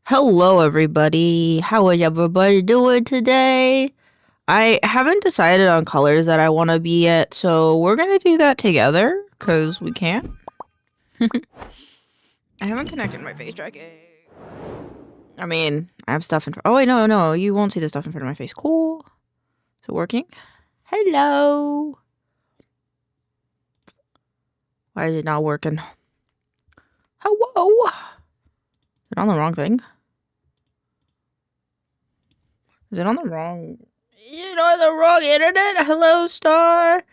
Hello, everybody. How is everybody doing today? I haven't decided on colors that I want to be yet, so we're gonna do that together because we can. I haven't connected my face tracking. I mean, I have stuff in front. Oh wait, no, you won't see the stuff in front of my face. Cool. Is it working? Hello. Why is it not working? Hello. Is it on the wrong thing? Is it on the wrong? The wrong internet. Hello, star.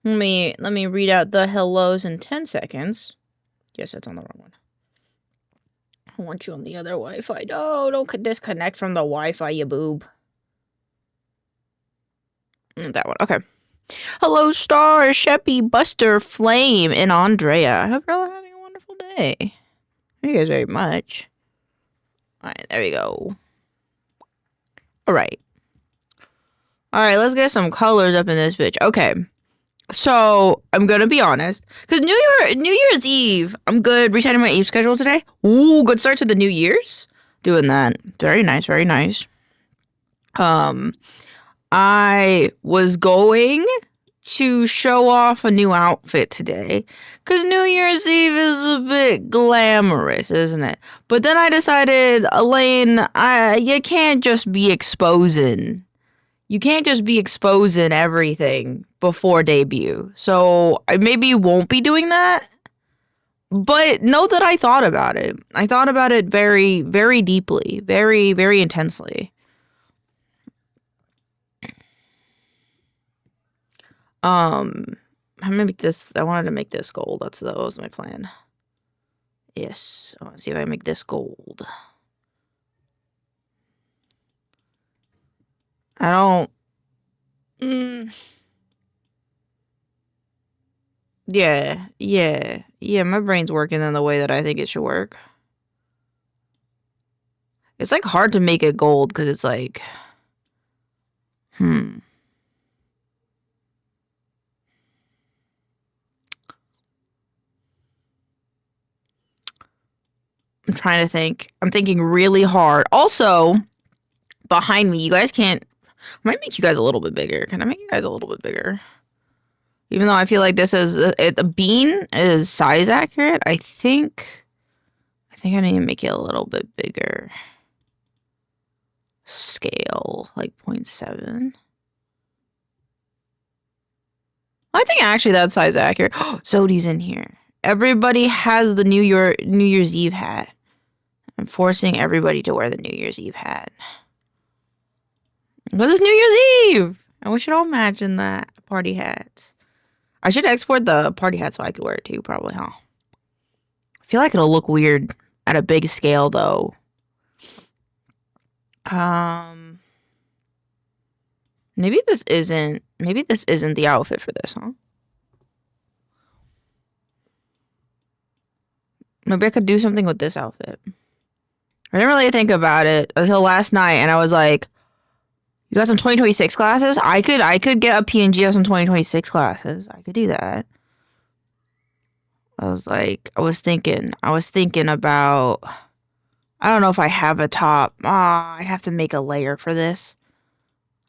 Let me read out the hellos in 10 seconds. Yes, that's on the wrong one. I want you on the other Wi-Fi. No, don't disconnect from the Wi-Fi, you boob. That one. Okay. Hello, Star, Sheppy, Buster, Flame, and Andrea. I hope you're all having a wonderful day. Thank you guys very much. Alright, there we go. Alright. Alright, let's get some colors up in this bitch. Okay. So, I'm gonna be honest. Because New Year's Eve, I'm good resetting my Eve schedule today. Ooh, good start to the New Year's. Doing that. Very nice, very nice. I was going to show off a new outfit today. Because New Year's Eve is a bit glamorous, isn't it? But then I decided, Elaine, you can't just be exposing. You can't just be exposing everything before debut. So maybe you won't be doing that. But know that I thought about it. I thought about it very, very deeply. Very, very intensely. I'm gonna make this. I wanted to make this gold. That was my plan. Yes. I want to see if I can make this gold. I don't. Yeah, my brain's working in the way that I think it should work. It's like hard to make it gold because it's like, I'm trying to think. I'm thinking really hard. Also, behind me, you guys can't. I might make you guys a little bit bigger. Can I make you guys a little bit bigger? Even though I feel like this is the bean is size accurate, I think I need to make it a little bit bigger. Scale like 0.7. I think actually that's size accurate. Zodi's in here. Everybody has the New Year's Eve hat. I'm forcing everybody to wear the New Year's Eve hat. Because it's New Year's Eve! And we should all imagine that. Party hats. I should export the party hat so I could wear it too, probably, huh? I feel like it'll look weird at a big scale, though. Maybe this isn't the outfit for this, huh? Maybe I could do something with this outfit. I didn't really think about it until last night, and I was like, you got some 2026 classes? I could get a PNG of some 2026 classes. I could do that. I was thinking about, I don't know if I have a top. I have to make a layer for this.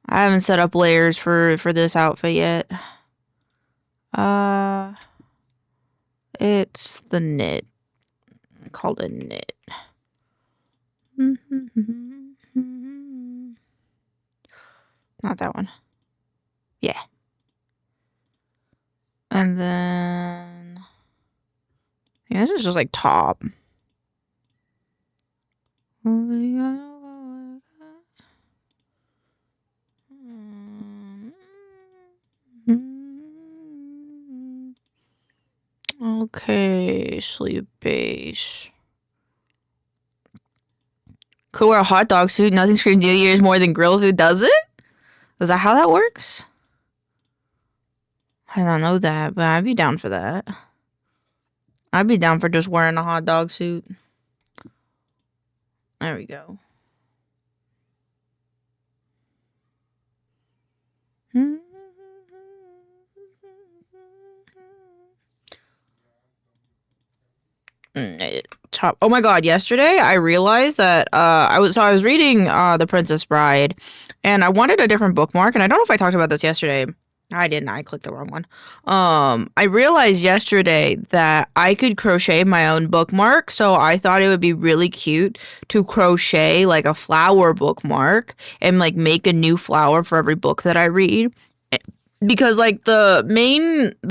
I haven't set up layers for this outfit yet. It's the knit. Called a knit. Not that one. Yeah. And then this is just like top. Okay, sleeve base. Could wear a hot dog suit. Nothing screams New Year's more than grill food, does it? Is that how that works? I don't know that, but I'd be down for that. I'd be down for just wearing a hot dog suit. There we go. top. Oh my god, yesterday I realized that I was reading The Princess Bride, and I wanted a different bookmark, and I don't know if I talked about this yesterday. I didn't. I clicked the wrong one. I realized yesterday that I could crochet my own bookmark, so I thought it would be really cute to crochet like a flower bookmark and like make a new flower for every book that I read. Because like the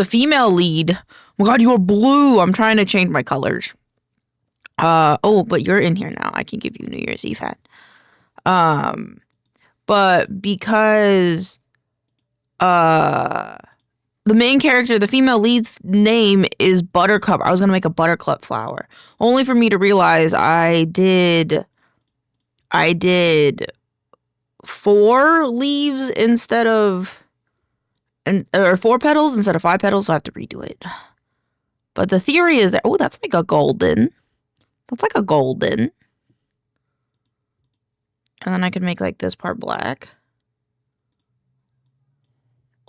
female lead, oh my god, you are blue. I'm trying to change my colors. Oh, but you're in here now. I can give you New Year's Eve hat. But because the main character, the female lead's name is Buttercup. I was gonna make a buttercup flower, only for me to realize I did 4 leaves instead of, or 4 petals instead of 5 petals, so I have to redo it. But the theory is that, oh, that's like a golden. That's like a golden. And then I could make like this part black.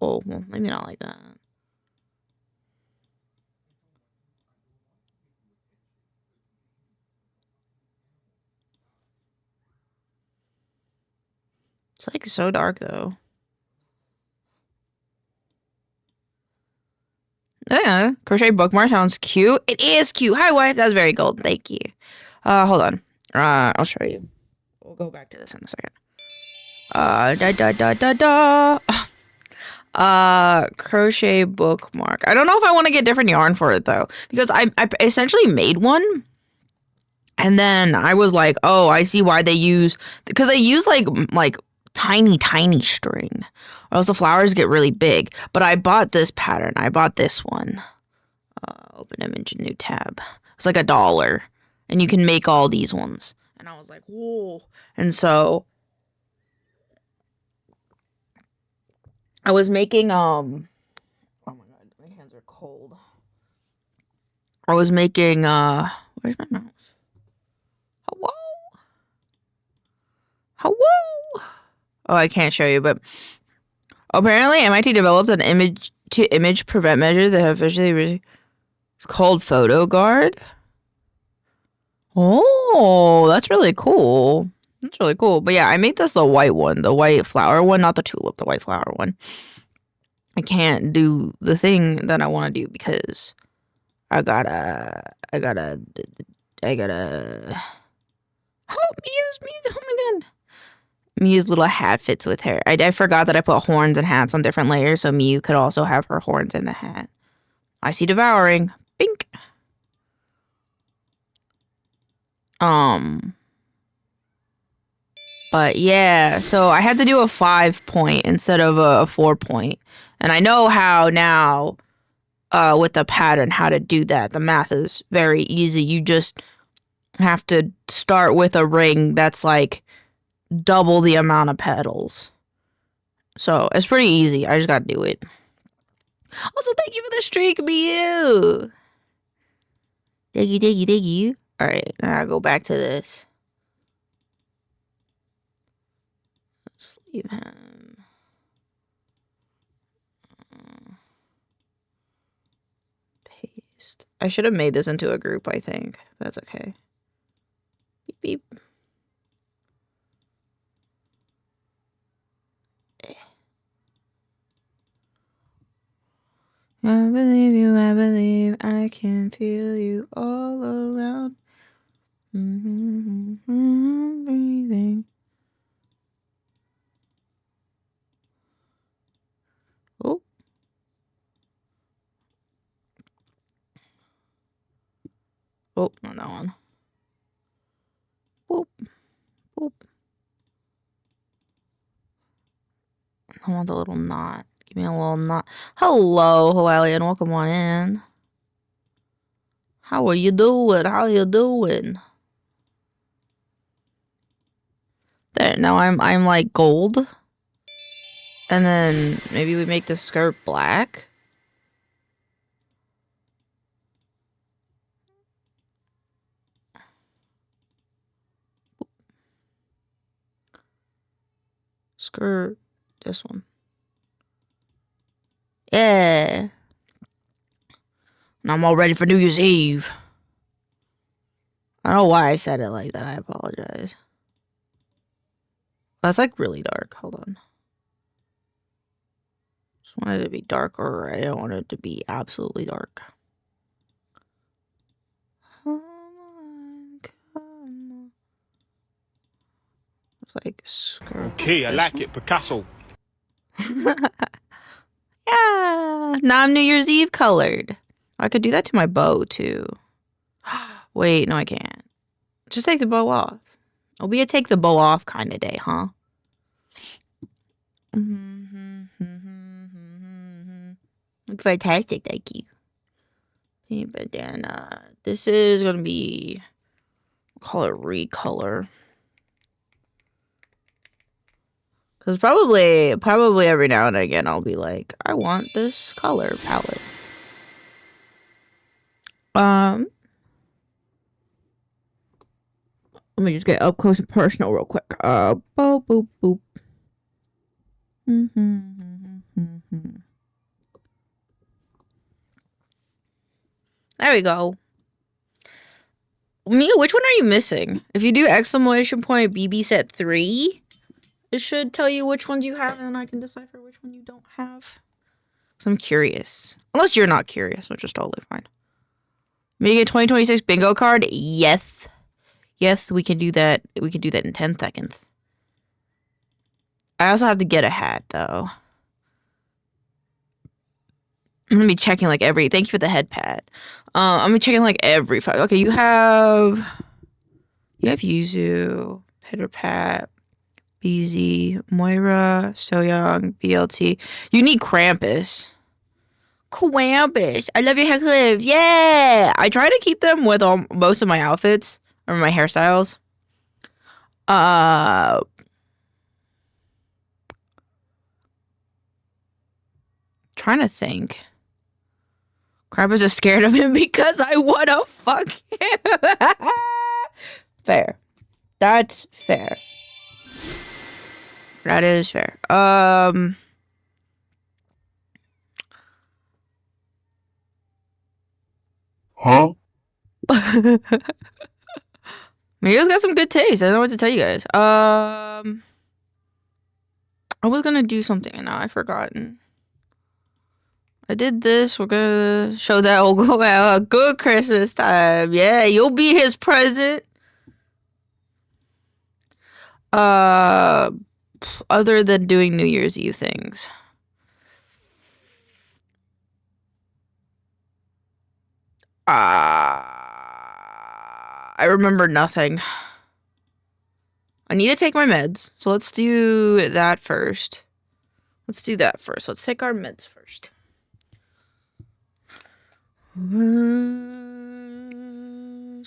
Oh, well, maybe not like that. It's like so dark though. Yeah, crochet bookmark sounds cute. It is cute. Hi, wife. That's very gold. Thank you. Hold on. I'll show you. We'll go back to this in a second. Crochet bookmark. I don't know if I want to get different yarn for it though, because I essentially made one, and then I was like, oh, I see why they use, because they use like tiny string, or else the flowers get really big. But I bought this pattern. I bought this one. Open image, new tab. It's like $1, and you can make all these ones. And I was like, whoa. And so I was making oh my god, my hands are cold. I was making where's my mouse? Hello? Oh, I can't show you, but apparently MIT developed an image prevent measure that officially it's called PhotoGuard. Oh, that's really cool. That's really cool. But yeah, I made this the white one, the white flower one, not the tulip, the white flower one. I can't do the thing that I want to do because I gotta oh, my god. Miu's little hat fits with her. I forgot that I put horns and hats on different layers, so Miu could also have her horns in the hat. I see devouring. Bink. But yeah, so I had to do a 5-point instead of a 4-point. And I know how now, with the pattern, how to do that. The math is very easy. You just have to start with a ring that's like double the amount of petals. So it's pretty easy. I just gotta do it. Also, thank you for the streak, Miu. Thank you. All right, now I'll go back to this. Let's leave him. Paste. I should have made this into a group, I think. That's okay. Beep, beep. I believe you, I believe I can feel you all around. Breathing. Oh. Oh, not that one. Boop. Boop. I want the little knot. Give me a little knot. Hello, Hoalian. Welcome on in. How are you doing? How you doing? There. Now I'm like gold. And then maybe we make the skirt black. Skirt. This one. Yeah. And I'm all ready for New Year's Eve. I don't know why I said it like that. I apologize. That's like really dark. Hold on. Just wanted it to be darker. I don't want it to be absolutely dark. Come on, come on. It's like okay, I like it, Picasso. Yeah. Now I'm New Year's Eve colored. I could do that to my bow too. Wait, no, I can't. Just take the bow off. It'll be a take the bow off kind of day, huh? Look fantastic, thank you. But then this is gonna be, call it recolor. Cause probably every now and again I'll be like, I want this color palette. Let me just get up close and personal real quick. Boop, boop, boop. There we go. Mia, which one are you missing? If you do exclamation point BB set 3, it should tell you which ones you have, and then I can decipher which one you don't have. So I'm curious. Unless you're not curious, which is totally fine. Mega 2026 bingo card? Yes. Yes, we can do that. We can do that in 10 seconds. I also have to get a hat, though. I'm gonna be checking like every. Thank you for the head pat. I'm gonna be checking like every 5. Okay, you have Yuzu, Pitter Pat, BZ, Moira, Soyoung, BLT. You need Krampus. Krampus. I love your hair clips. Yeah. I try to keep them with most of my outfits or my hairstyles. Trying to think. Krampus is scared of him because I wanna fuck him. Fair. That's fair. That is fair. Huh? Miguel's got some good taste. I don't know what to tell you guys. I was gonna do something and now I've forgotten. I did this. We're gonna show that we'll go out a good Christmas time. Yeah, you'll be his present. Other than doing New Year's Eve things. I remember nothing. I need to take my meds, so let's do that first. Let's take our meds first.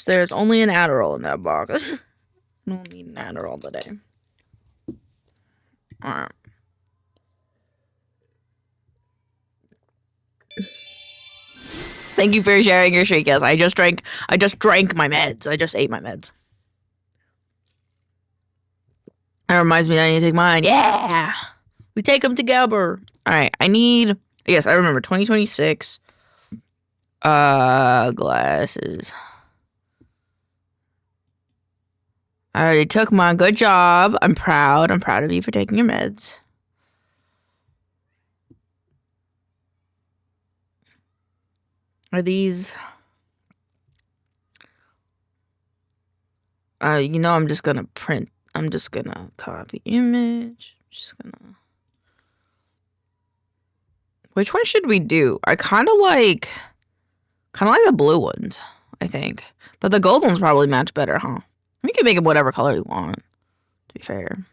There's only an Adderall in that box. I don't need an Adderall today. Alright. Thank you for sharing your shake. Yes, I just drank my meds. I just ate my meds. That reminds me that I need to take mine. Yeah! We take them together. Alright, yes, I remember 2026. Glasses. I already took mine. Good job. I'm proud. I'm proud of you for taking your meds. Are these... I'm just gonna print. I'm just gonna copy image. Which one should we do? I kind of like the blue ones, I think. But the gold ones probably match better, huh? We can make it whatever color we want, to be fair.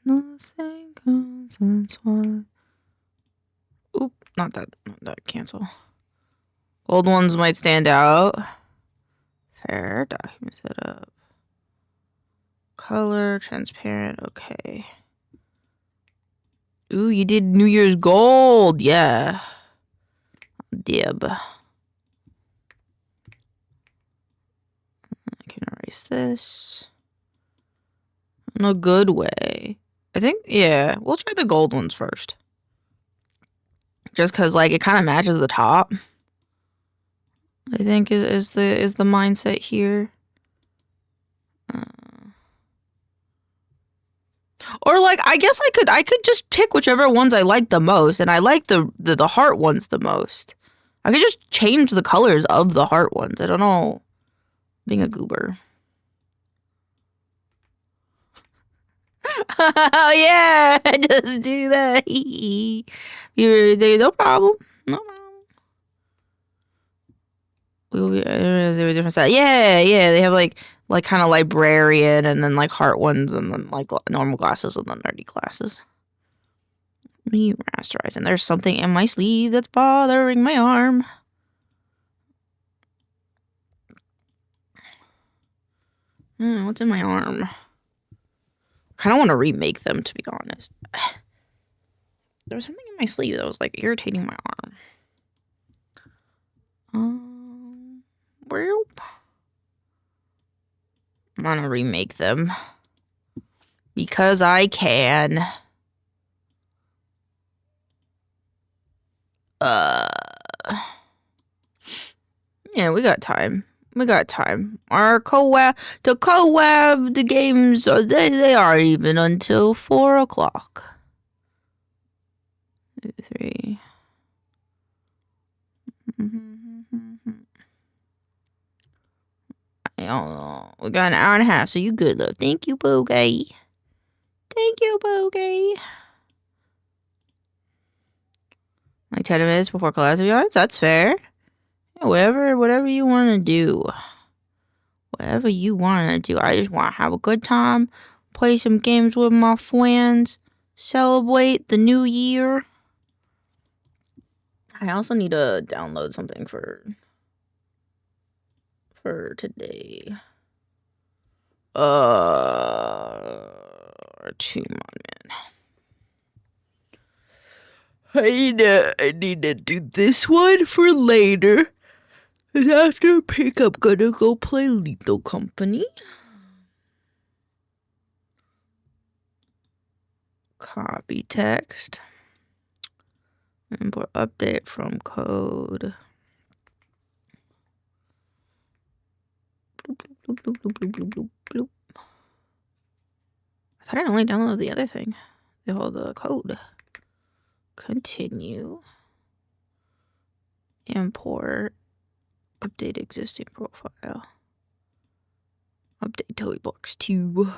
Nothing comes as one. Oop, not that, cancel. Gold ones might stand out. Fair, document setup. Color, transparent, okay. Ooh, you did New Year's gold, yeah. Dib. I can erase this. In a good way. I think, yeah, we'll try the gold ones first. just because like it kind of matches the top. I think is the mindset here. Or like I guess I could just pick whichever ones I like the most, and I like the heart ones the most. I could just change the colors of the heart ones. I don't know. Being a goober. Oh yeah, just do that. No problem. No problem. We will be a different side. Yeah, they have like kind of librarian, and then like heart ones, and then like normal glasses, and then nerdy glasses. Me rasterizing. There's something in my sleeve that's bothering my arm. What's in my arm? Kind of want to remake them, to be honest. There was something in my sleeve that was like irritating my arm. Well, I'm gonna remake them because I can. Yeah, we got time. Our co-wab the games, they aren't even until 4 o'clock. 2, 3. I don't know. We got an hour and a half, so you good, love. Thank you, Boogie. Like 10 minutes before class, to be honest, that's fair. Yeah, whatever you want to do. I just want to have a good time, play some games with my friends, celebrate the new year. I also need to download something for today. 2 man. I need to do this one for later. After pickup, gonna go play Lethal Company. Copy text. Import update from code. Bloop, bloop, bloop, bloop, bloop, bloop, bloop. I thought I only downloaded the other thing. The code. Continue. Import. Update existing profile. Update toy box 2.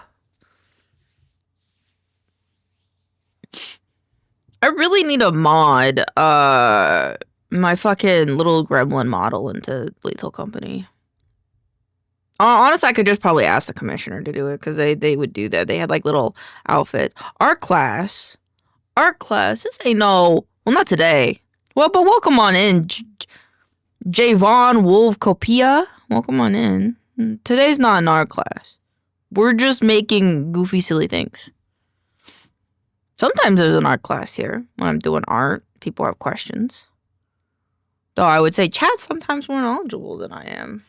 I really need to mod my fucking little gremlin model into Lethal Company. Honestly, I could just probably ask the commissioner to do it, because they would do that. They had like little outfits. Art class. This ain't no. Well, not today. Well, but welcome on in, Javon Wolf Copia. Welcome on in. Today's not an art class. We're just making goofy, silly things. Sometimes there's an art class here when I'm doing art. People have questions. Though I would say chat's sometimes more knowledgeable than I am.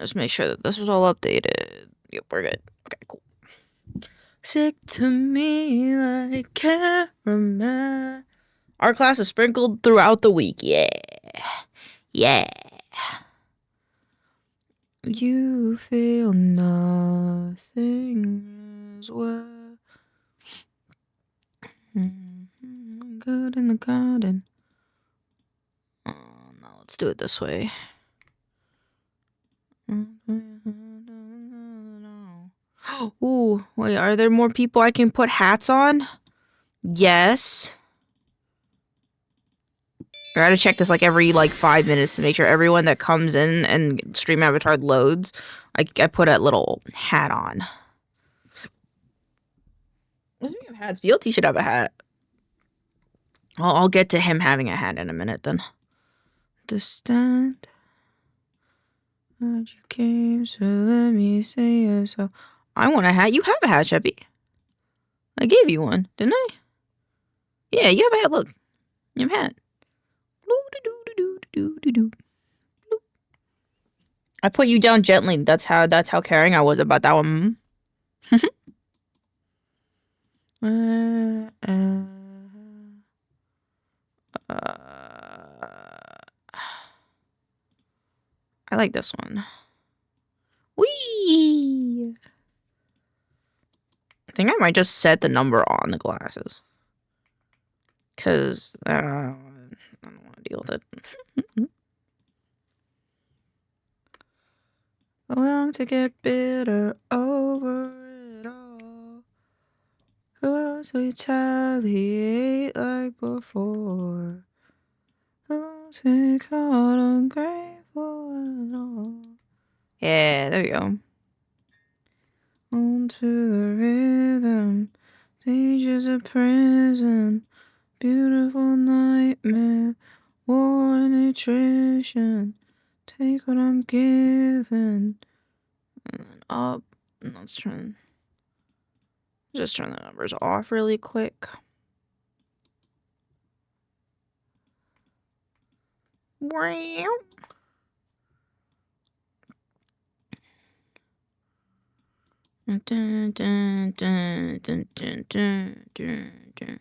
Just make sure that this is all updated. Yep, we're good. Okay, cool. Sick to me like caramel. Our class is sprinkled throughout the week. Yeah. You feel nothing as well. Good in the garden. Oh, no, let's do it this way. Ooh, wait, are there more people I can put hats on? Yes. I gotta check this like every 5 minutes to make sure everyone that comes in and stream avatar loads, I put a little hat on. Speaking of hats, BLT should have a hat. I'll get to him having a hat in a minute then. Understand that you came, so let me say it. So I want a hat. You have a hat, Sheppy. I gave you one, didn't I? Yeah, you have a hat. Look, you have a hat. I put you down gently. That's how caring I was about that one. I like this one. Whee! I think I might just set the number on the glasses. Because I don't want to deal with it. I want to get bitter over it all. Who else retaliate like before? Who else we caught ungrateful at all? Yeah, there you go. Onto the rhythm, stages of prison, beautiful nightmare, war and attrition. Take what I'm given. And then up. Let's just turn the numbers off really quick. Wow. Dun, dun, dun, dun, dun, dun, dun, dun.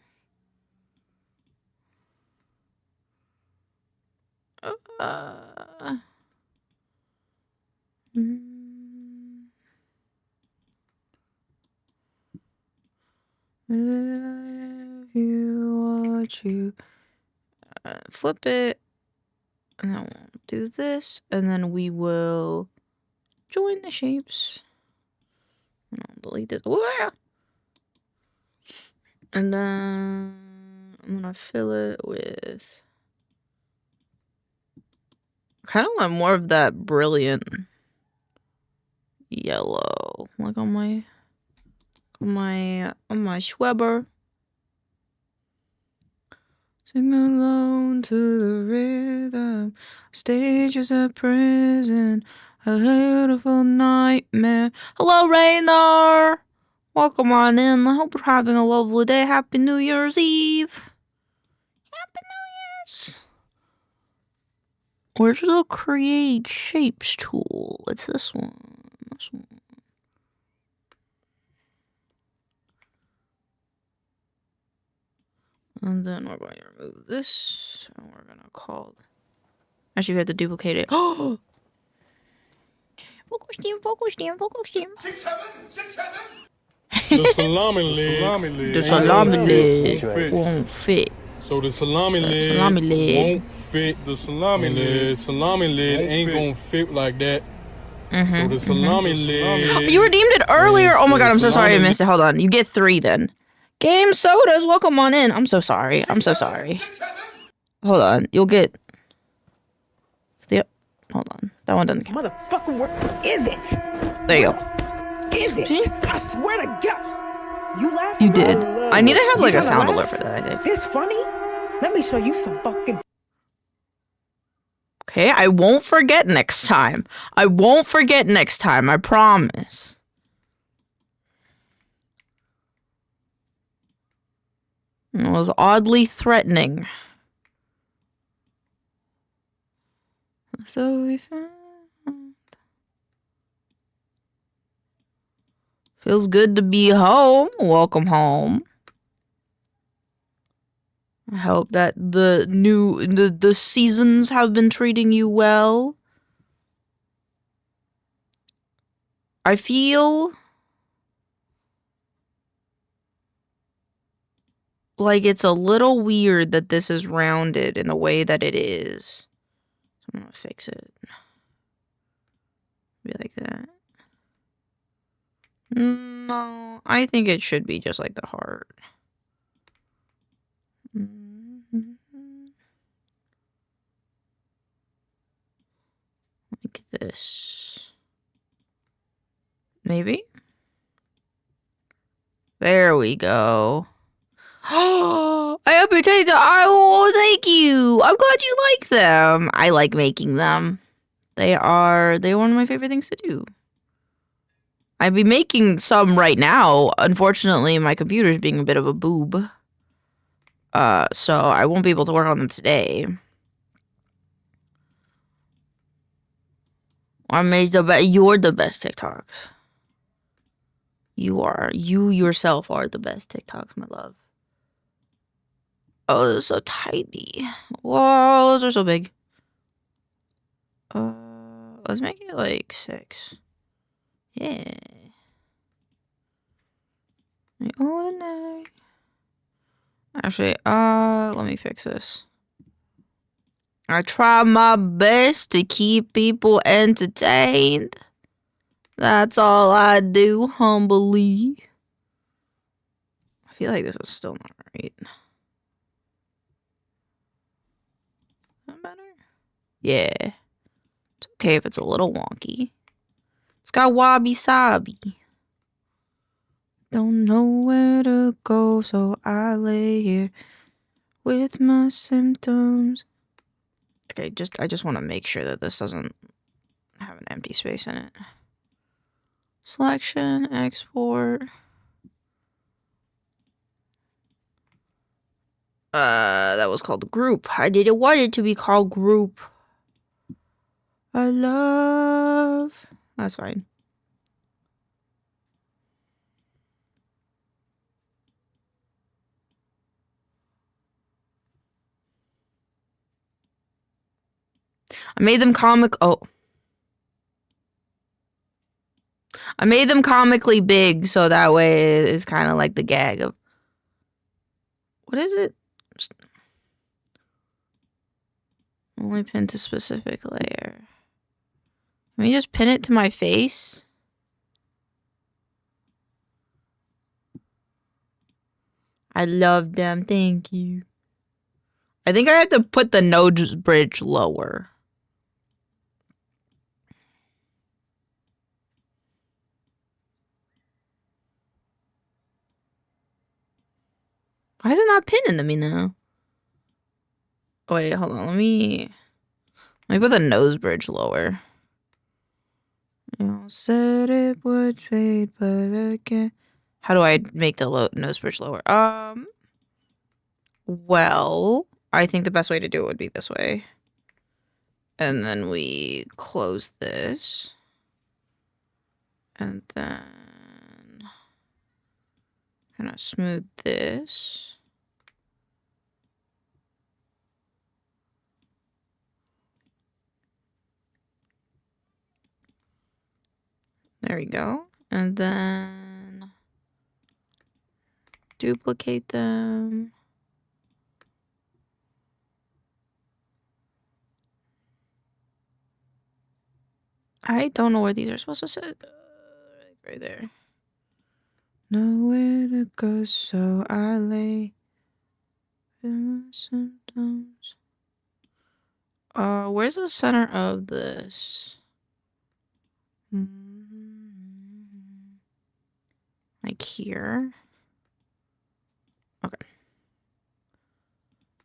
If you watch you flip it, and then we'll do this, and then we will join the shapes. And I'll delete this. Whoa! And then I'm gonna fill it with kind of want more of that brilliant yellow, like on my Schweber. Sing alone to the rhythm. Stage is a prison, a beautiful nightmare. Hello, Raynor. Welcome on in. I hope you're having a lovely day. Happy New Year's Eve. Happy New Year's. Where's the create shapes tool? It's this one. This one. And then we're going to remove this. And we're going to call... Actually, we have to duplicate it. Oh! Focus team. 6-7. The salami lid. The salami lid won't fit. So the salami lid won't fit the salami lid. Salami lid ain't gonna fit like that. So the salami lid. You redeemed it earlier. Oh my god, I'm so sorry I missed it. Hold on. You get 3 then. Game sodas, welcome on in. I'm so sorry. I'm so sorry. Hold on. You'll get... Hold on. That one doesn't count. Motherfucker, what is it? There you go. Is it? I swear to God. You laughing? You did. I need to have like a sound alert for that, I think. This funny? Let me show you some fucking... Okay, I won't forget next time. I won't forget next time, I promise. It was oddly threatening. So we found... Feels good to be home. Welcome home. I hope that the seasons have been treating you well. I feel like it's a little weird that this is rounded in the way that it is. So I'm gonna fix it. Be like that. No, I think it should be just like the heart. Like this. Maybe? There we go. Oh, I hope you're taking the... Oh, thank you. I'm glad you like them. I like making them. They're one of my favorite things to do. I'd be making some right now. Unfortunately, my computer's being a bit of a boob. So I won't be able to work on them today. I made the best. You're the best TikToks. You are. You yourself are the best TikToks, my love. Oh, they're so tiny. Whoa, those are so big. Let's make it like 6. Yeah. Ordinary. Actually, let me fix this. I try my best to keep people entertained. That's all I do, humbly. I feel like this is still not right. That better? Yeah. It's okay if it's a little wonky. It's got wabi-sabi. Don't know where to go, so I lay here with my symptoms. Okay, I just want to make sure that this doesn't have an empty space in it. Selection, export. That was called group. I didn't want it to be called group. I love. That's fine. I made them I made them comically big, so that way it's kind of like the gag of. What is it? Only pin to specific layer. Let me just pin it to my face. I love them. Thank you. I think I have to put the nose bridge lower. Why is it not pinning to me now? Oh, wait, hold on. Let me put the nose bridge lower. You said it would fade, but again. How do I make the nose bridge lower? Well, I think the best way to do it would be this way. And then we close this. And then kind of smooth this. There we go. And then duplicate them. I don't know where these are supposed to sit. Right there. Nowhere to go, so I lay in my symptoms. Where's the center of this? Like here. Okay.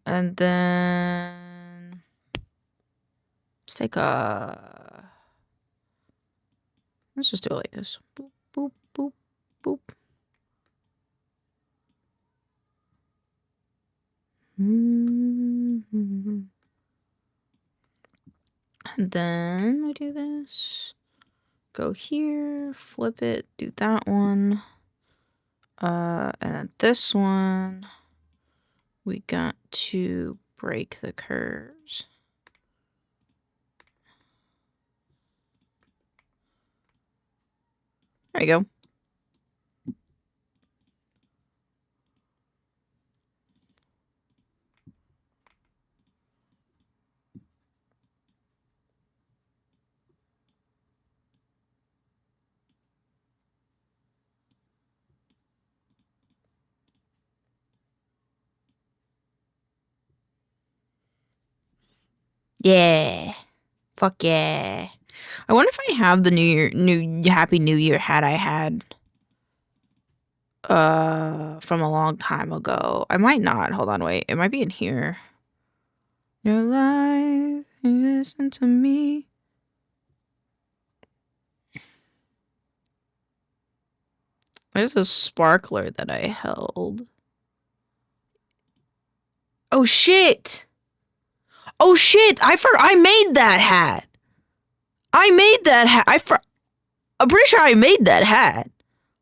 And then let's take let's just do it like this. Boop, boop, boop, boop. And then we do this. Go here, flip it, do that one. And then this one, we got to break the curves. There you go. Yeah. Fuck yeah. I wonder if I have the Happy New Year hat I had from a long time ago. I might not. Hold on, wait. It might be in here. Your life, listen to me. There's a sparkler that I held. Oh shit! Oh shit! I made that hat. I made that hat. I'm pretty sure I made that hat.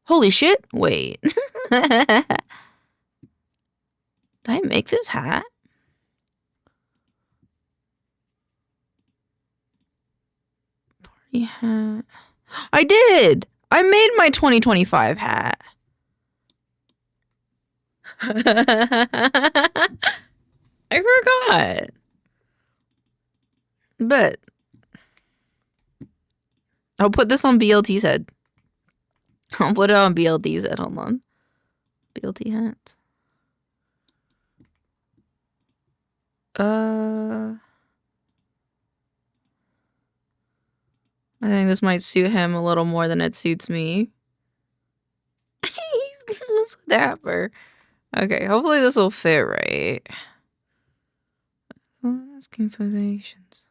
Holy shit. Wait. Did I make this hat? Party hat. I did. I made my 2025 hat. I forgot. But I'll put this on BLT's head. I'll put it on BLT's head. Hold on. BLT hats. I think this might suit him a little more than it suits me. He's so dapper. Okay, hopefully this will fit right. Asking for variations.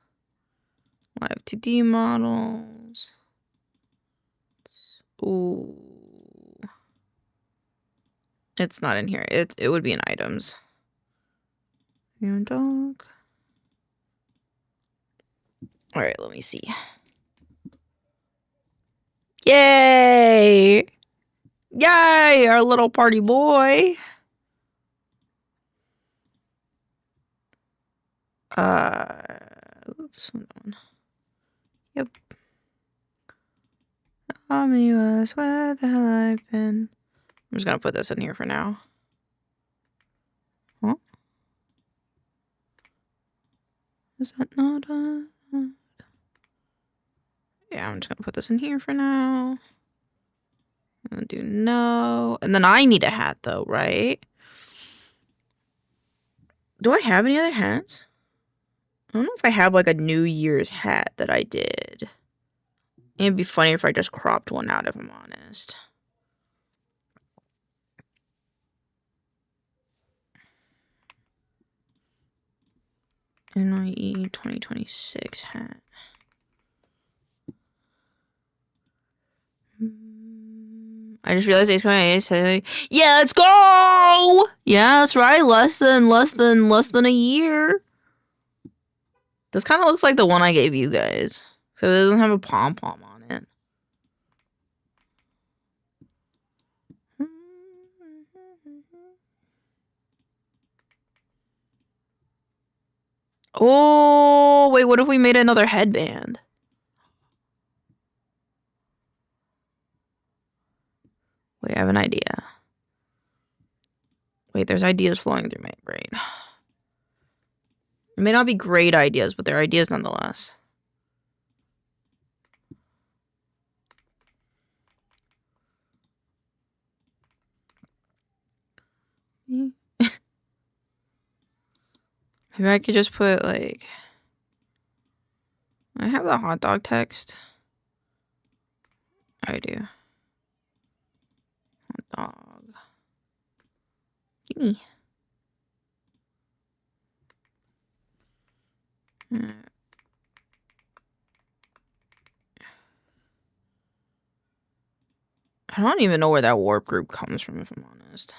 Live 2D models. Ooh. It's not in here. It would be in items. Your dog. Alright, let me see. Yay! Yay! Our little party boy. Oops, hold on. Yep. Tell me where the hell I've been. I'm just gonna put this in here for now. Huh? Is that not yeah, I'm just gonna put this in here for now. I'm gonna do no. And then I need a hat though, right? Do I have any other hats? I don't know if I have like a New Year's hat that I did. It'd be funny if I just cropped one out, if I'm honest. NYE 2026 hat. I just realized it's coming. Yeah, let's go! Yeah, that's right. Less than a year. This kind of looks like the one I gave you guys. So it doesn't have a pom-pom on it. Oh, wait, what if we made another headband? Wait, I have an idea. Wait, there's ideas flowing through my brain. It may not be great ideas, but they're ideas nonetheless. Maybe I could just put like... I have the hot dog text. I do. Hot dog. Gimme. I don't even know where that warp group comes from, if I'm honest.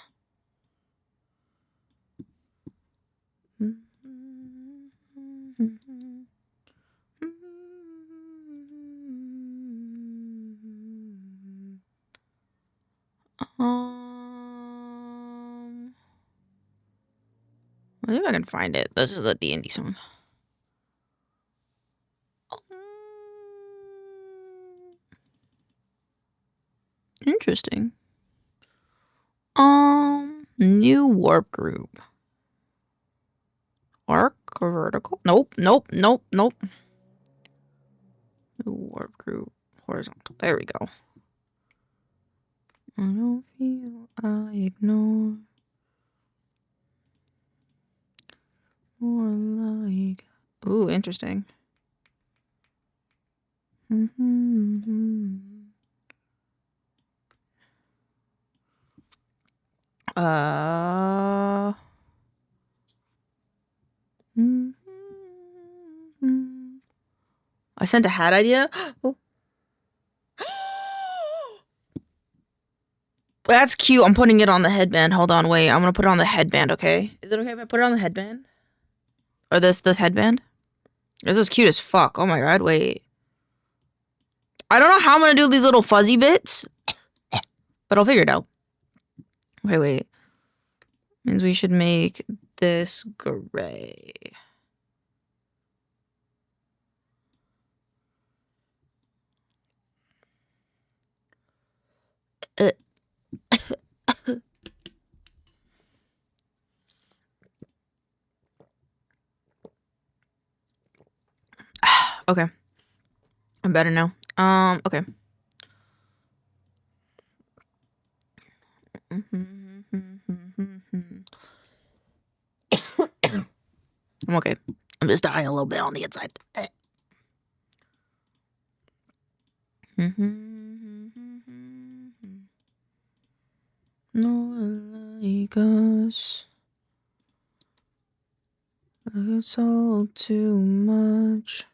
Maybe if I can find it. This is a D&D song. Interesting. New warp group. Arc or vertical? Nope. New warp group. Horizontal. There we go. I don't feel I ignore. More like... Ooh, interesting. I sent a hat idea. Oh. That's cute. I'm putting it on the headband. Hold on, wait. I'm gonna put it on the headband, okay? Is it okay if I put it on the headband? Or this headband? This is cute as fuck. Oh my god, wait. I don't know how I'm gonna do these little fuzzy bits, but I'll figure it out. Okay, wait. Means we should make this gray. Okay. I'm better now. Okay. I'm okay. I'm just dying a little bit on the inside. No, like us. It's all too much.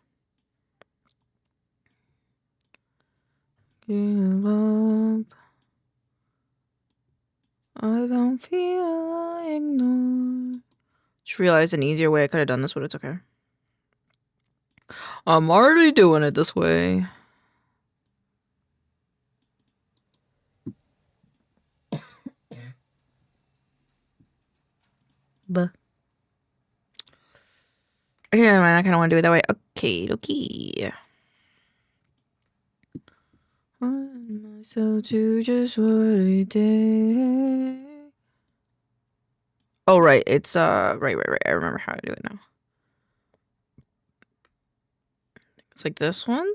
Give up. I don't feel like no. Just realized an easier way I could have done this, but it's okay. I'm already doing it this way. But okay, never mind. I kind of want to do it that way. Okay, okay. Myself to just what I did. Oh right, it's right. I remember how to do it now. It's like this one.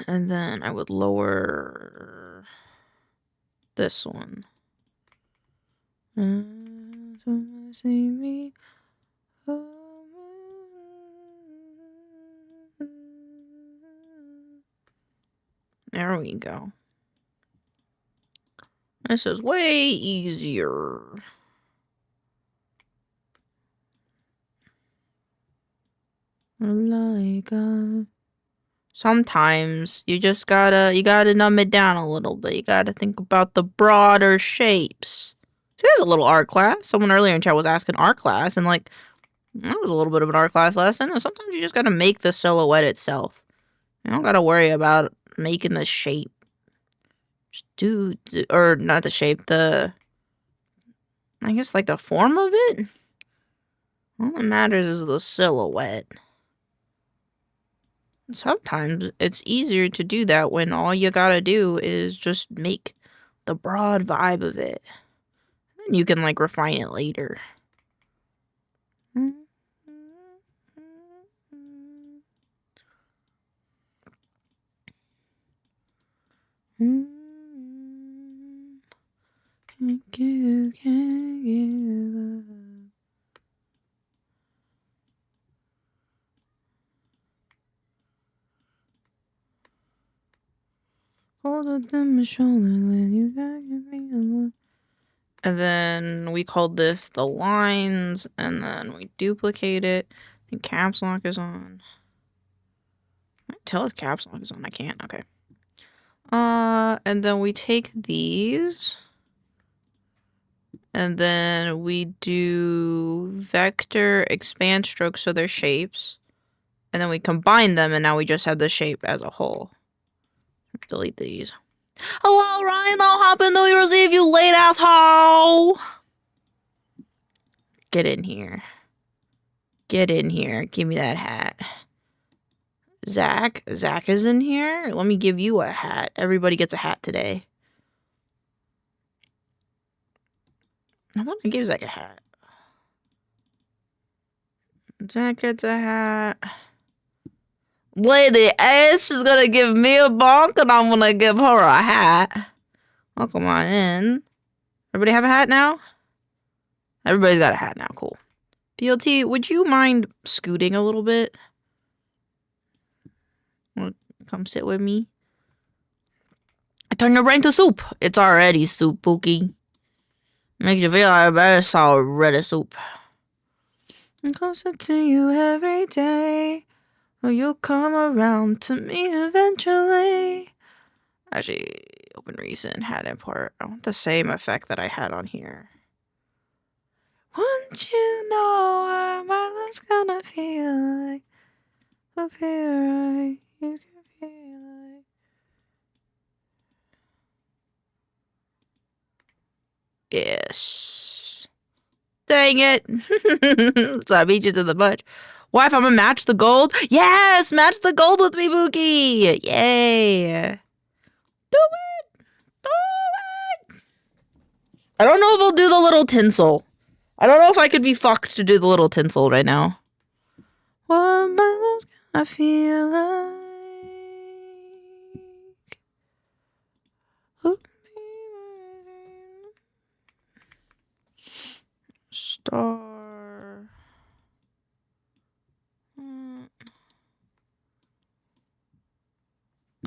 And then I would lower this one. See me. There we go. This is way easier. Like sometimes you just gotta numb it down a little bit. You gotta think about the broader shapes. So there's a little art class. Someone earlier in chat was asking art class, and like that was a little bit of an art class lesson. And sometimes you just gotta make the silhouette itself. You don't gotta worry about making the shape. Just do, or not the shape, I guess like the form of it. All that matters is the silhouette. Sometimes it's easier to do that when all you gotta do is just make the broad vibe of it. Then you can like refine it later. Can't give up. Hold up them my shoulder when you back at me alone. And then we called this the lines, and then we duplicate it. And caps lock is on. I can't tell if caps lock is on. I can't. Okay. And then we take these, and then we do vector expand strokes so they're shapes, and then we combine them, and now we just have the shape as a whole. Delete these. Hello, Ryan. I'll hop in New Year's Eve, you late ass hoe. Get in here. Get in here. Give me that hat. Zach is in here. Let me give you a hat. Everybody gets a hat today. I thought I gave Zach a hat. Zach gets a hat. Lady Ash is gonna give me a bonk, and I'm gonna give her a hat. Welcome on in. Everybody have a hat now? Everybody's got a hat now. Cool. BLT, would you mind scooting a little bit? Come sit with me. I turn your brain to soup. It's already soup, Pookie. Makes you feel like a better solid red soup. I'm closer to you every day. Or you'll come around to me eventually. Actually, open recent, hat import. I want the same effect that I had on here. Won't you know how my life's gonna feel like? Yes. Dang it. So I beat you to the punch. What if I'm gonna match the gold? Yes! Match the gold with me, Bookie! Yay! Do it! Do it! I don't know if I'll do the little tinsel. I don't know if I could be fucked to do the little tinsel right now. What my love's gonna feel like. Star.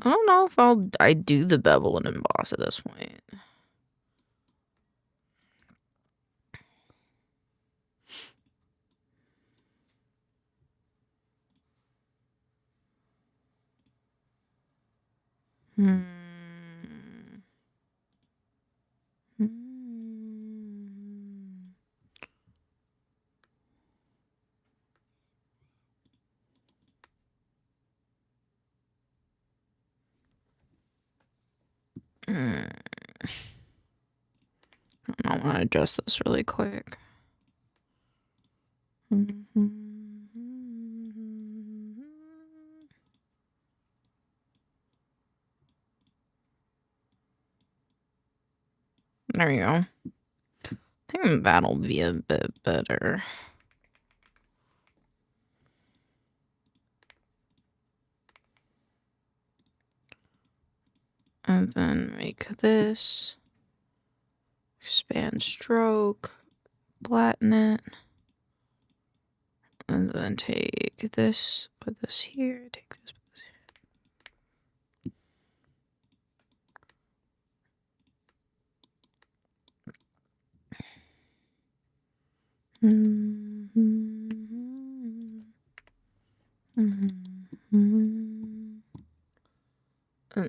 I don't know if I do the bevel and emboss at this point. I want to adjust this really quick. There we go. I think that'll be a bit better. And then make this. Expand stroke. Flatten it. And then take this, put this here, take this, put this here. And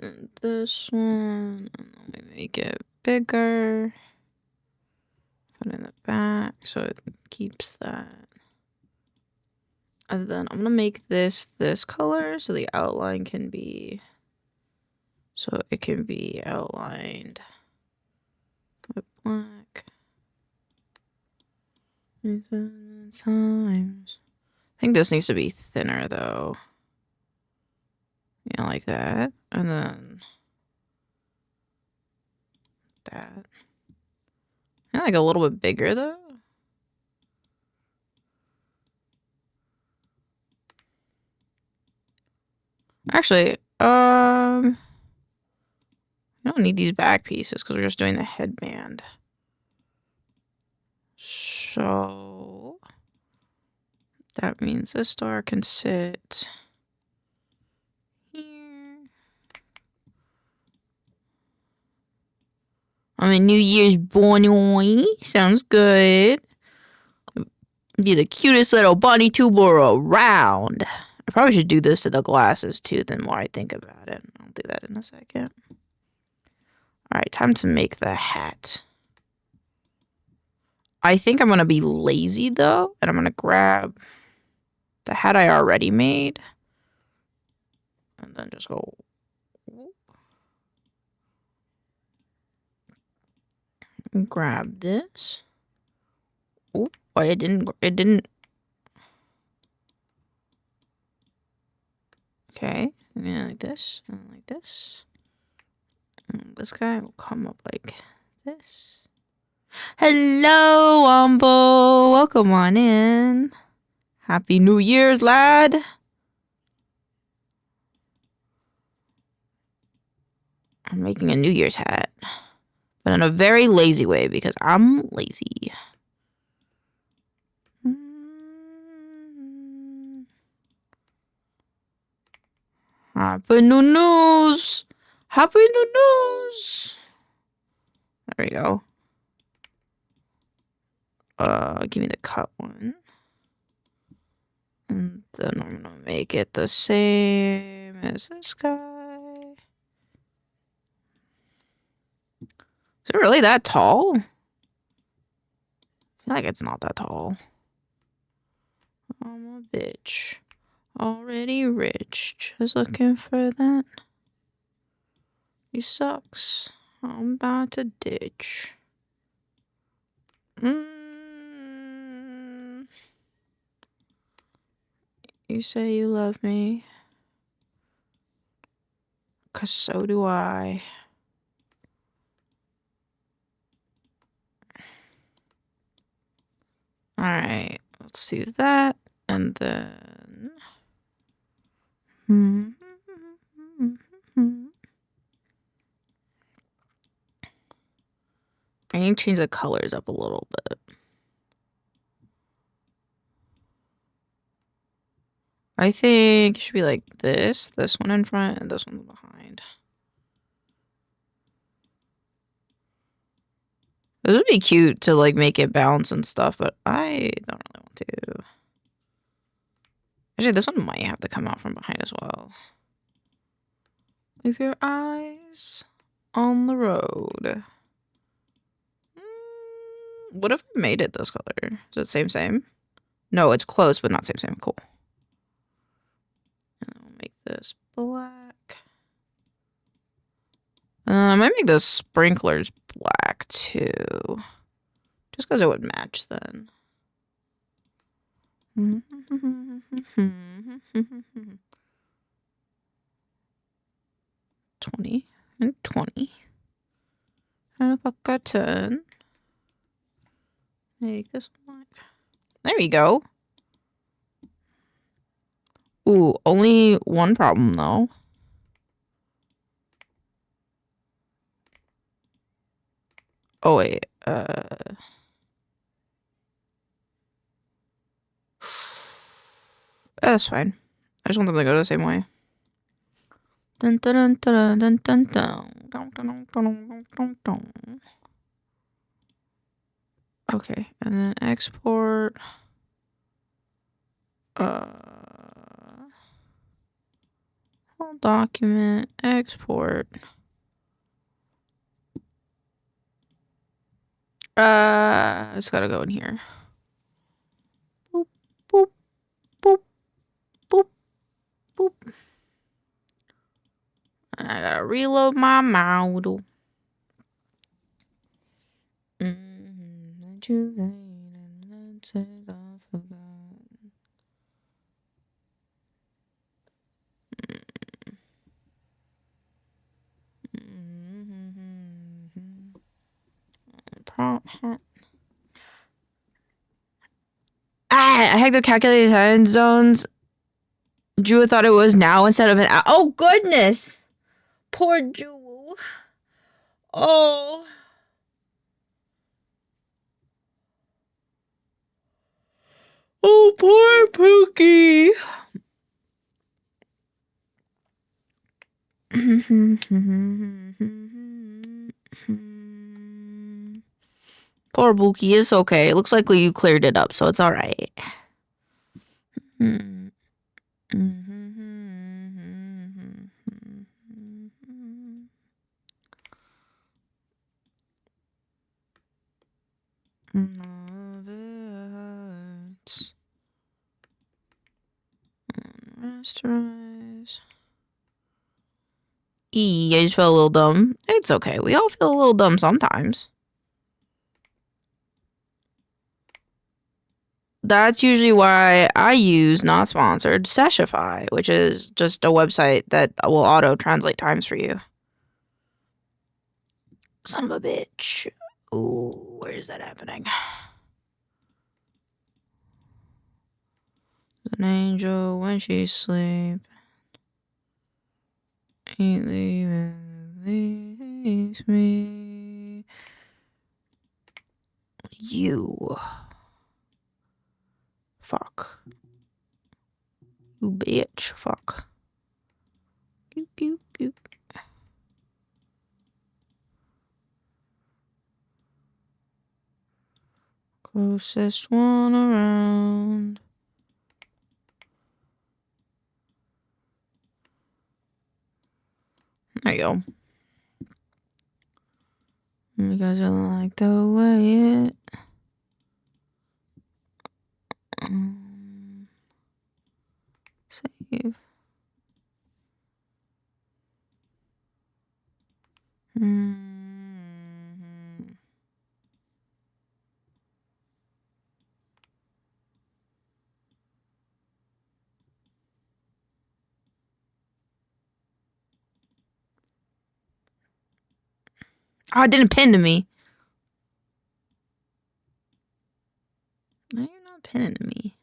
then this one, and then we make it bigger. Put it in the back so it keeps that. And then I'm gonna make this color so the outline can be, so it can be outlined with black. Times. I think this needs to be thinner though. Yeah, like that. And then that. Yeah, like a little bit bigger though. Actually, I don't need these back pieces because we're just doing the headband. So that means this star can sit here. I'm a New Year's boy. Sounds good. Be the cutest little bunny tuber around. I probably should do this to the glasses too, the more I think about it. I'll do that in a second. Alright, time to make the hat. I think I'm going to be lazy though, and I'm going to grab the hat I already made. And then just go. Grab this. Oh, it didn't. Okay, yeah, like this, and like this. And this guy will come up like this. Hello, Wombo. Welcome on in. Happy New Year's, lad. I'm making a New Year's hat, but in a very lazy way because I'm lazy. Happy New News! Happy New News! There we go. Give me the cut one. And then I'm gonna make it the same as this guy. Is it really that tall? I feel like it's not that tall. I'm a bitch. Already rich. Just looking for that. He sucks. I'm about to ditch. You say you love me. 'Cause so do I. Alright, let's do that. And then... I need to change the colors up a little bit. I think it should be like this one in front, and this one behind. This would be cute to like make it bounce and stuff, but I don't really want to. Actually, this one might have to come out from behind as well. Leave your eyes on the road. What if I made it this color? Is it same? No, it's close, but not same. Cool. And I'll make this black. I might make the sprinklers black too. Just because it would match then. 20 and 20. And if I got 10. Make this one black. There we go. Ooh, only one problem though. Oh wait, that's fine. I just want them to go the same way. Dun, dun, dun, dun, dun, dun, dun, dun, dun, dun, dun. Okay, and then export. Whole document, export. It's gotta go in here. Boop, boop, boop, boop, boop. I gotta reload my model. Prompt hat. I hacked the calculated time zones. Drew thought it was now instead of an hour. Oh goodness! Poor Jewel. Oh. Oh, poor Pookie. Poor Pookie. It's okay. It looks like you cleared it up, so it's alright. Rasterize. I just felt a little dumb. It's okay. We all feel a little dumb sometimes. That's usually why I use not sponsored Seshify, which is just a website that will auto translate times for you. Son of a bitch. Ooh, where is that happening? An angel when she's asleep. Ain't leaves me. You. Fuck. You bitch. Fuck. Pew, pew, pew. Closest one around. There you go. Because I like the way it. Save. Oh, it didn't pin to me. No, you're not pinning to me.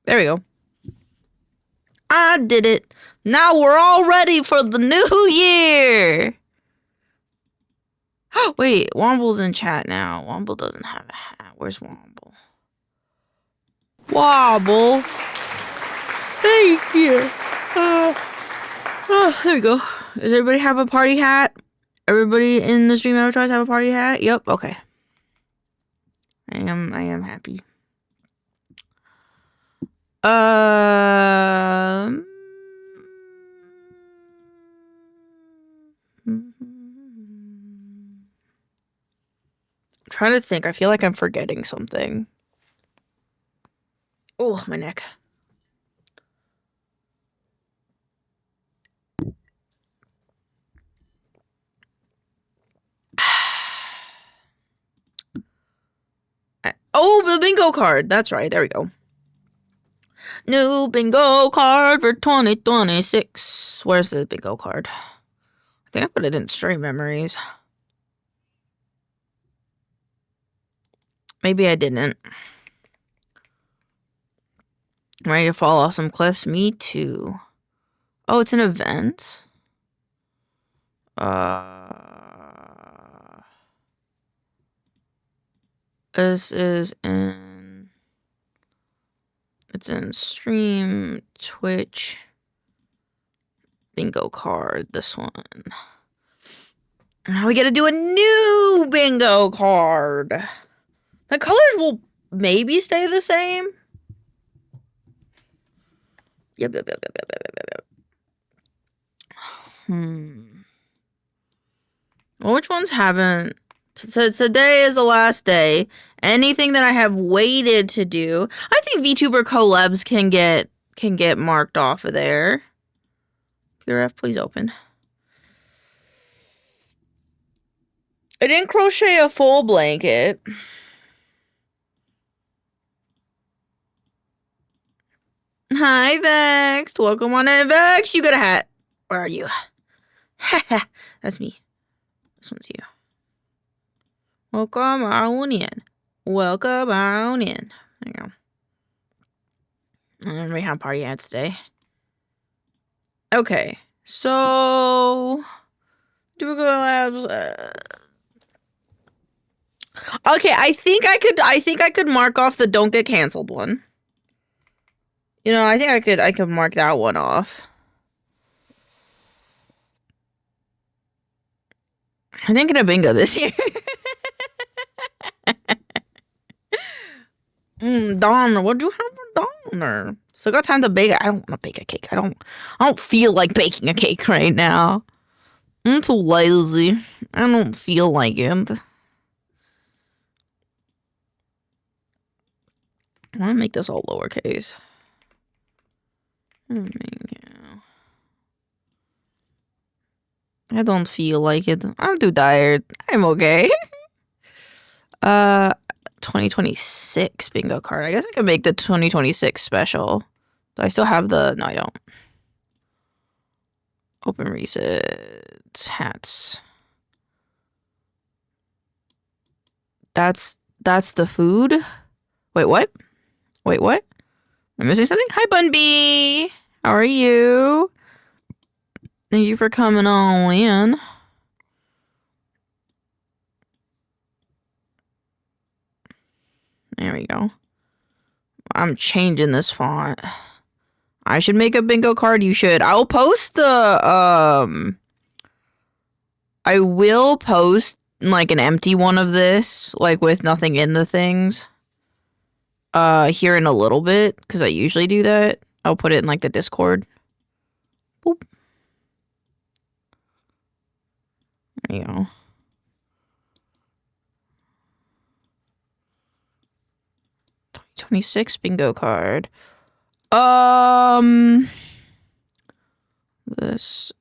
There we go. I did it. Now we're all ready for the new year. Wait, Womble's in chat now. Womble doesn't have a hat. Where's Womble? Wobble. Thank you. There we go. Does everybody have a party hat? Everybody in the stream avatars have a party hat? Yep. Okay. I am happy. I'm trying to think. I feel like I'm forgetting something. Oh, my neck. Oh, the bingo card. That's right. There we go. New bingo card for 2026. Where's the bingo card? I think I put it in stream memories. Maybe I didn't. I'm ready to fall off some cliffs. Me too. Oh, it's an event. This is in. It's in stream, Twitch, bingo card. This one. Now we gotta do a new bingo card. The colors will maybe stay the same. Yep. Well, which ones haven't? So today is the last day. Anything that I have waited to do, I think VTuber collabs can get marked off of there. PureF, please open. I didn't crochet a full blanket. Hi, Vexed. Welcome on in, Vex. You got a hat. Where are you? Haha, that's me. This one's you. Welcome on in. Welcome on in. There you go. And we have party hats today. Okay, so do we go labs? Okay, I think I could mark off the don't get canceled one. You know, I think I could mark that one off. I didn't get a bingo this year. Donner, what'd you have for Donner? So I got time to bake. I don't want to bake a cake. I don't feel like baking a cake right now. I'm too lazy. I don't feel like it. I want to make this all lowercase. I don't feel like it. I'm too tired. I'm okay. 2026 bingo card. I guess I can make the 2026 special. Do I still have the... No, I don't. Open resets. Hats. That's the food? Wait, what? Wait, what? Am I missing something? Hi, Bunbee! How are you? Thank you for coming on in. There we go. I'm changing this font. I should make a bingo card. You should. I'll post the, I will post, like, an empty one of this, like, with nothing in the things, here in a little bit, because I usually do that. I'll put it in, like, the Discord. Boop. There you go. '26 bingo card.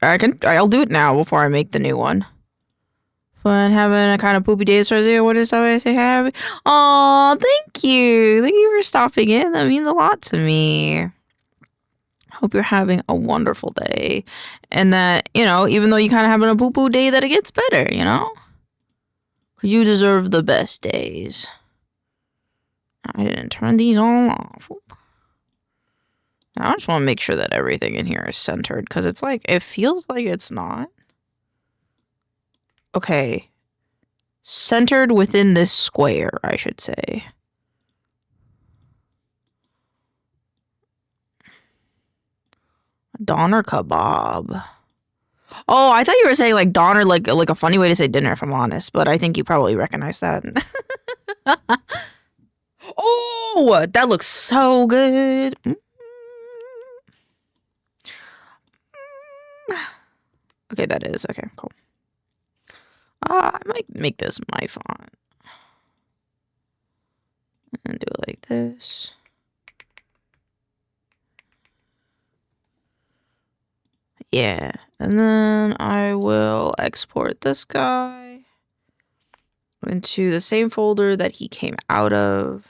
I'll do it now before I make the new one. Fun having a kind of poopy day. So what is that I say? Happy? Oh, thank you. Thank you for stopping in. That means a lot to me. Hope you're having a wonderful day. And that, you know, even though you're kind of having a poo-poo day, that it gets better, you know? You deserve the best days. I didn't turn these all off. I just want to make sure that everything in here is centered, because it's like, it feels like it's not. Okay. Centered within this square, I should say. Doner kebab. Oh, I thought you were saying like doner, like a funny way to say dinner, if I'm honest, but I think you probably recognize that. Oh, that looks so good. Okay, that is. Okay, cool. I might make this my font. And do it like this. Yeah, and then I will export this guy into the same folder that he came out of.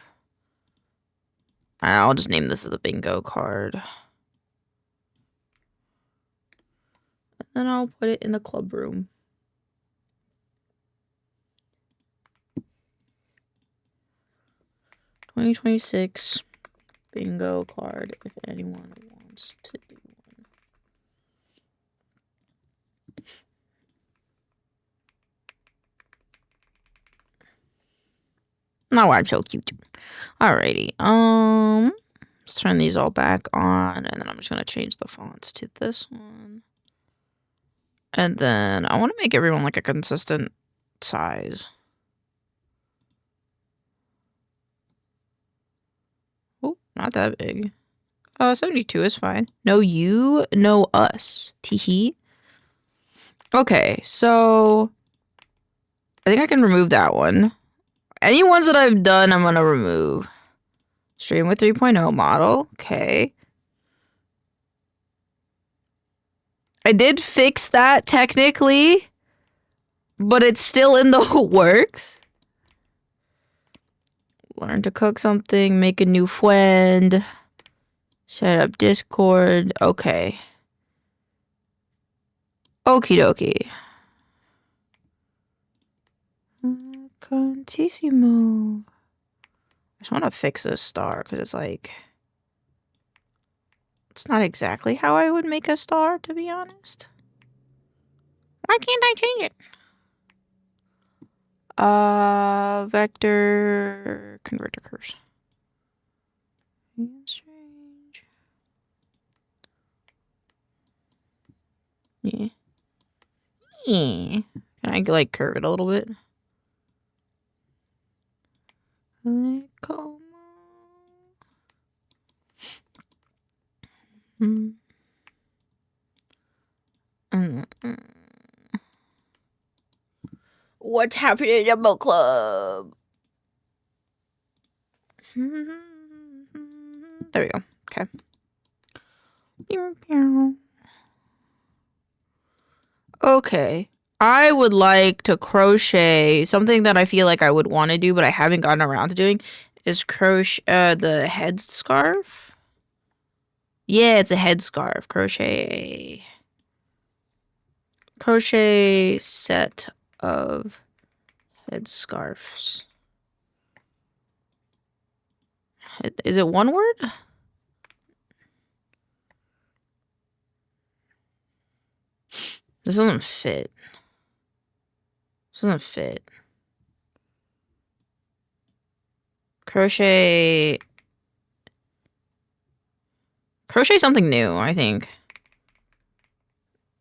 I'll just name this as the bingo card. And then I'll put it in the club room. $2026 bingo card if anyone wants to do one. Oh, I'm so cute. Alrighty. Let's turn these all back on, and then I'm just gonna change the fonts to this one. And then I want to make everyone like a consistent size. Oh, not that big. 72 is fine. No you, no us. Teehee. Okay, so I think I can remove that one. Any ones that I've done, I'm gonna remove. Stream with 3.0 model. Okay. I did fix that technically, but it's still in the works. Learn to cook something, make a new friend, set up Discord. Okay. Okie dokie. Contissimo. I just want to fix this star because it's like, it's not exactly how I would make a star, to be honest. Why can't I change it? Vector converter curves. Strange. Yeah. Yeah. Can I like curve it a little bit? What's happening in the book club? There we go. Okay. Okay. I would like to crochet something that I feel like I would want to do, but I haven't gotten around to doing, is crochet the headscarf. Yeah, it's a headscarf. Crochet set of headscarves. Is it one word? This doesn't fit. This doesn't fit. Crochet something new, I think.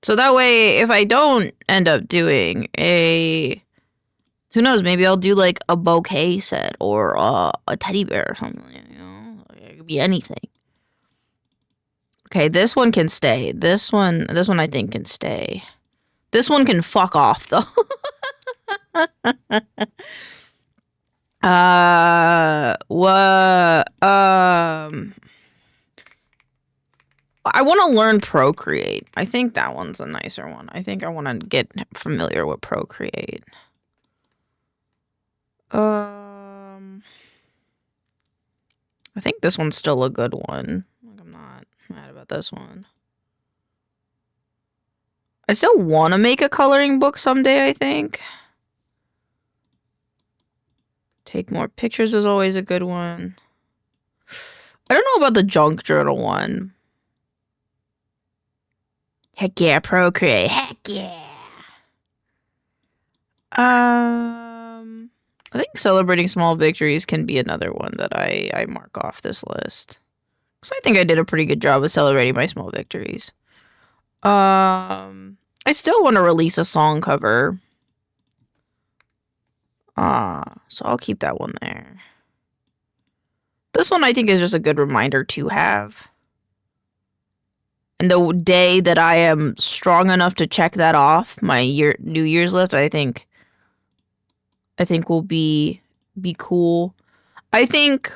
So that way, if I don't end up doing a, who knows, maybe I'll do like a bouquet set or a teddy bear or something, you know? It could be anything. Okay, this one can stay. This one I think can stay. This one can fuck off though. What I want to learn Procreate. I think that one's a nicer one. I think I want to get familiar with Procreate. I think this one's still a good one. Like, I'm not mad about this one. I still want to make a coloring book someday, I think. Take more pictures is always a good one. I don't know about the junk journal one. Heck yeah, Procreate. Heck yeah. I think celebrating small victories can be another one that I mark off this list. Because I think I did a pretty good job of celebrating my small victories. I still want to release a song cover. So I'll keep that one there. This one I think is just a good reminder to have. And the day that I am strong enough to check that off, my New Year's list, I think will be cool. I think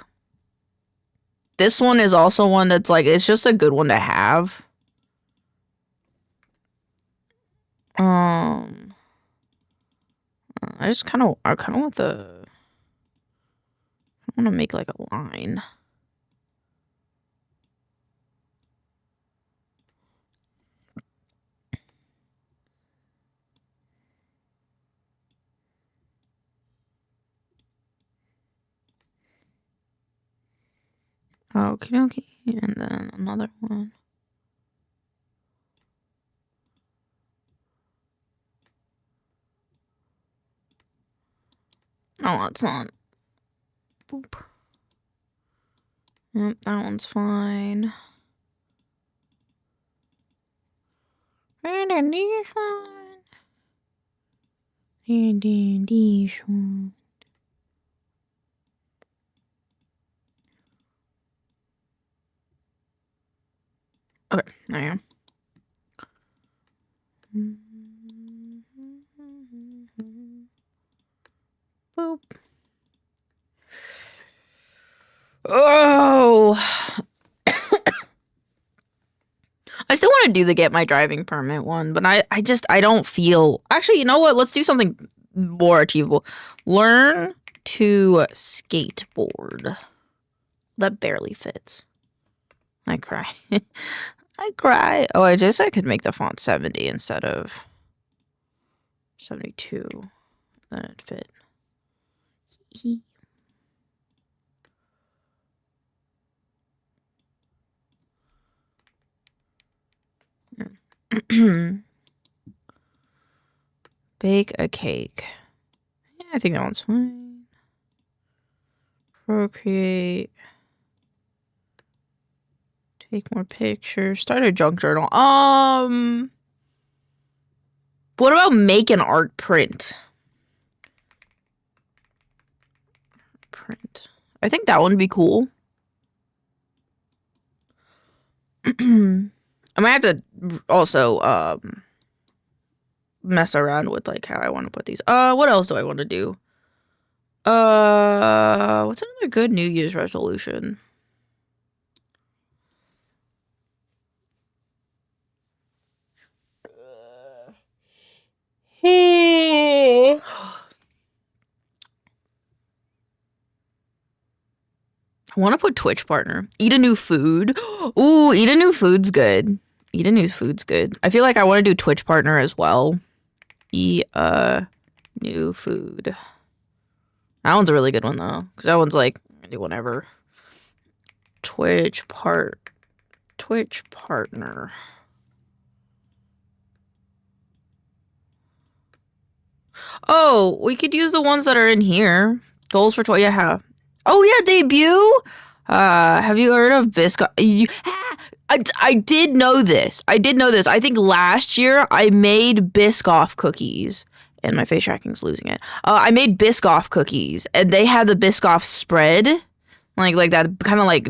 this one is also one that's like, it's just a good one to have. I kind of want to make like a line. Okie dokie. And then another one. Oh, that's not. Boop. Yep, that one's fine. And then this one. And then this one. Okay, there I am. Boop. Oh. I still want to do the get my driving permit one, but I don't feel... Actually, you know what? Let's do something more achievable. Learn to skateboard. That barely fits. I cry. I cry. Oh, I could make the font 70 instead of 72. Then it'd fit. Bake a cake. Yeah, I think that one's fine. Procreate. Take more pictures. Start a junk journal. What about make an art print? Print. I think that one would be cool. I might have to also mess around with like how I want to put these. What else do I want to do? What's another good New Year's resolution? I want to put Twitch partner. Eat a new food. Ooh, eat a new food's good. Eat a new food's good. I feel like I want to do Twitch partner as well. Eat a new food. That one's a really good one though, because that one's like I do whatever. Twitch partner. Oh, we could use the ones that are in here. Goals for 12. Yeah. Oh yeah, debut. Have you heard of Biscoff? I did know this. I think last year I made Biscoff cookies, and my face tracking's losing it. I made Biscoff cookies, and they had the Biscoff spread, like that kind of like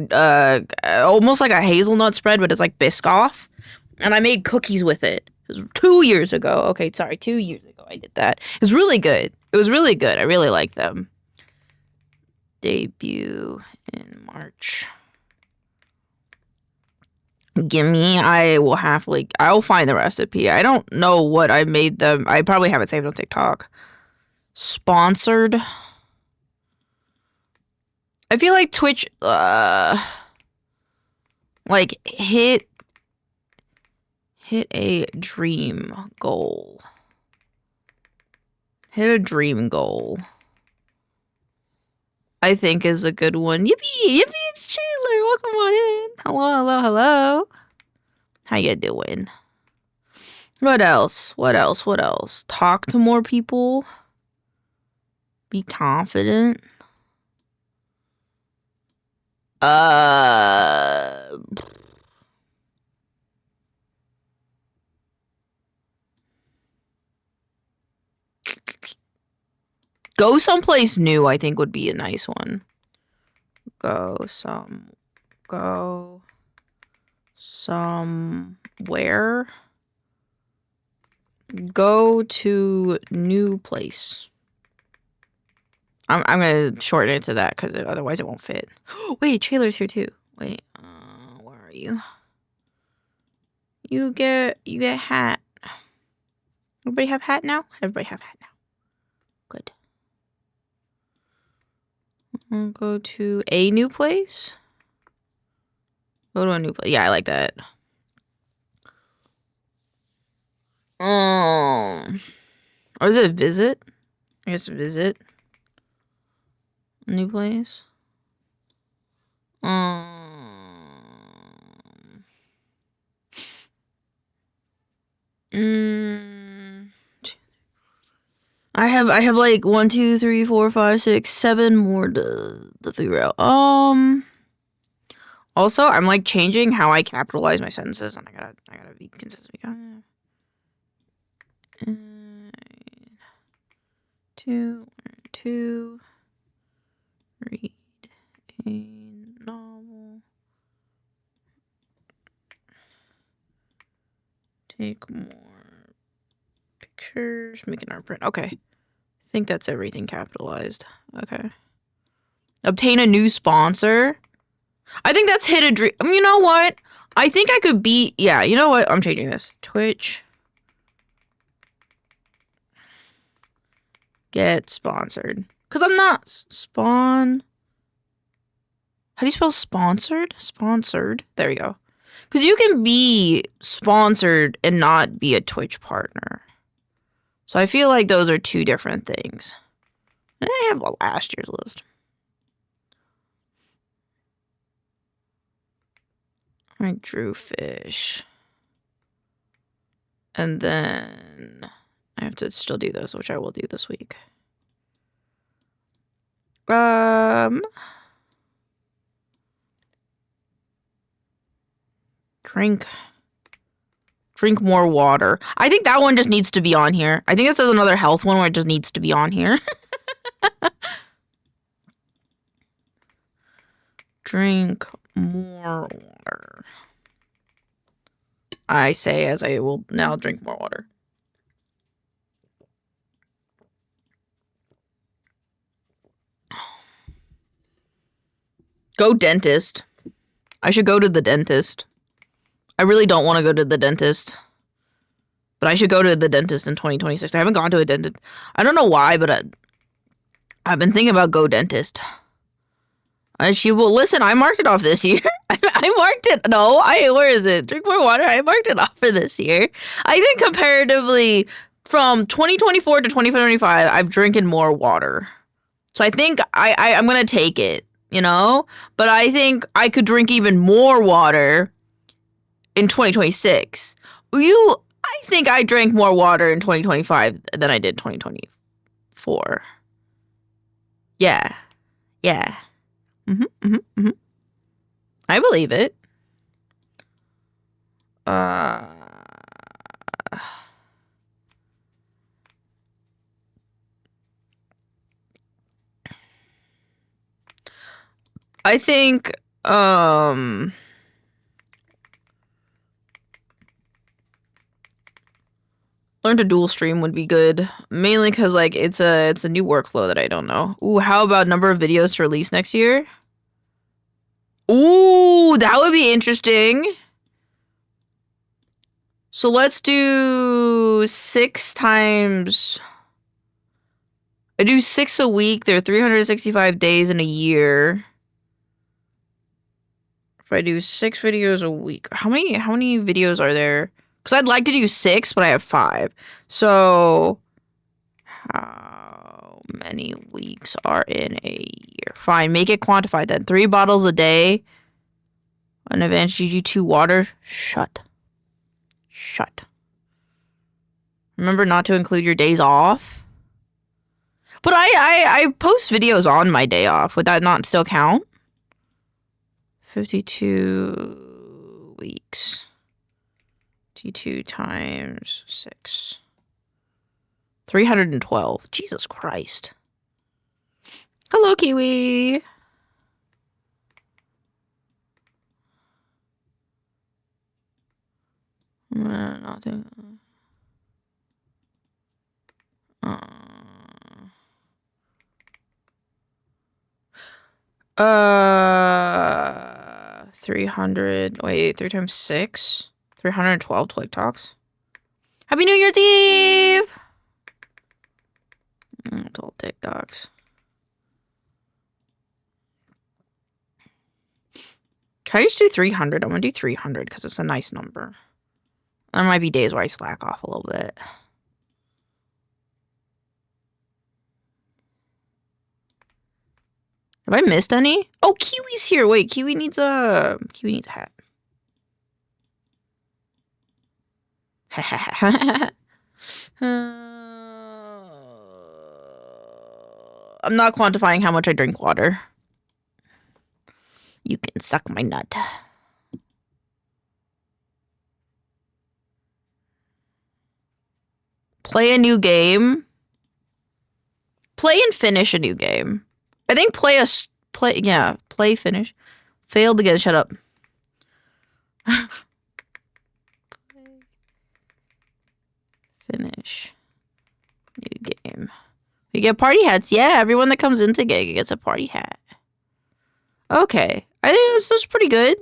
almost like a hazelnut spread, but it's like Biscoff, and I made cookies with it. It was 2 years ago. Okay, sorry, 2 years ago I did that. It was really good. I really like them. Debut in March. gimme. I will happily. I'll find the recipe. I don't know what I made them. I probably have it saved on TikTok. Sponsored. I feel like Twitch. Like hit a dream goal. Hit a dream goal. I think is a good one. Yippee! Yippee! It's Chandler. Welcome on in. Hello, hello, hello. How you doing? What else? What else? What else? Talk to more people. Be confident. Go someplace new, I think would be a nice one. Go somewhere. Go to new place. I'm gonna shorten it to that because otherwise it won't fit. Wait, Trailer's here too. Wait, where are you? You get hat. Everybody have hat now? Everybody have hat now. Good. I'll go to a new place. Go to a new place. Yeah, I like that. Or is it visit? I guess visit. A new place. I have like 1, 2, 3, 4, 5, 6, 7 more to figure out. Also, I'm like changing how I capitalize my sentences, and I gotta be consistent. Two, read a novel. Take more pictures. Make an art print. Okay. I think that's everything capitalized. Okay. Obtain a new sponsor. I think that's hit a dream. You know what? I think I could beat. Yeah, you know what? I'm changing this. Twitch. Get sponsored. Because I'm not spawn. How do you spell sponsored? Sponsored. There we go. Because you can be sponsored and not be a Twitch partner. So I feel like those are two different things. And I have last year's list. I drew fish. And then I have to still do those, which I will do this week. Drink more water. I think that one just needs to be on here. I think that's another health one where it just needs to be on here. Drink more water. I say as I will now drink more water. Go dentist. I should go to the dentist. I really don't want to go to the dentist. But I should go to the dentist in 2026. I haven't gone to a dentist. I don't know why, but I've been thinking about go dentist. She will listen. I marked it off this year. I marked it. No, where is it? Drink more water. I marked it off for this year. I think comparatively from 2024 to 2025, I've drinking more water. So I think I'm gonna take it, you know? But I think I could drink even more water in 2026. I think I drank more water in 2025 than I did 2024. Yeah. I believe it. I think learn to dual stream would be good, mainly because like it's a new workflow that I don't know. Ooh, how about number of videos to release next year? Ooh, that would be interesting. So let's do 6 times. I do 6 a week. There are 365 days in a year. If I do 6 videos a week, how many videos are there? Because I'd like to do 6, but I have 5. So how many weeks are in a year? Fine, make it quantified then. 3 bottles a day. An advancedgg 2 water. Shut. Remember not to include your days off. But I post videos on my day off. Would that not still count? 52 weeks. 52 times 6. 312. Jesus Christ. Hello, Kiwi. Not doing. 300. Wait, 3 times 6. 312 TikToks. Happy New Year's Eve! 12 TikToks. Can I just do 300? I'm gonna do 300 because it's a nice number. There might be days where I slack off a little bit. Have I missed any? Oh, Kiwi's here. Wait, Kiwi needs a hat. I'm not quantifying how much I drink water. You can suck my nut. Play a new game. Play and finish a new game. I think play, finish. Failed again, shut up. Finish. New game. We get party hats. Yeah, everyone that comes into Gig gets a party hat. Okay. I think this is pretty good.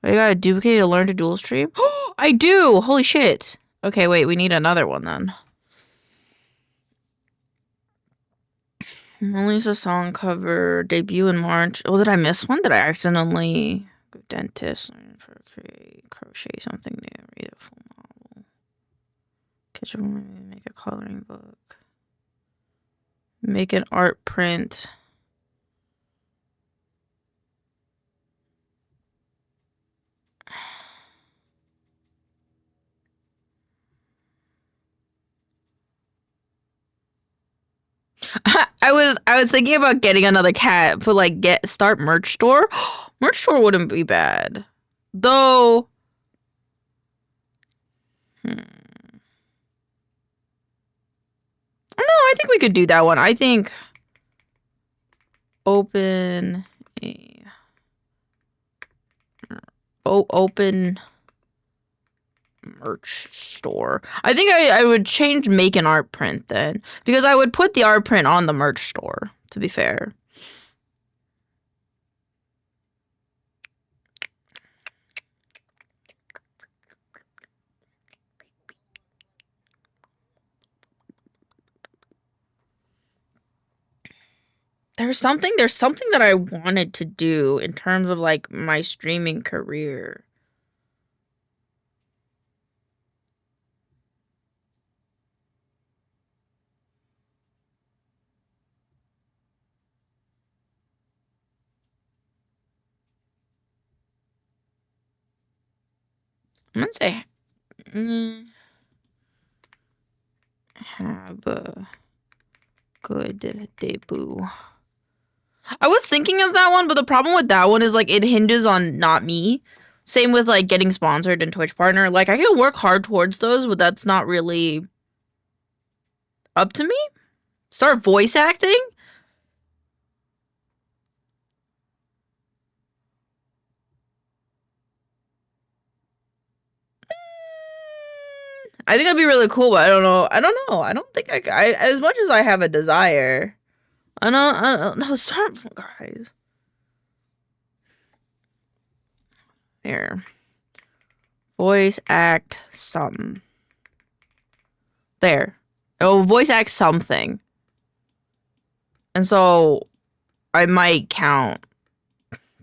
I got a duplicate to learn to dual stream. I do! Holy shit. Okay, wait, we need another one then. Release a song cover, debut in March. Oh, did I miss one? Did I accidentally go dentist, learn for crochet something new, read a full novel, catch a woman, make a coloring book, make an art print. I was thinking about getting another cat, but like start merch store. Merch store wouldn't be bad, though. No, I think we could do that one. I think open merch store. I think I would change make an art print then, because I would put the art print on the merch store, to be fair. There's something that I wanted to do in terms of like my streaming career. I'm gonna say have a good debut. I was thinking of that one, but the problem with that one is like it hinges on not me. Same with like getting sponsored and Twitch partner. Like I can work hard towards those, but that's not really up to me. Start voice acting? I think that'd be really cool, but I don't know. I don't think I as much as I have a desire. I don't know. Start, guys. There. Voice act some. There. It'll voice act something. And so I might count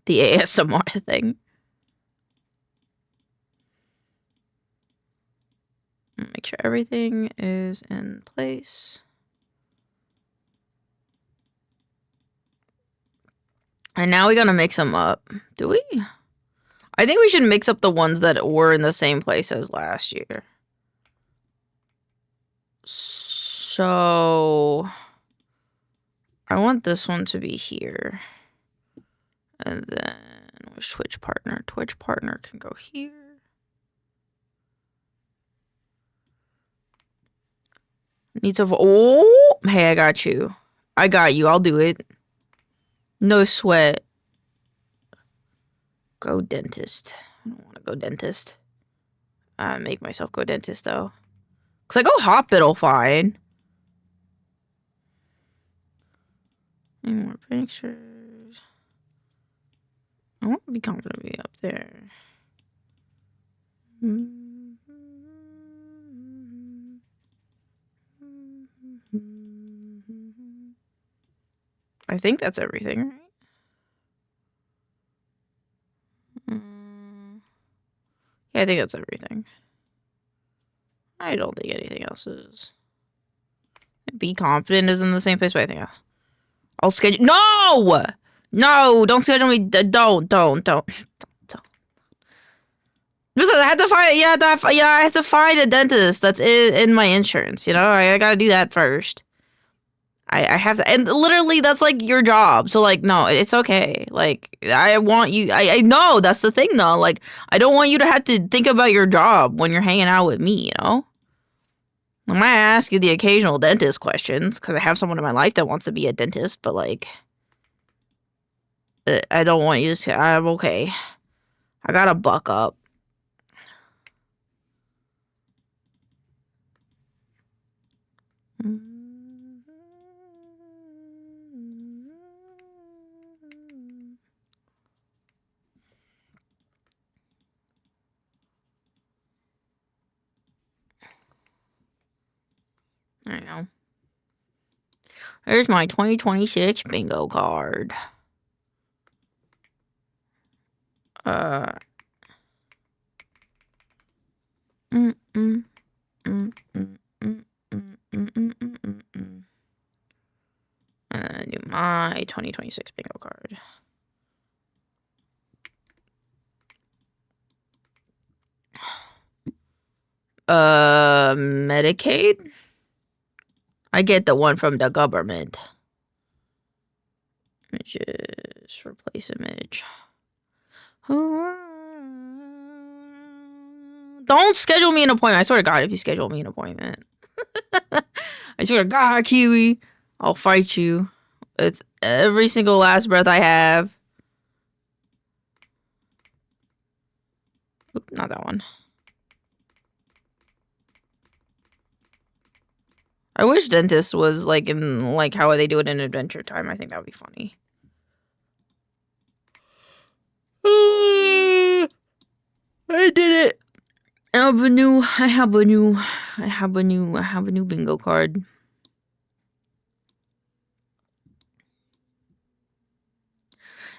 the ASMR thing. Make sure everything is in place. And now we gotta mix them up. Do we? I think we should mix up the ones that were in the same place as last year. So I want this one to be here. And then where's Twitch partner? Twitch partner can go here. Needs a oh, hey, I got you. I got you. I'll do it. No sweat. Go dentist. I don't want to go dentist. Make myself go dentist though. Cause I go hospital fine. Any more pictures? I want to be confident to be up there. I think that's everything, right? Yeah, I think that's everything. I don't think anything else is. Be confident is in the same place, but I think I'll schedule. No! No! Don't schedule me. Don't. Listen, I have to find. Yeah, I have to find a dentist that's in my insurance. You know, I gotta do that first. I have to, and literally that's like your job. So like, no, it's okay. Like, I want you. I know that's the thing though. Like, I don't want you to have to think about your job when you're hanging out with me. You know. I might ask you the occasional dentist questions because I have someone in my life that wants to be a dentist, but like, I don't want you to say, I'm okay. I gotta buck up. I know. There's my 2026 bingo card. And then I do my 2026 bingo card. Medicaid? I get the one from the government. Just replace image. Don't schedule me an appointment. I swear to God, if you schedule me an appointment. I swear to God, Kiwi, I'll fight you with every single last breath I have. Oop, not that one. I wish dentist was like in like how they do it in Adventure Time. I think that would be funny. I did it. I have a new bingo card.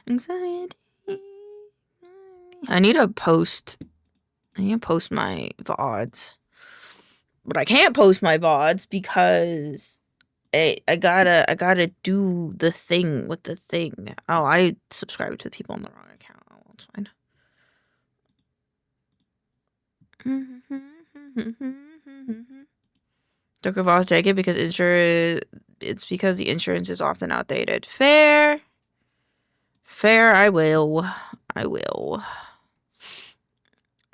Anxiety. I need to post my VODs. But I can't post my VODs because I gotta do the thing with the thing. Oh, I subscribed to the people on the wrong account. Oh, well, it's fine. Don't give off take it because it's because the insurance is often outdated. Fair, I will.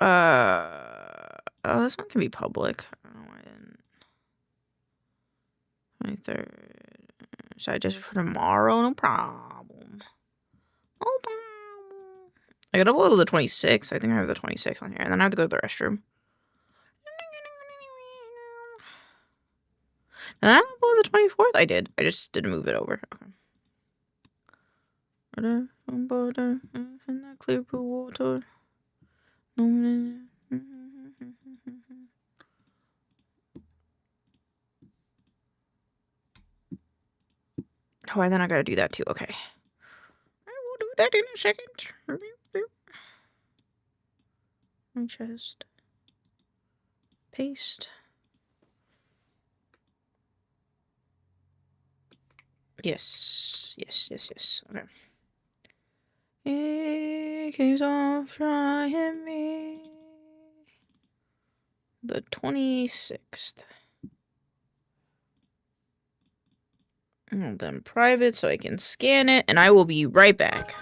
Oh, this one can be public. I don't know why I didn't. 23rd. Should I just for tomorrow? No problem. I gotta upload the 26th. I think I have the 26th on here. And then I have to go to the restroom. And I upload the 24th. I did. I just didn't move it over. Okay. In that clear blue water. Oh, and then I gotta do that too. Okay. I will do that in a second. Let me just paste. Yes. Okay. It keeps on trying me. The 26th. And then private so I can scan it, and I will be right back.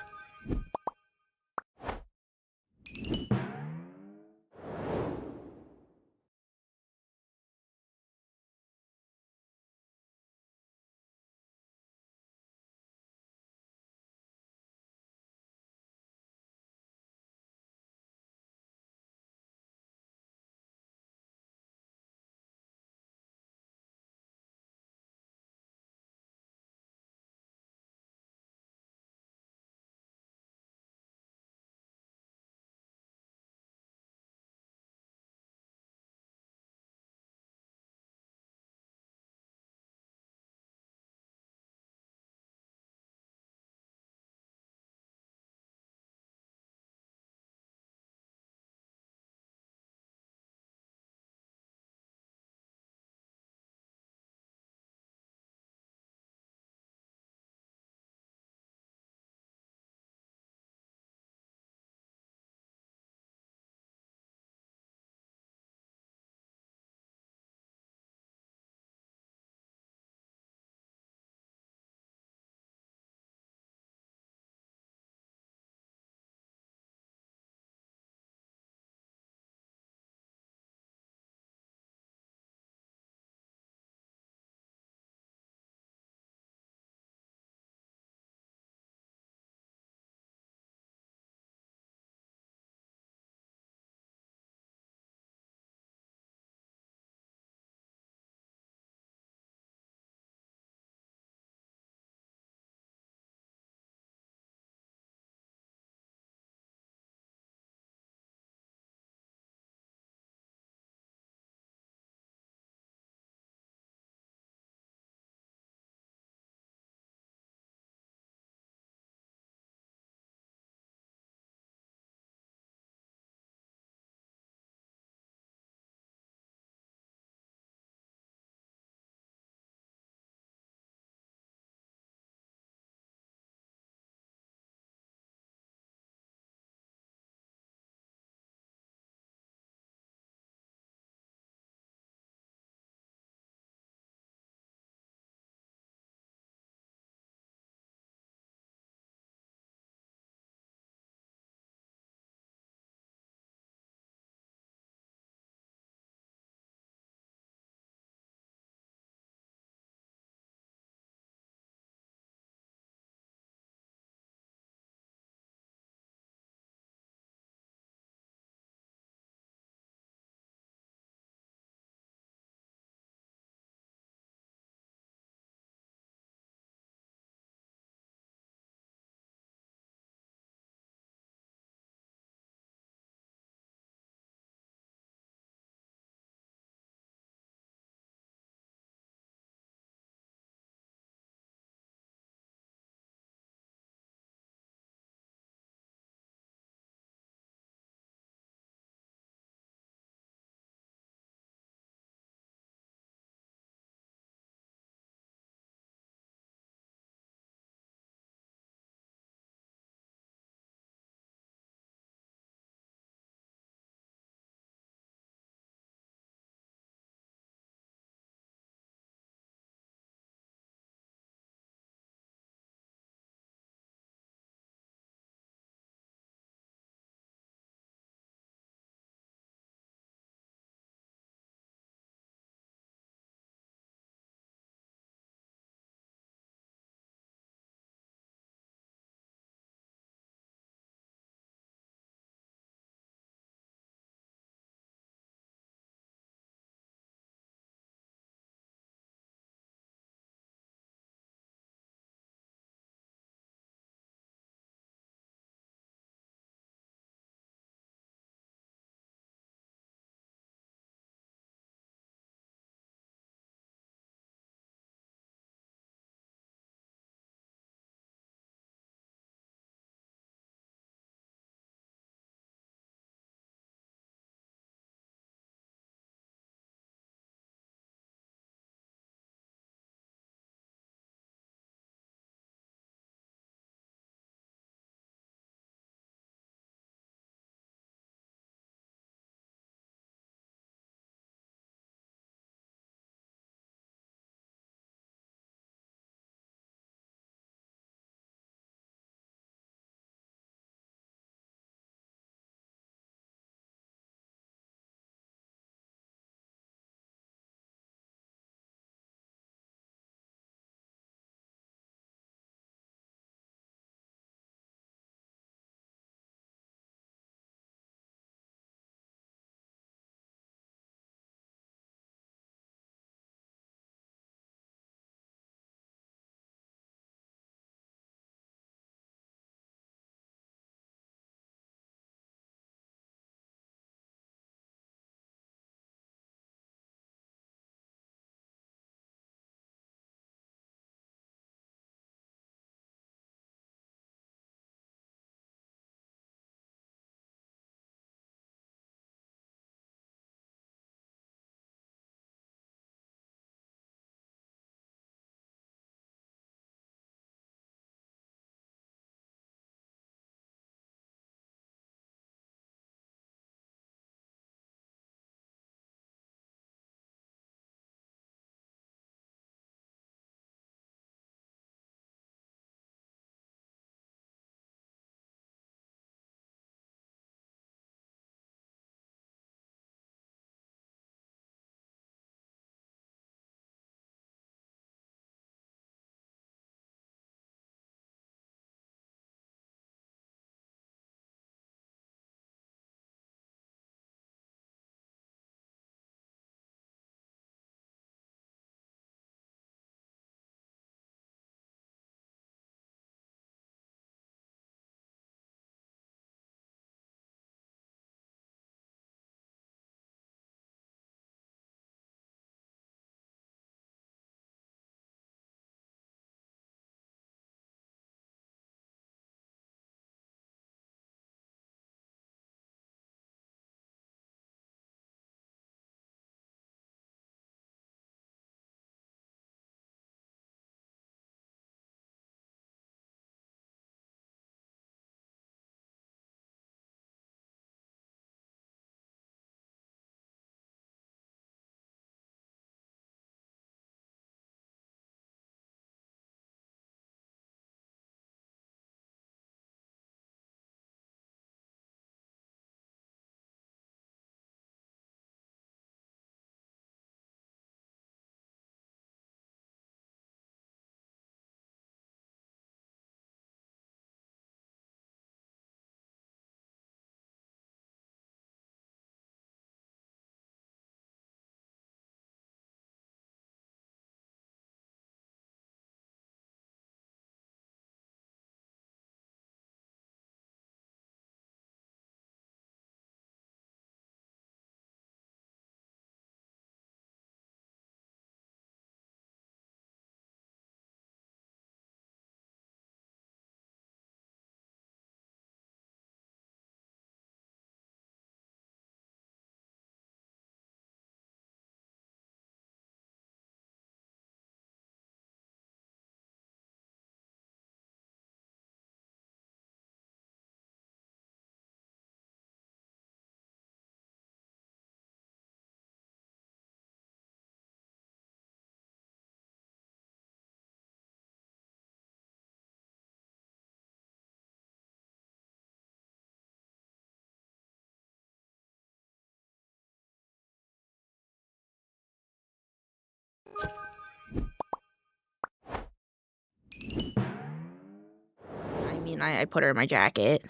mean, I put her in my jacket.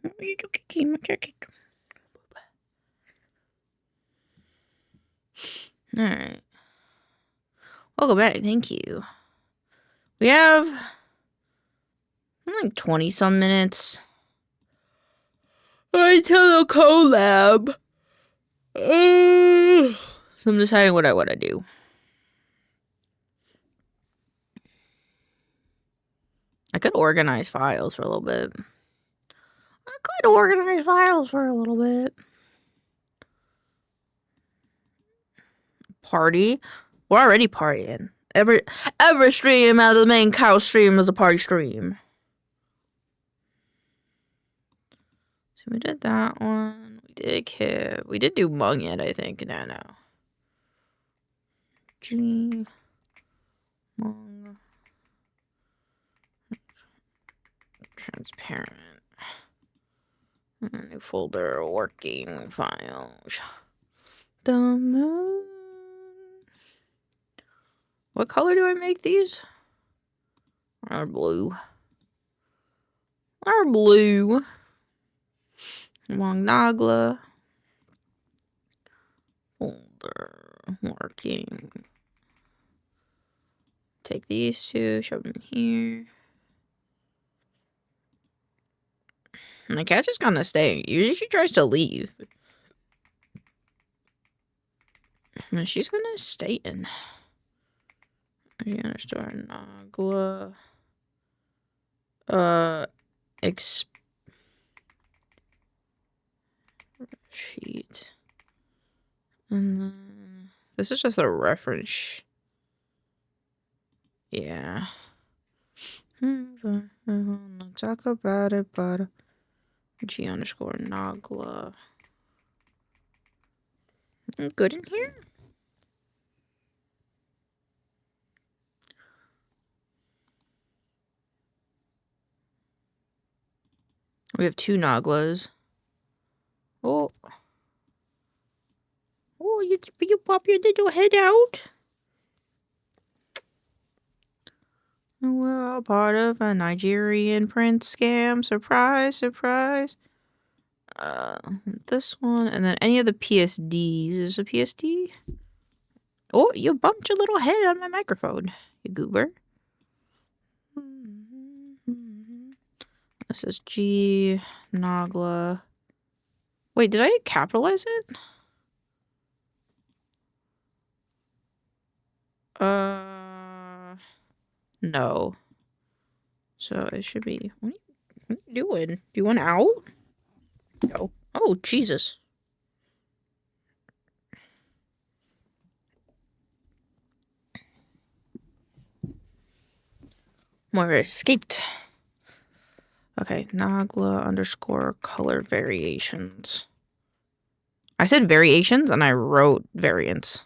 My jacket. Alright. Welcome back, thank you. We have like 20 some minutes until the collab. So I'm deciding what I want to do. I could organize files for a little bit. Party? We're already partying. Every stream out of the main cow stream is a party stream. So we did that one. We did Kip. We did do Mung yet, I think. No. G. Mung. Transparent. New folder. Working files. The moon. What color do I make these? Are blue. Long Nagla. Folder. Working. Take these two, shove them in here. My cat just kind of staying. Usually she tries to leave. And she's gonna stay in. You're gonna start Nagla. Sheet. And then this is just a reference. Yeah. Talk about it, but G underscore Nagla. Good in here? We have 2 Naglas. Oh, you pop your little head out. We're a part of a Nigerian prince scam. Surprise, surprise. This one, and then any of the PSDs. Is a PSD? Oh, you bumped your little head on my microphone, you goober. This is G, Nagla. Wait, did I capitalize it? No. So it should be. What are you doing? Do you want out? No. Oh, Jesus. Moira escaped. Okay, Nagla underscore color variations. I said variations and I wrote variants.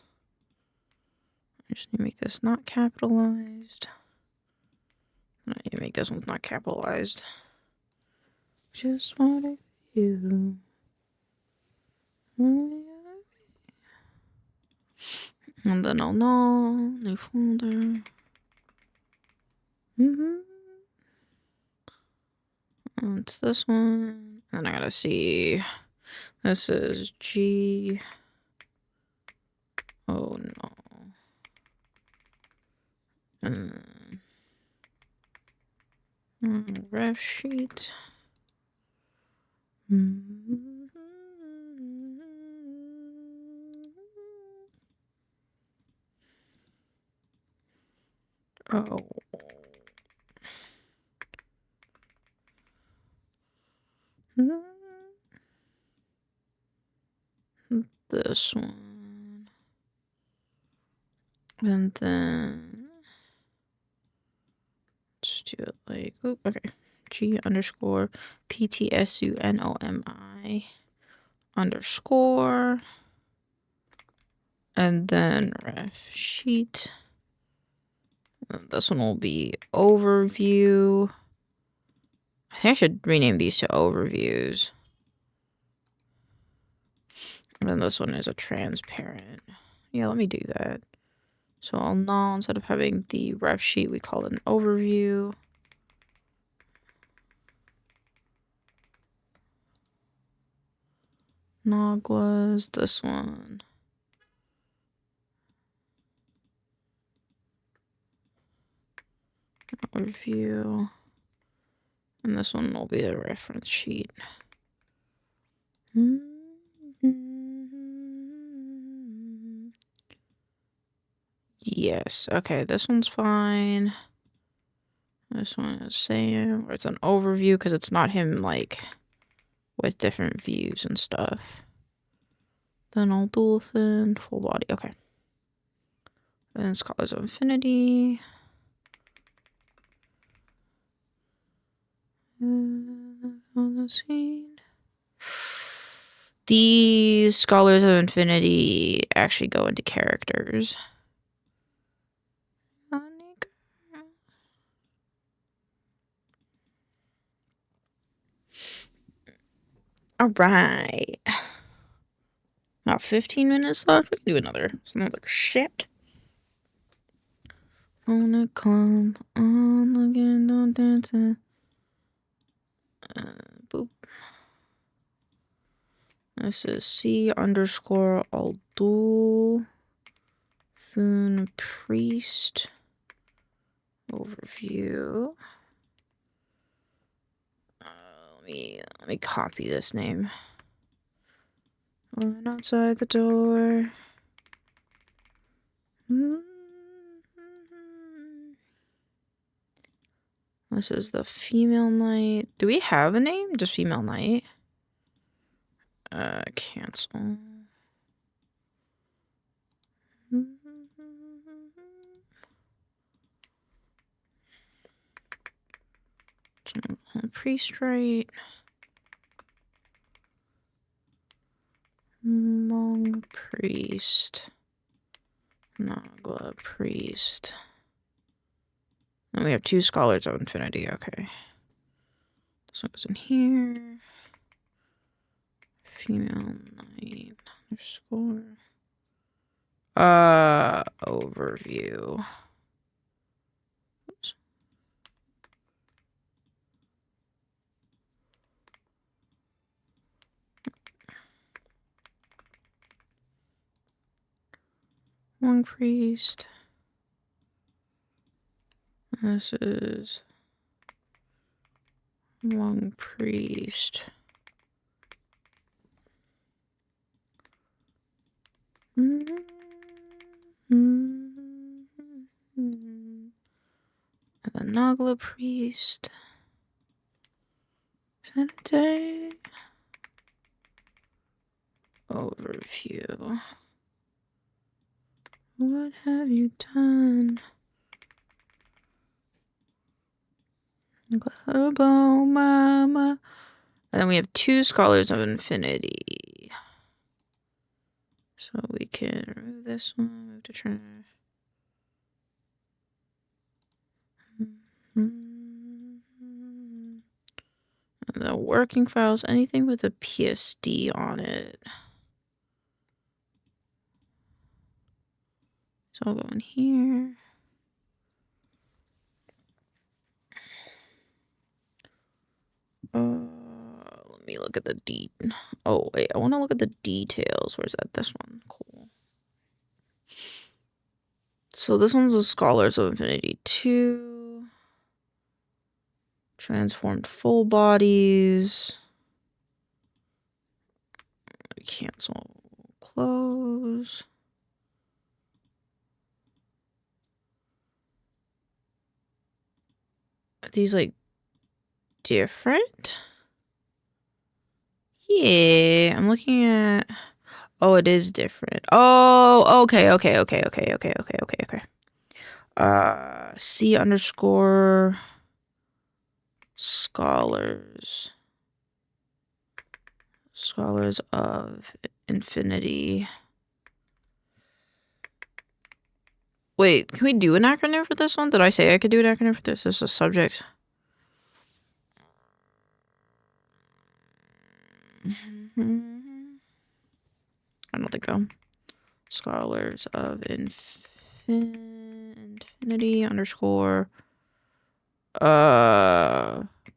I just need to make this not capitalized. I need to make this one not capitalized. Just wanted you. And then I'll know. New folder. And it's this one. And I gotta see. This is G. Oh no. Ref sheet. Oh. This one. And then let's do it like, oh, okay. G underscore PTSUNOMI underscore. And then ref sheet. And this one will be overview. I think I should rename these to overviews. And then this one is a transparent. Yeah, let me do that. So I'll know instead of having the ref sheet, we call it an overview. Nogla's this one. Review. And this one will be the reference sheet. Yes, okay, this one's fine. This one is same, or it's an overview because it's not him like with different views and stuff. Then I'll dual thin, full body, okay. And then Scholars of Infinity. On the scene. These Scholars of Infinity actually go into characters. All right. About 15 minutes left. We can do another. It's another shit. Wanna come on again, don't dance. Boop. This is C_Aldul Thun Priest overview. Let me copy this name. Run outside the door. This is the female knight. Do we have a name? Just female knight. Cancel. Priest right. Monk priest. Nagla priest. And we have 2 Scholars of Infinity. Okay. This one goes in here. Female knight underscore. Overview. Oops. Monk priest. This is monk priest. And the Nagla priest. Saturday. Overview. What have you done? Global Mama. And then we have 2 Scholars of Infinity. So we can remove this one, move to turn. And the working files, anything with a PSD on it. So I'll go in here. Let me look at the Oh, wait, I want to look at the details. Where's that? This one. Cool. So this one's the Scholars of Infinity 2. Transformed full bodies. Cancel. Close. Are these like different? Yeah, I'm looking at. Oh, it is different. Oh, okay. C_ Scholars of Infinity. Wait, can we do an acronym for this one? Did I say I could do an acronym for this? This is a subject. I don't think so. Scholars of Infinity underscore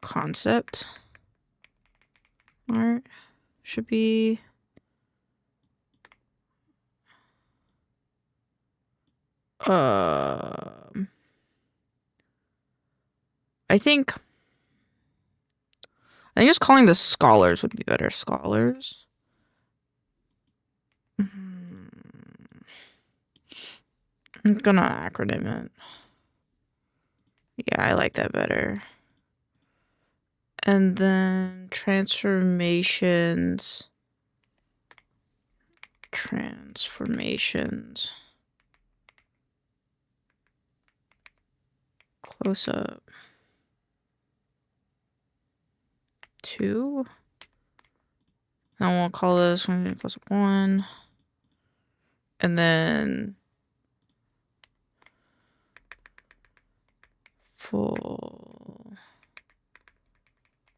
concept art should be I think just calling this scholars would be better. Scholars. I'm gonna acronym it. Yeah, I like that better. And then transformations. Close up. 2. And we'll call this close up 1. And then full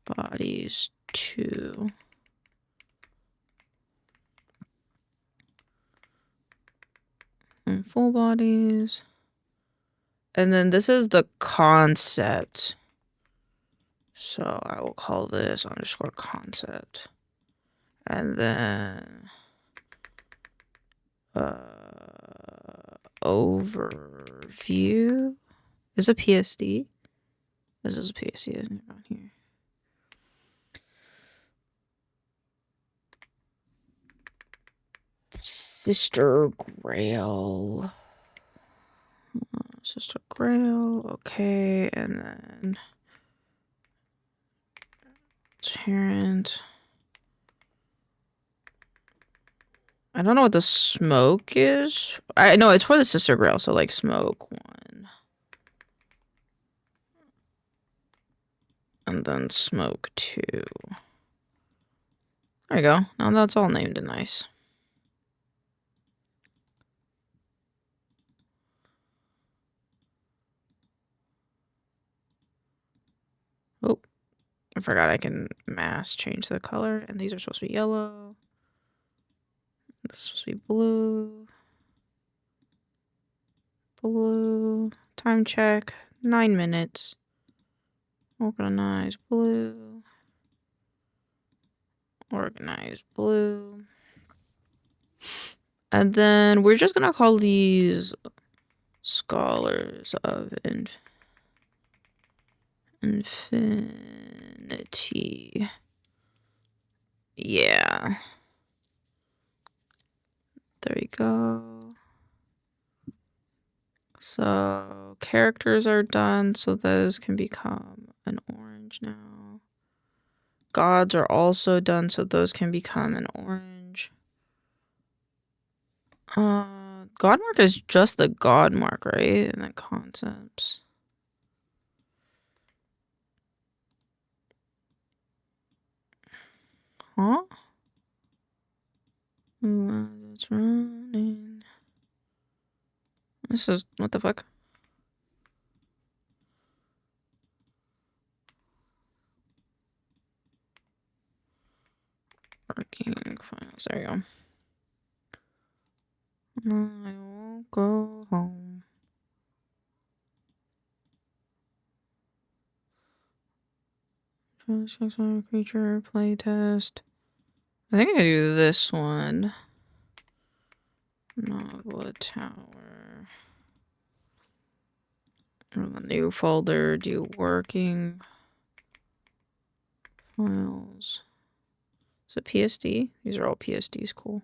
bodies 2. And full bodies. And then this is the concept. So I will call this underscore concept. And then overview is a PSD. This is a PSD, isn't it, on here? Sister Grail. Sister Grail, okay, and then parent. I don't know what the smoke is. I know it's for the Sister Grail, so like smoke 1. And then smoke 2. There you go. Now that's all named and nice. Oh, I forgot I can mass change the color, and these are supposed to be yellow. This is supposed to be blue. Blue. Time check. 9 minutes. Organize blue. Organize blue. And then we're just gonna call these scholars of infinity. Yeah. There we go. So characters are done, so those can become an orange now. Gods are also done, so those can become an orange. God mark is just the God mark, right? And then concepts. Huh? It's running. This is what the fuck? Working files. There you go. I will go home. Creature playtest. I think I do this one. Nogla Tower. A new folder. Do working files. Is it PSD? These are all PSDs. Cool.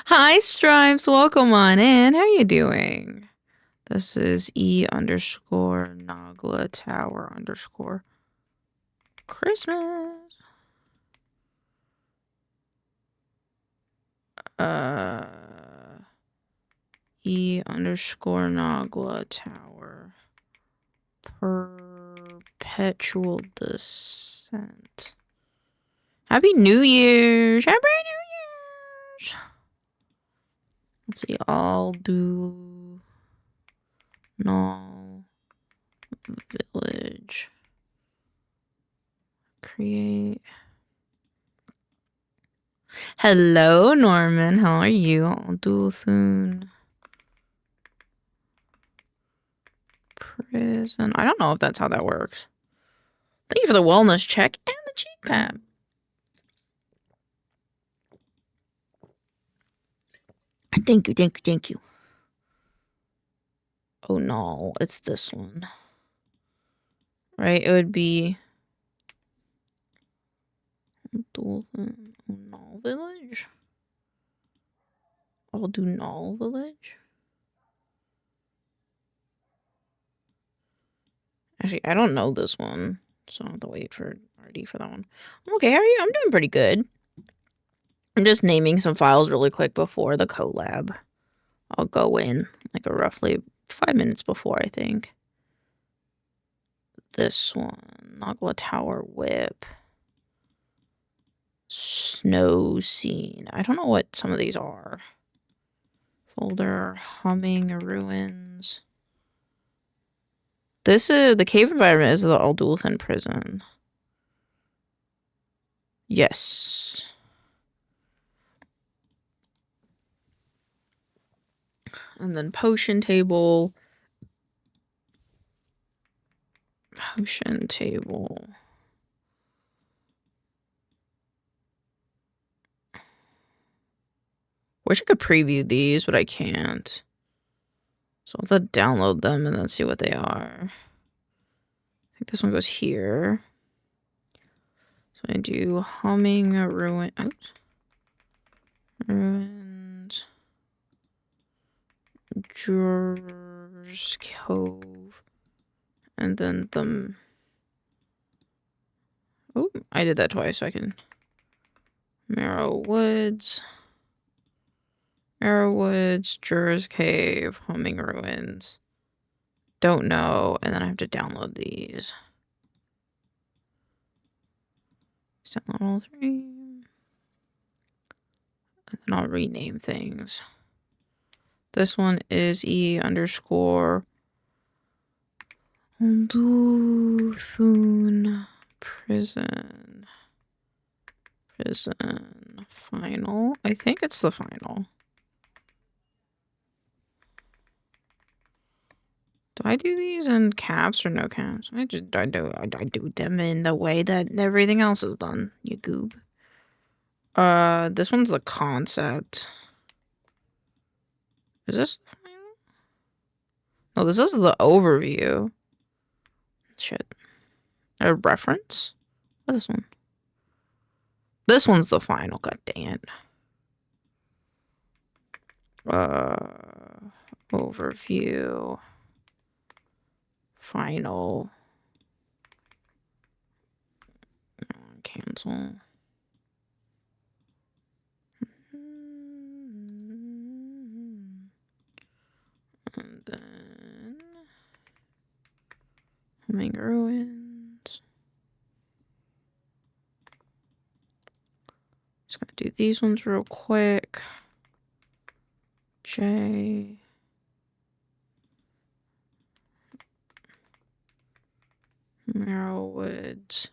Hi, Stripes. Welcome on in. How you doing? This is E_Nogla Tower _ Christmas. E_Nogla Tower. Perpetual Descent. Happy New Year's! Happy New Year's! Let's see. I'll do null village. Create. Hello, Norman. How are you? I'll do soon. Prison. I don't know if that's how that works. Thank you for the wellness check and the cheek pad. Thank you. Oh no, it's this one. Right? It would be Null Village. I'll do Null Village. Actually, I don't know this one, so I'll have to wait for RD for that one. Okay, how are you? I'm doing pretty good. I'm just naming some files really quick before the collab. I'll go in like a roughly 5 minutes before, I think. This one, Nagla Tower Whip. Snow Scene. I don't know what some of these are. Folder, Humming Ruins. This is the cave environment is the Aldulthan prison. Yes. And then potion table. Potion table. Wish I could preview these, but I can't. So I'll have to download them and then see what they are. I think this one goes here. So I do Humming Ruin. Oops. Ruins. Drawers Cove. And then the... Oh, I did that twice so I can... Marrow Woods. Marrow Woods, Juror's Cave, Humming Ruins. Don't know. And then I have to download these. Download all three. And then I'll rename things. This one is E_. Thun prison. Prison final. I think it's the final. Do I do these in caps or no caps? I do them in the way that everything else is done, you goob. This one's the concept. Is this the final? No, this is the overview. Shit. A reference? What's this one? This one's the final, god dang it. Overview. Final. Cancel. And then Humming Ruins. Just gonna do these ones real quick. J. Marrow Woods.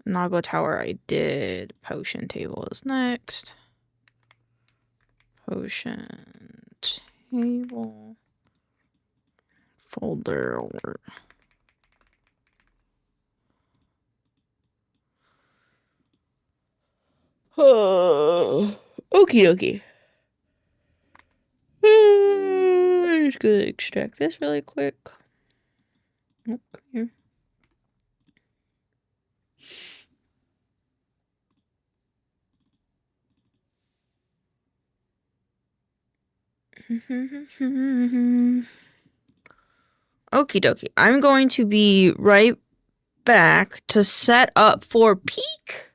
Nagla Tower I did. Potion table is next. Potion table. Folder. Oh, okie dokie. I'm just gonna extract this really quick. Oh, here. Okie dokie. I'm going to be right back to set up for peak.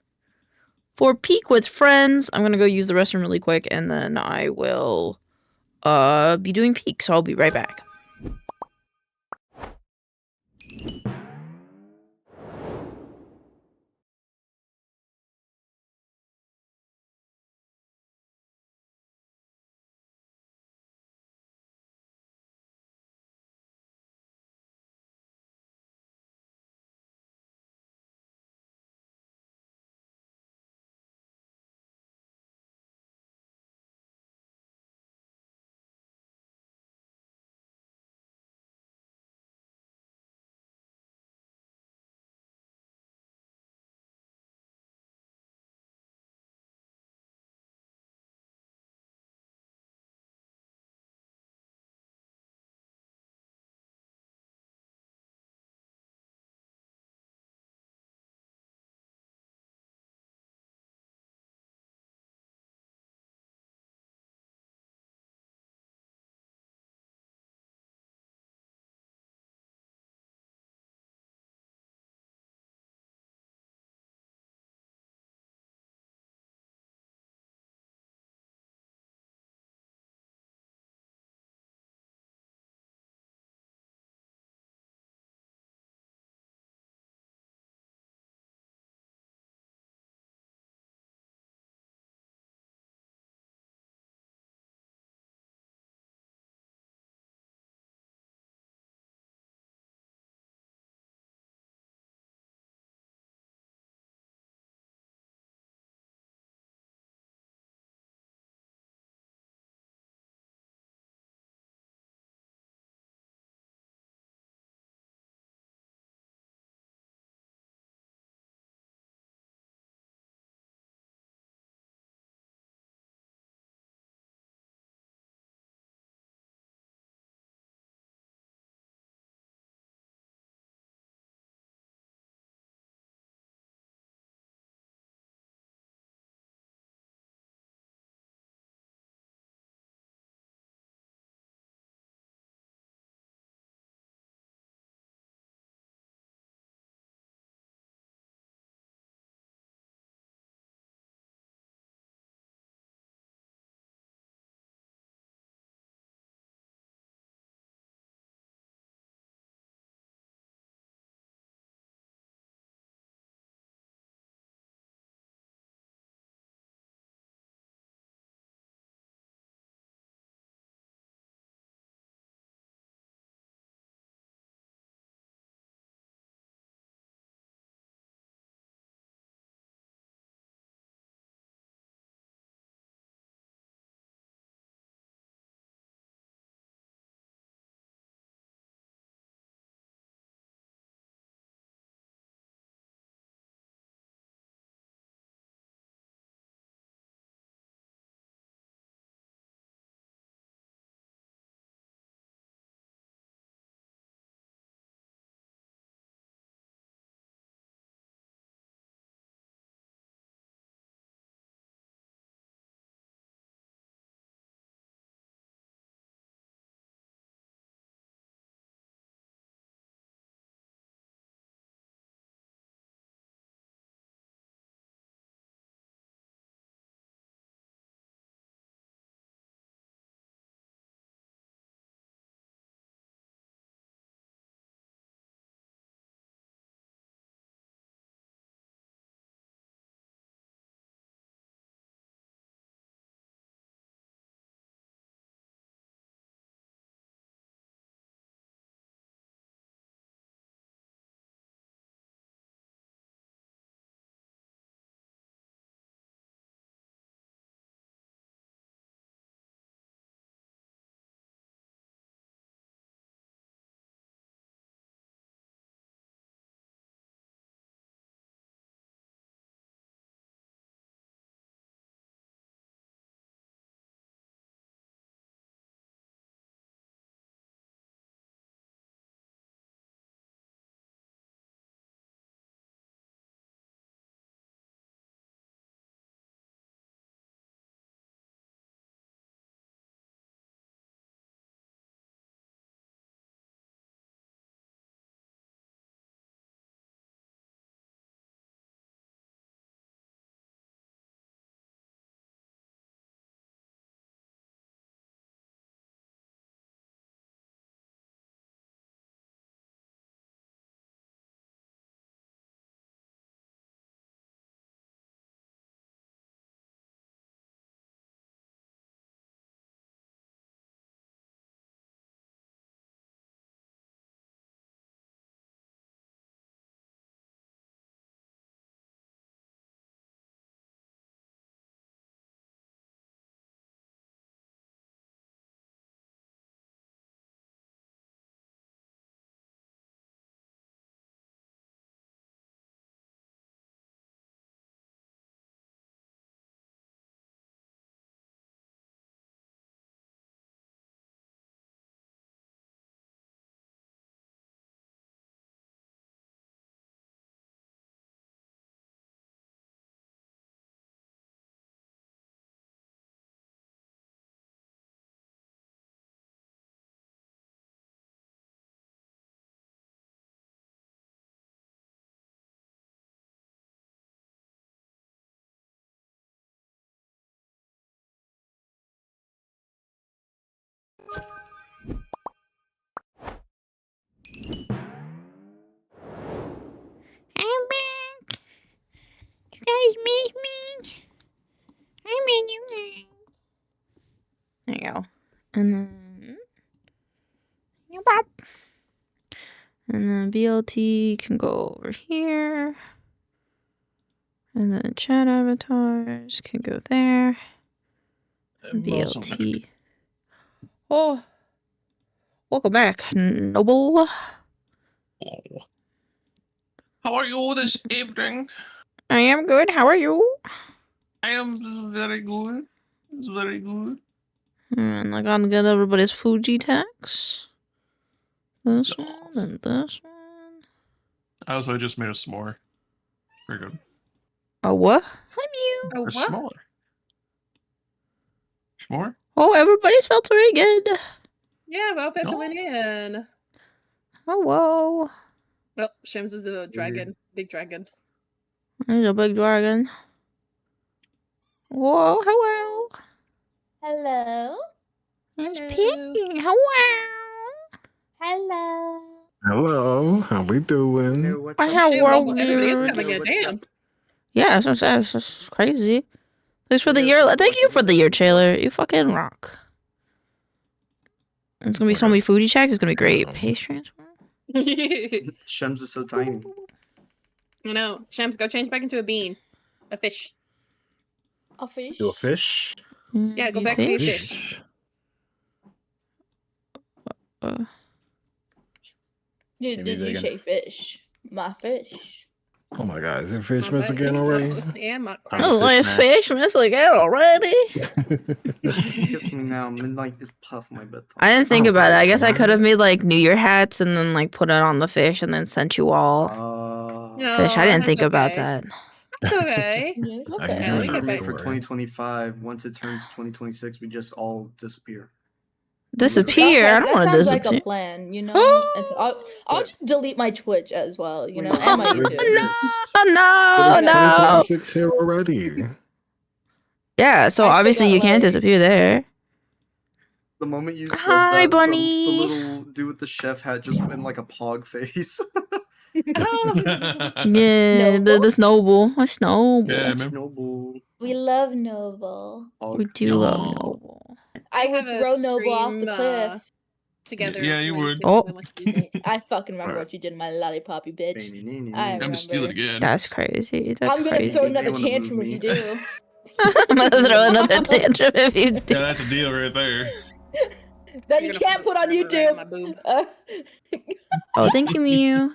For peak with friends. I'm gonna go use the restroom really quick and then I will be doing peak, so I'll be right back. That's me. I'm in you. There you go. And then. And then BLT can go over here. And then chat avatars can go there. BLT. Oh. Welcome back, Noble. Oh. How are you this evening? I am good. How are you? I am very good. It's very good. And I gotta get everybody's Fuji tax. This No. one and this one. I also just made a s'more. Very good. A what? Hi, Mew. A s'more. S'more? Oh, everybody's filtering in. Yeah, well, No. to win in. Hello. Oh, Shims is a dragon. Big dragon. There's a big dragon. Whoa, hello. Hello. There's Hello. Piggy. Hello. Hello. Hello, how we doing? Shit, well, everybody is coming in. Damn. Yeah, it's just crazy. Thanks for the year. Thank you for the year, Taylor. You fucking rock. It's gonna be so many foodie checks. It's gonna be great. Pace transfer. Shems is so tiny. I know. Shams, go change back into a bean. A fish. A fish? You a fish? Yeah, go back to be a fish. Did you say fish? My fish. Oh my god, is it fish miss again already? Oh, like fish miss again already? Now midnight is past my bedtime. I didn't think about it. I guess I could have made like New Year hats and then like put it on the fish and then sent you all fish. I didn't think about that. It's okay. Okay. We can wait for 2025. Once it turns 2026, we just all disappear. Disappear? I don't want to disappear. That sounds like a plan, you know? I'll just delete my Twitch as well, you know? And my YouTube. No. 2026 here already. Yeah, so obviously you can't disappear there. The moment you said Hi, that, bunny. the little dude with the chef hat just went in like a pog face. Yeah, the Snowball. My Snowball. Yeah, Snowball. We love Noble. We do love Noble. I would have a throw Noble off the stream, cliff. Together. Yeah, you would. Oh. I fucking remember what you did, my lollipop, you bitch. I'm gonna steal it again. That's crazy. That's I'm gonna crazy. throw another tantrum if you do. I'm gonna throw another tantrum if you do. Yeah, that's a deal right there. That you can't put on YouTube. Oh, thank you, Mew.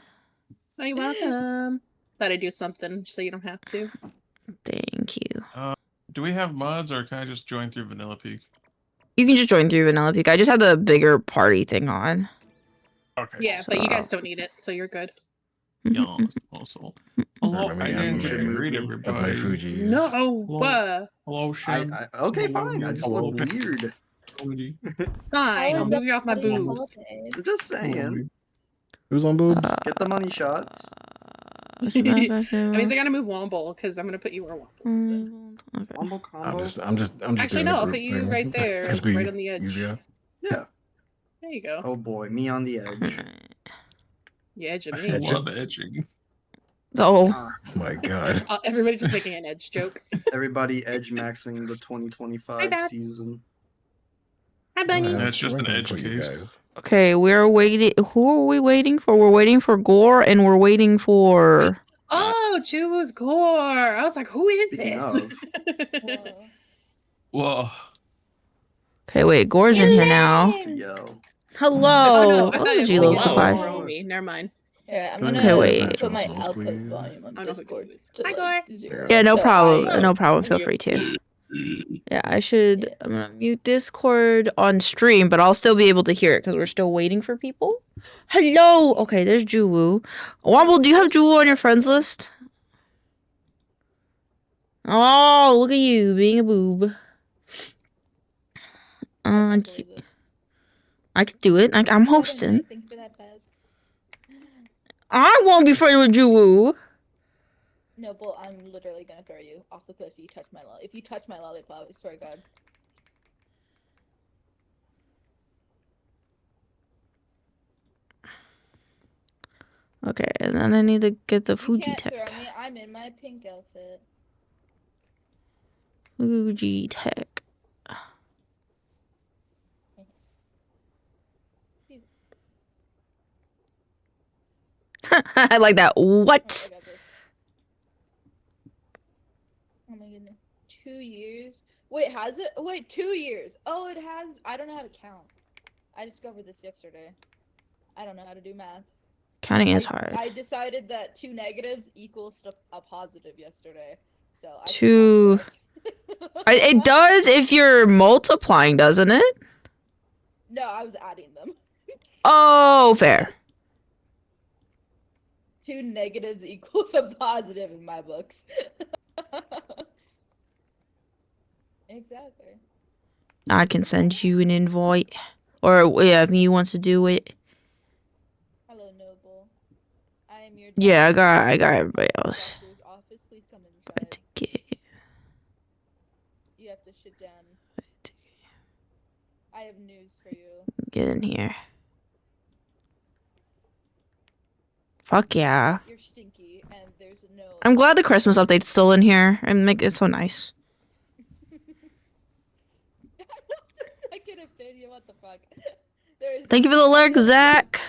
Oh, you're welcome. Thought I'd do something so you don't have to. Thank you. Do we have mods or can I just join through Vanilla Peak? You can just join through Vanilla Peak. I just have the bigger party thing on. Okay. Yeah, but you guys don't need it, so you're good. Yeah, also. Hello, Let me I didn't get to unmute greet my everybody. Fuji's. No. Hello, Shem. Okay, fine. I just look Hello. weird. Fine, I'll is move you off my everybody boobs. holiday? I'm just saying. Who's on boobs? Get the money shots. That means I gotta move Womble because I'm gonna put you where Womble is then. Okay. Combo combo. I'm just Actually, doing no, the I'll group put you thing. right there, It's gonna be right on the edge. easier. Yeah. There you go. Oh boy, me on the edge. The edge of I me. love edging. Oh. Ah, Oh my god. Everybody's just making an edge joke. everybody edge maxing the 2025 Bats. season. Hi, Bunny. No, it's just We're an gonna edge put you case. guys. Okay, we're waiting. Who are we waiting for? We're waiting for Gore and we're waiting for. Oh, Chulu's Gore. I was like, who is Speaking this? Whoa. Okay, wait. Gore's in here now. To yell. Hello. I thought Oh, it was G-Lo Hello. Kapai. Oh, me. Never mind. Yeah, I'm Can gonna we Okay, wait. put my Please. output volume on I know who Discord. it is. to, Hi, like, Gore. 0. Yeah, no So problem. I- No problem. Feel free to. Yeah, I should. I'm gonna mute Discord on stream, but I'll still be able to hear it because we're still waiting for people. Hello. Okay, there's Juwoo. Womble, do you have Juwoo on your friends list? Oh, look at you being a boob. I can't believe this. I could do it. I'm hosting. Thank you for that, Beth. I won't be friends with Juwoo. No, but I'm literally gonna throw you off the cliff if you touch my if you touch my lollipop. I swear to God. Okay, and then I need to get the You Fuji can't tech. throw me. I'm in my pink outfit. VOD Dec. I like that. What? I got this. Oh my goodness. 2 years? Wait, has it? Wait, 2 years. Oh, it has. I don't know how to count. I discovered this yesterday. I don't know how to do math. Counting is hard. I decided that 2 negatives equals a positive yesterday. So I think Two. that's correct. It does if you're multiplying, doesn't it? No, I was adding them. Oh, fair. 2 negatives equals a positive in my books. Exactly. I can send you an invite. Or, yeah, if you wants to do it. Hello, Noble. I am your Yeah, I doctor. got everybody else. Doctor's office. Please come Right inside. to get. You have to sit down. I have news for you. Get in here. Fuck yeah. You're stinky, and there's no. I'm glad the Christmas update's still in here and make it so nice. Second opinion. What the fuck? There is Thank you for the lurk, Zach.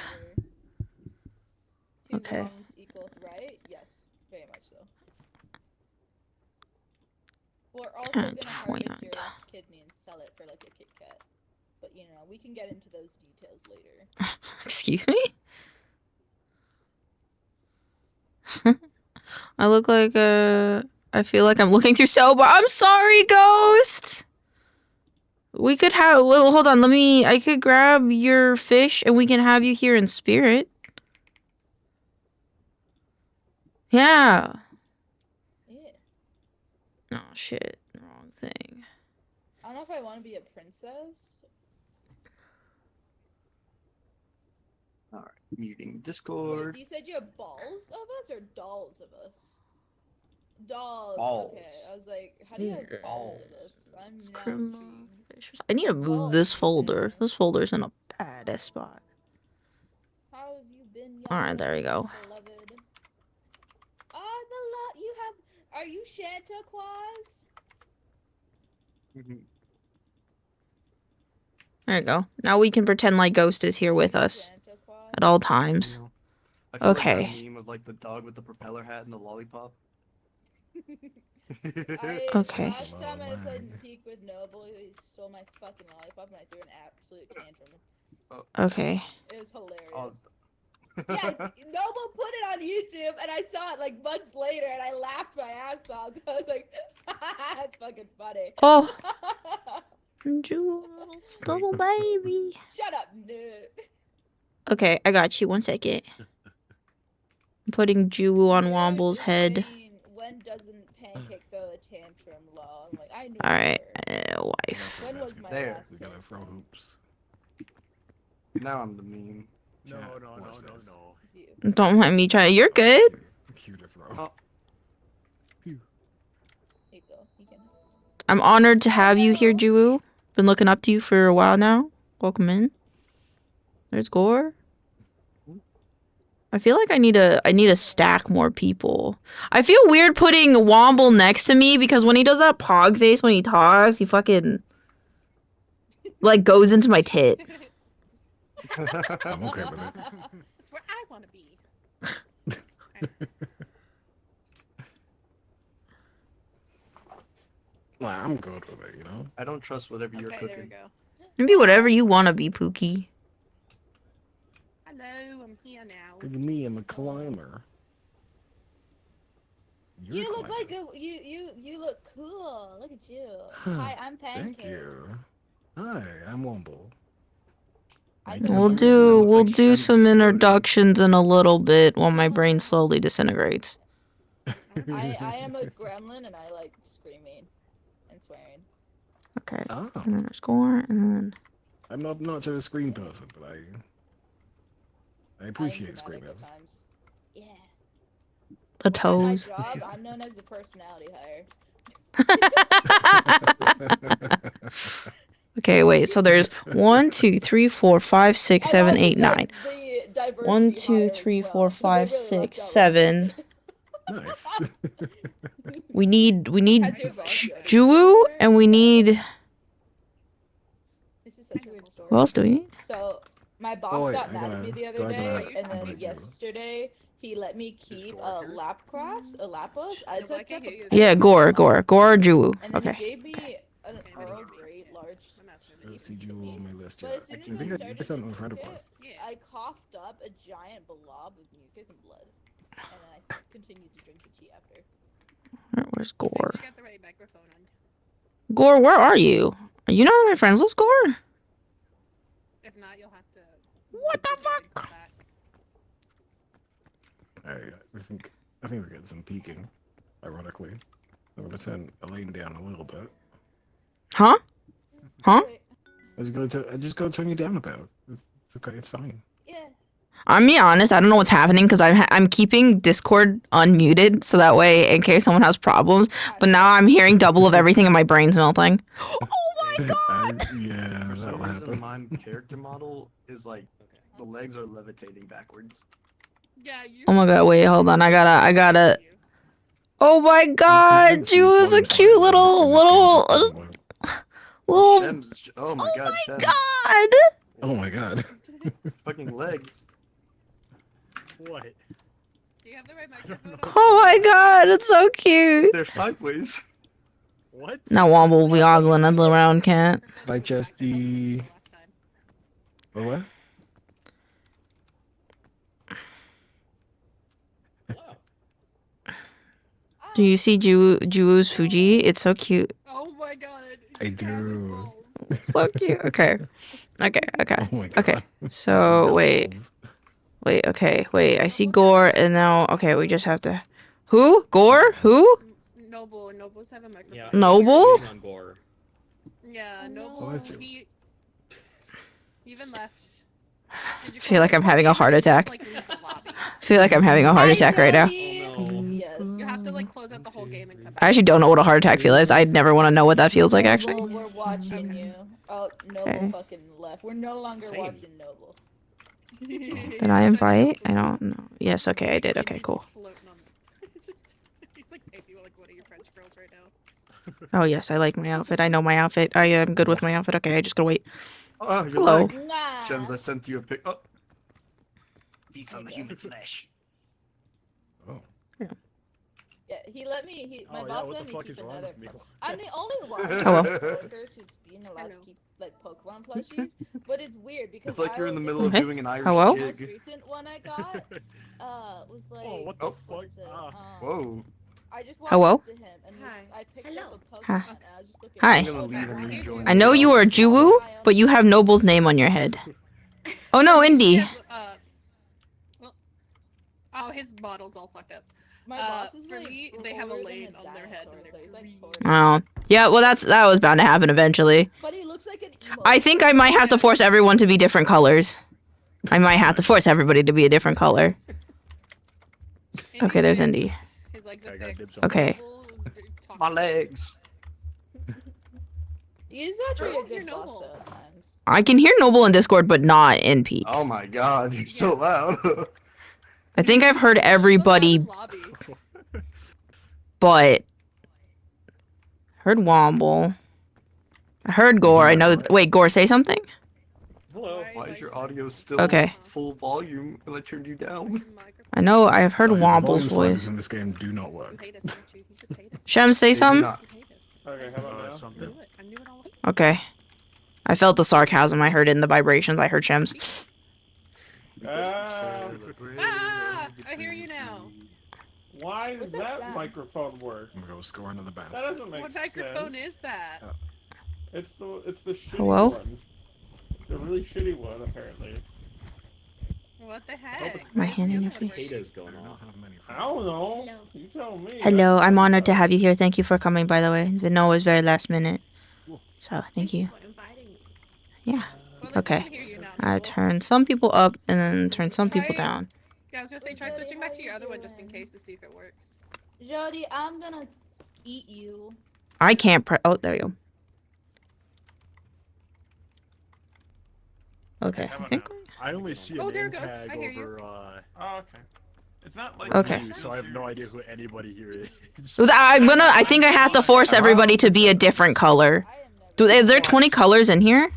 2 Okay. wrongs equals right? Yes, very much so. We're also And gonna harvest your point. kidney and sell it for like a Kit Kat. But you know, we can get into those details later. Excuse me? I look like I feel like I'm looking through sober. I'm sorry, Ghost. We could have. Well, hold on. I could grab your fish and we can have you here in spirit. Yeah. Yeah. Oh shit. Wrong thing. I don't know if I want to be a princess. Alright, muting Wait, Discord. you said you have balls of us or dolls of us? Dolls. Balls. Okay. I was like, how do you have balls of us? I'm now Criminal intrigued. fishers. I need to move this folder. This folder's in a badass spot. How have you been, young Alright, there we go. beloved? You have. Are you Santa Claus? Mhm. There you go. Now we can pretend like Ghost is here with us Santa Claus. at all times. You know, I feel like Okay. that meme of like the dog with the propeller hat and the lollipop. Okay. Last time I played in Peak with Noble, he stole my fucking lollipop and I threw an absolute tantrum. Okay. It was hilarious. Oh, Yeah, Noble put it on YouTube and I saw it like months later and I laughed my ass off. I was like, that's fucking funny. Oh, Jules, little baby. Shut up, dude. Okay, I got you. 1 second. I'm putting Juwu on Womble's head. When doesn't Pancake throw a tantrum, lol? I'm like, I knew. Alright, her. wife. When was my There. last We gotta throw tantrum? hoops. now I'm the meme. No, no, no, no, no. You. Don't let me try. You're good. Cue to throw. Oh. Here you go. You can. I'm honored to have you here, Juwu. Been looking up to you for a while now. Welcome in. There's Gore. I feel like I need to stack more people. I feel weird putting Womble next to me because when he does that pog face when he talks, he fucking like goes into my tit. I'm okay with it. That's where I want to be. Nah, I'm good with it, you know? I don't trust whatever you're Okay, there we cooking. go. Maybe whatever you want to be, Pookie. Hello, I'm here now. Look at me, I'm a climber. You're You look climbing. like you look cool. Look at you. Huh, Hi, I'm Pancake. Thank you. Hi, I'm Womble. I Thank you. We'll That do looks we'll like do Shreddy's some floating. introductions in a little bit while my brain slowly disintegrates. I am a gremlin and I like screaming and swearing. Okay. Oh, And then there's Gore, and then I'm not much of a screen person, but I I am appreciate dramatic screaming. at times. Yeah. the At my toes. job, I'm known as the personality hire. Okay, wait. So there's 1, 2, 3, 4, 5, 6, 7, 8, 9. 1, 2, 3, 4, 5, 6, 7. Nice. We need Has your VOD Juwu, and we need. This is such a weird story. What else do we need? So my boss Oh, wait, got I mad at gotta- me the do other I day, gotta and then invite you? yesterday he let me keep a lap grass, a lapos. I No, but I took can't up hear you. Yeah, Gore or Juwu. And then Okay. he gave me an Okay. Earl Grey large. I'm not I don't see piece. you on my list But yet. as soon I as think I I started sent him a to friend drink request. Yeah. I coughed up a giant blob of mucus and blood, and then I continued to drink the tea after. Where's Make Gore? sure you got the right microphone on. Gore, where are you? Are you not on my friends list, Gore? If not, you'll have to. What the go ahead and fuck? come back. I think we're getting some peeking. Ironically, I'm gonna send Elaine down a little bit. Huh? Huh? Wait, I just gotta turn you down about. It's okay. It's fine. yeah. I'm being honest. I don't know what's happening because I'm keeping Discord unmuted so that way in case someone has problems. But now I'm hearing double of everything and my brain's melting. Oh my god! Yeah, For some that'll reason, happen. my character model is like the legs are levitating backwards. Yeah. You. Oh my god! Wait, hold on. I gotta. Oh my god! Juwu is a cute little. Shems, oh my god, Shems. God! Oh my god. Fucking legs. What? Do you have the right microphone on? Oh my god! It's so cute. They're sideways. What? Now Womble will be ogling at the round cat. Bye, Chesty. Last time. Or what? Do you see Juwu's Fuji? It's so cute. Oh my god. I do. So cute. Okay. Okay. Oh my god. Okay. So wait. Okay. Wait. I see Gore, and now okay. We just have to. Who? Gore? Who? Noble's have a microphone. Yeah. Noble? On Gore. Yeah, Oh, Noble. no. He even left. Did you Feel close like the I'm having a game or heart did you just, attack. like, leave the lobby? Feel like I'm having a heart attack right now. Oh no. Yes. You have to like close out the whole game and come I back. actually don't know what a heart attack feel is. I never want to know what that feels like. Actually. Noble, we're watching you. Oh, Noble Okay. fucking left. We're no longer Same. watching Noble. Did I invite? I don't know. Yes. Okay. I did. Okay. Cool. He's like maybe like one of your French girls right now. Oh yes. I like my outfit. I know my outfit. I am good with my outfit. Okay. I just gotta wait. Oh, your Hello. leg. Nah. Shems, I sent you a pic. Oh. Become human flesh. Oh. Yeah, he let me. My Oh, boss yeah, what let the me fuck keep is wrong another. with me? I'm the only one Hello. of the workers who's being allowed to Hello. keep like Pokemon plushies, but it's weird because It's like you're in the middle Okay. of doing an Irish Hello? The most jig. recent one I got was like. Oh, what the Oh. fuck? is it? Ah. Whoa. I just walked Hello? up to him and I picked up a Pokemon Hi. and I was just looking. Hi. I'm gonna leave and rejoin. I know you are Juwu, but you have Noble's name on your head. Oh no, Indy. Well, oh, his model's all fucked up. My boss is for like me, they have a older than lane on their head dinosaur, and so they're he's, like, green. 40. Oh. Yeah, well that was bound to happen eventually. But he looks like an emo. I think I might have to force everyone to be different colors. I might have to force everybody to be a different color. Okay, there's Indy. His legs I are got fixed. dibs on Okay. My legs. He is actually So, a good you're boss noble. though at times. I can hear Noble in Discord, but not in Peak. Oh my god, you're so loud. I think I've heard everybody, Lobby. but heard Womble. I heard Gore. I know. Wait, Gore, say something. Hello. Why is your audio still Okay. full volume when I turned you down? I know. I've heard Oh, the Womble's volume sliders voice. in this game do not work. Hate us, don't you? You just hate us. Shem, say Maybe something. not. You hate us. Okay, how about now? Something. I knew it. I knew it all. Okay. I felt the sarcasm. I heard it in the vibrations. I heard Shem's. Ah! I hear you now. Why does What's that that sound? microphone work? I'm gonna go score another That basket. doesn't make What sense. microphone is that? It's the shitty Hello? one. It's a really shitty one, apparently. What the heck? My hand in your What's the face. other Data's I going don't off. have many I don't know. You tell me. Hello, I'm honored to have you here. Thank you for coming, by the way. The no was very last minute. So, thank you. Yeah. Well, at least I Okay. can hear you now, I Noble. turn some people up and then turn some people Try- down. Yeah, I was gonna say try switching back to your other one just in case to see if it works. Jody, I'm gonna eat you. I can't pre- Oh, there you go. Okay, I think. I only see Oh, an there end it goes. tag I hear you. over. Oh, okay. It's not like Okay. you, so I have no idea who anybody here is. I think I have to force everybody to be a different color. Is there 20 colors in here?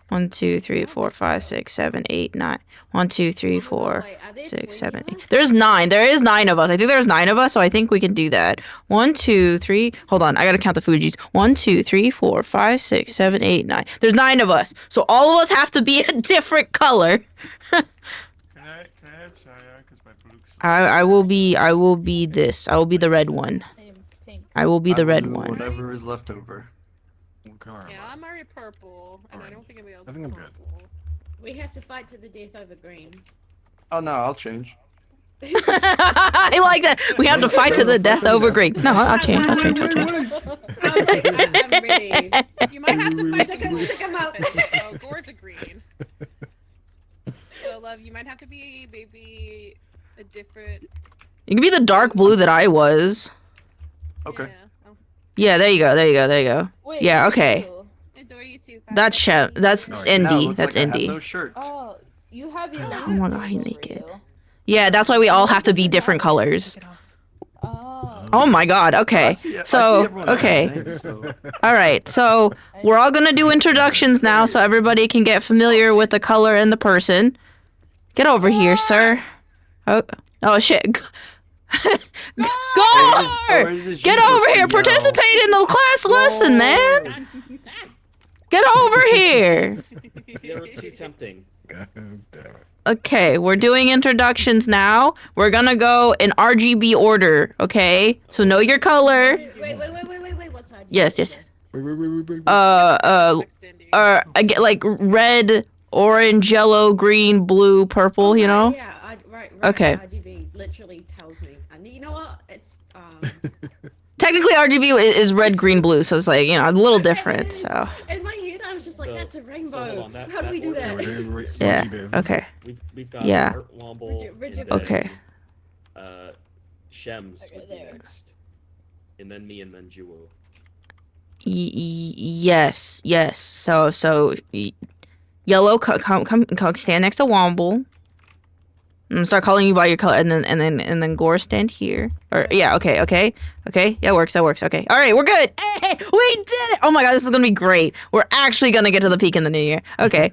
1, 2, 3, 4, 5, 6, 7, 8, 9. 1, 2, 3, 4, 6, 7, 8. There's 9. There is 9 of us. I think there's 9 of us, so I think we can do that. 1, 2, 3. Hold on, I gotta count the Fujis. 1, 2, 3, 4, 5, 6, 7, 8, 9. There's 9 of us, so all of us have to be a different color. Can I have Saya? Because my Baluch's... I will be this. I will be the red one. I will be the red one. Whatever is left over. Yeah, I'm already purple, and I don't think anybody else I think is I'm good. purple. We have to fight to the death over green. Oh no, I'll change. I like that. We have to fight to the death over green. No, I'll change. I'm ready. You might have to fight Stick 'em out. Oh, Gore's a green. So, love, you might have to be maybe a different... You can be the dark blue that I was. Okay. Yeah. Oh. Yeah, there you go. There you go. There you go. Wait, Yeah, okay. Adore you too. That's Shem. That's Now it Indy. looks That's like I have Indy. no shirt. Oh, you have your. Oh my god, he's naked. Yeah, that's why we all have to be different colors. Oh. Oh my god. I Okay. see So, everyone else's okay. names, so- All right. So, we're all going to do introductions now so everybody can get familiar with the color and the person. Get over here, sir. Oh shit. Gore! Get over here. Participate in the class lesson, man. Get over here. You're too tempting. God damn it. Okay, we're doing introductions now. We're gonna go in RGB order, okay? So know your color. Wait, what side? Yes. Wait. I get like red, orange, yellow, green, blue, purple, you know? Yeah, right. Okay. RGB literally tells me. And you know what? It's Technically RGB is red, green, blue, so it's like, you know, a little different, so. in my head I was just like, So- that's a so rainbow. hold on, How do we do that? Yeah, okay. We've got Yeah. Art Womble. Rigid- and then, Okay. Shems Okay, would be there. next. And then me and then Juwo. Yes. So yellow, come, stand next to Womble. I'm gonna start calling you by your color, and then Gore stand here. Or yeah, okay. Yeah, that works. Okay. All right, we're good. Hey, we did it! Oh my god, this is gonna be great. We're actually gonna get to the peak in the new year. Okay.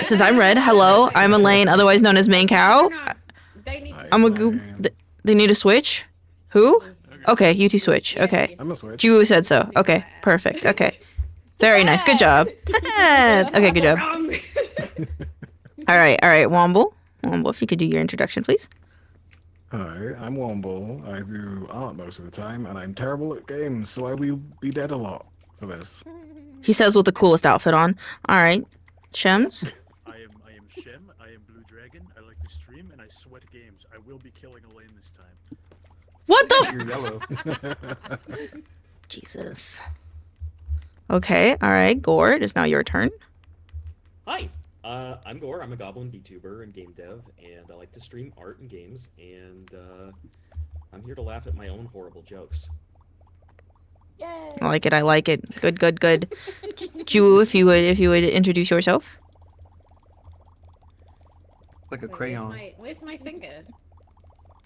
Since I'm red, hello, I'm Elaine, otherwise known as maincoow. No, they need to I'm a switch. goop. They need a switch. Who? Okay, you two switch. Okay. I'm a switch. Ju said so. Okay, perfect. Okay. Very nice. Good job. Okay, good job. Wrong. All right, Womble. Womble, if you could do your introduction, please. Hi, I'm Womble. I do art most of the time, and I'm terrible at games, so I will be dead a lot for this. He says with the coolest outfit on. All right, Shems. I am Shem. I am Blue Dragon. I like to stream and I sweat games. I will be killing Elaine this time. What the? You're yellow. Jesus. Okay, all right, Gore, it is now your turn. Hi, I'm Gore. I'm a Goblin VTuber and game dev, and I like to stream art and games, and I'm here to laugh at my own horrible jokes. Yay. I like it. Good. Ju, if you would introduce yourself. Like a Wait, crayon. Where's my finger?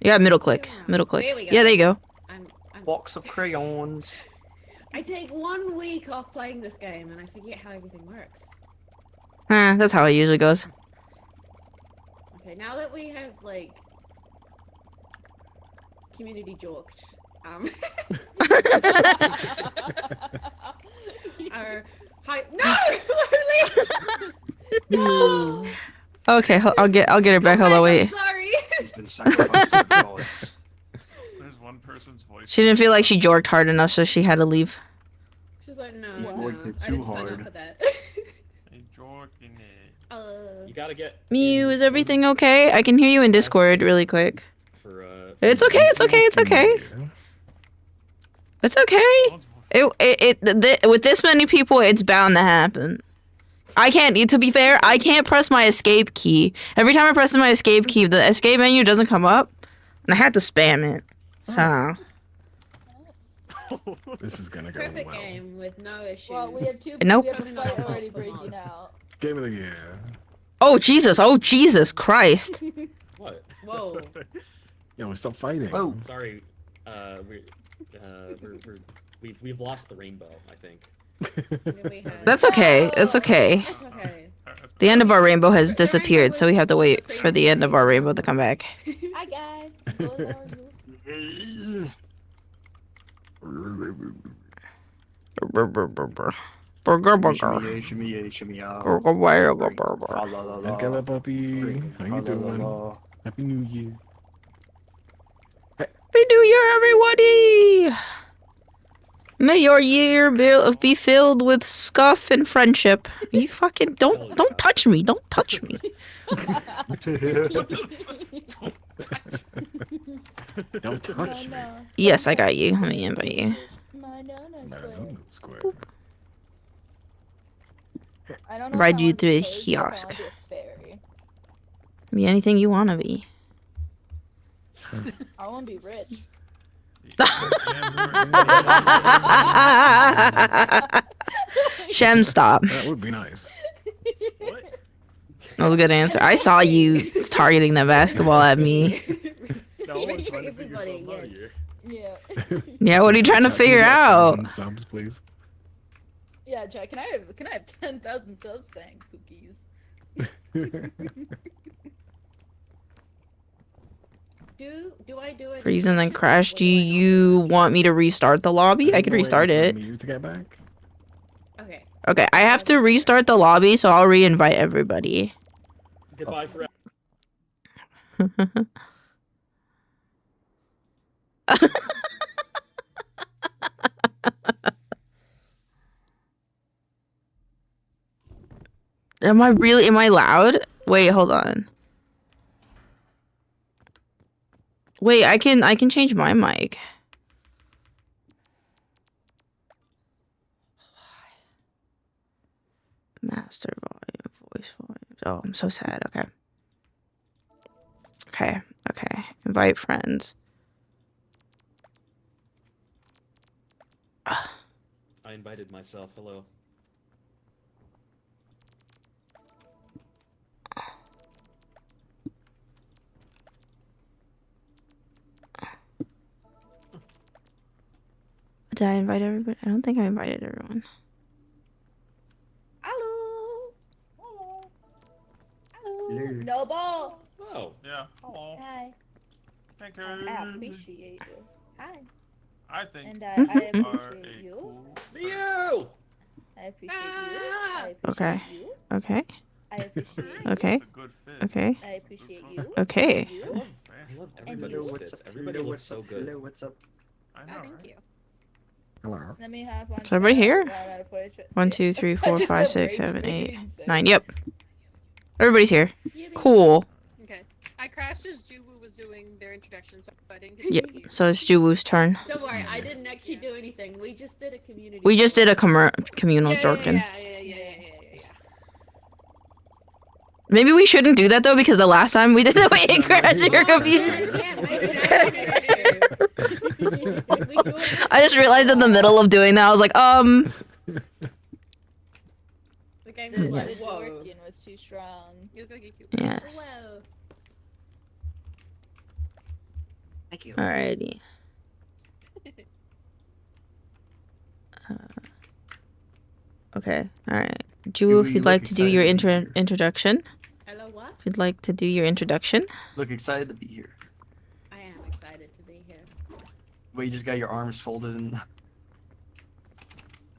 Yeah, middle click. There we go. Yeah, there you go. I'm Box of crayons. I take 1 week off playing this game and I forget how everything works. That's how it usually goes. Okay, now that we have like community joked, our hi no, Okay, I'll get her back. Hold on, I'm wait. sorry. He's been sacrificed to bullets. There's one person's voice. She didn't feel like she jorked hard enough, so she had to leave. She's like, no, You no, worked it I too didn't sign hard. up for that. Hey, Jordan. You gotta get Mew, is everything okay? I can hear you in Discord really quick. for It's okay. It's okay. With this many people, it's bound to happen. I can't. To be fair, I can't press my escape key. Every time I press my escape key, the escape menu doesn't come up, and I have to spam it. So. This is gonna go Perfect well. game with no issues. Well, we have two. Nope. We have a fight already breaking out. Game of the year. Oh Jesus! Oh Jesus Christ! What? Whoa. Yo, stop fighting. Oh, Sorry. We've lost the rainbow, I think. That's okay. It's okay. That's okay. The end of our rainbow has disappeared, so we have to wait for the end of our rainbow to come back. Hi guys. How are you? Burger, burger. Let's get up, puppy. How you doing? Happy New Year. Happy New Year, everybody! May your year be filled with scuff and friendship. You fucking don't touch me! Don't touch me! Don't touch me. Yes, I got you. Let me invite you. Square. I don't know Ride how you I'm through the paid, but I kiosk. wanna be a fairy. Be anything you wanna be. I want to be rich. Shem, stop. That would be nice. That was a good answer. I saw you targeting that basketball at me. No, Rich it's for trying to figure everybody, something out yes. here. Yeah. Yeah, what are you trying to figure out? Subs, please. Yeah, Jack. Can I have 10,000 subs? Thanks, cookies. Do I do it? Freeze and then crash. Do you want me to restart the lobby? I could restart it. You to get back. Okay. Okay, I have to restart the lobby, so I'll re-invite everybody. Goodbye forever. Am I loud? Wait, hold on. Wait, I can change my mic. Master volume, voice volume. Oh, I'm so sad. Okay. Okay. Invite friends. I invited myself. Hello. Did I invite everybody? I don't think I invited everyone. Hello. Hello. No ball. Oh. Yeah. Hello. Hi. Thank I you. appreciate you. Hi. I think And I you are appreciate a you. cool. Leo! I appreciate you. I appreciate Okay. you. Okay. I appreciate you. Okay. It's a good fit. Okay. I appreciate you. Okay. You. I love everybody's fits. Everybody looks so good. Hello, what's up? I know, Oh, thank right? you. Hello. Let me have one. Is everybody here? 1, I 2, 3, 4, just 5, have 6, rage 7, 8, quitting, so- 9. Yep. Everybody's here. Cool. Okay. I crashed as Juwu was doing their introduction, so I didn't get to Yep. see you. So it's Juwoo's turn. Don't worry, I didn't actually do anything. We just did a community. We just did a communal Jorkin. Yeah. Maybe we shouldn't do that though, because the last time we did that, we didn't crash your computer. I just realized in the middle of doing that, I was like, The game The was like, networking was too strong. You look like you cute. Yes. whoa. Thank you. Alrighty. Okay. Alright. Ju, if you you'd look like to do your excited. introduction. Hello, what? If you'd like to do your introduction. Look excited to be here. I am excited to be here. But you just got your arms folded and.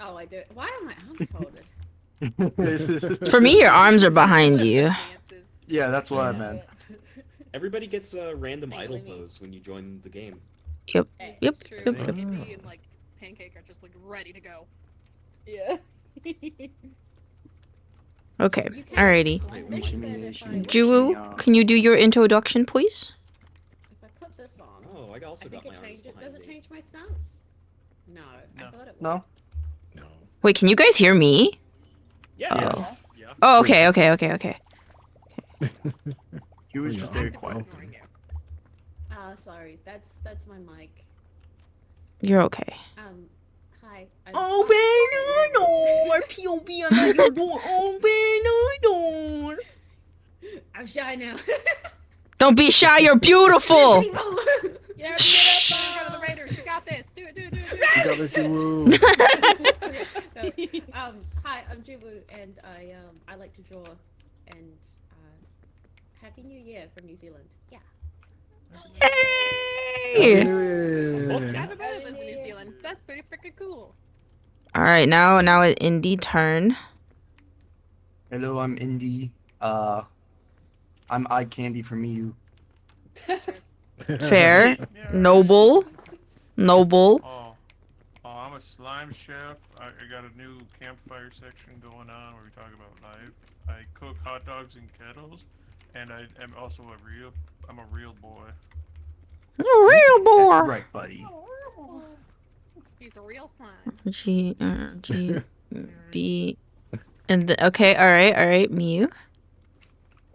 Oh, I do. Why are my arms folded? For me, your arms are behind you. Yeah, that's what I meant. Everybody gets a random Hey, idle Lemmy. pose when you join the game. Yep. Hey, Yep. It's true. Yep. Like, Yep. Indy and like Pancake are just like ready to go. Yeah. Okay. You can't Alrighty. blind Wait, me, shimmy, but if shimmy, I- Juwoo, can you do your introduction, please? If I put this on, Oh, I also I got think my it arms changes. behind Does it me. change my stance? No, I No. thought it would. No? No. Wait, can you guys hear me? Yeah. Oh. Yeah. Oh, okay, okay, okay, okay. He was Yeah. just very Actively quiet. ignoring you. Ah, sorry. That's my mic. You're okay. Hi. Open our door, POV, I'm at your door. Open our door. I'm shy now. Don't be shy. You're beautiful. Yeah, shh. Go to the Raiders. You got this. Do it. You got this, you Hi, I'm Jubu, and I like to draw. And Happy New Year from New Zealand. Yeah. Yay! Everybody lives in New Zealand. That's pretty freaking cool. All right, now it's Indie turn. Hello, I'm Indie. I'm eye candy from you. Fair, noble. Oh, I'm a slime chef. I got a new campfire section going on where we talk about life. I cook hot dogs in kettles, and I am also I'm a real boy. A real boy. That's right, buddy. He's a real slime. G B. And okay, all right, Mew.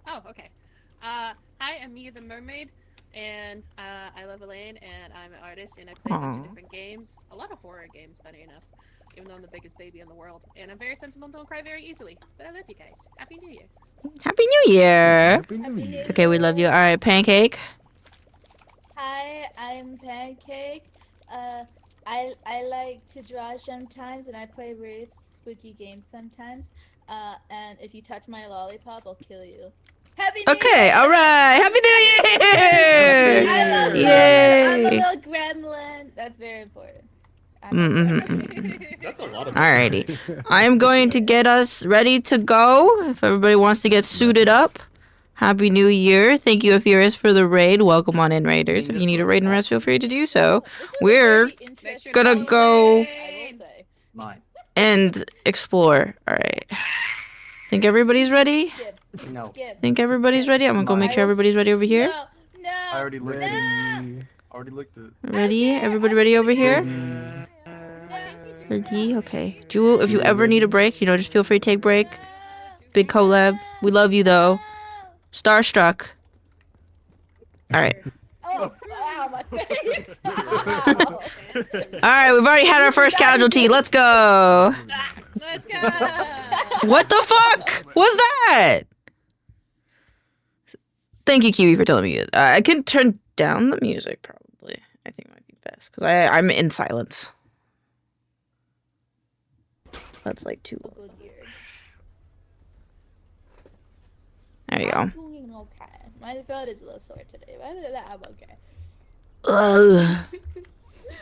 Oh, okay. Hi, I'm Mia the Mermaid, and I love Elaine, and I'm an artist, and I play a bunch of different games. A lot of horror games, funny enough, even though I'm the biggest baby in the world. And I'm very sensible and don't cry very easily. But I love you guys. Happy New Year. Happy New Year. Happy New Year. Okay, we love you. All right, Pancake. Hi, I'm Pancake. I like to draw sometimes, and I play really spooky games sometimes. And if you touch my lollipop, I'll kill you. Happy New Okay, Year! all right. Happy New Year! Yay! I'm a little gremlin. That's very important. That's a lot of. Alrighty. I'm going to get us ready to go. If everybody wants to get suited up. Happy New Year. Thank you, Afiris, for the raid. Welcome on in, Raiders. If you need a raid and rest, feel free to do so. We're gonna go and explore. Alright. Think everybody's ready? No. Think everybody's ready? I'm gonna go make sure everybody's ready over here. I already looked at it. Already looked at it. Ready? Everybody ready over here? Ready? Okay. Jewel, if you ever need a break, just feel free to take a break. Big collab. We love you, though. Starstruck. Alright. Oh, wow, my face. Alright, we've already had our first casualty. Let's go. Let's go. What the fuck was that? Thank you, Kiwi, for telling me it. I can turn down the music, probably. I think might be best, because I'm in silence. That's like too low. There you go. I'm doing okay. My throat is a little sore today, but other than that, I'm okay.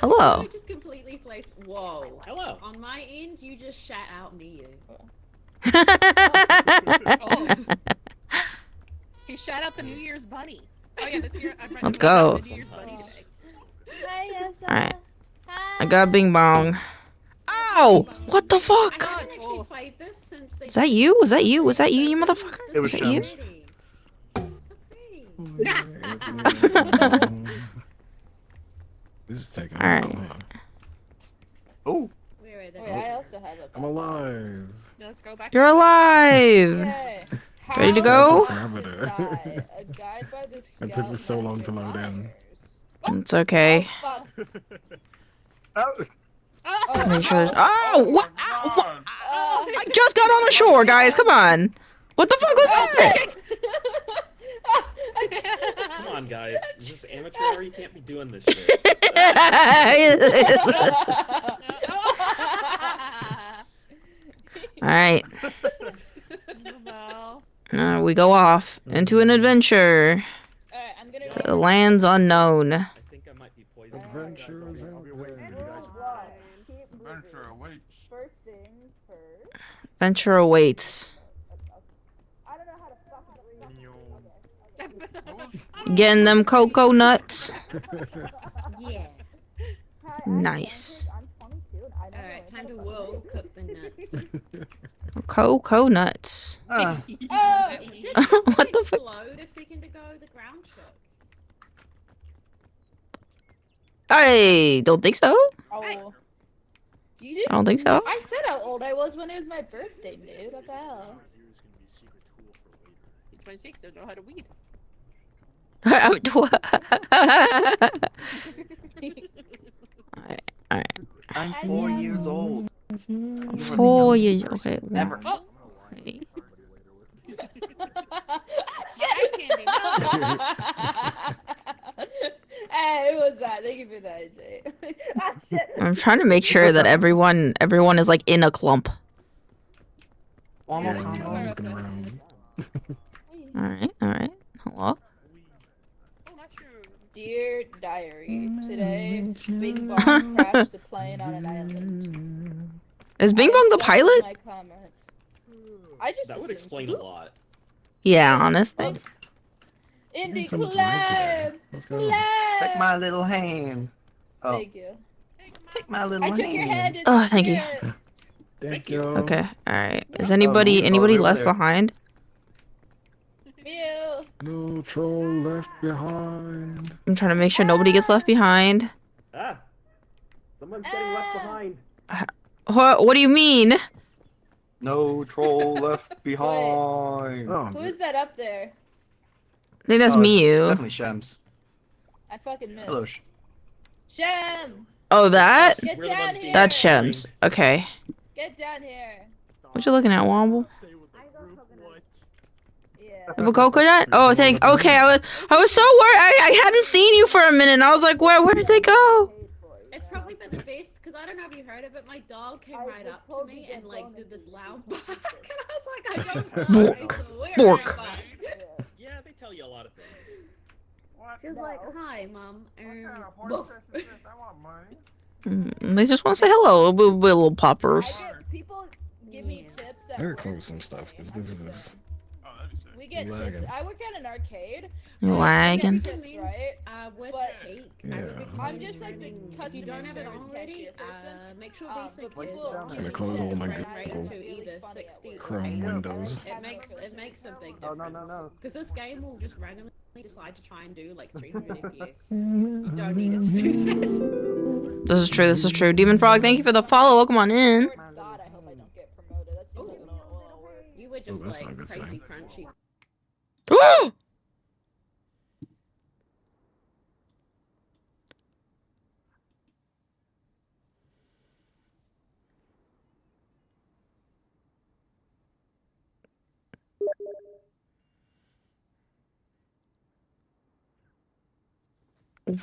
Hello. I just completely placed. Whoa. Hello. On my end, you just shat out me. Oh. He shot out the New Year's bunny. Oh yeah, this year I'm Let's go. the New Year's bunny today. Hi, Yasa. Alright. I got Bing Bong. Ow! What the fuck? I haven't actually played this since they. Is that you? Was that you? Was that you, you motherfucker? It was that you? This is taking All right. a while. Oh. Wait, I also have a. I'm alive. Let's go back. You're alive! Yay. Ready to That go? took forever to- A guide by the It took me so long to load in. It's okay. Fuck. Make sure there's- Oh! What? Ow, what? Oh. I just got on the shore, guys. Come on. What the fuck was that? Come on, guys. Is this amateur hour? You can't be doing this shit. All right. No. We go off into an adventure Alright, I'm gonna to the lands unknown. I think I might be poisoned. Adventures out there. Adventure awaits. First things first. Adventure awaits. I don't know how to fucking read. Getting them cocoa nuts. Yeah. Nice. I'm 22 and I don't Alright, time to whoa cook the nuts. Cocoa nuts. Oh, What the fuck? Explode a second ago. The ground shook. I don't think so. Oh. You didn't? I don't think so. I said how old I was when it was my birthday, dude. What the hell? 26, don't know how to weed. Alright. I'm 4 years old. 4 years. Okay. Never. Oh! Wait. I candy. No. Hey, who was that? Thank you for that, Jay. Ah, shit. I'm trying to make sure that everyone is like in a clump. One more time. I'm looking around. All right. Hello. Dear diary, today Bing Bong crashed the plane on an island. Is Bing Bong the pilot? My comments. I just That would explain a lot. Yeah, honestly. Indie So much light today. Clan! Let's go. Take my little hand. Oh, Thank you. take my little I hand. took your hand. Oh, thank you. Thank you. Okay. All right. Is anybody over left there. behind? Mew. No troll left behind. I'm trying to make sure nobody gets left behind. Ah! Someone's getting left behind. What do you mean? No troll left behind. Oh, Who's that up there? I think that's Oh, Miyu. Definitely Shems. I fucking missed. Hello. Shem! Oh, that? Get We're the down ones here! being That's Shems. Okay. Get down here! What you looking at, Womble? Yeah. Have a coconut? Oh, thank. Okay, I was so worried. I hadn't seen you for a minute. And I was like, where did they go? It's probably been the best because I don't know if you heard it, but my dog came right up to me and like did this loud bark, and I was like, I don't know. Bork. Bork. Yeah, they tell you a lot of things. She was like, "Hi, mom." They just want to say hello, little poppers. People give me tips that Better close some stuff, because this is we get lagging. tips. I work at an arcade. You're lagging. Tips, right? With But cake, Yeah. I'm just like the if customer you don't have it service already, cashier person. make sure but basic is people gonna close all my rated to Really either funny at 60 or Chrome 80. windows. It makes a big Oh, difference. no. Because this game will just randomly decide to try and do like 300 FPS. You don't need it to do this. This is true. This is true. Demon Frog, thank you for the follow. Welcome on in. God, I hope I don't get promoted. That seems like a lot of work. You were just that's not a like good crazy sign. crunchy.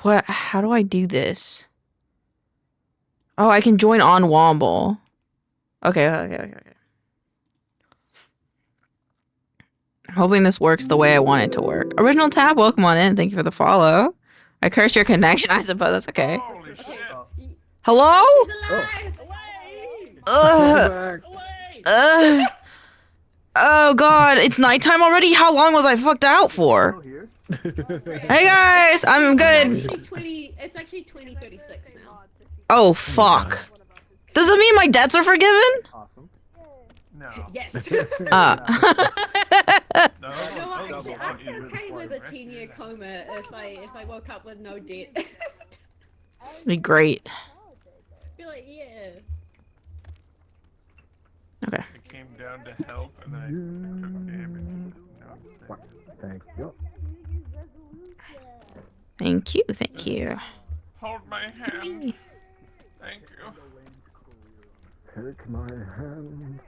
What? How do I do this? Oh, I can join on Womble. Okay. I'm hoping this works the way I want it to work. Original tab, welcome on in. Thank you for the follow. I cursed your connection, I suppose. That's okay. Holy shit. Hello? Back. Oh god, it's nighttime already? How long was I fucked out for? Hey guys, I'm good. It's actually 2036 now. Oh fuck. Does it mean my debts are forgiven? Awesome. No. Yes. No, No, I'd be okay with a 10-year coma if I woke up with no debt. Be great. Be like, yeah. Okay. It came down to help, and then I took damage. No, Thank you. Thank you, thank you. hold my hand. Thank you. Take my hand.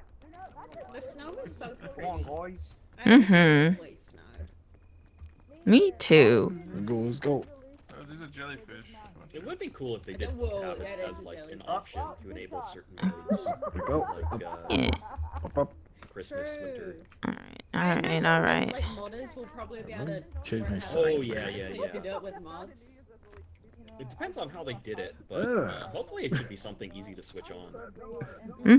The snow is so Come pretty. on, boys. Mhm. Always snow. Me too. Let's go. Oh, there's a jellyfish. It would be cool if they did Whoa, have that it is as like an jellyfish. option to enable certain modes, Go. like Yeah. Up, up. Christmas, winter. Alright. Like modders will probably be able to. Change my learn how to size. Oh, make yeah, it yeah, so yeah. You can do it with mods. It depends on how they did it, but hopefully it should be something easy to switch on.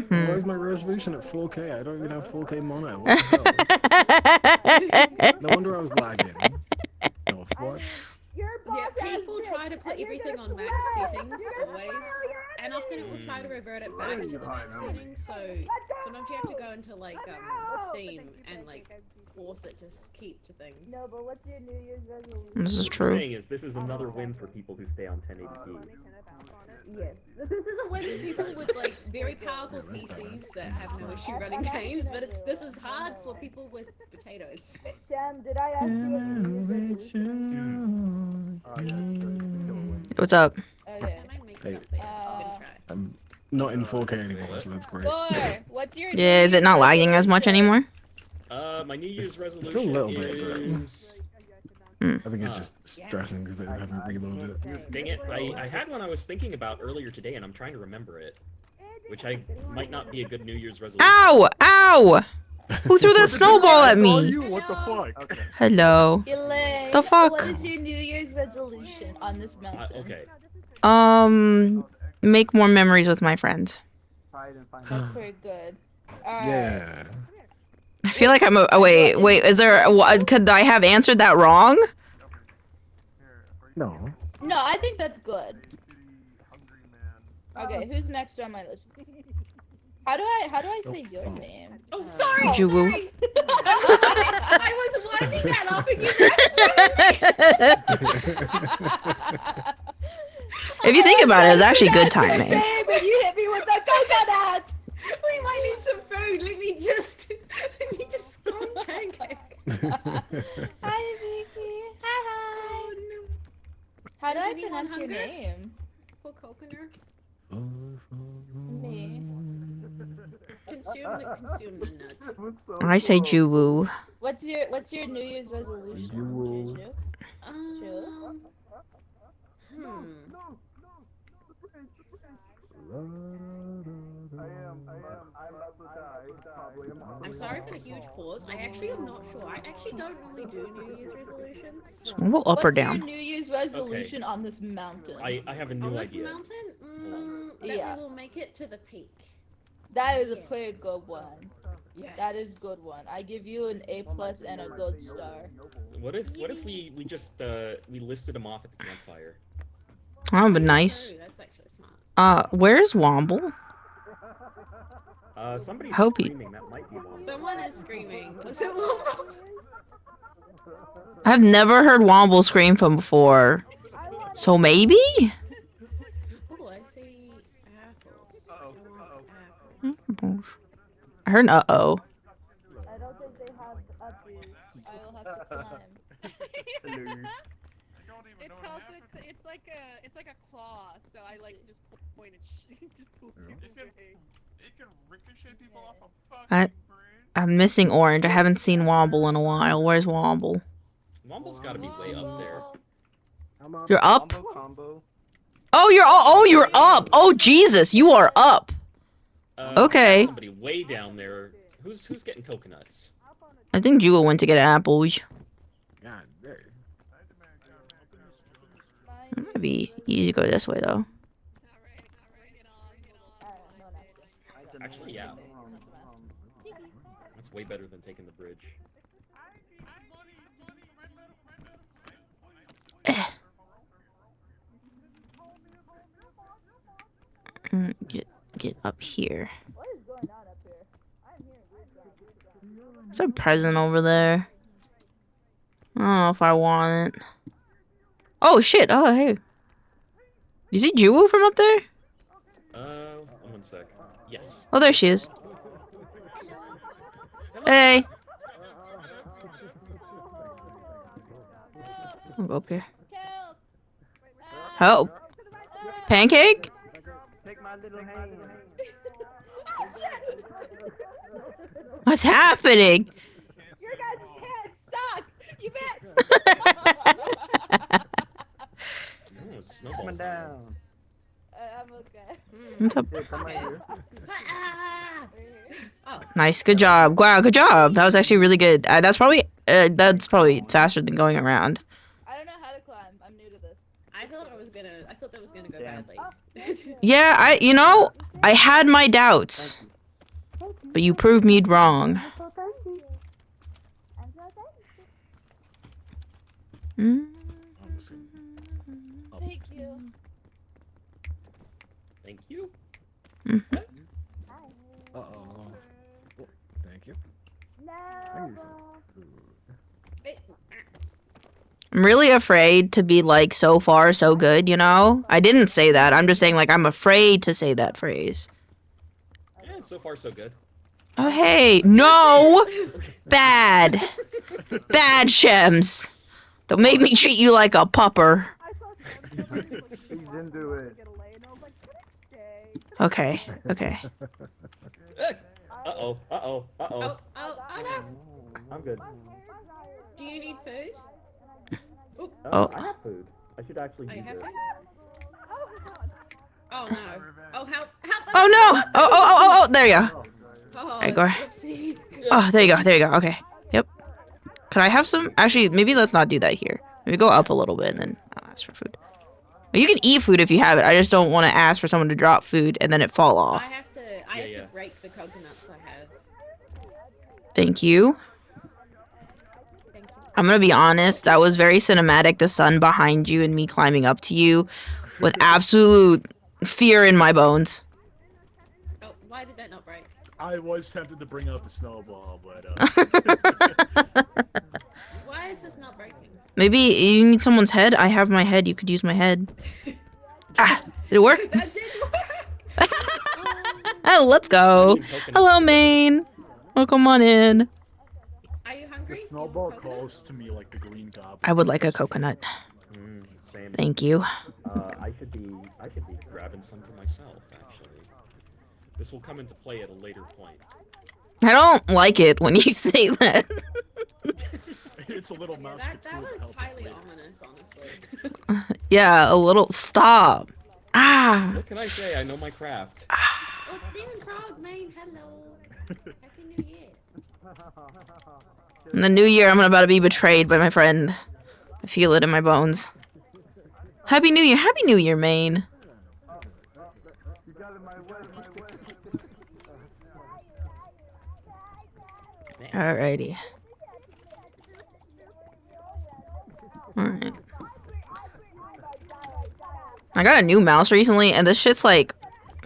Where's my resolution at 4K? I don't even have 4K mono. What the hell? No wonder I was lagging. Oh, what? Yeah, people try to put everything on max settings always, and often it will try to revert it back to the max settings. So sometimes you have to go into like Steam and like force it to keep to things. No, but what's your New Year's resolution? This is The true. thing is, this is another win for people who stay on 1080p. Yes. This is a win for people with like very powerful PCs that have no issue running games, but this is hard for people with potatoes. Sam, did I ask you what your New Year's resolution? What's up? Okay. Hey. I'm gonna try. I'm not in 4K anymore, so that's great. Boy, what's your Yeah, is it not lagging as much anymore? My New Year's It's still a resolution little bit, but- is... I think it's just stressing because I haven't reloaded it. Dang it, I had one I was thinking about earlier today, and I'm trying to remember it. Which might not be a good New Year's resolution. Ow! Ow! Who threw that snowball at me? What the fuck? Hello. Elaine, The fuck? what is your New Year's resolution on this mountain? Okay. Make more memories with my friends. That's pretty good. Alright. Yeah. I feel like I'm wait, is there, could I have answered that wrong? No. No, I think that's good. Okay, who's next on my list? How do I say your name? Oh, sorry, Juwu. sorry. I was winding that up and you If you think about it, it was actually good timing. But you hit me with the coconut! We might need some food. Let me just scone pancake. Hi, Vicky. Hi. How do I Is anyone pronounce your hungry? name? For coconut. Me. Consume the nut. I say Juwu. What's your New Year's resolution? Juju? I'm sorry for the huge pause. I actually am not sure. I actually don't normally do New Year's resolutions. Swimble up or What's down? your New Year's resolution on this mountain? I have a new On this idea. mountain? That Yeah. we will make it to the peak. That is a pretty good one. Yes. That is good one. I give you an A+ and a gold star. What if we just we listed them off at the campfire? Oh, but nice. Oh, that's actually smart. Where's Womble? Somebody's Hope he- screaming. That might be one. Someone is screaming. Was it Womble? I've never heard Womble scream from before. So maybe? Oh, I see apples. I heard an uh-oh. I don't think they have upbeat. I will have to climb. It's like a claw, so I like just point and just poop. It can ricochet people off a fucking I'm missing Orange. I haven't seen Womble in a while. Where's Womble? Womble's gotta be way up there. You're up? Combo. Oh, you're up. Oh, Jesus, you are up. Okay. Somebody way down there. Who's getting coconuts? I think Jewel went to get apples. God, there. It might be easy to go this way, though. Actually, yeah. That's way better than taking the bridge. Get up here. There's a present over there. I don't know if I want it. Oh shit! Oh hey. You see Juwu from up there? One sec. Yes. Oh, there she is. Hey. I'll go up here. Help. Pancake? Take my little hand. What's happening? Your guys' pants suck! You missed! Oh, it's snowballs. Coming down. I'm okay. What's up? Here, come right here. Oh. Nice, good job. Wow, good job. That was actually really good. That's probably faster than going around. I don't know how to climb. I'm new to this. I thought that was gonna go Damn. badly. Yeah, I had my doubts, but you proved me wrong. Mm. Thank you. Thank you. Mhm. Uh-oh. Oh, thank you. I'm really afraid to be like so far so good, you know? I didn't say that. I'm just saying like I'm afraid to say that phrase. Yeah, so far so good. Oh hey, no! Bad. Bad Shems. Don't make me treat you like a pupper. He's into it. Okay. Uh-oh. Oh no. I'm good. Do you need food? Oh. I have food. I should actually use it. Oh no. Oh help! Help! Oh no! Oh! There you go. Oh, There you go. whoopsie. Oh, there you go. There you go. Okay. Yep. Could I have some? Actually, maybe let's not do that here. Maybe go up a little bit and then I'll ask for food. You can eat food if you have it. I just don't want to ask for someone to drop food and then it fall off. I have to break the coconuts I have. Thank you. I'm gonna be honest, that was very cinematic, the sun behind you and me climbing up to you with absolute fear in my bones. Oh, why did that not break? I was tempted to bring out the snowball, but Why is this not breaking? Maybe you need someone's head? I have my head, you could use my head. Ah, did it work? That did work! Oh, let's go. Hello, Maine. Welcome on in. Are you hungry? the snowball calls to me like the green goblin. I would like a coconut. Same. Thank you. I should be grabbing some for myself, actually. This will come into play at a later point. I don't like it when you say that. It's a little mouse That was highly ominous, honestly. Yeah, a little. Stop. Ah. What can I say? I know my craft. Oh, Demon Frog, man, hello. Happy New Year. In the new year, I'm about to be betrayed by my friend. I feel it in my bones. Happy New Year. Happy New Year, Maine. Alrighty. Alright. I got a new mouse recently, and this shit's like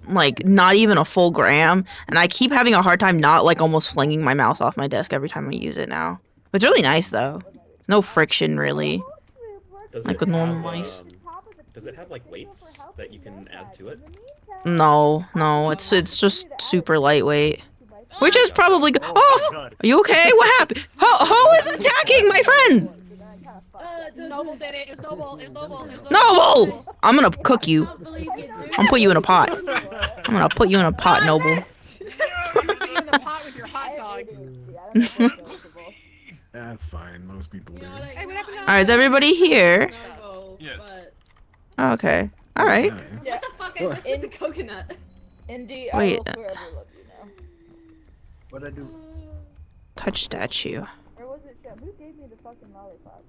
not even a full gram, and I keep having a hard time not like almost flinging my mouse off my desk every time I use it now. It's really nice though. No friction really. Does like it with normal have, mice. Does it have like weights that you can add to it? No, it's just super lightweight. Which is probably good. Oh! Are you okay? What happened? Who is attacking my friend? Noble did it. It was Noble. It was Noble. It was Noble! I'm gonna cook you. I'm put you in a pot. I'm gonna put you in a pot, Noble. I'm gonna be in the pot with your hot dogs. That's fine. Most people do. Hey, what happened to Alright, is everybody here? Yes. Okay. Alright. What the fuck is this with the coconut? Indie, Wait. I will forever love you now. What'd I do? Touch statue. Or was it Shem? Who gave me the fucking lollipop?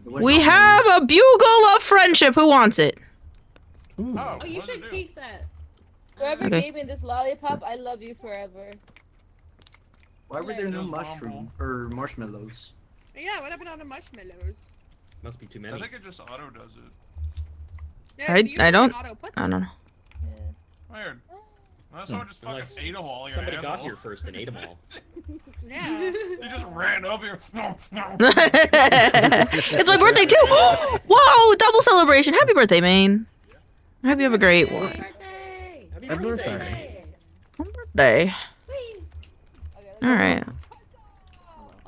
We have a bugle of friendship. Who wants it? Oh, you should keep that. Whoever Okay. gave me this lollipop, I love you forever. Why were there no mushroom or marshmallows? Yeah, what happened on the marshmallows? Must be too I many. think it just auto does it. Yeah, I usually don't auto puts I don't know. Weird. Well, someone just fucking Unless ate them all. Like somebody an got asshole. here first and ate them all. Yeah. They just ran up here. No, no. It's my birthday too! Whoa! Double celebration! Happy birthday, Maine. I hope you have a great one. Happy Happy birthday. Birthday. Alright.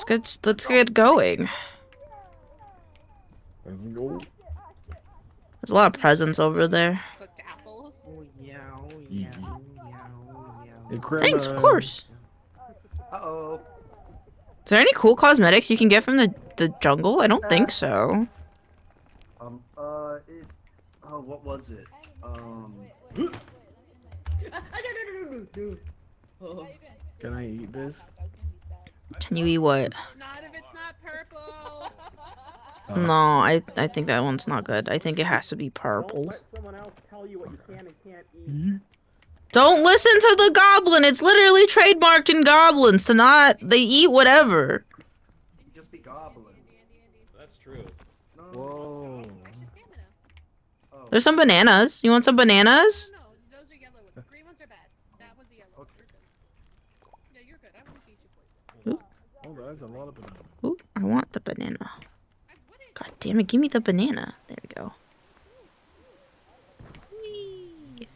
Let's get going. Let's go. There's a lot of presents over there. Cooked apples. Thanks, of course. Uh-oh. Is there any cool cosmetics you can get from the jungle? I don't think so. Oh, what was it? Can I eat this? Can you eat what? Not if it's not purple. No, I think that one's not good. I think it has to be purple. Let someone else tell you what you can and can't eat. Don't listen to the goblin. It's literally trademarked in goblins to not. They eat whatever. You can just be goblin. That's true. Whoa. There's some bananas. You want some bananas? No, those are yellow ones. Green ones are bad. That was the yellow. Okay. Yeah, you're good. I won't feed you poison. Oh, that's a lot of bananas. Ooh, I want the banana. God damn it, give me the banana. There we go. Whee.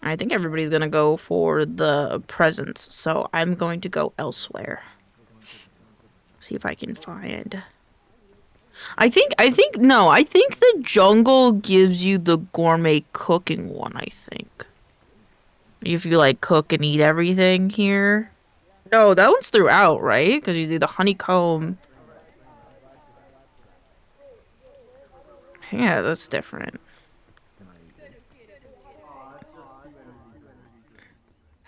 I think everybody's gonna go for the presents, so I'm going to go elsewhere. See if I can find. I think the jungle gives you the gourmet cooking one, I think. If you like cook and eat everything here. No, that one's throughout, right? Because you do the honeycomb. Yeah, that's different.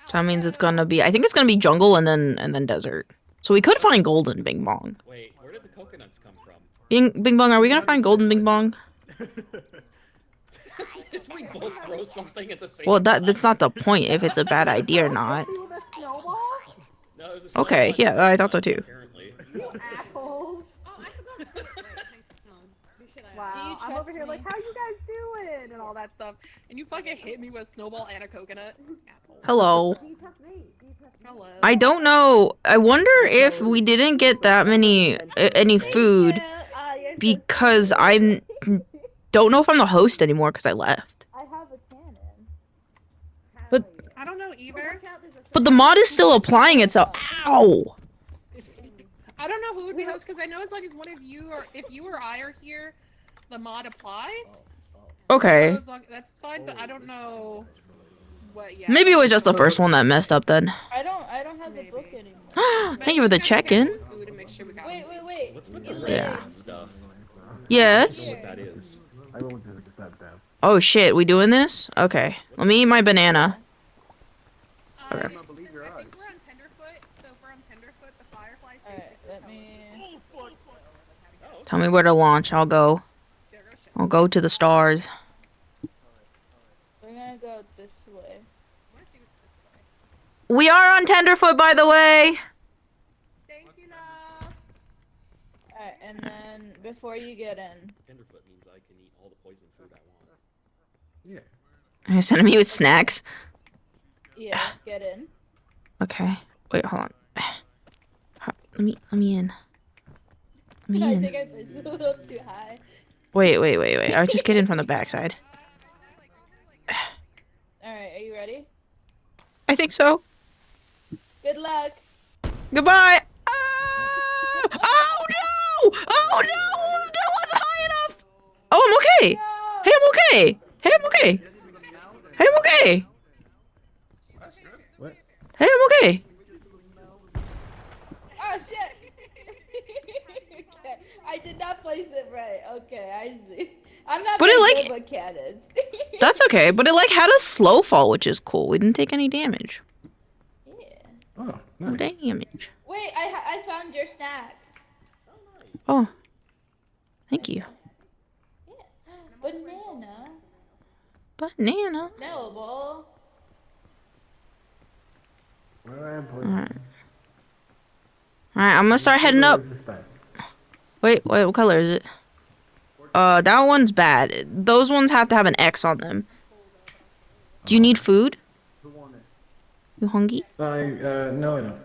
So that means it's gonna be. I think it's gonna be jungle and then desert. So we could find gold in Bing Bong. Wait, where did the coconuts come from? Bing Bong, are we gonna find gold in Bing Bong? Did we both throw something at the same Well, time? that's not the point. If it's a bad idea or not. No, it was a Okay, snowball. yeah, I thought so too. Apparently. Asshole. Wow, I'm over here like, how you guys doing? And all that stuff. And you fucking hit me with snowball and a coconut. Asshole. Hello. Hello. I don't know. I wonder if we didn't get that many any food because I don't know if I'm the host anymore because I left. I have a cannon. But I don't know either. the mod is still applying itself. Ow. I don't know who would be host because I know as long as one of you or if you or I are here, the mod applies. Okay. So as long, that's fine, but I don't know what. Yeah. Maybe it was just the first one that messed up then. I don't have the book anymore. Thank you for the check-in. Wait. What's with the Yeah. red stuff? Yes. I don't know what that is. I won't just accept that. Oh shit, we doing this? Okay. Let me eat my banana. Okay. I think we're on Tenderfoot, so if we're on Tenderfoot, the Firefly. Alright, let me. Tell me where to launch. I'll go. I'll go to the stars. We're gonna go this way. We are on Tenderfoot, by the way. Thank you, love. Alright, and then before you get in. Tenderfoot means I can eat all the poison food I want. Yeah. You're sending me with snacks. Yeah, get in. Okay. Wait, hold on. Let me in. Let me I in. think I pitched it a little too high. Wait. I'll just get in from the backside. Alright, are you ready? I think so. Good luck. Goodbye. Oh no! Oh no! That wasn't high enough. Oh, I'm okay. Hey, I'm okay. Hey, I'm okay. Hey, I'm okay. What? Hey, I'm okay. Oh shit! Okay, I did not place it right. Okay, I see. I'm not But it, very like- good with cannons. That's okay, but it like had a slow fall, which is cool. We didn't take any damage. Yeah. Oh, No nice. damage. Wait, I found your snacks. Oh, thank you. Yeah. Banana. Banana. Knowable. Where I am Alright. Alright, I'm gonna start heading up. Wait, what color is it? That one's bad. Those ones have to have an X on them. Do you need food? You hungry? No, I don't.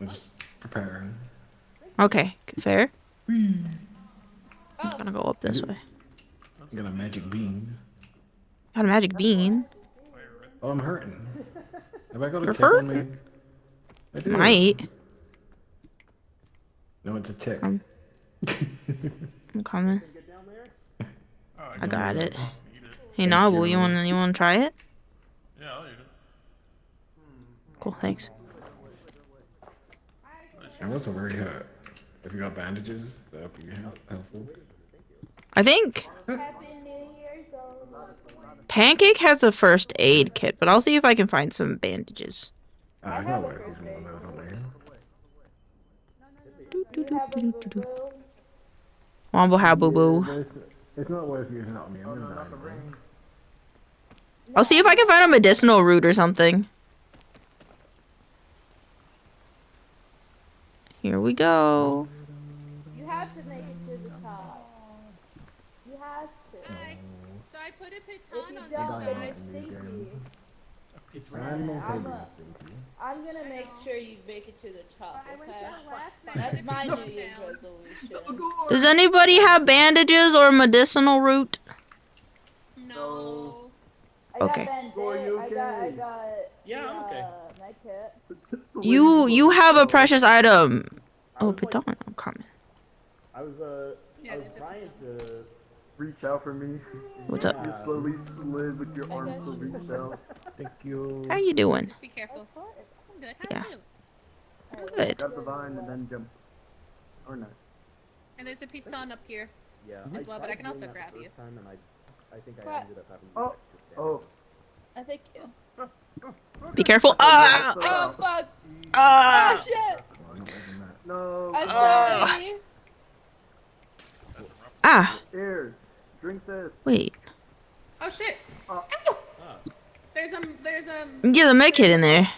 I'm just preparing. Okay, fair. Oh. I'm gonna go up this way. I got a magic bean. Got a magic bean. Oh, I'm hurting. Have I got a You're tick on hurting? me? I do. Might. No, it's a tick. I'm coming. I got it. Hey, Noble, you wanna try it? Yeah, I'll eat it. Cool, thanks. I wasn't very hurt. If you got bandages, that would be helpful. I think Happy New Year's all. Pancake has a first aid kit, but I'll see if I can find some bandages. I got one of those on there. You have a boo-boo. Womble how boo boo. It's not worth using on me. I'm gonna die. I'll see if I can find a medicinal root or something. Here we go. You have to make it to the top. You have to. So I put a If piton you on don't, this then side. it's stinky. I'm I'm gonna make sure you make it to the top, okay? That's my New Year's resolution. Does anybody have bandages or medicinal root? No. I got Okay. Band-Aid. I got Yeah, I'm okay. med kit. You have a precious item. Oh, piton, I'm coming. I was Yeah, there's a trying to reach out for me. What's up? You slowly slid with your arms to reach out. Thank you. How you doing? Just be careful. I'm good. How Yeah. are you? I'm good. Grab the vine and then jump. Or not. And there's a piton up here Yeah, as well, but I can also grab you. Time and I think I What? ended up having Oh, oh. I think you. Be careful. Ah! Oh fuck! Ah! Oh shit! No. I'm sorry. Ah! Here, drink this. Wait. Oh shit! Oh. Ow! There's Get a med kit in there.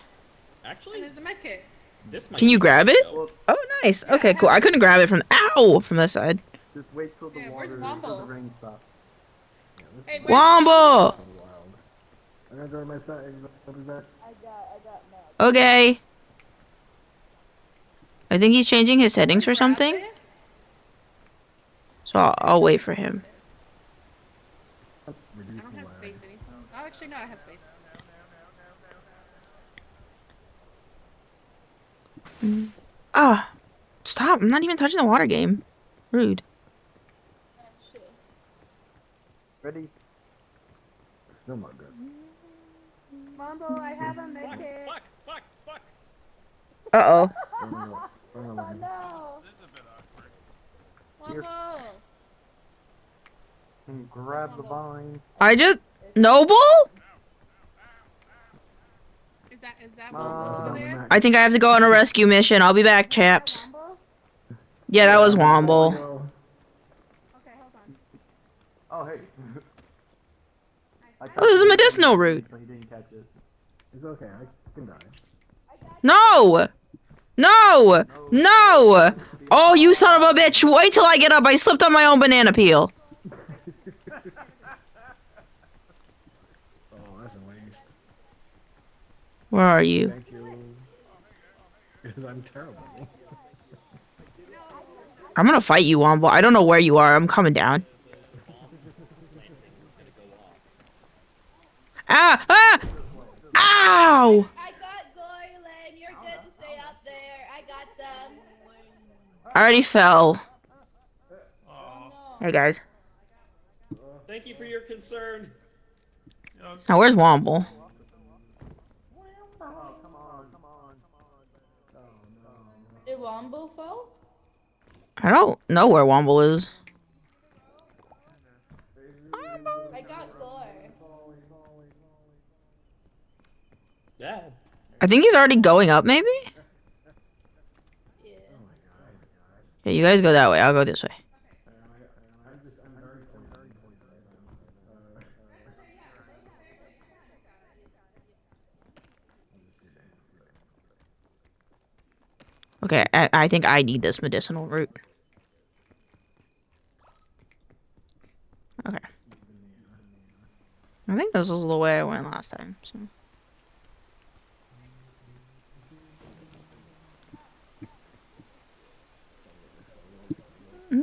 Actually, there's a med kit. this might Can you be grab good, it? though. Oh, nice. Okay, cool. I couldn't grab it from. Ow! From this side. Just wait till the Yeah, water, where's till the Womble? rain stops. Hey, where's Womble! I'm gonna go to my side. Okay. I think he's changing his settings for something. So I'll wait for him. I don't have space anymore. Oh, actually, no, I have space. Ah! Stop! I'm not even touching the water game. Rude. Ready? Still not good. Mumble, I have a med kit. Fuck. Uh oh. Oh no. This is a bit awkward. Womble! And grab the vine. I just Noble? Is that Womble over there? I think I have to go on a rescue mission. I'll be back, chaps. Yeah, that was Womble. Okay, hold on. Oh, hey. Oh, there's a medicinal root. But he didn't catch it. It's okay. I can die. No! No! No! Oh, you son of a bitch! Wait till I get up. I slipped on my own banana peel. Oh, that's a waste. Where are you? Thank you. Because I'm terrible. I'm gonna fight you, Womble. I don't know where you are. I'm coming down. Ah! Ah! Ow! I got Goylan. You're good to stay up there. I got them. I already fell. Hey, guys. Thank you for your concern. Now, where's Womble? Did Womble fall? I don't know where Womble is. I got Gore. Yeah. I think he's already going up, maybe? Yeah. Yeah, you guys go that way. I'll go this way. Okay, I think I need this medicinal root. Okay. I think this was the way I went last time, so. There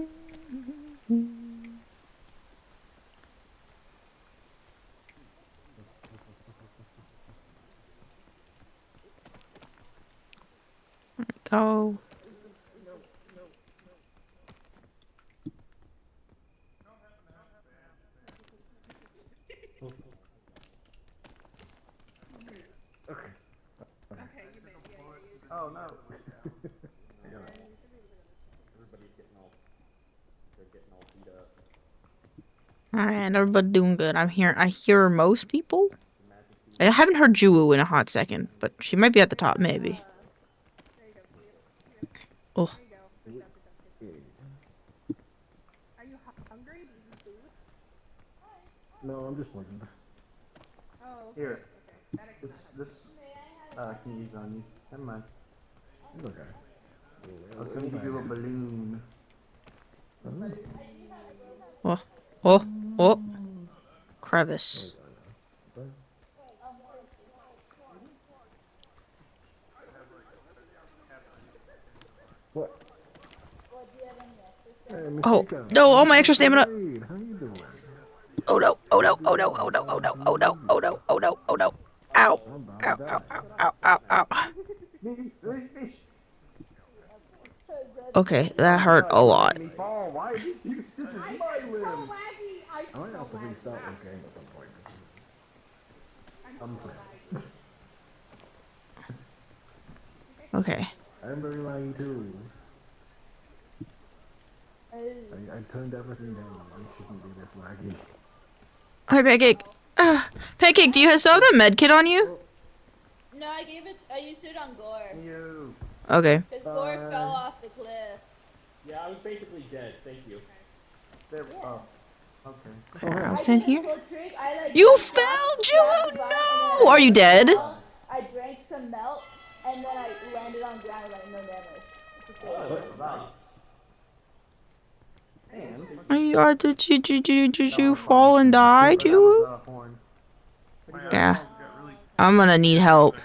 we go. Oh no. Everybody's getting all beat up. Alright, everybody doing good. I hear most people. I haven't heard Juwu in a hot second, but she might be at the top, maybe. Oh. Are you hungry? Do you need food? No, I'm just looking. Oh, okay. Here. Okay. This can use on you. Never mind. It's okay. I was gonna give you a balloon. Oh. Oh. Oh. Crevice. What? Oh. No, all my extra stamina. How you doing? Oh no. Oh no. Oh no. Oh no. Oh no. Oh no. Oh no. Oh no. Oh no. Ow. Ow. Ow. Ow. Ow. Ow. Ow. Okay, that hurt a lot. Why? This is my limb. I might have to restart this game at some point. I'm playing. Okay. I'm very laggy too. I turned everything down. I shouldn't be this laggy. Hi, Pancake. Pancake, do you still have the med kit on you? No, I used it on Gore. Okay. Because Gore fell off the cliff. Yeah, I was basically dead. Thank you. There. Oh. Okay. Okay, I'll stand here. Like, You fell, Jude! No! Are you dead? I drank some milk, and then I landed on ground like no damage. Did you fall and die, Jude? Yeah. I'm gonna need help. I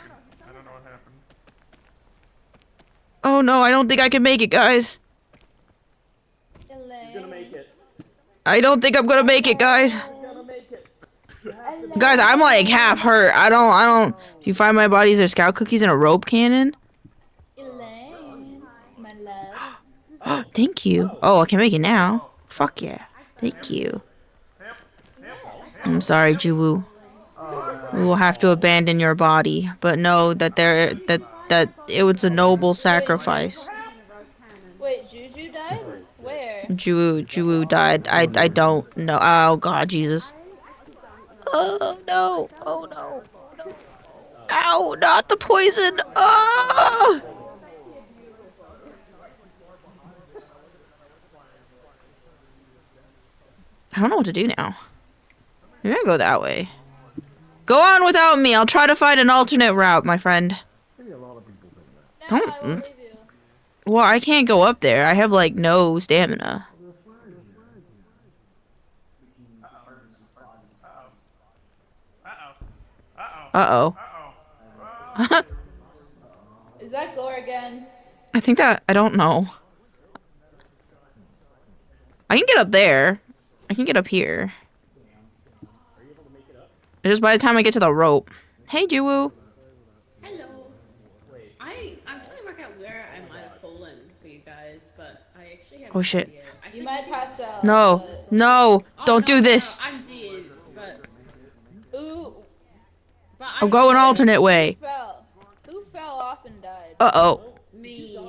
don't know what happened. Oh no, I don't think I can make it, guys. You're gonna make it. I don't think I'm gonna make it, guys. Guys, I'm like half hurt. I don't. If you find my bodies, there's scout cookies and a rope cannon. Elaine, my love. Thank you. Oh, I can make it now. Fuck yeah. Thank you. I'm sorry, Juwoo. We will have to abandon your body, but know that that it was a noble sacrifice. Wait, Juju died? Where? Juwoo died. I don't know. Oh God, Jesus. Oh no. Oh no. No. Ow, not the poison. Oh! I don't know what to do now. Maybe I go that way. Go on without me. I'll try to find an alternate route, my friend. Don't. Well, I can't go up there. I have like no stamina. Uh-oh. Is that Gore again? I think that, I don't know. I can get up there. I can get up here. Just by the time I get to the rope. Hey, Juwoo. Hello. I'm trying to work out where I might have fallen for you guys, but I actually have Oh shit. You might pass out. No. No. Don't do this. No, I'm dead, but... Ooh. I'll go an alternate way. Who fell off and died? Uh-oh. Me. No,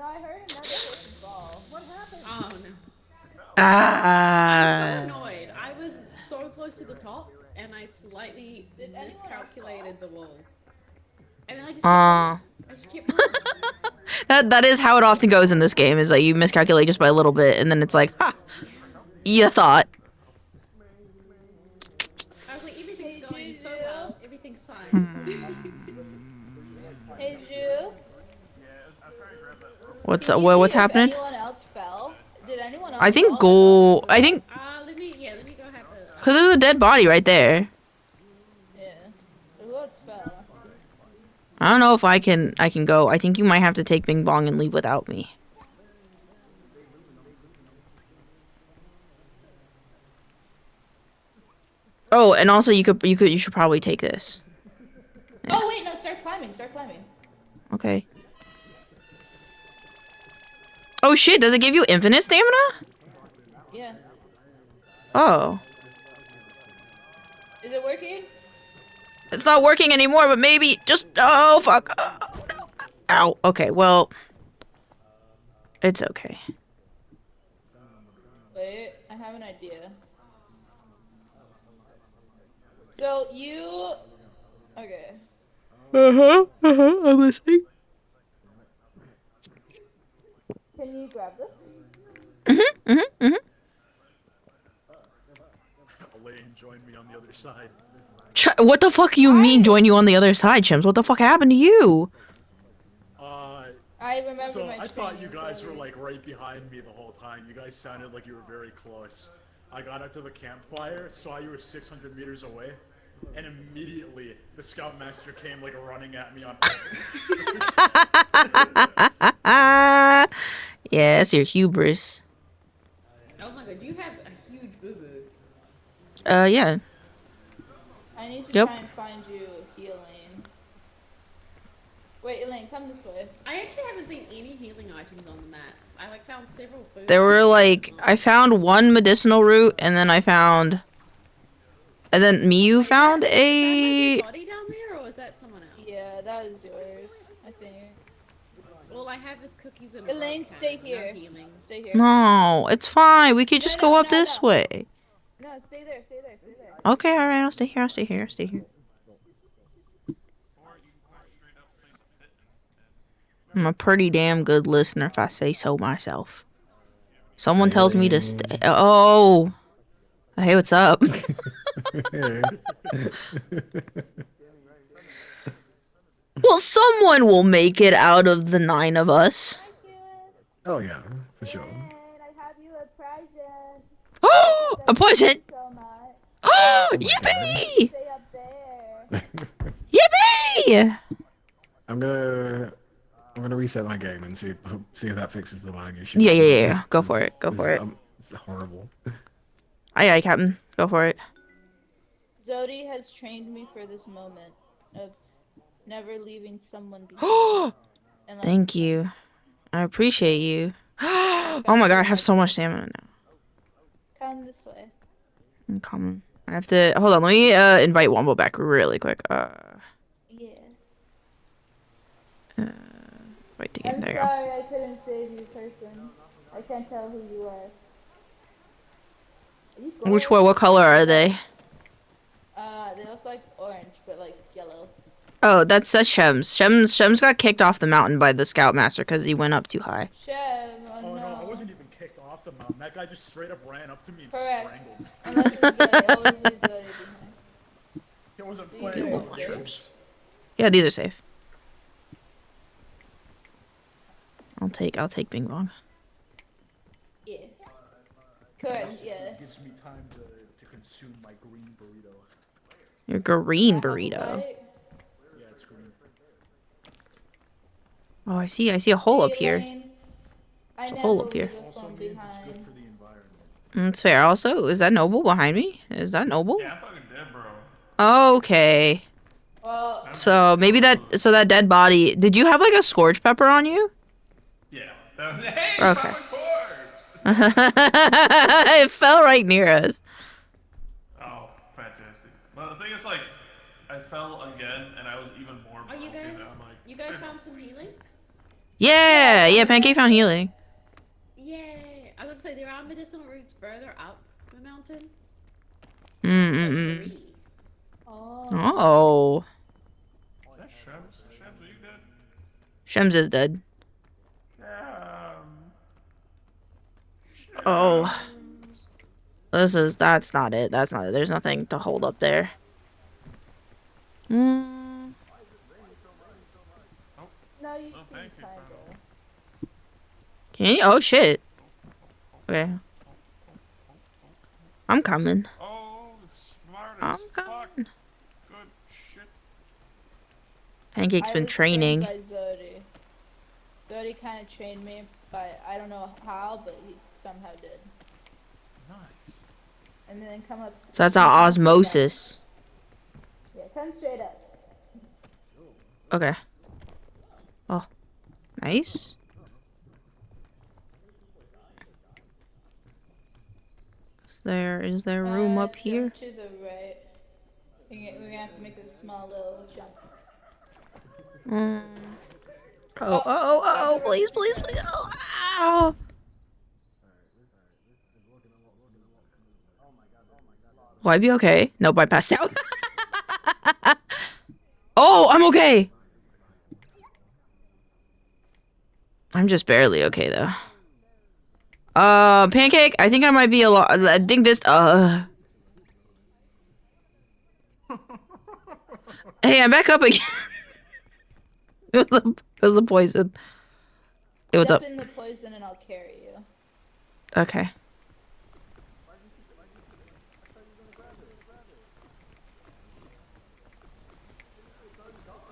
I heard another person fall. What happened? Oh no. Ah. I'm so annoyed. I was so close to the top, and I slightly miscalculated the wall. And then I just kept That is how it often goes in this game, is that you miscalculate just by a little bit, and then it's like, ha! You thought. I was like, everything's going so well. Everything's fine. Hey, Ju. What's happening? Anyone else fell? Did anyone else I think fall? goal. I think let me go have a... because there's a dead body right there. Yeah. Who else fell? I don't know if I can go. I think you might have to take Bing Bong and leave without me. Oh, and also you should probably take this. Yeah. Oh wait, no, start climbing. Okay. Oh shit, does it give you infinite stamina? Yeah. Oh. Is it working? It's not working anymore, but maybe just oh fuck. Oh no. Ow. Okay, well. It's okay. Wait, I have an idea. So you okay. I'm listening. Can you grab this? Elaine joined me on the other side. What the fuck do you mean join you on the other side, Chimps? What the fuck happened to you? I remember So my I thought training, you guys so- were like right behind me the whole time. You guys sounded like you were very close. I got up to the campfire, saw you were 600 meters away, and immediately the scoutmaster came like running at me on. Yeah, that's your hubris. Oh my god, you have a huge boo-boo. Yeah. I need to Yep. try and find you healing. Wait, Elaine, come this way. I actually haven't seen any healing items on the map. I like found several food. There were like, I found one medicinal root, and then I found And then Miyu found a. Body down there, or is that someone else? Yeah, that is yours, I think. All I have is cookies and Elaine, vodka, stay no here. healing. Stay here. No, it's fine. We could just go up this way. No, stay there, stay there, stay there. Okay, all right. I'll stay here. I'll stay here. I'll stay here. I'm a pretty damn good listener, if I say so myself. Someone tells me to stay. Oh, hey, what's up? Well, someone will make it out of the 9 of us. Oh yeah, for sure. Oh, a poison! Oh, yippee! Yippee! I'm gonna reset my game and see if that fixes the lag issue. Yeah. Go for it. Go for it. It's horrible. Aye, Captain. Go for it. Zodi has trained me for this moment of never leaving someone behind. Thank you. I appreciate you. Oh my god, I have so much stamina now. Come this way. I'm coming. I have to hold on. Let me invite Wombo back really quick. Yeah. Wait to get I'm there. sorry I couldn't save you, person. I can't tell who you are. Which one? What color are they? They look like orange, but like yellow. Oh, that's Shems. Shems got kicked off the mountain by the Scoutmaster because he went up too high. Oh no, I wasn't even kicked off the mountain. That guy just straight up ran up to me and strangled me. Unless it's Zodi, always leave Zodi behind. He wasn't playing with mushrooms. Yeah, these are safe. I'll take Bing Bong. Yeah. Correct, yeah. It gives me time to consume my green burrito. Your green burrito. Yeah, it's green. Oh, I see a hole up here. There's a hole up here. Also means it's good for the environment. That's fair. Also, is that Noble behind me? Is that Noble? Yeah, I'm fucking dead, bro. Okay. Well, So maybe that dead body. Did you have like a scorch pepper on you? Yeah. That was, hey, Okay. my corpse! It fell right near us. Oh, fantastic. Well, the thing is, like, I fell again, and I was even more Oh, you broken. guys, I'm like, you guys found some healing? Yeah. Pancake found healing. Yay! I was gonna say there are medicinal roots further up the mountain. Oh. Is that Shems? Shems, are you dead? Shems is dead. Oh. That's not it. That's not it. There's nothing to hold up there. no, you can Can you? Oh shit. Okay. I'm coming. Oh, smart I'm as coming. fuck. Good shit. Pancake's been training. By Zodi. Zodi kind of trained me, but I don't know how, but he somehow did. Nice. And then come up. So that's our osmosis. Yeah, come straight up. Okay. Oh. Nice. Is there room up here? To the right. We're gonna have to make a small little jump. Oh, please. Oh, ow. Will I be okay? Nope, I passed out. Oh, I'm okay. I'm just barely okay, though. Pancake, I think I might be a lot. I think this, Hey, I'm back up again. It was the poison. Hey, what's up? Step in the poison and I'll carry you. Okay.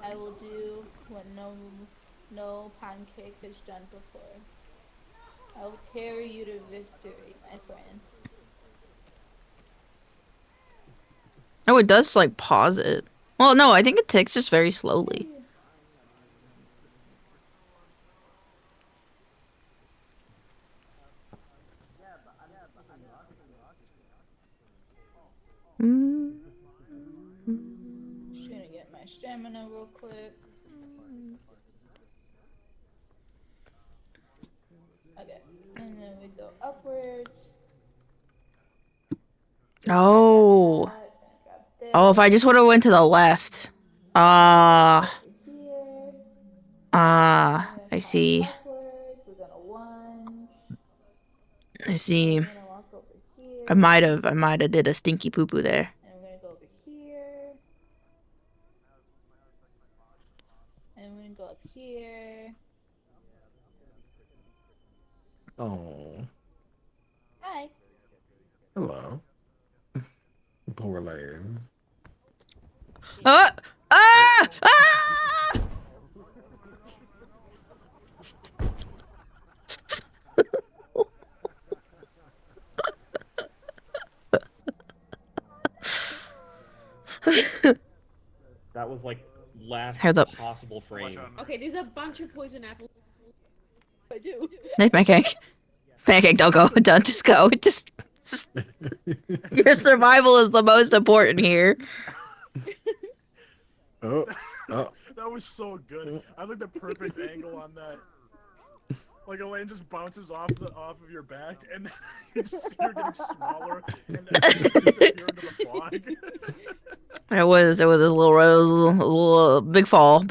I will do what no pancake has done before. I will carry you to victory, my friend. Oh, it does, like, pause it. Well, no, I think it ticks just very slowly. stamina real quick. Okay, and then we go upwards. Oh. Oh, if I just would have went to the left. I see. I see. I might have did a stinky poo poo there. And we're gonna go over here. And we're gonna go up here. Oh. Hi. Hello. Poor lane. Ah! Ah! That was like last Heads up. possible frame. Okay, there's a bunch of poison apples. I do. Hey, Pancake. Pancake, don't go. Don't just go. Just your survival is the most important here. Oh. That was so good. I like the perfect angle on that. Like Elaine just bounces off of your back, and then you're getting smaller, and disappear into the fog. It was a little big fall.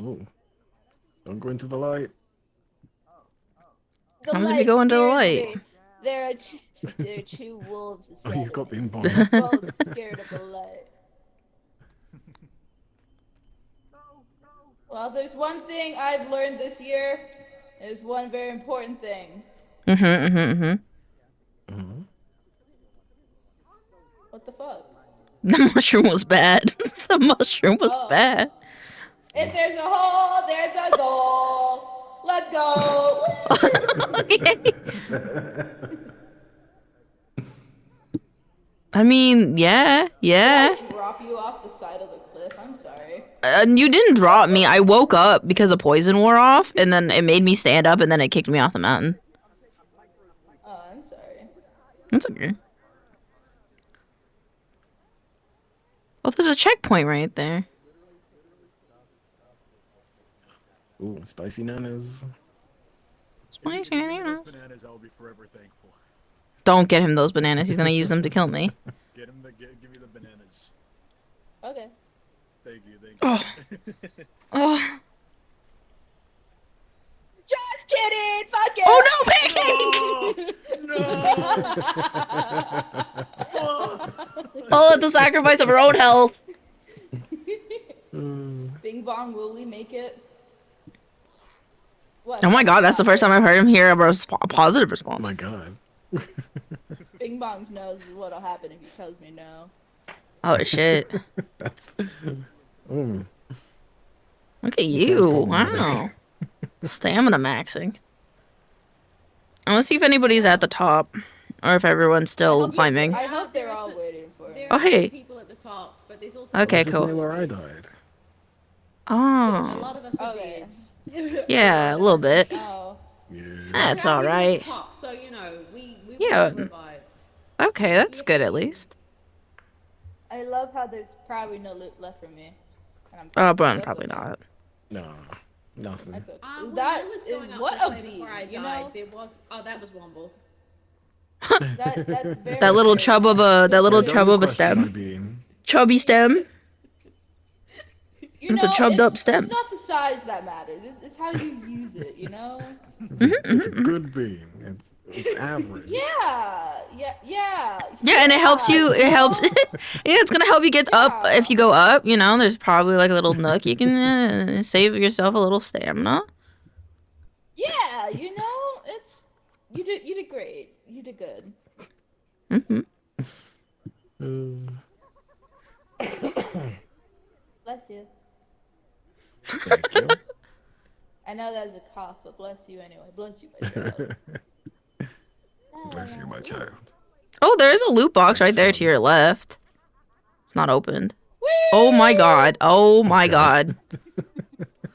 Oh. Don't go into the light. What happens if you go into the light? There are two wolves. Oh, you've got being born. Both scared of the light. Well, if there's one thing I've learned this year, there's one very important thing. What the fuck? The mushroom was bad. The mushroom was bad. If there's a hole, there's a goal. Let's go. I mean, yeah. Drop you off the side of the cliff. I'm sorry. You didn't drop me. I woke up because the poison wore off, and then it made me stand up, and then it kicked me off the mountain. Oh, I'm sorry. That's okay. Oh, there's a checkpoint right there. Ooh, spicy nanas. Spicy nanas. Bananas, I'll be forever thankful. Don't get him those bananas. He's gonna use them to kill me. Give me the bananas. Okay. Thank you. Oh. Just kidding. Fuck it. Oh no, Pancake! All at the sacrifice of her own health. Bing bong, will we make it? What? Oh my god, that's the first time I've heard him hear a positive response. Oh my god. Bing bong knows what'll happen if he tells me no. Oh shit. Mm. Look at you. Wow. Stamina maxing. I want to see if anybody's at the top. Or if everyone's still climbing. I hope they're all waiting for it. Oh, hey. People at the top, but there's also Okay, This cool. is where I died. a Oh. lot of us are dead. Yeah, a little bit. Oh. That's There are people at alright. the top, so you know, we Yeah. revived. Okay, that's good at least. I love how there's probably no loot left for me. And Oh, but that's probably okay. not. No, nothing. That's okay. Well, That I was is going up what to a play beat, before I you died. know? There was that was Womble. That's very That little very chub of nice. a Don't chub of a question my stem. being. Chubby stem. You It's a know, chubbed up stem. It's not the size that matters. It's how you use it, you know? It's a good being. It's average. Yeah. Yeah, and it helps you. It helps. Yeah, it's gonna help you get up if you go up. You know, there's probably like a little nook you can save yourself a little stamina. Yeah, you know, you did great. You did good. Bless you. Thank you. I know that was a cough, but bless you anyway. Bless you, my child. Bless you, my child. Oh, there's a loot box right there to your left. It's not opened. Oh my god. Oh my god.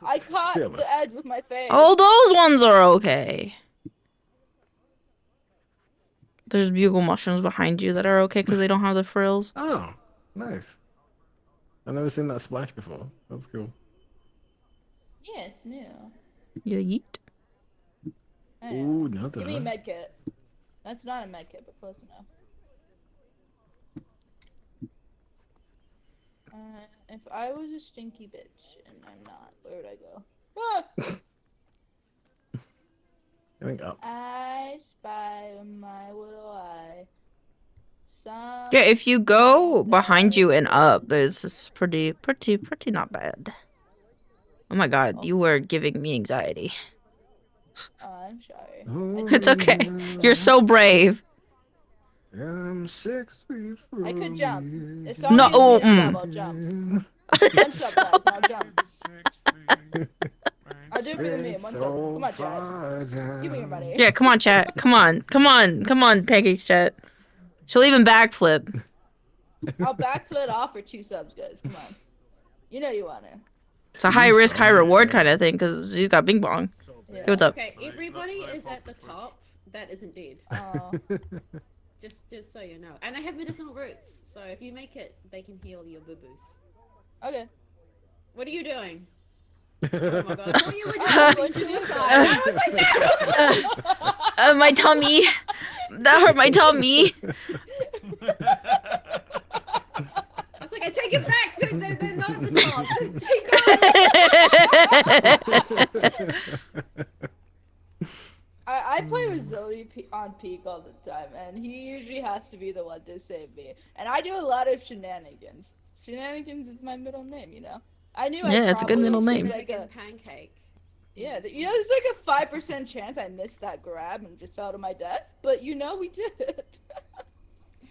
I caught Fearless. the edge with my face. Oh, those ones are okay. There's bugle mushrooms behind you that are okay because they don't have the frills. Oh, nice. I've never seen that splash before. That's cool. Yeah, it's new. You yeet. Ooh, another. Give me a med kit. That's not a med kit, but close enough. If I was a stinky bitch, and I'm not, where would I go? Ah! I think up. I spy my little eye. Yeah, if you go behind you and up, there's this pretty not bad. Oh my god, you were giving me anxiety. Oh, I'm sorry. It's okay. You're so brave. I'm 6 feet from I could jump. If No, someone gives me a sub, I'll jump. One sub, guys, I'll jump. I'll do it for the meme. One sub. Come on, chat. Give me your money. Yeah, come on, chat. Come on, pancake chat. She'll even backflip. I'll backflip off for 2 subs, guys. Come on. You know you want to. It's a high risk, high reward kind of thing because she's got Bing Bong. Yeah. Hey, what's up? Okay, everybody is at the top. That isn't dead. Oh. Just so you know. And I have medicinal roots, so if you make it, they can heal your boo-boos. Okay. What are you doing? Oh my god, I thought you were just going to this side. I was like, no! My tummy. That hurt my tummy. I was like, I take it back. They're not at the top. I play with Zoe on peak all the time, and he usually has to be the one to save me. And I do a lot of shenanigans. Shenanigans is my middle name, you know. I knew. Yeah, it's a good middle name. Like a pancake. Yeah, you know, there's like a 5% chance I missed that grab and just fell to my death, but you know we did it.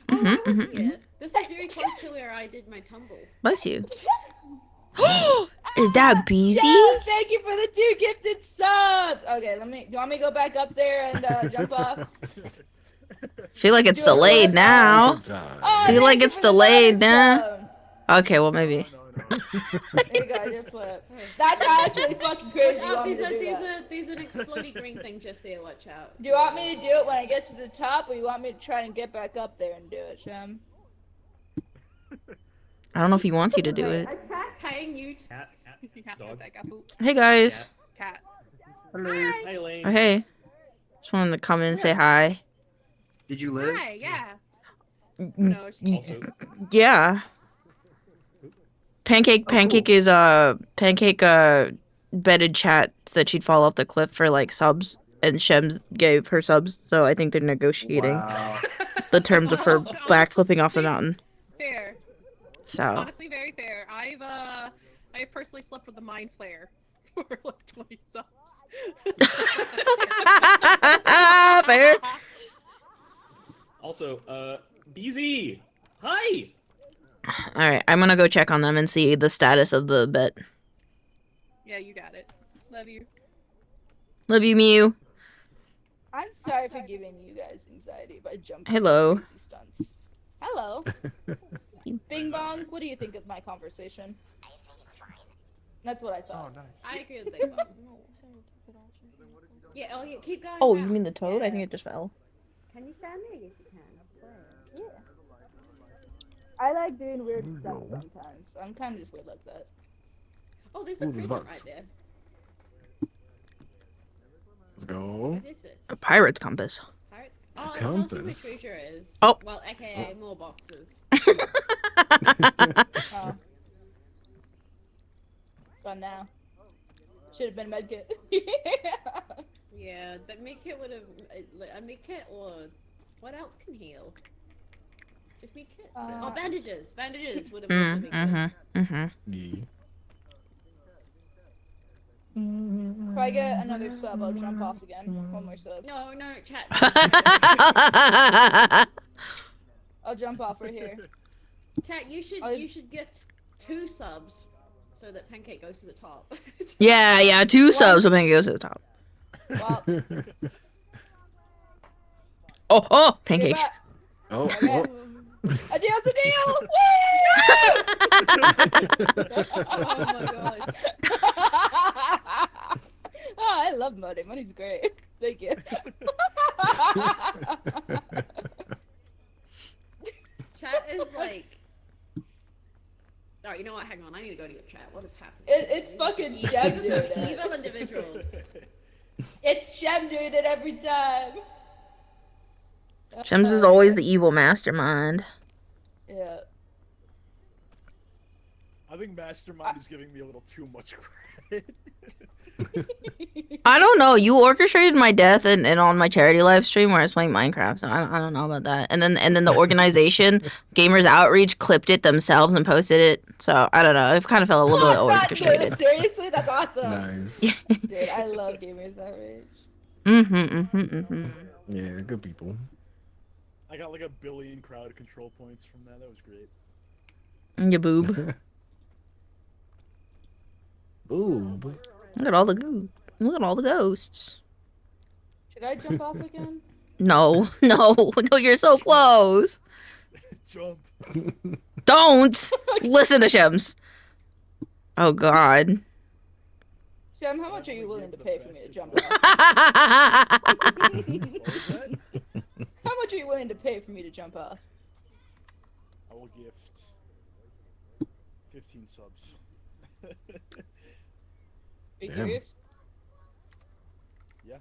I was here. This is very close to where I did my tumble. Bless you. Is that Beezy? Yes, thank you for the 2 gifted subs. Okay, do you want me to go back up there and jump off? Feel like it's delayed now. Oh, Feel like it's delayed now. Okay, well maybe. There you go, I just flip. That's actually fucking crazy. There's an exploding green thing just there, watch out. Do you want me to do it when I get to the top, or you want me to try and get back up there and do it, Shem? I don't know if he wants you to do it. Paying you Cat. Dog. Hey guys. Cat. Hello. Hi, Elaine. Oh, hey. Just wanted to come in and say hi. Did you live? Hi, yeah. No, Also. yeah. Pancake is Pancake betted chat that she'd fall off the cliff for like subs, and Shems gave her subs, so I think they're negotiating the terms of her backflipping off the mountain. Fair. So Honestly, very fair. I've personally slept with the mind flare for like 20 subs. fair. Also, BZ. Hi. All right, I'm gonna go check on them and see the status of the bet. Yeah, you got it. Love you. Love you, Mew. I'm sorry for giving you guys anxiety by jumping. Hello. Crazy stunts. Hello. Bing Bong, what do you think of my conversation? That's what I thought. Oh, nice. I agree with Big Bong. Yeah, Elliot, keep going. Oh, now. you mean the toad? I think it just fell. Can you stand there? Yes, you can. Yeah. I like doing weird stuff sometimes. I'm kind of just weird like that. Oh, there's a Ooh, there's present bugs. right there. Let's go. What is it? A pirate's compass. Pirates? Oh, it tells you where Compass. treasure is. Oh. Well, aka more boxes. Fun now. Should have been a medkit. Yeah, but medkit would have a medkit or what else can heal? Just medkit. Oh, bandages. Bandages would have also been good. Yeah. If I get another sub, I'll jump off again. One more sub. No, chat. I'll jump off right here. Chat, you should gift 2 subs so that Pancake goes to the top. Yeah, 2 subs so Pancake goes to the top. Well, Oh, Pancake. Oh, okay. A deal's a deal! Woo! Oh my gosh. Oh, I love money. Money's great. Thank you. like. Oh, you know what? Hang on. I need to go to your chat. What is happening? It's fucking Shem These doing are it. evil individuals. It's Shem doing it every time. Shems is always the evil mastermind. Yeah. I think Mastermind is giving me a little too much credit. I don't know. You orchestrated my death and on my charity live stream where I was playing Minecraft. So I don't know about that. And then the organization, Gamers Outreach, clipped it themselves and posted it. So I don't know. It kind of felt a little bit orchestrated. Seriously, that's awesome. Nice. Dude, I love Gamers Outreach. Yeah, good people. I got like 1 billion crowd control points from that. That was great. You boob. Ooh. Look at all the look at all the ghosts. Should I jump off again? No, you're so close. Jump. Don't listen to Shems. Oh God. Shem, how much are you willing to pay for me to jump off? How much are you willing to pay for me to jump off? I will gift 15 subs. Are you serious? Yeah.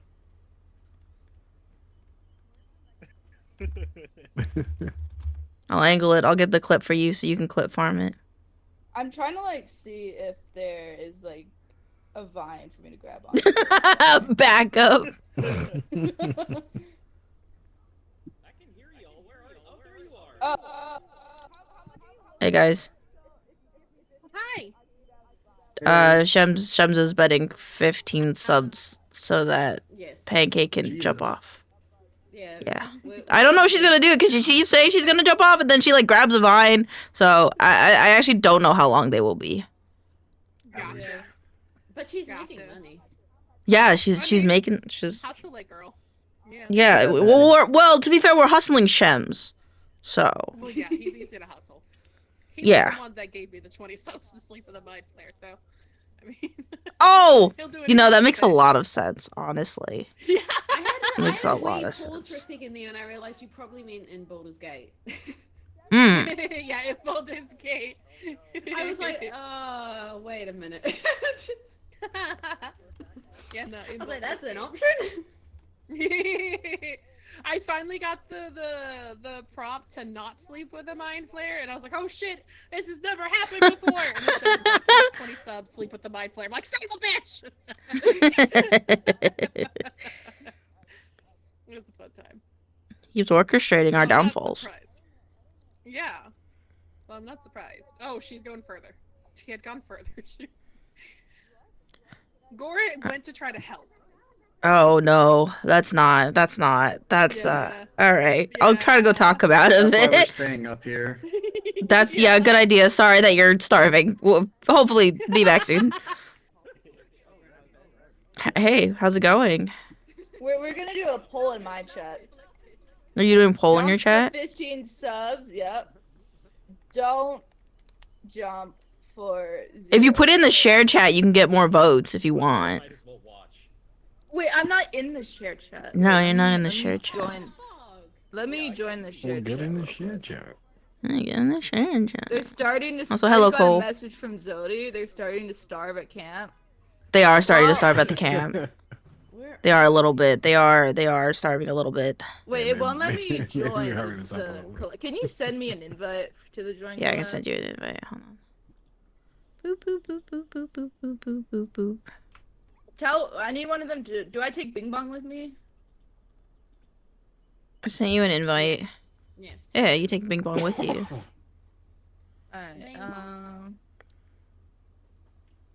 I'll angle it. I'll get the clip for you so you can clip farm it. I'm trying to like see if there is like a vine for me to grab on. Back up. Hey guys. Hi. Shems is betting 15 subs so that Pancake can jump off. Yeah. I don't know if she's gonna do it because she keeps saying she's gonna jump off and then she like grabs a vine. So I actually don't know how long they will be. Gotcha. But she's making money. Yeah, she's making Hustle it, girl. Yeah. Well, to be fair, we're hustling Shems. So. Well, yeah, he's easy to hustle. He's Yeah. the one that gave me the 20 subs to sleep with a mind player, so I mean. Oh, He'll do you know that anything makes to a say. lot of sense, honestly. Yeah. Makes a lot of Pause for a sense. second there, and I realized you probably meant in Baldur's Gate. Yeah, in Baldur's Gate. I was like, wait a minute. Yeah, no. I was like, that's an option. I finally got the prompt to not sleep with a mind flayer, and I was like, oh shit, this has never happened before. And then she was like, here's 20 subs, sleep with the mind flayer. I'm like, son of a bitch. It was a fun time. He's orchestrating our I'm not downfalls. surprised. Yeah. Well, I'm not surprised. Oh, she's going further. She had gone further. Gora went to try to help. Oh no, that's not. All right. I'll try to go talk about That's why we're it. staying up here. That's yeah, good idea. Sorry that you're starving. We'll hopefully be back soon. Hey, how's it going? We're gonna do a poll in my chat. Are you doing poll in your Jump for chat? 15 subs. Yep. Don't jump for. If you put in the shared chat, you can get more votes if you want. Wait, I'm not in the shared chat. No, you're not in the Let me shared chat. Let me join the We'll shared get chat. in the shit chat. Get in the shared chat. They're starting to. Also, hello, I got Cole. a message from Zodi. They're starting to starve at camp. They are starting to starve at the camp. They are a little bit. They are starving a little bit. Wait, it won't let me join hurry this up a the. little bit. Can you send me an invite to the join? Yeah, I can collab? send you an invite. Hold on. Boop boop boop boop boop boop boop boop boop boop. I need one of them to. Do I take Bing Bong with me? I sent you an invite. Yes. Yeah, you take Bing Bong with you. Alright.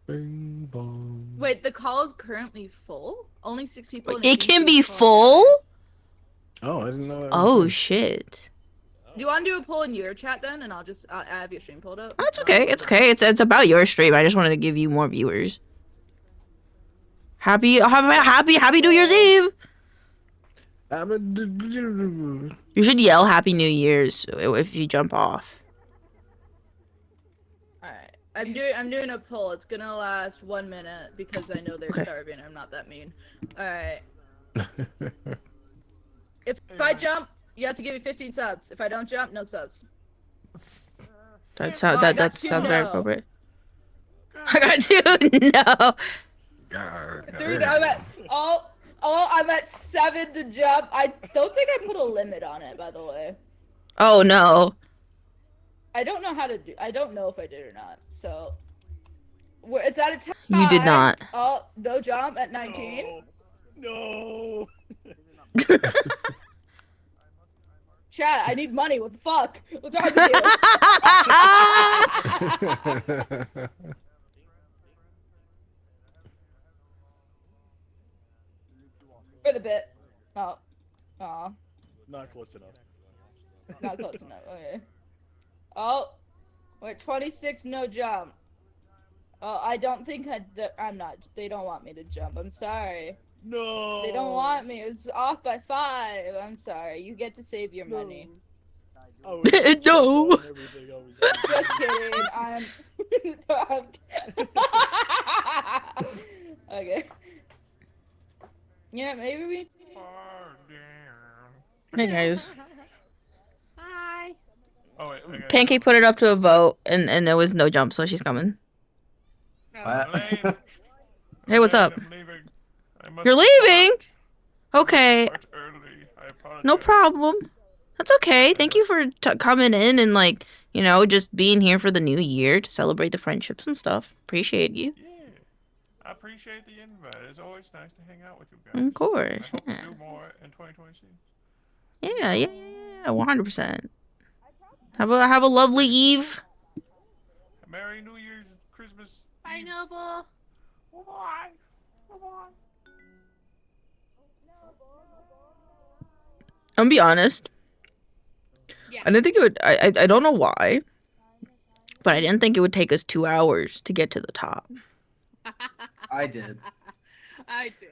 Bing bong. Wait, the call is currently full. Only 6 people. and It can needs be to call. full? Oh, I didn't know that. Oh shit. Do you want to do a poll in your chat then, and I'll have your stream pulled up? That's okay. It's okay. It's about your stream. I just wanted to give you more viewers. Happy New Year's Eve. You should yell Happy New Year's if you jump off. Alright. I'm doing a poll. It's gonna last 1 minute because I know they're starving. I'm not that mean. Alright. If I jump, you have to give me 15 subs. If I don't jump, no subs. That sounds very appropriate. I got 2. No. Dude, I'm at 7 to jump. I don't think I put a limit on it, by the way. Oh no. I don't know how to do. I don't know if I did or not. So, it's at a time. You did not. Oh, no jump at 19. No. Chat, I need money. What the fuck? What's wrong with you? For the bit. Oh. Aw. Not close enough. Not close enough. Okay. Oh. We're 26, no jump. Oh, I don't think I'm not. They don't want me to jump. I'm sorry. No. They don't want me. It was off by 5. I'm sorry. You get to save your money. Oh, no. Just kidding. I'm okay. Yeah, maybe we. Hey guys. Hi. Oh wait. Okay. Pancake put it up to a vote, and there was no jump, so she's coming. Hey, what's up? You're leaving? Okay. No problem. That's okay. Thank you for coming in and, like, you know, just being here for the new year to celebrate the friendships and stuff. Appreciate you. Yeah. I appreciate the invite. It's always nice to hang out with you guys. Of course. I hope Yeah. to do more in 2026. Yeah. 100%. Have a lovely Eve. Merry New Year's, Christmas. Bye, Noble. Bye. Bye. I'm gonna be honest. Yeah. I didn't think it would. I don't know why, but I didn't think it would take us 2 hours to get to the top. I did. I did.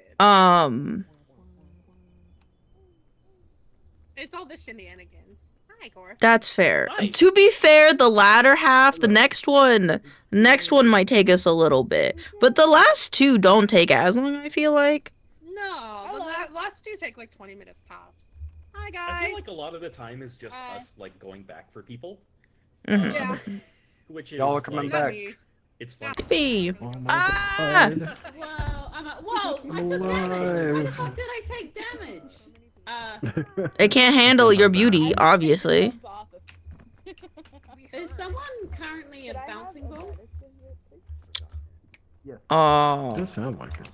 It's all the shenanigans. Hi, Gore. That's fair. Hi. To be fair, the latter half, the next one might take us a little bit, but the last 2 don't take as long. I feel like. No, the last 2 take like 20 minutes tops. Hi, I guys. feel like a lot of the time is just us like going back for people. Mhm. Yeah. Which is Y'all are coming like, back. It's fun. B. Oh my Ah! god. Whoa, whoa, I I'm took damage. Why the alive. fuck did I take damage? It can't handle your beauty, obviously. Is someone currently a bouncing ball? Oh. Does sound like it.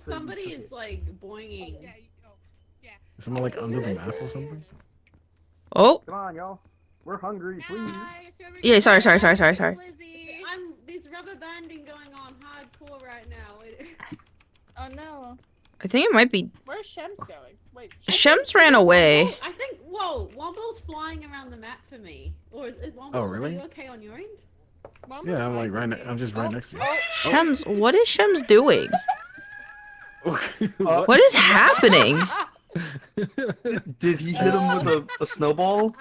Somebody is like boinging. Yeah. Someone like under the map or something? Oh. Come on, y'all. We're hungry, please. Yeah. Sorry. There's rubber banding going on hardcore right now. Oh no. I think it might be. Where's Shems going? Wait. Shems ran away. I think. Whoa, Womble's flying around the map for me. Or is Womble? Oh, really? Are you okay on your end? Yeah, I'm like I'm just right next to you. Shems, what is Shems doing? What? What is happening? Did he hit him with a snowball?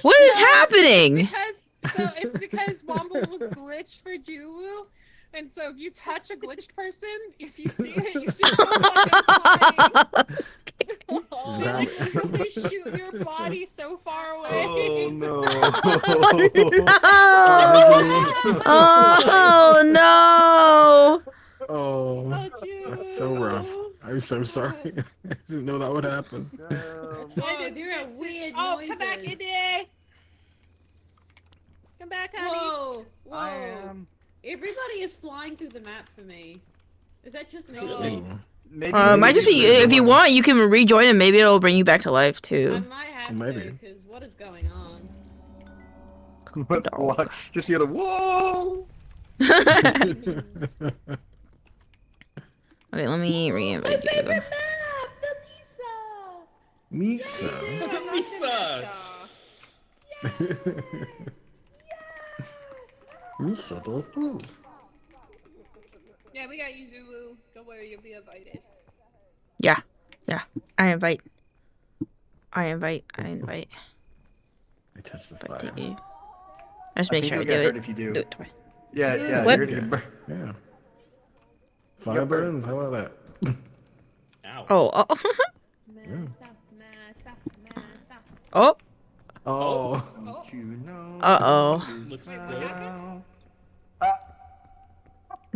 What is happening? It's because Womble was glitched for Julu, and so if you touch a glitched person, if you see it, you should go fucking flying. They literally shoot your body so far away. Oh no! Oh no! Oh, that's so rough. I'm so sorry. I didn't know that would happen. Whoa, there are weird noises. Come back in there! Come back, honey! Whoa! Everybody is flying through the map for me. Is that just me? Might just be. If you want, you can rejoin and maybe it'll bring you back to life too. I might have to, because what is going on? Just hear the whoa! Okay, let me reinvite you. Misa. Misa. Misa the food. Yeah, we got you, Zulu. Don't worry, you'll be invited. Yeah. I invite. I touched the fire. Just make sure I do it. If you do. Do it twice. Yeah. What? You're gonna burn. Yeah. Fire burns? How about that? Oh. Oh. Oh. Uh-oh. Looks good.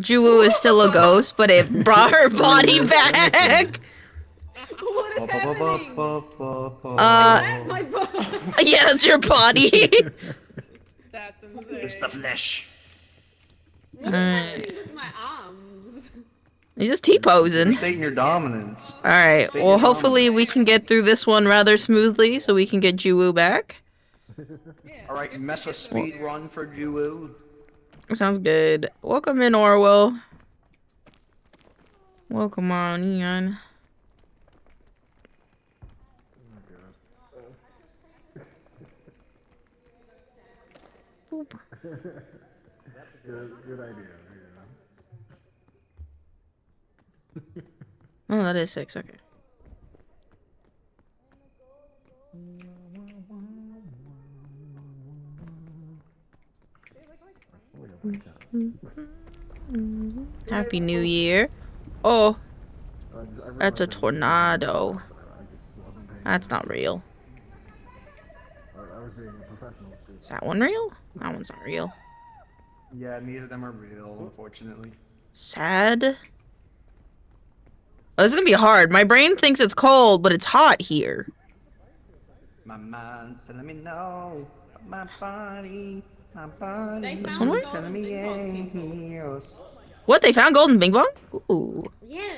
Juwu is still a ghost, but it brought her body back. What is happening? My body. Yeah, that's your body. That's insane. It's the flesh. What is happening with my arms? You're just T-posing. Stating your dominance. Alright, State well your hopefully dominance. we can get through this one rather smoothly so we can get Juwu back. Alright, Mesa speed run for Juwu. Sounds good. Welcome in, Orwell. Welcome on, Ian. Boop. Good idea. Oh, that is 6, okay. Happy New Year. Oh, that's a tornado. That's not real. Is that one real? That one's not real. Yeah, neither of them are real, unfortunately. Sad. Oh, this is gonna be hard. My brain thinks it's cold, but it's hot here. My mind's telling me no. My body. My body. They This found one the golden me bing bong people. yes. What? They found golden bing bong? Ooh. Yeah.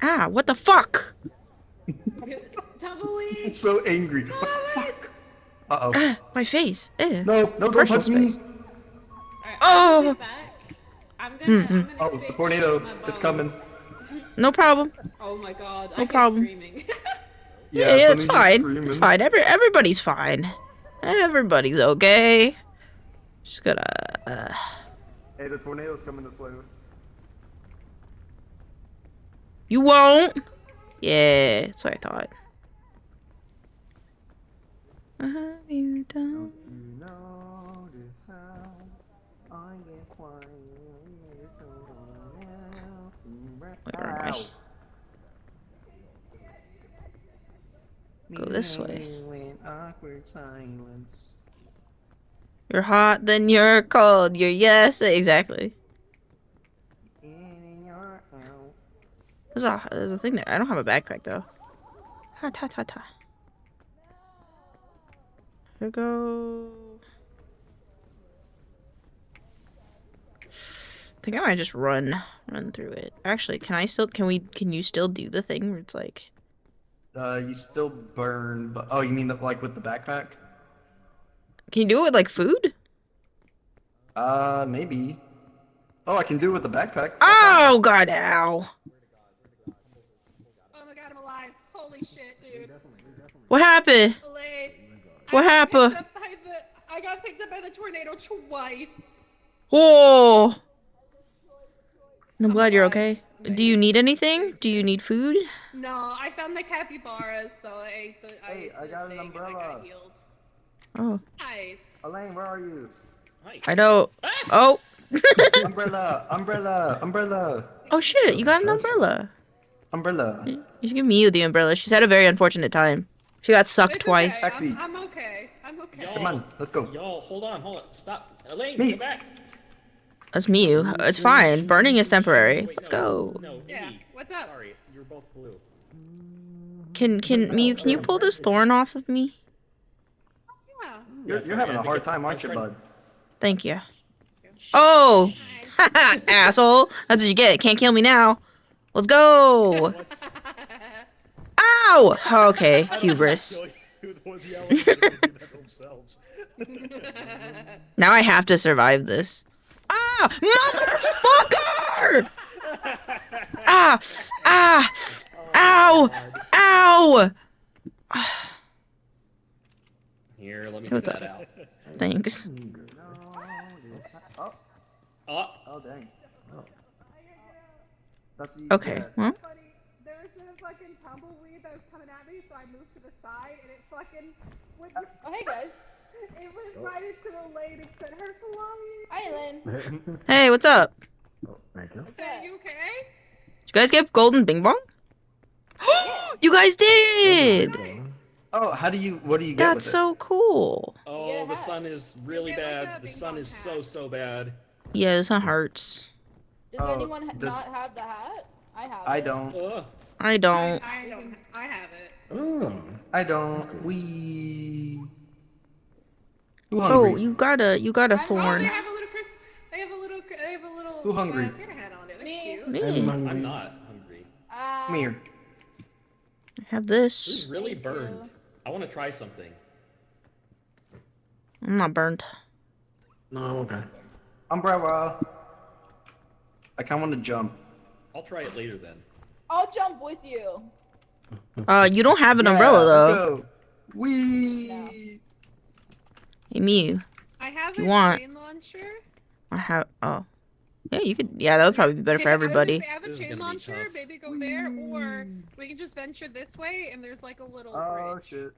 Ah, what the fuck? Tumbleweed. So angry. What the fuck? Uh-oh. Ah, my face. Ew. No, don't Personal touch me. space. Alright, Oh. I'm gonna Oh, the tornado. It's coming. No problem. Oh my god, No I problem. keep screaming. Yeah, it's fine. It's fine. Everybody's fine. Everybody's okay. Just gotta. Hey, the tornado's coming this way. You won't. Yeah, that's what I thought. You don't. Where am I? Go this way. Awkward silence. You're hot, then you're cold. You're yes, exactly. There's a thing there. I don't have a backpack though. Ha ta ta ta. Here we go. I think I might just run through it. Actually, can you still do the thing where it's like You still burn, but oh, you mean like with the backpack? can you do it with like food? Maybe. Oh, I can do it with the backpack. Oh god, ow. Oh my god, I'm alive. Holy shit, dude. What happened? Elaine, What happened? I got picked up by the tornado twice. Whoa. I'm glad you're okay. Do you need anything? Do you need food? No, I found the capybaras, so I ate the. I got an umbrella. I got healed. Oh. Nice. Elaine, where are you? I don't. Oh. Umbrella, umbrella, umbrella. Oh shit, you got an umbrella. Umbrella. You should give Miu the umbrella. She's had a very unfortunate time. She got sucked It's twice. Okay. Taxi. I'm okay. I'm okay. Y'all, Come on, let's go. Y'all, hold on. Stop. Elaine, Me. come back. That's Miu. It's fine. Burning is temporary. Wait, Let's no, go. No, Yeah, me. what's up? Sorry, you're both blue. Can Miu, can you pull this thorn off of me? Yeah. You're having a hard time, aren't you, bud? Thank you. Oh! Asshole! That's what you get. Can't kill me now. Let's go! Ow! Okay, hubris. Now I have to survive this. Ah! Motherfucker! Ah! Ah! Ow! Ow! Here, let me What's get up? that out. Thanks. Oh, dang. Okay, well. There was a fucking tumbleweed that was coming at me, so I moved to the side, and it fucking went. Oh, hey guys. It went right into the lane and sent her flying. Hi, Elaine. Hey, what's up? Thank you. Are you okay? Did you guys get golden bing bong? You guys did! Oh, what do you get That's with so cool. Oh, the sun is really bad. The sun is so bad. Yeah, this one hurts. Does anyone not have the hat? I have I it. don't. I don't. I have it. Oh. I don't. We. Who Oh, hungry? you got a Oh, thorn. they have a little Who hungry? Santa hat on it. That's Me. cute. Me. I'm not hungry. Come here. I have this. Who's really burned? I want to try something. I'm not burned. No, I'm okay. Umbrella. I kind of want to jump. I'll try it later then. I'll jump with you. You don't have an umbrella though. Wee. Hey, Mew. I have You a want? chain launcher. I have. Oh. Yeah, you could. Yeah, that would probably be better for everybody. I have a chain launcher. Maybe go there, or we can just venture this way, and there's like a little bridge. Shit.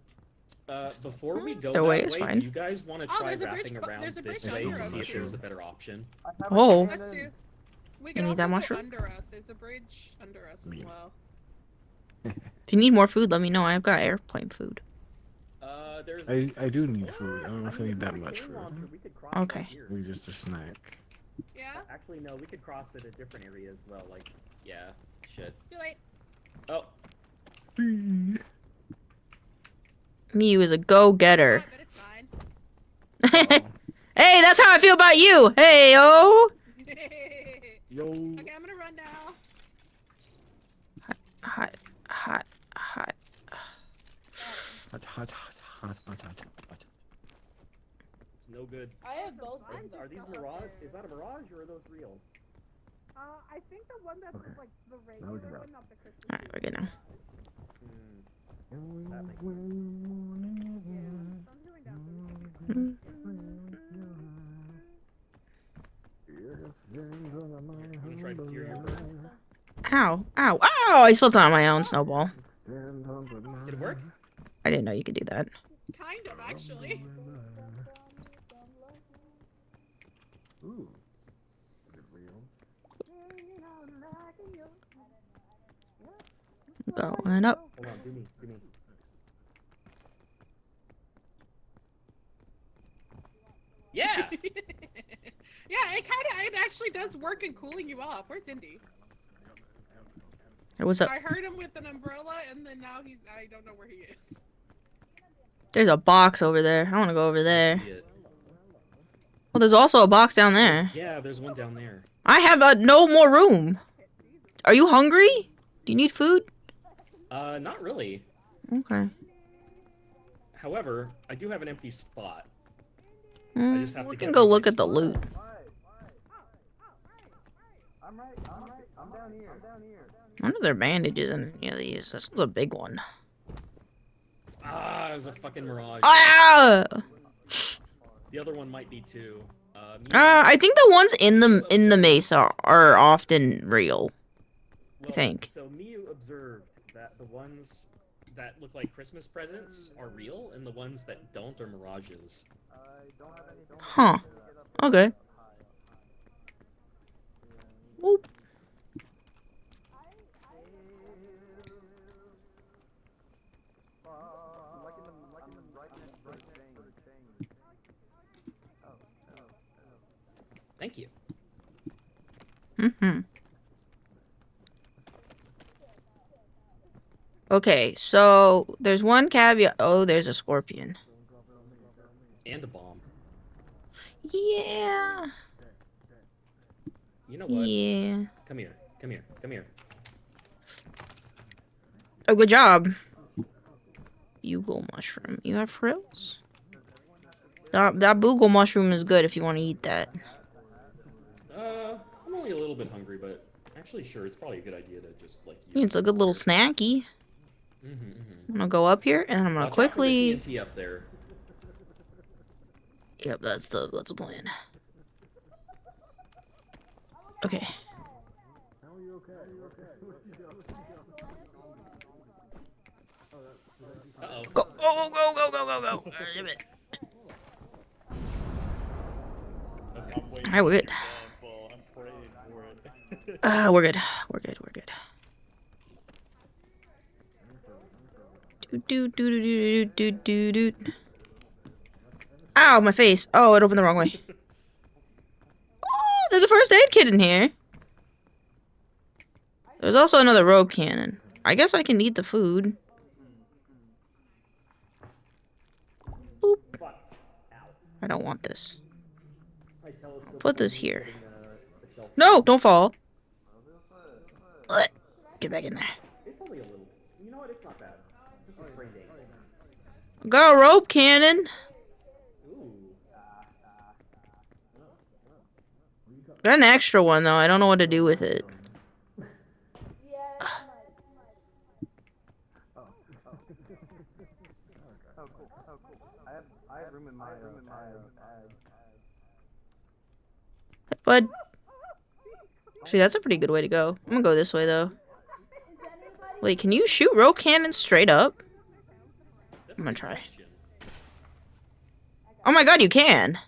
Before we go The that way way, is fine. do you guys want to try there's a wrapping bridge- around there's a this bridge way under to us, see if too. there's a better option? Oh. Let's do. We can You need also that go mushroom? under us. There's a bridge under us as well. If you need more food, let me know. I've got airplane food. There's. I do need food. I don't know if I need that much food. Okay. Maybe just a snack. Yeah. Actually, no. We could cross at a different area as well. Like, yeah, shit. Too late. Oh. Mew is a go-getter. But it's fine. Hey, that's how I feel about you. Hey, yo. Yo. Okay, I'm gonna run now. Hot. Hot, hot, hot, hot, hot. It's no good. I have both. Are these mirage? Is that a mirage or are those real? I think the one that's like the Now we regular can one, not the Christmas. Alright, we're good now. I'm gonna try to cure your burn. Ow. Ow. Ow! I slipped on my own snowball. Did it work? I didn't know you could do that. Kind of, actually. Ooh. Going up. Hold on, do me. Yeah! Yeah, it actually does work in cooling you off. Where's Indy? Hey, what's up? I heard him with an umbrella, and then now I don't know where he is. There's a box over there. I want to go over See there. it. Well, there's also a box down there. Yeah, there's one down there. I have no more room. Are you hungry? Do you need food? Not really. Okay. However, I do have an empty spot. Mm, have we to can get go rid of look my at the loot. I'm down here. I wonder if there are bandages in any of these. This one's a big one. Ah, it was a fucking mirage. Ah! The other one might be too. I think the ones in the mesa are often real. I think. So Miu observed that the ones that look like Christmas presents are real, and the ones that don't are mirages. Huh. Okay. Oop. Thank you. Mm-hmm. Okay, so there's one caveat. Oh, there's a scorpion. And a bomb. Yeah. You know what? Yeah. Come here. Come here. Come here. Oh, good job. Bugle mushroom. You have frills? That bugle mushroom is good if you want to eat that. I'm only a little bit hungry, but actually, sure, it's probably a good idea to just like. It's a good little snacky. I'm gonna go up here and I'm gonna Watch out for the quickly. TNT up there. Yep, that's the plan. Okay. Uh-oh. Go, go, go, go, go, go, go. Damn it. Alright, we're good. We're good. We're good. We're good. Do do do do do do do. Ow, my face. Oh, it opened the wrong way. Oh, there's a first aid kit in here. There's also another rope cannon. I guess I can eat the food. Boop. I don't want this. Put this here. No, don't fall. Get back in there. It's only a little. You know what? It's not bad. Just a sprained ankle. Got a rope cannon. Got an extra one though. I don't know what to do with it. But see, that's a pretty good way to go. I'm gonna go this way though. Wait, can you shoot rope cannons straight up? I'm gonna try. Oh my god, you can!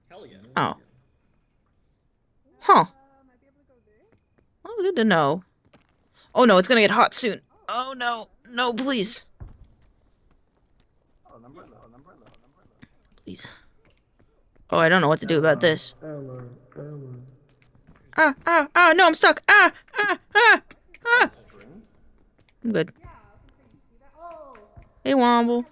Hell yeah. Oh. Huh. Oh, good to know. Oh no, it's gonna get hot soon. Oh no. No, please. Please. Oh, I don't know what to do about this. Ah, ah, ah, no, I'm stuck. Ah, ah, ah, ah. I'm good. Hey, Womble.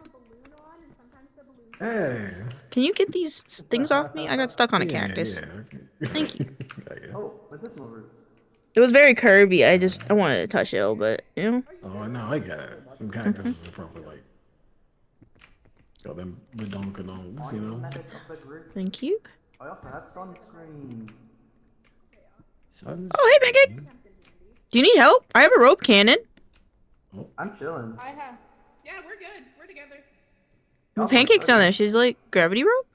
Hey. Can you get these things off me? I got stuck on a cactus. Yeah. Thank you. Oh, but this one. It was very curvy. I wanted to touch it a little bit, you know? Oh no, I got it. Some cactuses are probably like got them badonkadonks, you know. Thank you. I also have sunscreen. Oh, hey, Pancake! Do you need help? I have a rope cannon. I'm chilling. I have. Yeah, we're good. We're together. Pancake's down there. She's like, gravity rope?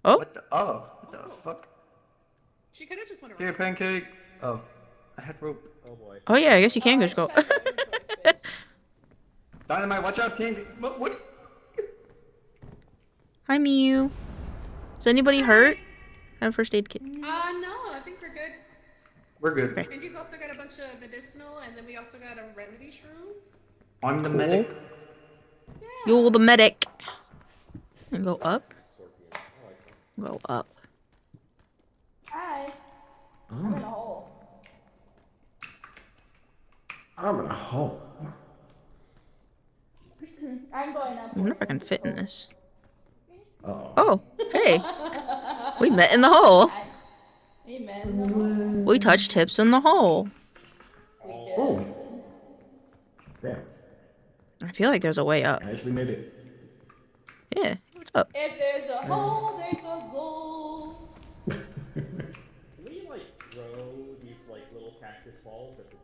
Oh. What the fuck? She could have just went around. Here, Pancake. Oh, I had rope. Oh boy. Oh yeah, I guess you can just go. Dynamite, watch out, Pancake. What? Hi, Mew. Is anybody hurt? I have a first aid kit. No, I think we're good. We're good. Okay. Angie's also got a bunch of medicinal, and then we also got a remedy shroom. I'm the Cool. medic. You're the medic. And go up. Go up. Hi. I'm in a hole. I'm in a hole. I'm going up. I wonder if I can fit in this. Uh-oh. Oh, hey. We met in the hole. Amen. We touched tips in the hole. Oh. Damn. I feel like there's a way up. I actually made it. Yeah, what's up? If there's a hole, there's a goal. Can we like throw these like little cactus balls at the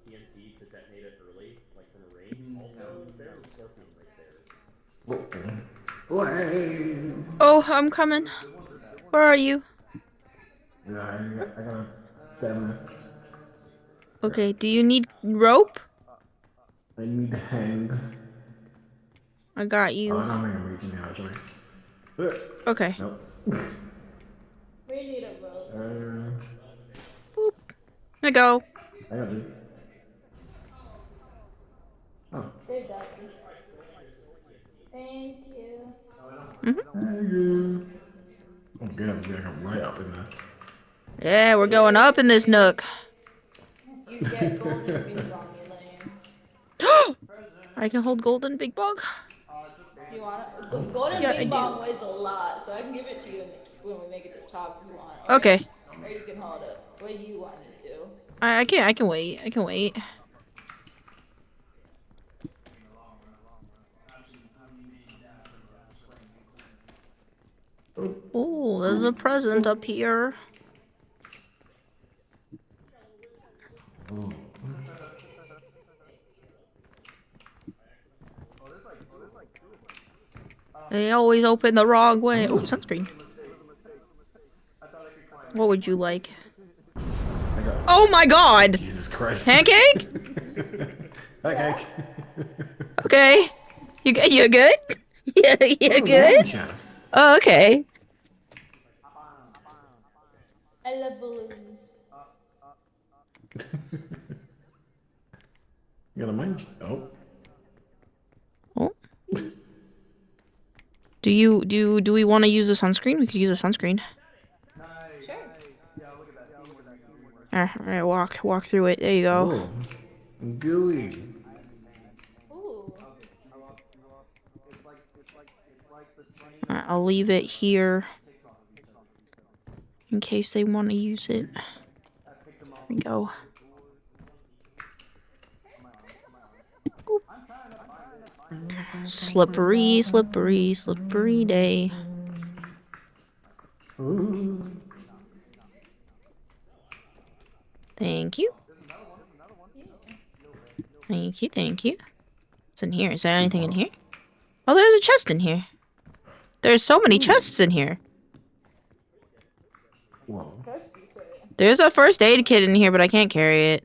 TNT to detonate it early, like from a range? Also, there's a scorpion right there. Oh, I'm coming. Where are you? Yeah, I got a stamina. Okay, do you need rope? I need to hang. I got Oh, I you. don't think I'm reaching out, actually. Okay. Nope. We need a rope. Boop. There you go. I got this. Oh. They got you. Thank you. Thank you. Oh, good. I'm gonna come right up in there. Yeah, we're going up in this nook. You get golden bing bong, Elaine. I can hold golden big bog. You want it? Golden Yeah, I bing do. bong weighs a lot, so I can give it to you when we make it to the top if you want. Okay. Or you can hold it. What you want to do? I can wait. I can wait. Oh, there's a present up here. They always open the wrong way. Oh, sunscreen. What would you like? Oh my god! Jesus Christ. Pancake? Pancake. Okay. You good? Yeah, you good? Oh, okay. I love balloons. You got a mind? Oh. Do we want to use a sunscreen? We could use a sunscreen. All right, walk through it. There you go. Whoa. Gooey. Alright, I'll leave it here in case they want to use it. There we go. Slippery, slippery, slippery day. Ooh. Thank you. Thank you, thank you. What's in here? Is there anything in here? Oh, there's a chest in here. There's so many chests in here. Whoa. There's a first aid kit in here, but I can't carry it.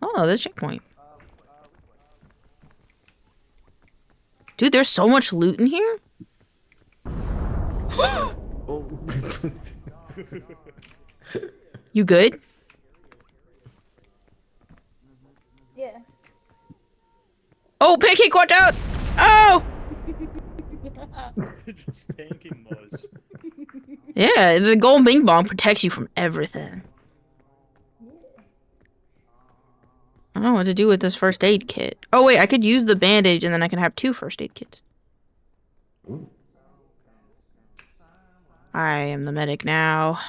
Oh, there's a checkpoint. Dude, there's so much loot in here. You good? Yeah. Oh, pancake, watch out! Oh! Just tanking those. Yeah, the gold bing bong protects you from everything. I don't know what to do with this first aid kit. Oh wait, I could use the bandage and then I can have 2 first aid kits. Ooh. I am the medic now.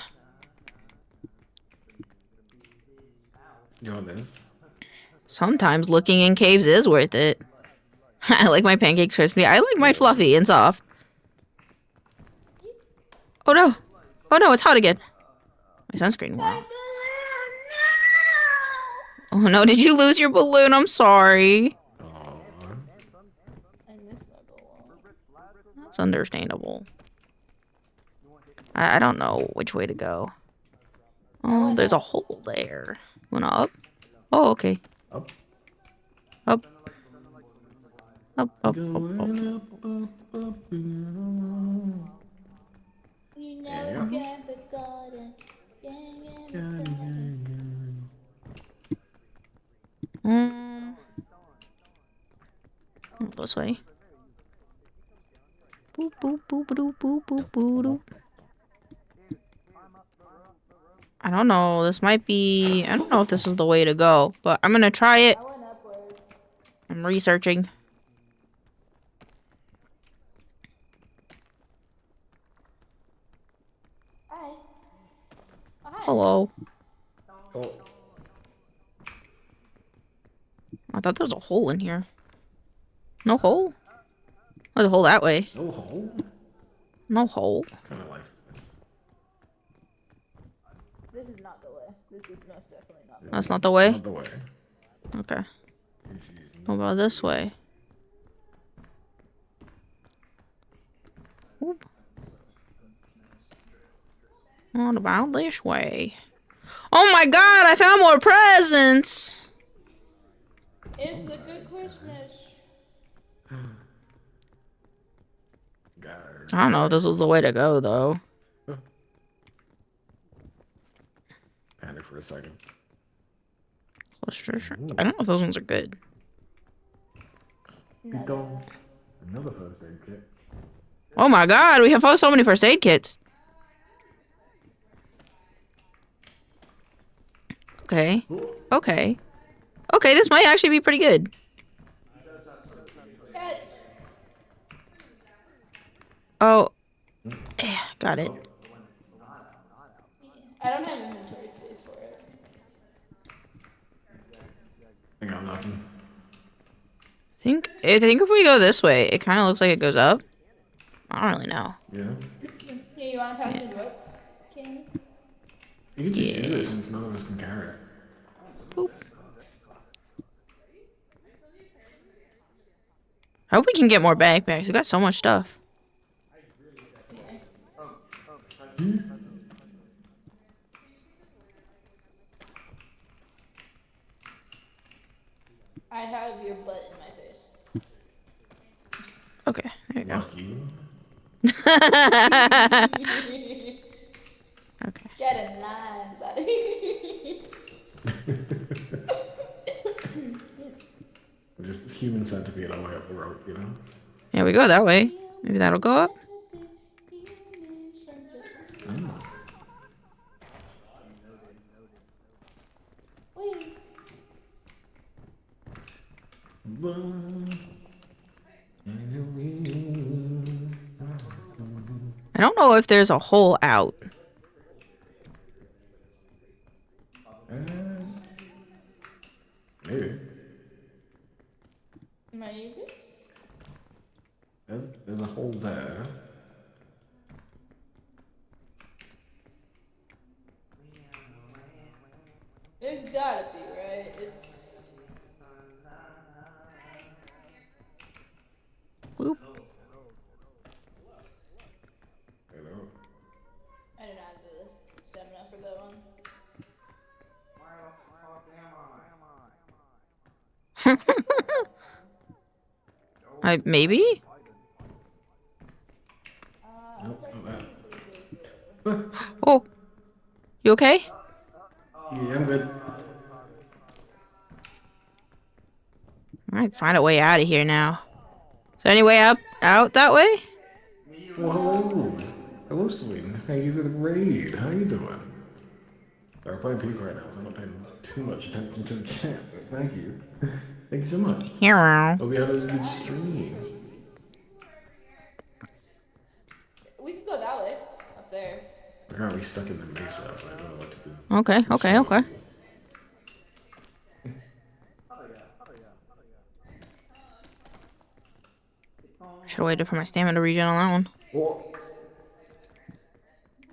You want this? Sometimes looking in caves is worth it. I like my pancakes crispy. I like my fluffy and soft. Oh no! Oh no, it's hot again. My sunscreen wore off. Oh no, did you lose your balloon? I'm sorry. That's understandable. I don't know which way to go. Oh, there's a hole there. Wanna up? Oh, okay. Up. Up. Up, up, up, up. You know you can't be golden. This way. Boop, boop, boop, boop, boop, boop, boop. I don't know. This might be... I don't know if this is the way to go, but I'm gonna try it. I'm researching. Hi. Hello. Oh. I thought there was a hole in here. No hole? There's a hole that way. No hole? No hole. What kind of life is this? This is not the way. This is most definitely not the way. That's not the way? Not the way. Okay. What about this way? Oop. What about this way? Oh my god, I found more presents! It's a good Christmas. I don't know if this was the way to go, though. Panic for a second. Sure. I don't know if those ones are good. Keep going. Another first aid kit. Oh my god, we have so many first aid kits. Okay. Okay. Okay, this might actually be pretty good. Oh. Yeah, got it. I don't have inventory space for it. I got nothing. I think if we go this way, it kind of looks like it goes up. I don't really know. Yeah. Yeah, you want to pass me the rope? Can You can just use it since none of us can carry it. Boop. I hope we can get more backpacks. We got so much stuff. I have your butt in my face. Okay, there you go. Lucky. Okay. Get in line, buddy. Just human centipede all the way up the rope, you know? Yeah, we go that way. Maybe that'll go up. I don't know if there's a hole out. Maybe. Maybe. There's a hole there. There's gotta be, right? It's. Boop. Hello. I don't have the stamina for that one. Maybe? Oh. You okay? Yeah, I'm good. I might find a way out of here now. Is there any way out that way? Well, hello. Hello, Sweden. How you doing? Great. How you doing? I'm playing Peak right now, so I'm not paying too much attention to the chat. But thank you. Thank you so much. Hero. Hope you had a good stream. We could go that way. Up there. We're currently stuck in the mesa, so I don't know what to do. Okay. Should have waited for my stamina to regen on that one. What?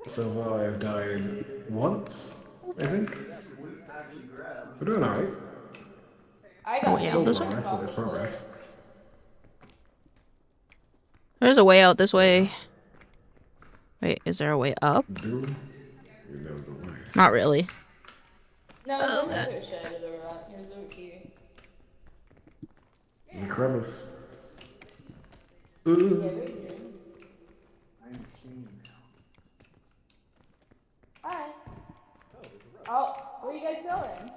So far, I've died once, I think. We're doing alright. I got way out this way? There's progress. There's a way out this way. Wait, is there a way up? Not really. No, there's another shed of the rock. Here's over here. The crevice. Yeah, right here. Hi. Oh, where are you guys going?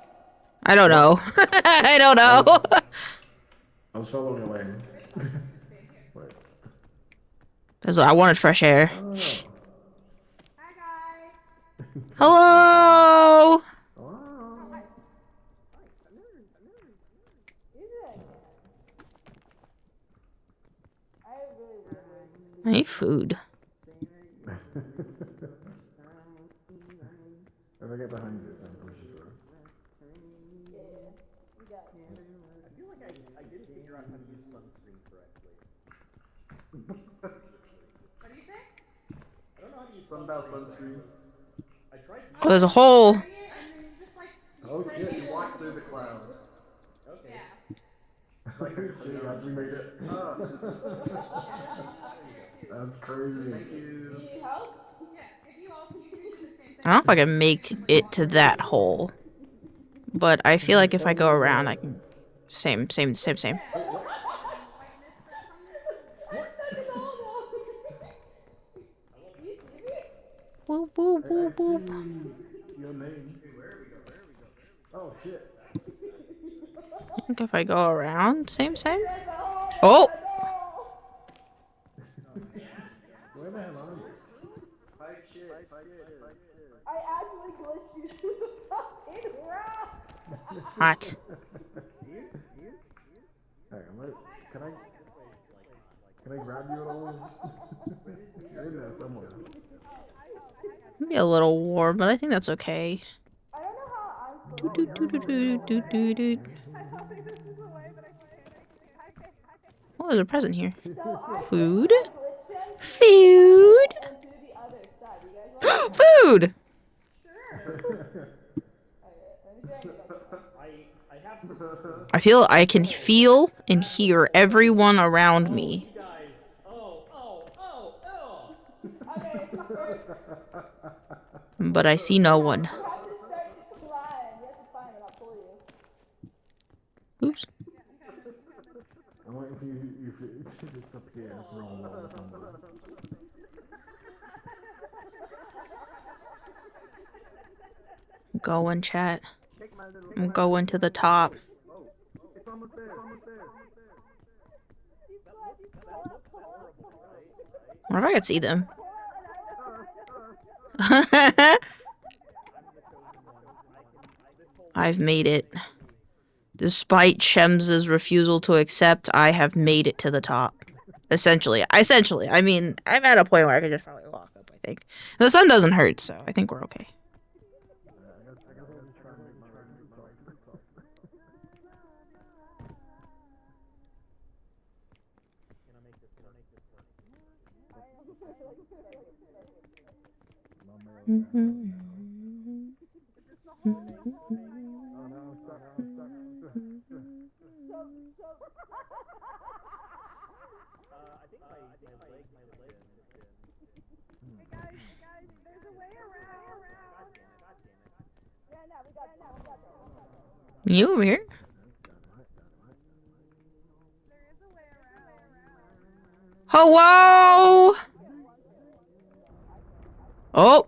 I don't know. I don't know. I was following a lane. I wanted fresh air. Oh. Hello. I need food. If I get behind you, then push it through. I feel like I didn't figure out how to use sunscreen correctly. What do you say? I don't know how to use Something about sunscreen. I tried. Oh, there's a hole. Oh shit, you walked through the cloud. Okay. Yeah. Like, shit, we made it. That's crazy. Thank you. Need help? Yeah. If you also you can do the same thing. I don't know if I can make it to that hole, but I feel like if I go around, I can. Same. Boop, boop, boop, boop. Your name. Oh shit. I think if I go around, same. Oh! Where the hell are you? Pipe shit. I actually glitched you through the fucking rock. Hot. Hey, can I grab you at all? You're in there somewhere. Maybe a little warm, but I think that's okay. I don't know how I'm Oh, there's a present here. Food? Food? Food! I can feel and hear everyone around me. But I see no one. Oops. I'm waiting for you if it's up here for a wall somewhere. Go and chat. I'm going to the top. It's almost there. I wonder if I could see them. I've made it. Despite Shems's refusal to accept, I have made it to the top. Essentially. I mean, I'm at a point where I could just probably walk up, I think. The sun doesn't hurt, so I think we're okay. You over here? Hello? Oh.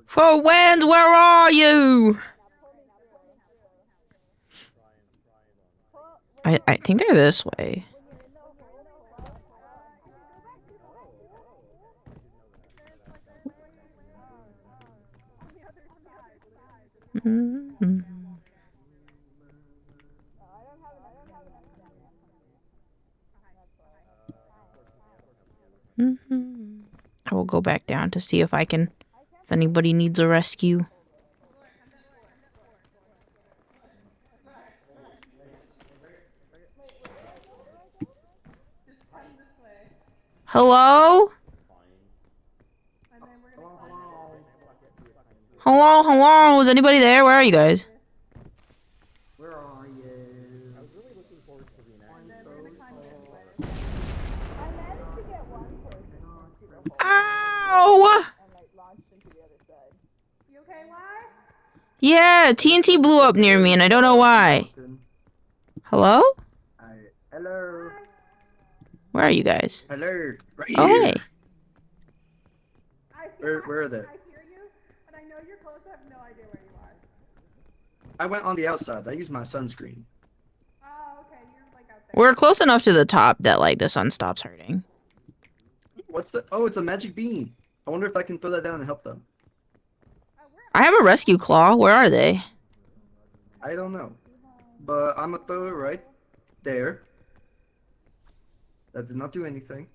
For winds, where are you? I think they're this way. I will go back down to see if anybody needs a rescue. Hello? Hello, hello. Is anybody there? Where are you guys? Where are you? I was really looking forward to the Ow! Yeah, TNT blew up near me and I don't know why. Hello? Hello. Where are you guys? Hello. Right Oh, here. hey. Where are they? I went on the outside. I used my sunscreen. We're close enough to the top that, like, the sun stops hurting. What's the? Oh, it's a magic bean. I wonder if I can throw that down and help them. I have a rescue claw. Where are they? I don't know. But I'm gonna throw it right there. That did not do anything.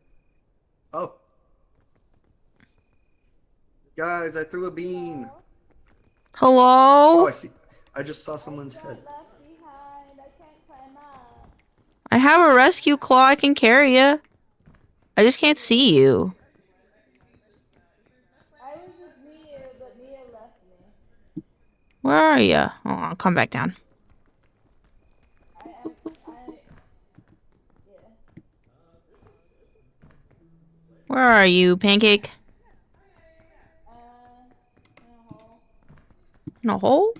Oh. Guys, I threw a bean. Hello? Oh, I see. I just saw someone's head. I have a rescue claw. I can carry you. I just can't see you. Where are you? Oh, I'll come back down. Where are you, Pancake? In a hole?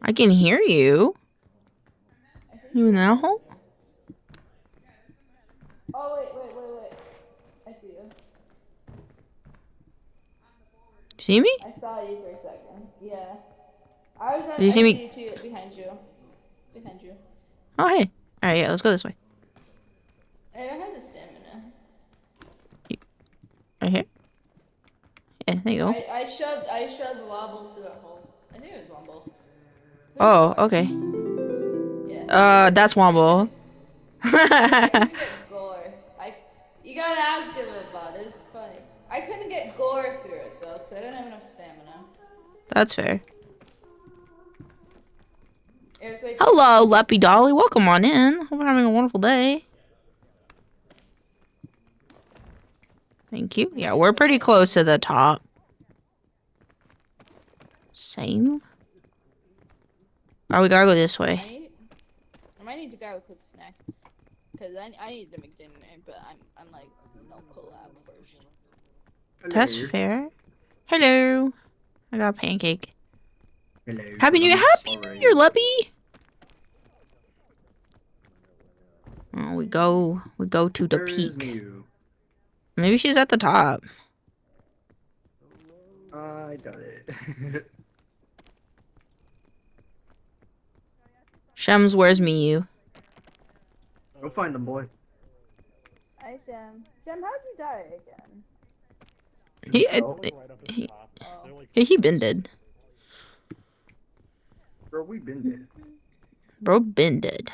I can hear you. You in that hole? Oh, wait. I see you. See me? I saw you for a second. Yeah. I was Did you see me? See you behind you. Behind you. Oh, hey. Alright, yeah, let's go this way. I don't have the stamina. Right here? Yeah, there you go. I shoved Wobble through that hole. I think it was Wobble. Oh, okay. Yeah. That's Wombo. You gotta ask him about it. It's funny. I couldn't get gore through it though, because I didn't have enough stamina. That's fair. It was like, Hello, Leppy Dolly. Welcome on in. Hope you're having a wonderful day. Thank you. Yeah, we're pretty close to the top. Same. Oh, we gotta go this way. I might need to grab a quick snack. Cause I need to make dinner, but I'm like no collab first. That's fair. Hello. I got a pancake. Hello. Happy New Year, Leppy. Oh, we go to the Where is peak. Mew? Maybe she's at the top. I doubt it. Shems, where's Miyu? Go find him, boy. Hi, Shem. Shem, how'd you die again? He been dead. Bro, we been dead. Bro, been dead.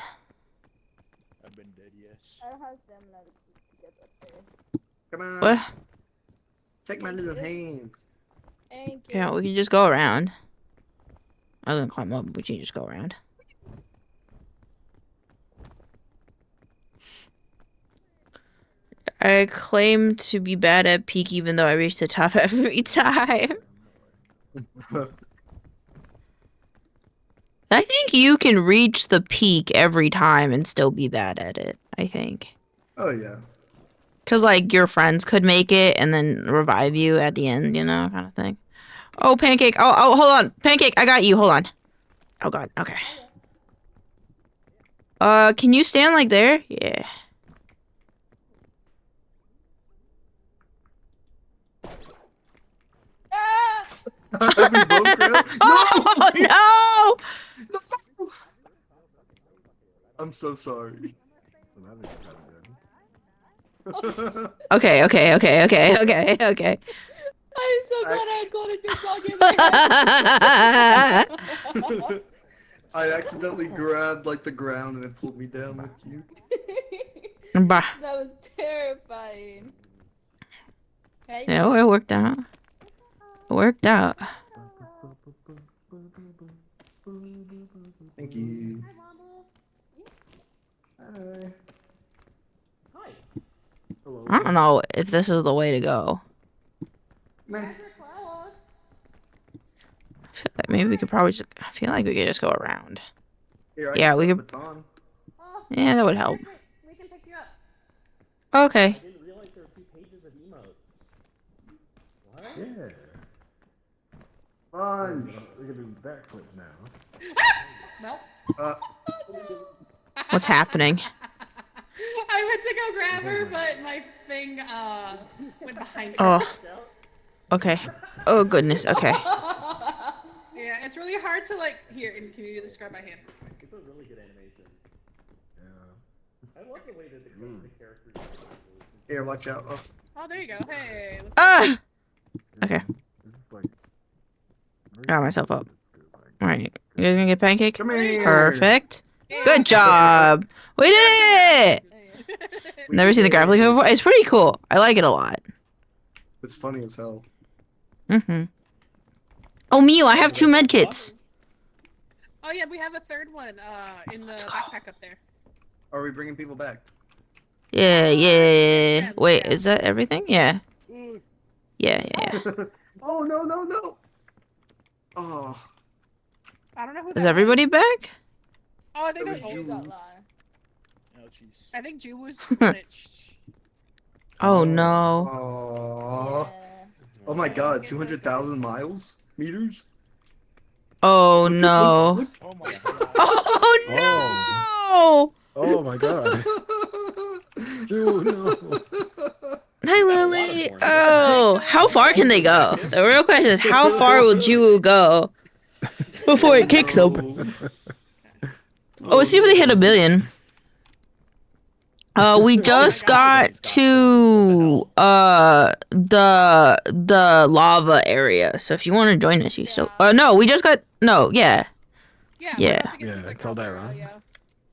I've been dead, yes. I don't have stamina to get up there. Come on. What? Take my little hand. Thank you. Yeah, we can just go around. I was gonna climb up, but we can just go around. I claim to be bad at peak even though I reach the top every time. I think you can reach the peak every time and still be bad at it, I think. Oh, yeah. Because, like, your friends could make it and then revive you at the end, you know, kind of thing. Oh, Pancake. Oh, hold on. Pancake, I got you. Hold on. Oh, God. Okay. Can you stand, like, there? Yeah. Oh, no! I'm so sorry. Okay. I'm so glad I had golden big dog in my head. I accidentally grabbed like the ground and it pulled me down with you. Bah. That was terrifying. No, it worked out. It worked out. Thank you. Hi. I don't know if this is the way to go. Man. I feel like maybe we could probably just. I feel like we could just go around. Here, Yeah, we could. Yeah, that would help. We can pick you up. Okay. I didn't realize there were 2 pages of emotes. What? Yeah. Fun. We're gonna do backflips now. No. What's happening? I went to go grab her, but my thing went behind her. Oh. Okay. Oh goodness. Okay. Yeah, it's really hard to like. Here, and can you describe my hand? It's a really good animation. Yeah. I love the way that the characters. Here, watch out. Oh. Oh, there you go. Hey. Ah. Okay. Got myself up. All right. You guys gonna get pancake? Come here. Perfect. Good job. We did it. Never seen the grappling hook before. It's pretty cool. I like it a lot. It's funny as hell. Oh, Miu, I have 2 med kits. Oh yeah, we have a third one in the backpack up there. Are we bringing people back? Yeah. Wait, is that everything? Yeah. Yeah. Oh no. Oh. I don't know who. Is everybody back? Oh, I think That there's was Jew. I think Jew was glitched. Oh no. Oh my god, 200,000 meters? Oh no. Oh my god. Oh no! Oh my god. Dude, no. Hi Lily. Oh, how far can they go? The real question is how far will Ju go before it kicks them? Oh, let's see if they hit 1 billion. We just got to the lava area. So if you want to join us, you still. No, we just got yeah. Yeah, Caldera.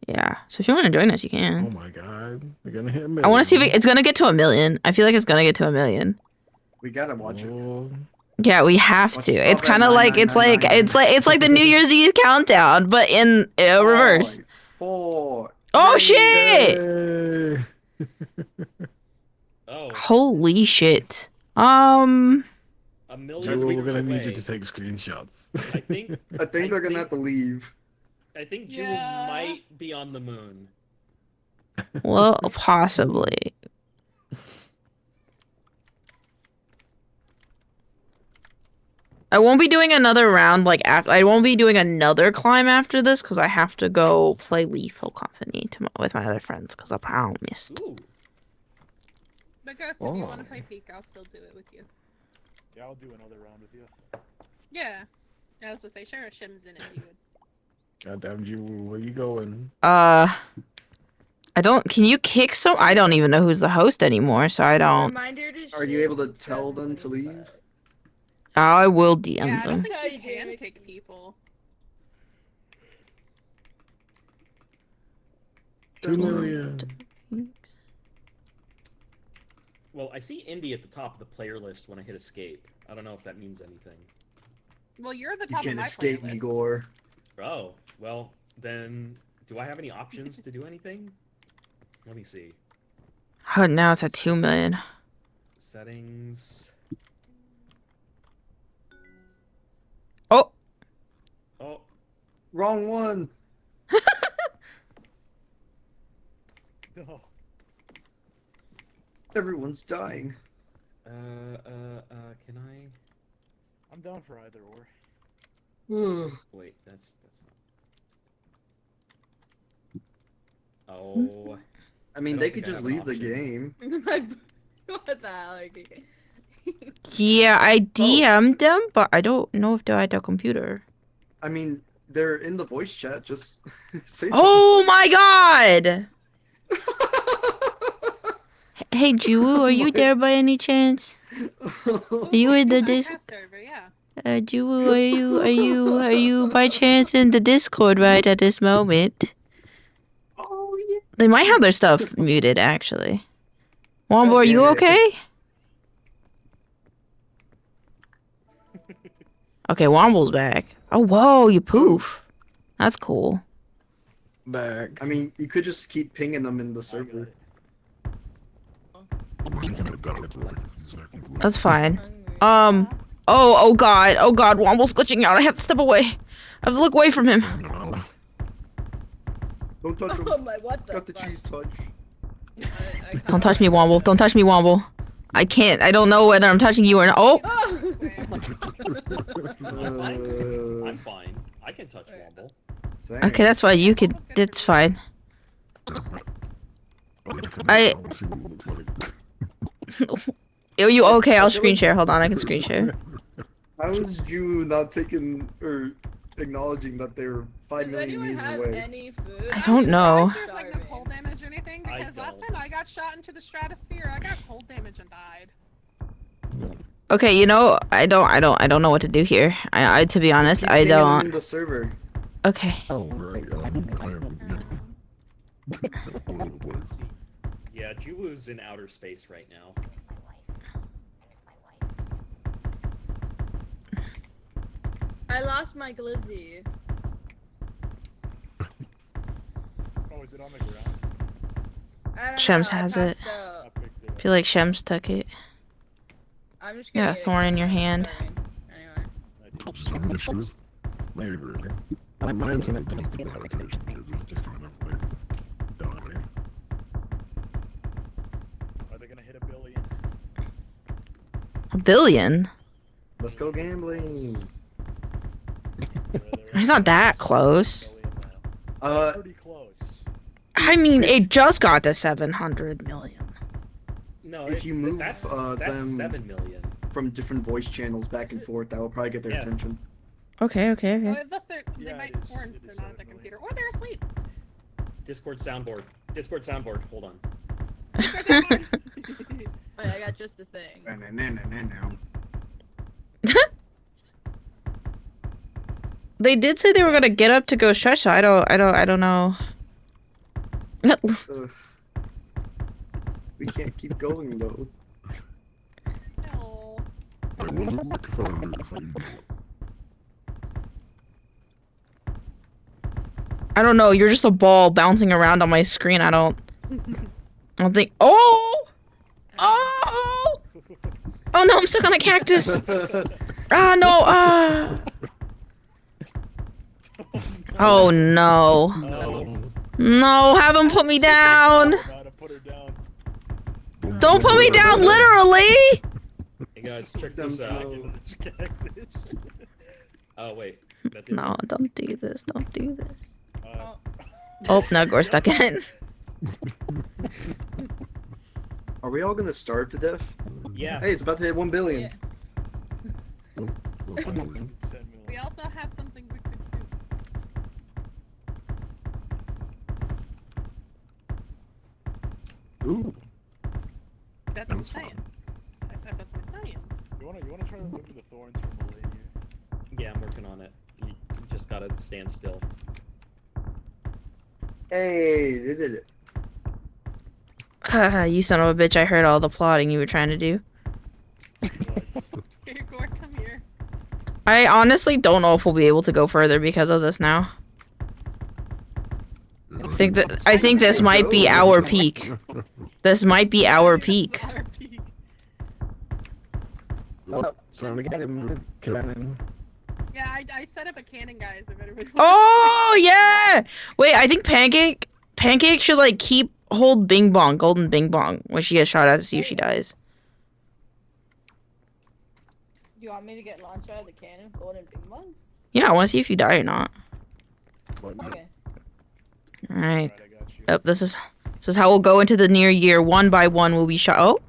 Yeah. So if you want to join us, you Oh can. my god. We're gonna hit 1 million. I want to see if it's gonna get to 1 million. I feel like it's gonna get to 1 million. We gotta watch it. Yeah, we have to. It's that kind of like it's like the New Year's Eve countdown, but in reverse. 4. Oh shit! Oh. Holy shit. A million Joe, we're meters gonna need you away. to take screenshots. I think they're gonna have to leave. I think Jew Yeah. might be on the moon. Well, possibly. I won't be doing another round like after. I won't be doing another climb after this because I have to go play Lethal Company with my other friends because I promised. But Ghost, if you want to play Peak, I'll still do it with you. Yeah, I'll do another round with you. Yeah. I was supposed to say, sure, Shim's in it. You would. Goddamn you, where you going? I don't. Can you kick some? I don't even know who's the host anymore, so I don't. Are you able to tell them to leave? I will DM Yeah, I don't them. think you can kick people. 2 million. Well, I see Indie at the top of the player list when I hit escape. I don't know if that means anything. Well, you're at the You top of can't my escape playlist. me, Gore. Oh, well, then do I have any options to do anything? Let me see. Oh, now it's at 2 million. Settings. Oh. Oh. Wrong one. No. Everyone's dying. Can I? I'm down for either or. Wait, that's not. Oh. I mean, don't they think could I just have an leave the option. game. What the hell? Yeah, I DM'd them, but I don't know if they're at their computer. I mean, they're in the voice chat. Just say something. Oh my god! Hey, Juwu, are you there by any chance? Are you in the server, yeah. Juwu, are you by chance in the Discord right at this moment? Oh yeah. They might have their stuff muted, actually. Wombo, are you okay? Okay, Womble's back. Oh, whoa, you poof. That's cool. Back. I mean, you could just keep pinging them in the server. That's fine. Oh god, Womble's glitching out. I have to step away. I have to look away from him. Don't touch him. Oh my, what the Got the fuck? cheese touch. Don't touch me, Womble. Don't touch me, Womble. I can't. I don't know whether I'm touching you or not. Oh! I'm fine. I can touch Womble. Okay, that's fine. You could. That's fine. Are you okay? I'll screen share. Hold on, I can screen share. How is you not taking or acknowledging that they're 5 million meters away? Any food? I don't know. There's like no cold damage or anything because last time I got shot into the stratosphere, I got cold damage and died. Okay, you know, I don't know what to do here. I to be honest, Keep I pinging them in don't. the server. Okay. Yeah, Juwu's in outer space right now. I lost my glizzy. Oh, is it on the ground? I don't Shems know, I has it. passed out. I feel like Shems took it. I'm just You got a thorn in your hand. Are they gonna hit a billion? A billion? Let's go gambling. It's not that close. Pretty close. I mean, it just got to 700 million. No, If you move that's them 7 million. from different voice channels back and forth, that will probably get their Yeah. attention. Okay. Unless they might, or they're not at their computer, or they're asleep. Discord soundboard. Discord soundboard. Hold on. Wait, I got just the thing. They did say they were gonna get up to go stretch. So I don't know. Ugh. We can't keep going though. No. I don't know. You're just a ball bouncing around on my screen. I don't think. Oh! Oh! Oh no! I'm stuck on a cactus. Ah no! Ah! Oh no! No, have him put me down. Don't put me down, literally. Hey guys, check this out. Oh wait. That didn't No, don't do this. Don't do this. Oh, now Gore's stuck in it. Are we all gonna starve to death? Yeah. Hey, it's about to hit 1 billion. Yeah. We also have something we could do. Ooh. That's what I'm saying. That's what I'm saying. You wanna try to remove the thorns from the lady? Yeah, I'm working on it. You just gotta stand still. Hey, they did it. You son of a bitch, I heard all the plotting you were trying to do. Here, Gore, come here. I honestly don't know if we'll be able to go further because of this now. I think this might be our peak. This might be our peak. Trying to get him. Killing. Yeah, I set up a cannon, guys. If everybody Oh yeah! Wait, I think Pancake should like hold Bing Bong, golden Bing Bong, when she gets shot at to see if she dies. Do you want me to get launched out of the cannon, golden big bong? Yeah, I want to see if you die or not. Okay. All right. Yep, this is how we'll go into the near year. One by one, will be shot. Oh.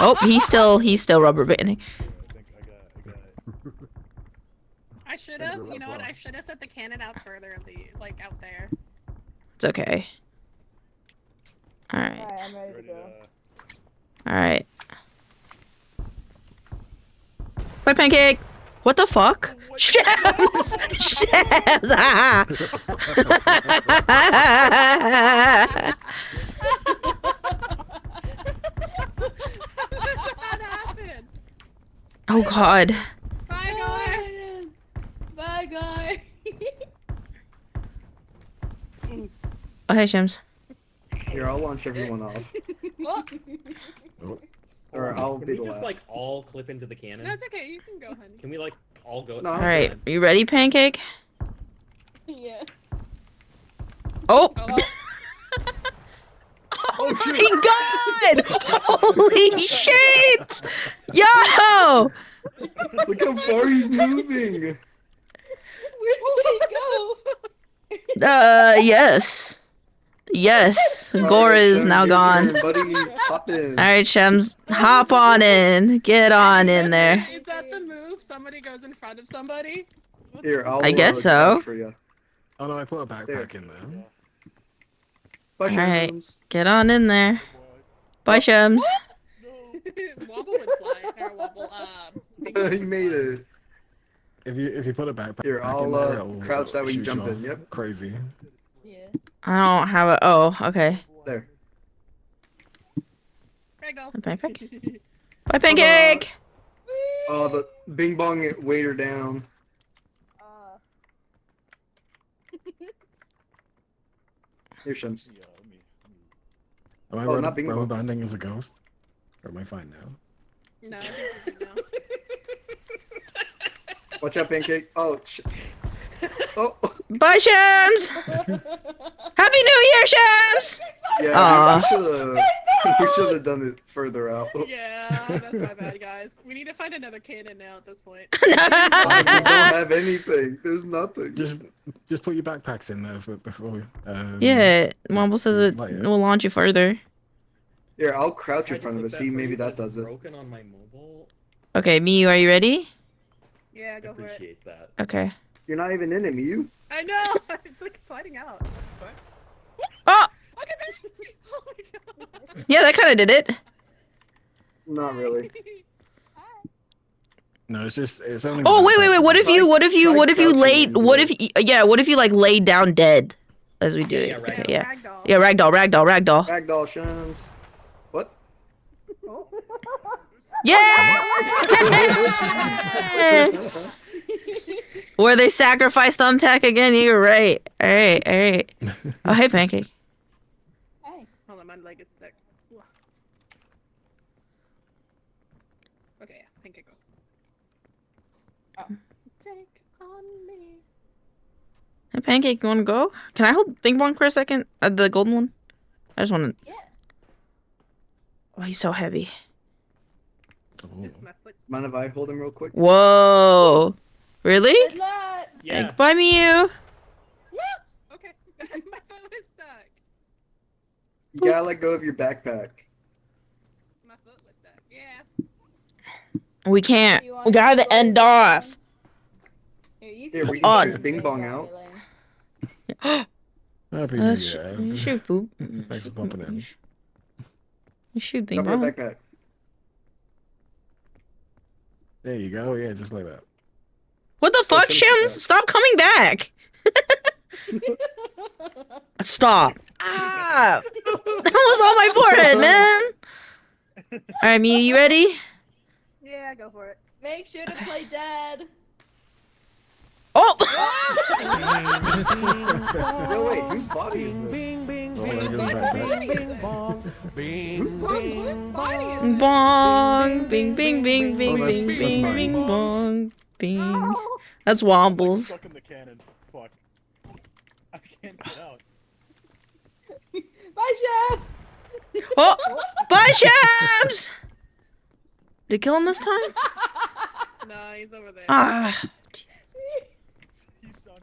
Oh, he's still rubber banding. I should have. You know what? I should have set the cannon out further in the out there. It's okay. All right. Alright, I'm ready to go. All right. Bye, Pancake. What the fuck? Shams! Shams! Ah! What happened? Oh God. Bye, Gore. Bye, guy. Oh, hey, Shams. Here, I'll launch everyone off. Oh. Or I'll Can be we the just last. like all clip into the cannon? No, it's okay. You can go, honey. Can we like all go? No. All right, are you ready, Pancake? Yeah. Oh. Oh. Oh my God! Holy shit! Yo! Look how far he's moving. Where did he go? Yes. Yes. Gore is Shem, now your gone. turn, buddy. Hop in. All right, Shems, hop on in. Get on in there. Is that the move? Somebody goes in front of somebody? Here, I'll I guess so. for you. Oh no, I put a backpack in there. Bye, All right, Shams. get on in there. Bye, Shems. Wobble would fly. Or wobble, He made it. If you put a backpack Here, in I'll there, it'll crouch that way you shoot jump off. in. Yep. Crazy. Yeah. I don't have a. Oh, okay. There. Ragdoll. Pancake. Bye, Pancake. Oh, the Bing Bong weighed her down. Here, Shams. Am I Oh, not Bing rubber Bong. banding as a ghost? Or am I fine now? No, I think we're good now. Watch out, Pancake. Oh, shit. Oh. Bye, Shems. Happy New Year, Shems. Yeah, we should have done it further out. Yeah, that's my bad, guys. We need to find another cannon now at this point. We don't have anything. There's nothing. Just put your backpacks in there before. Yeah, Womble says it will launch you further. Here, I'll crouch in Tried to front of clip it. See, for maybe you, but that it's does it. Broken on my mobile. Okay, Miyu, are you ready? Yeah, go for it. Appreciate that. Okay. You're not even in it, you. I know! It's like sliding out. Oh! Okay, oh my god! Yeah, that kind of did it. Not really. No, it's only. Oh wait. What if you like laid down dead as we do it? Yeah, Okay, ragdoll. yeah. Ragdoll. Yeah, ragdoll. Ragdoll, Shams. What? Oh. Yeah! Where they sacrifice Thumbtack again? You're right. All right. Oh, hey, Pancake. Hey. Hold on, my leg is stuck. Okay, yeah, think I go. Oh. Take on me. Hey, Pancake, you want to go? Can I hold Bing Bong for a second? The golden one? I just want to... Yeah. Oh, he's so heavy. Mind if I hold him real quick? Whoa. Really? Good luck. Yeah. Like, bye, Mew. Okay. My foot was stuck. You gotta let go of your backpack. My foot was stuck. Yeah. We can't. You want We gotta to end go off. Here, we can shoot Bing Bong out. Happy New You Year. shoot, Boop. Thanks for popping in. You shoot, Bing Drop your Bong. backpack. There you go. Yeah, just like that. What the fuck, Shims? Stop coming back. Stop. Ah. That was on my forehead, man. Alright, Mew, you ready? Yeah, go for it. Make sure to play dead. Oh! No, wait, whose body is this? Whose body? Bong, bing, bing, bing, bing, Oh, bing, that's bing, mine. bing, bong, bing. That's Wombles. Stuck in the cannon. Fuck. I can't get out. Bye, Chef. Oh! Bye, Shams! Did it kill him this time? No, he's over there. Ah.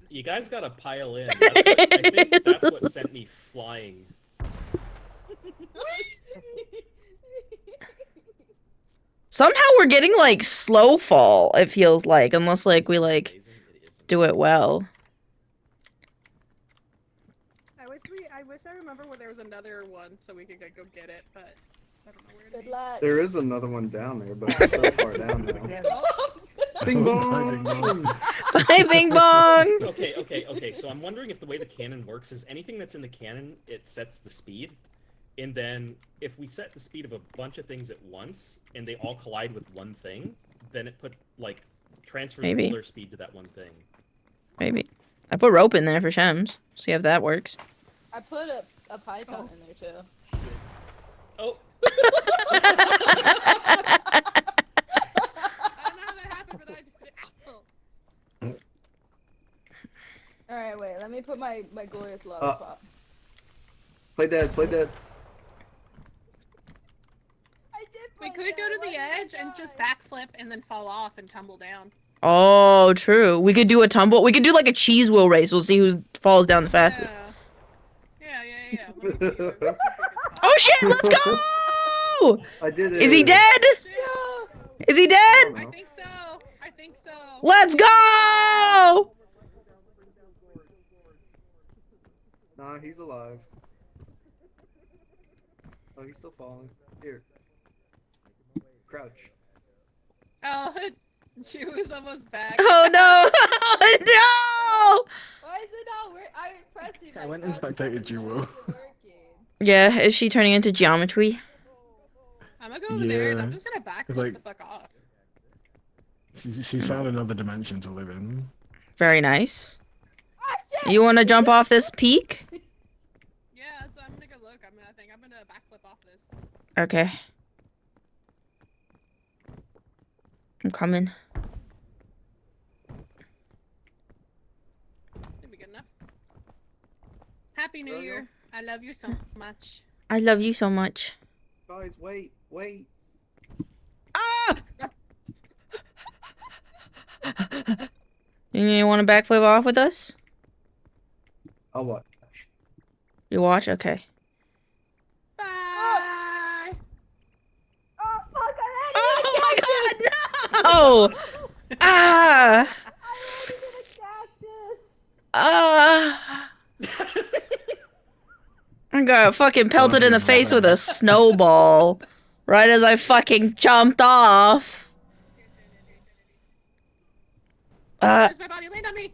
You guys gotta pile in. I think that's what sent me flying. Somehow we're getting like slow fall, it feels like, unless like we like do it well. I wish I remember where there was another one so we could go get it, but I don't know where it is. Good luck. There is another one down there, but it's so far down now. Bing Bong! Bye, Bing Bong! Okay. So I'm wondering if the way the cannon works is anything that's in the cannon, it sets the speed. And then if we set the speed of a bunch of things at once, and they all collide with one thing, then it transfers all their speed to that one thing. Maybe. I put rope in there for Shems. See if that works. I put a python in there too. Oh. Alright, wait, let me put my glorious lollipop. Play dead, play dead. We could go to the edge and just backflip and then fall off and tumble down. Oh, true. We could do a tumble. We could do like a cheese wheel race. We'll see who falls down the fastest. Yeah. Oh shit, let's go! I did it. Is he dead? Is he dead? I think so. Let's go! Nah, he's alive. Oh, he's still falling. Here. Crouch. Oh, Chew is almost back. Oh no! Oh no! Why is it not working? I'm pressing. I went and spectated you, Will. Yeah, is she turning into geometry? I'm gonna go over there and I'm just gonna backflip like- the fuck off. She's found another dimension to live in. Very nice. You want to jump off this peak? Yeah, so I'm gonna go look. I think I'm gonna backflip off this. Okay. I'm coming. Should be good enough. Happy New Year. I love you so much. I love you so much. Guys, wait. Ah! You want to backflip off with us? I'll watch. You watch? Okay. Bye! Oh my god, no! Ah! I got fucking pelted in the face with a snowball right as I fucking jumped off. Where's my body? Land on me!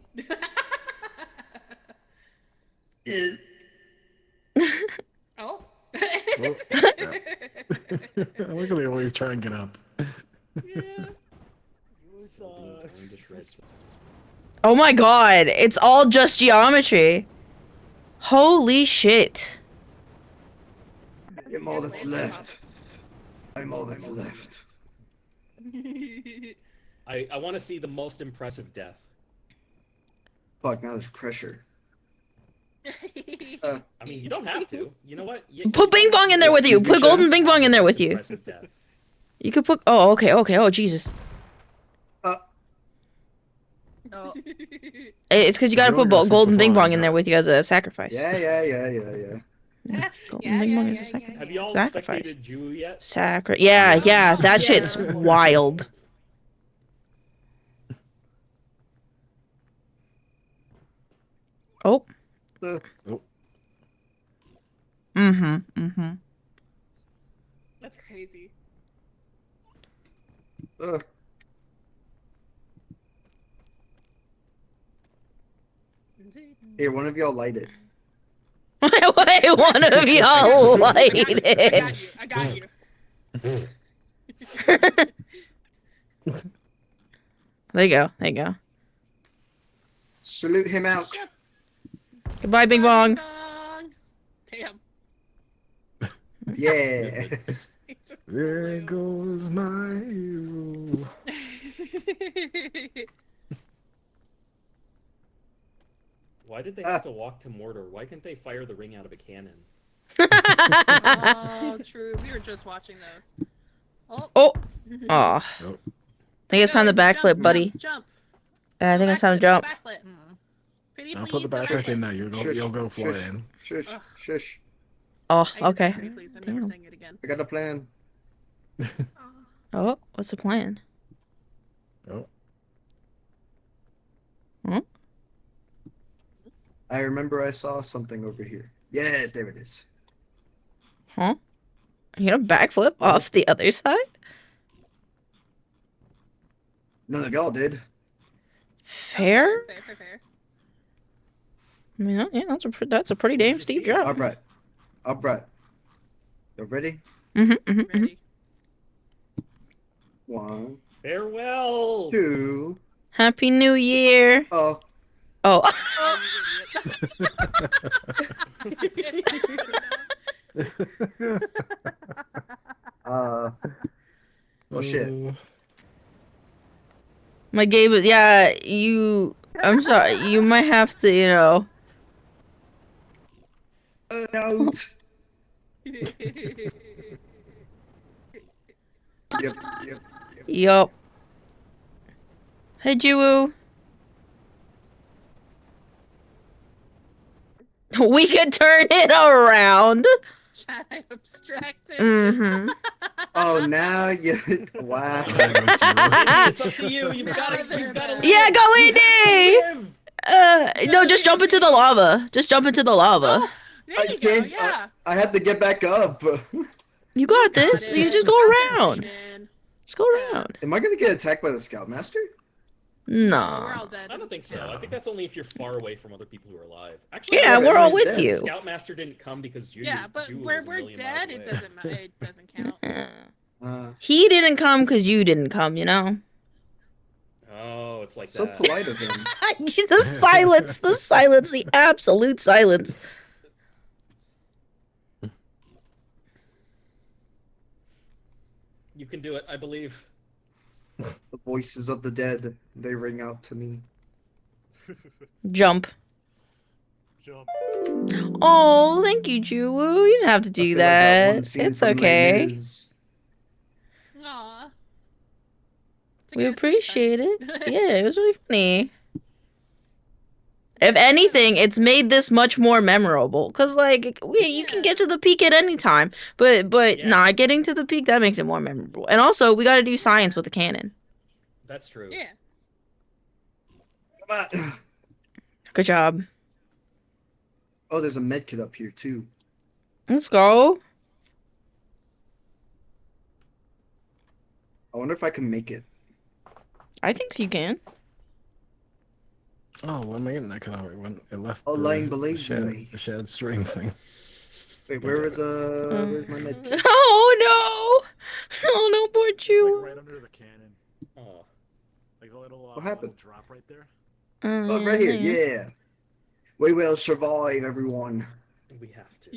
Oh? I'm gonna always try and get up. Oh my god, it's all just geometry. Holy shit. I'm all that's left. I'm all that's left. I want to see the most impressive death. Fuck, now there's pressure. I mean, you don't have to. You know what? Put Bing Bong in there with you. Put Golden Bing Bong in there with you. You could put. Oh, okay, okay. Oh, Jesus. Oh. It's because you gotta put Golden Bing Bong in there with you as a sacrifice. Yeah. Golden Bing Bong is a sacrifice. Have you all Sacrifice. spectated Jew yet? Yeah. That shit's wild. Oh. Mm-hmm. That's crazy. Here, one of y'all light it. Wait, one of y'all light it. I got you. There you go. Salute him out. Goodbye, Bing Bong. Damn. Yeah. There goes my hero. Why did they have to walk to Mordor? Why couldn't they fire the ring out of a cannon? Oh, true. We were just watching those. Oh. I think it's time to backflip, buddy. Jump. I think it's time to jump. Backflip. Pretty I'll put the backflip in there. You'll go flying. Shush. Oh, okay. Please, I'm never saying it again. I got a plan. Oh, what's the plan? I remember I saw something over here. Yes, there it is. Huh? You gonna backflip off the other side? None of y'all did. Fair? Fair. I mean, yeah, that's a pretty damn steep drop. All right. You ready? Ready. 1. Farewell. 2. Happy New Year. Oh. Oh shit. My game is, yeah, I'm sorry, you might have to, Out. Yup. Hey, Jiwoo. We could turn it around. I'm abstracted. Oh, now you. Wow. It's up to you. You've got to. Yeah, go Indy. No, just jump into the lava. Oh, there you go. Yeah. I had to get back up. You got this. You just go around. Just go around. Am I gonna get attacked by the Scoutmaster? No. We're all dead. I don't think so. I think that's only if you're far away from other people who are alive. Actually, Yeah, we're all with you. Scoutmaster didn't come because Jew. Yeah, but Jew where was a we're million dead, miles it doesn't count. He didn't come because you didn't come, you know? Oh, it's like So that. polite of him. The silence, the absolute silence. You can do it, I believe. The voices of the dead, they ring out to me. Jump. Oh, thank you, Juwoo. You didn't have to do that. It's okay. Aw. We appreciate it. Yeah, it was really funny. If anything, it's made this much more memorable. Cause like you can get to the peak at any time, but nah, getting to the peak that makes it more memorable. And also, we got to do science with the cannon. That's true. Yeah. Come on. Good job. Oh, there's a med kit up here too. Let's go. I wonder if I can make it. I think you can. Oh, when my internet cut out, it left. Oh, Lane believes in shared, me. the shared stream thing. Wait, where's my med kit? Oh no! Oh no, poor Chew. Right under the cannon. Oh. Like the little, What happened? little drop right there. Oh, right here. Yeah. We will survive, everyone. We have to.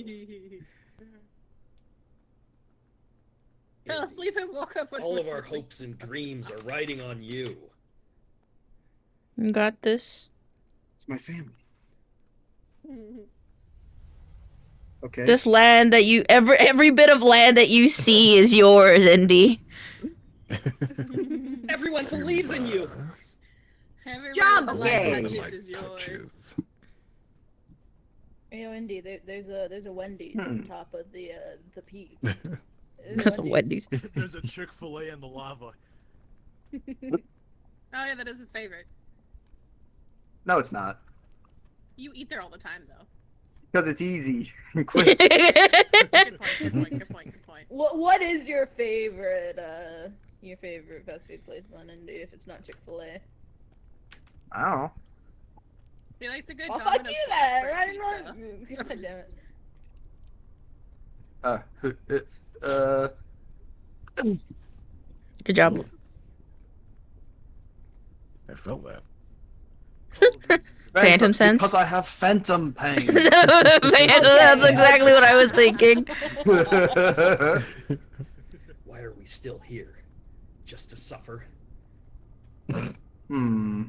Fell asleep and woke up with All of our hopes and dreams are riding on you. You got this. It's my family. Okay. This land that you every bit of land that you see is yours, Indy. Everyone believes in you. Job yay. touches is yours. Yo, Indy, there's a Wendy's on top of the peak. There's a Wendy's. There's a Chick-fil-A in the lava. Oh yeah, that is his favorite. No, it's not. You eat there all the time, though. Because it's easy and quick. Good point. What is your favorite fast food place then, Indy, if it's not Chick-fil-A? I don't know. He likes a good Well, Domino's fuck you then, pizza. right? God damn it. Good job. I felt that. Phantom sense? Because I have phantom pain. That's exactly what I was thinking. Why are we still here? Just to suffer? Hmm.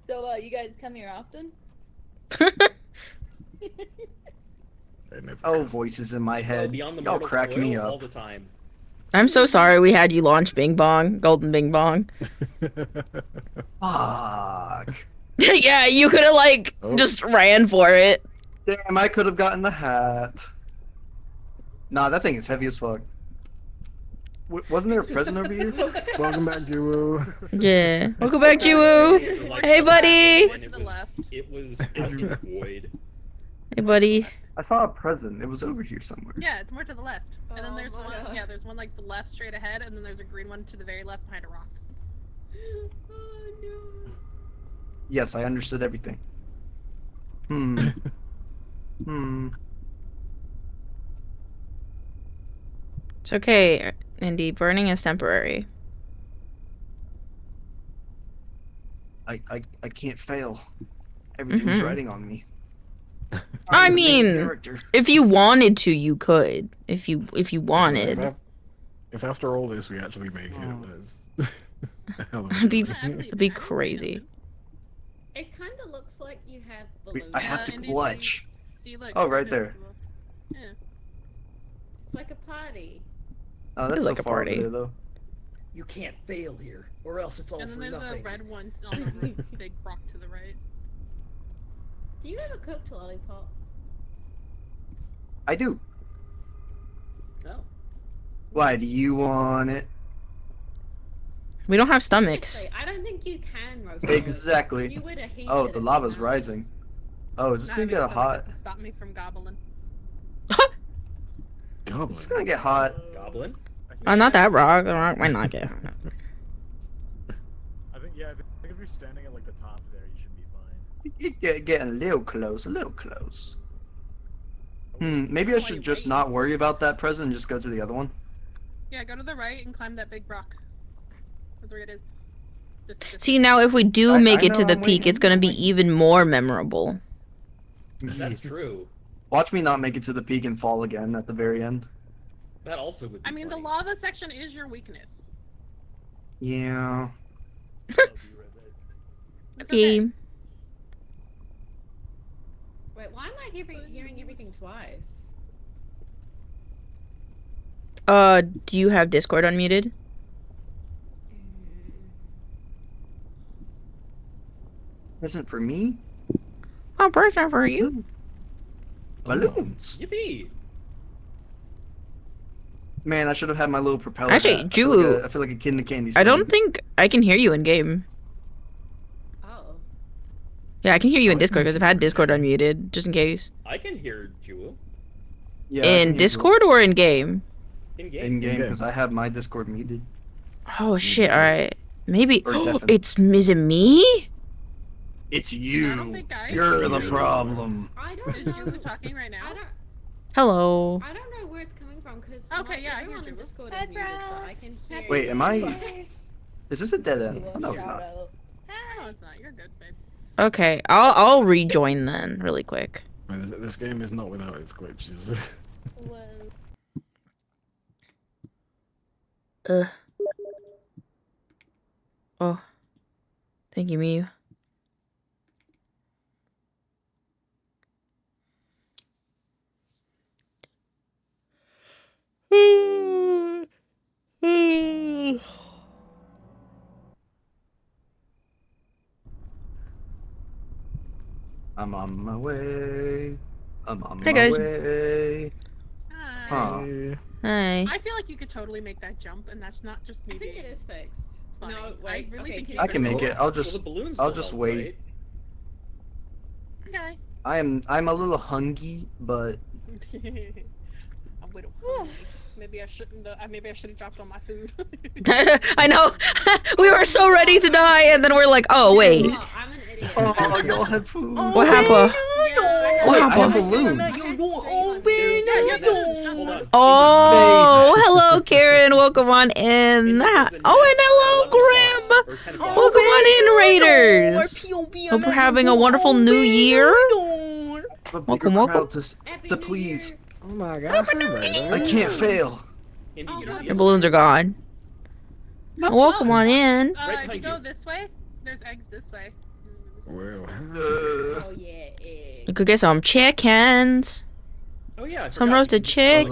So, you guys come here often? Oh, voices in my head. Beyond the Y'all mortal crack me coil up. all the time. I'm so sorry we had you launch Bing Bong, Golden Bing Bong. Fuck. Yeah, you could have like just ran for it. Damn, I could have gotten the hat. Nah, that thing is heavy as fuck. Wasn't there a present over here? Welcome back, Juwu. Yeah. Welcome back, Juwu. Hey, buddy. It was out in the void. Hey, buddy. I saw a present. It was over here somewhere. Yeah, it's more to the left. And then there's one. Yeah, there's one like the left straight ahead, and then there's a green one to the very left behind a rock. Oh no. Yes, I understood everything. It's okay, Indy. Burning is temporary. I can't fail. Everything's riding on me. I I'm the main mean, character. if you wanted to, you could. If you wanted. If after all this we actually make it, that's It'd be crazy. It kind of looks like you have balloons. I have to clutch. See, look. Oh, right there. Yeah. It's like a party. Oh, that's It's so like a far over party. there, though. You can't fail here, or else it's all And then for there's nothing. a red one on the big rock to the right. Do you have a cooked lollipop? I do. No. Why do you want it? We don't have stomachs. Seriously, I don't think you can roast. Exactly. You would have heated Oh, it the lava's down. rising. Oh, is this gonna get hot? Stop me from gobbling. Goblin. It's gonna get hot. Goblin? Not that rock. The rock might not get hot. I think if you're standing at like the top there, you should be fine. You're getting a little close, maybe I should just not worry about that present and just go to the other one. Yeah, go to the right and climb that big rock. That's where it is. Just See, now if we do make it know, to the I'm peak, waiting, it's gonna be even more memorable. That's true. Watch me not make it to the peak and fall again at the very end. That also would be I mean, the lava section is your weakness. Yeah. Okay. Wait, why am I hearing everything twice? Do you have Discord unmuted? Present for me? A present for you. Balloons. Yippee! Man, I should have had my little propeller. Actually, hat. Juwu, I feel like a kid in a candy I store. don't think I can hear you in game. Oh. Yeah, I can hear you in Discord because I've had Discord unmuted just in case. I can hear Jewel. Yeah, I can In hear Discord or in game? In Juwu. game. In game, because I have my Discord muted. Oh shit! All right, maybe. Or deafened. Is it me? It's I you. don't think I You're the problem. I don't Is know. Juwu talking right now? Hello. I don't know where it's coming from because Okay, yeah, I hear everyone on Juwu. Discord Hi, is muted, but I can hear. Wait, am I? you. Is this a dead end? No, it's not. No, it's not. You're good, babe. Okay, I'll rejoin then, really quick. This game is not without its glitches. Oh, Thank you, Mew. I'm on my way. I'm on Hey, my guys. way. Hi. Huh. Hi. I feel like you could totally make that jump, and that's not just me I think being it is fixed. funny. No, I wait. really Okay, think you I can make it. I'll Well, just the balloons I'll will just help, wait. right? Okay. I'm a little hungry, but I'm a little hungry. Maybe I shouldn't. Maybe I should have dropped all my food. I know. We were so ready to die, and then we're like, oh wait. Oh, I'm an idiot. oh, y'all had food. What happened? What I have happened? balloons. Hold on. Oh, hello, Karen. Welcome on in. Oh, and hello, Grim. Welcome on in, Raiders. Hope we're having a wonderful new year. Welcome, welcome. To please. Oh my god. I can't fail. Your balloons are gone. Welcome on in. If you go this way, there's eggs this way. Well. Oh yeah, You could get some chickens. Oh yeah, I Some forgot. roasted chickens.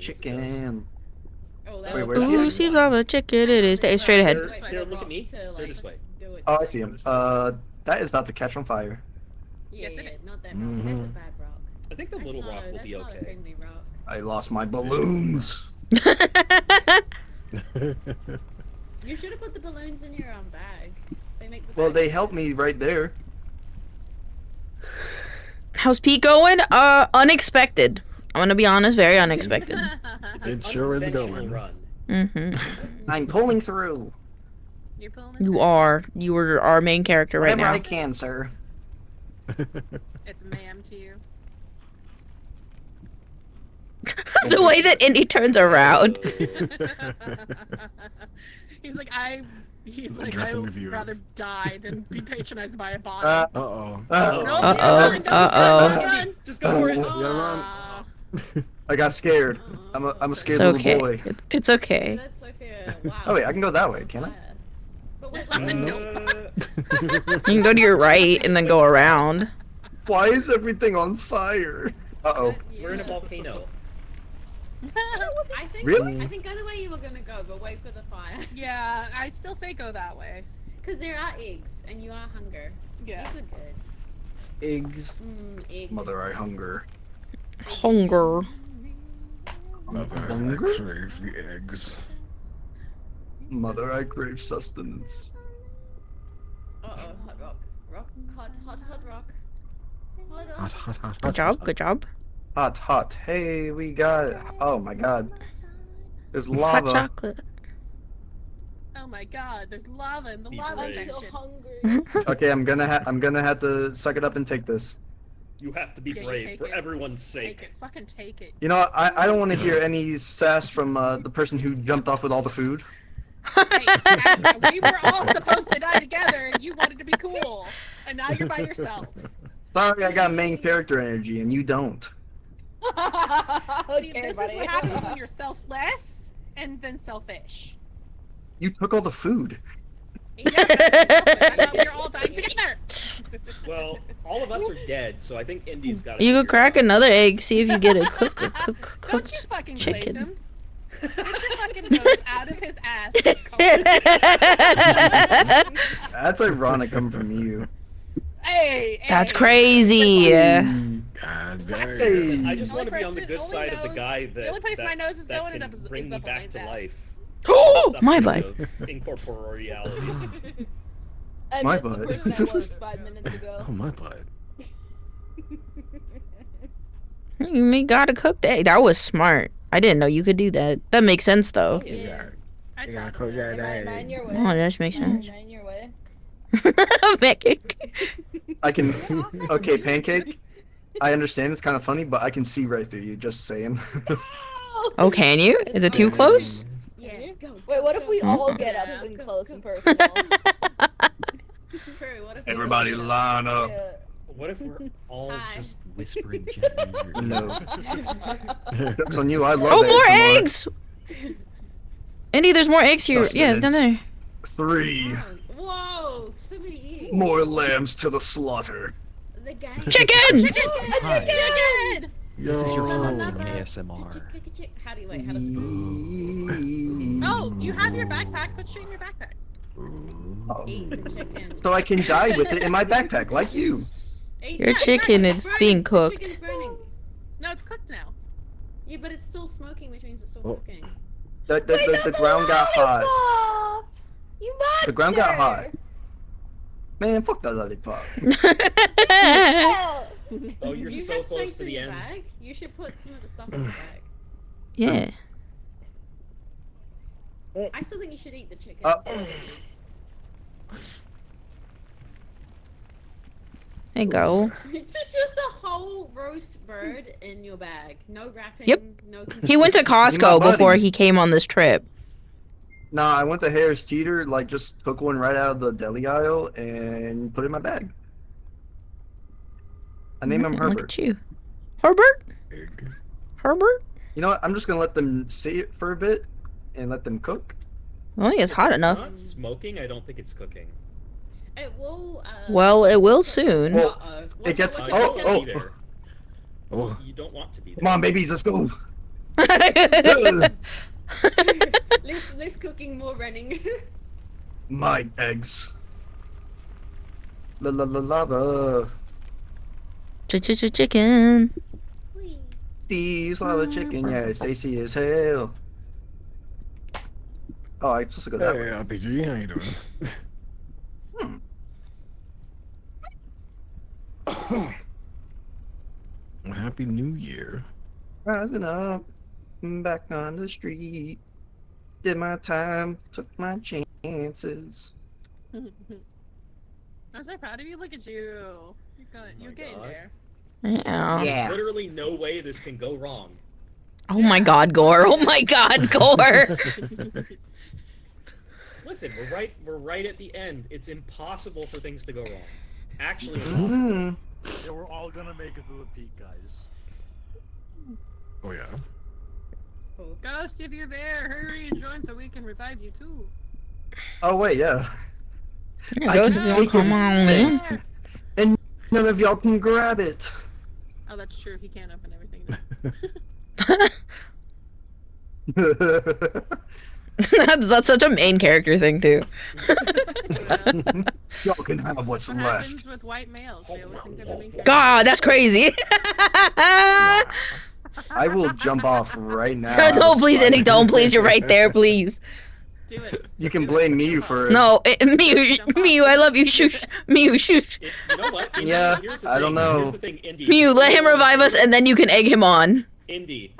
Chicken. Oh, Wait, where's the Ooh, egg? see lava chicken. It is. Stay straight ahead. There, look at me. They're this way. Oh, I see him. That is about to catch on fire. Yeah, Yes, it is. Not that rock. That's a bad rock. I think the little rock will be That's not a okay. friendly rock. I lost my balloons. You should have put the balloons in your bag. They make the Well, bag they better. helped me right there. How's Pete going? Unexpected. I'm gonna be honest, very unexpected. It sure is Unconventional going. Run. I'm pulling through. You're pulling You are. You are our main character right Whenever now. I can, sir. It's ma'am to you. The way that Indy turns around. He's like, He's like, I Addressing the would viewers. rather die than be patronized by a body. Uh-oh. Just go for it. I got scared. I'm a It's scared little okay. boy. It's okay. That's Sophia. Wow. Oh wait, I can go that way, can I? But wait, You can go to your right and then go around. Why is everything on fire? Uh-oh. We're in a volcano. I think Really? I think go the way you were gonna go, but wait for the fire. Yeah, I still say go that way. Cause there are eggs and you are hunger. Yeah. That's a good. Eggs. Egg. Mother, I hunger. Hunger. Mother, I Hunger? crave the eggs. Mother, I crave sustenance. Uh-oh, hot rock. Hot rock. Hot, hot, hot, Good job. Good job. Hot, hot. Hey, we got. Oh my god. There's Hot lava. chocolate. Oh my god, there's lava in the lava brave. section. Okay, I'm gonna have to suck it up and take this. You have to be Yeah, you brave take for it. everyone's Take sake. it. Fucking take it. You know, I don't want to hear any sass from the person who jumped off with all the food. Hey, we were all supposed to die together and you wanted to be cool. And now you're by yourself. Sorry, I got main character energy and you don't. See, this is what happens when you're selfless and then selfish. You took all the food. Yeah, I thought we were all dying together. Well, all of us are dead, so I think Indy's got. You could crack another egg, see if you get a cooked Don't you fucking glaze chicken. him. Get your fucking nose out of his ass. That's ironic coming from you. Hey, That's crazy. God Listen, I just Only want to be on the person- good only side of the nose- guy the that only place that, my nose is that going can is bring me up back to Elaine's ass. life. My Suffering butt. of Incorporeality. I My missed the butt. person that was 5 minutes ago. Oh, my butt. You got a cooked egg. That was smart. I didn't know you could do that. That makes sense though. Yeah. I You gotta taught cook him that that. Mind egg. your way. Oh, that makes sense. Mind your way. Pancake. I can. Okay, pancake. I understand it's kind of funny, but I can see right through you. Just saying. Oh, can you? Is it too close? Yeah. Go. Wait, what if we all get up and close and personal? True. What if Everybody line up. Yeah. What if we're all Hi. just whispering gently? in your ear? No. Joke's on you. I love Oh, ASMR. more eggs! Indy, there's more eggs here. Yeah, down there. 3. Whoa! Oh, so many eggs. More lambs to the slaughter. The gang. Chicken! Chicken! This is your hunting Another- ASMR. How do you wait? How does it go? Oh, you have your backpack. Put shit in your backpack. Eat the chicken. So I can die with it in my backpack, like you. Your chicken is being The cooked. chicken's burning. No, it's cooked now. Yeah, but it's still smoking, which means it's still Oh. cooking. The ground got hot. Lollipop! You monster! The ground got hot. Man, fuck that lollipop. Oh, you're You so have close space to in the your end. bag? You should put some of the stuff in the bag. Yeah. I still think you should eat the chicken. There you go. It's just a whole roast bird in your bag. No wrapping. Yep. No. He went to Costco buddy. before he came on this trip. Nah, I went to Harris Teeter, like just took one right out of the deli aisle and put it in my bag. I named him Look Herbert. at you. Herbert? Herbert? You know what? I'm just gonna let them sit for a bit and let them cook. I don't think it's hot It's enough. not smoking. I don't think it's cooking. It will. Well, it will soon. Well, Uh-oh. it gets. Watch You out, don't watch want to be out. there. Oh. You don't want to be there. Come on, babies, let's go. Less cooking, more running. My eggs. Lava. Chicken. Steve's lava chicken, yeah, it's tasty as hell. Oh, I'm supposed to go that Hey, way. RPG, how you doing? Well, Happy New Year. Rising up, back on the street. Did my time, took my chances. I'm so proud of you. Look at you. You're getting God. there. Yeah. Yeah. Literally no way this can go wrong. Oh my god, Gore. Oh my god, Gore. Listen, we're right at the end. It's impossible for things to go wrong. Actually, impossible. Mm. Yeah, we're all gonna make it to the peak, guys. Oh yeah. Ghost, if you're there, hurry and join so we can revive you too. Oh wait, yeah. Yeah, I Ghost, can if you wanna take come on in. anything, and none of y'all can grab it. Oh, that's true. He can't open everything. That's such a main character thing too. Y'all can have what's What left. happens with white males? They always think they're the main character. God, that's crazy. I will jump off right now. No, please, Eddie, don't. Please, you're right there. Please. Do it. You can blame me for it. No, Mew, I love you. Shoot, Mew, shoot. It's, you know what? Indy, Yeah, here's the I don't thing. know. Here's the thing, Indy. Mew, let him revive us, and then you can egg him on. Indy,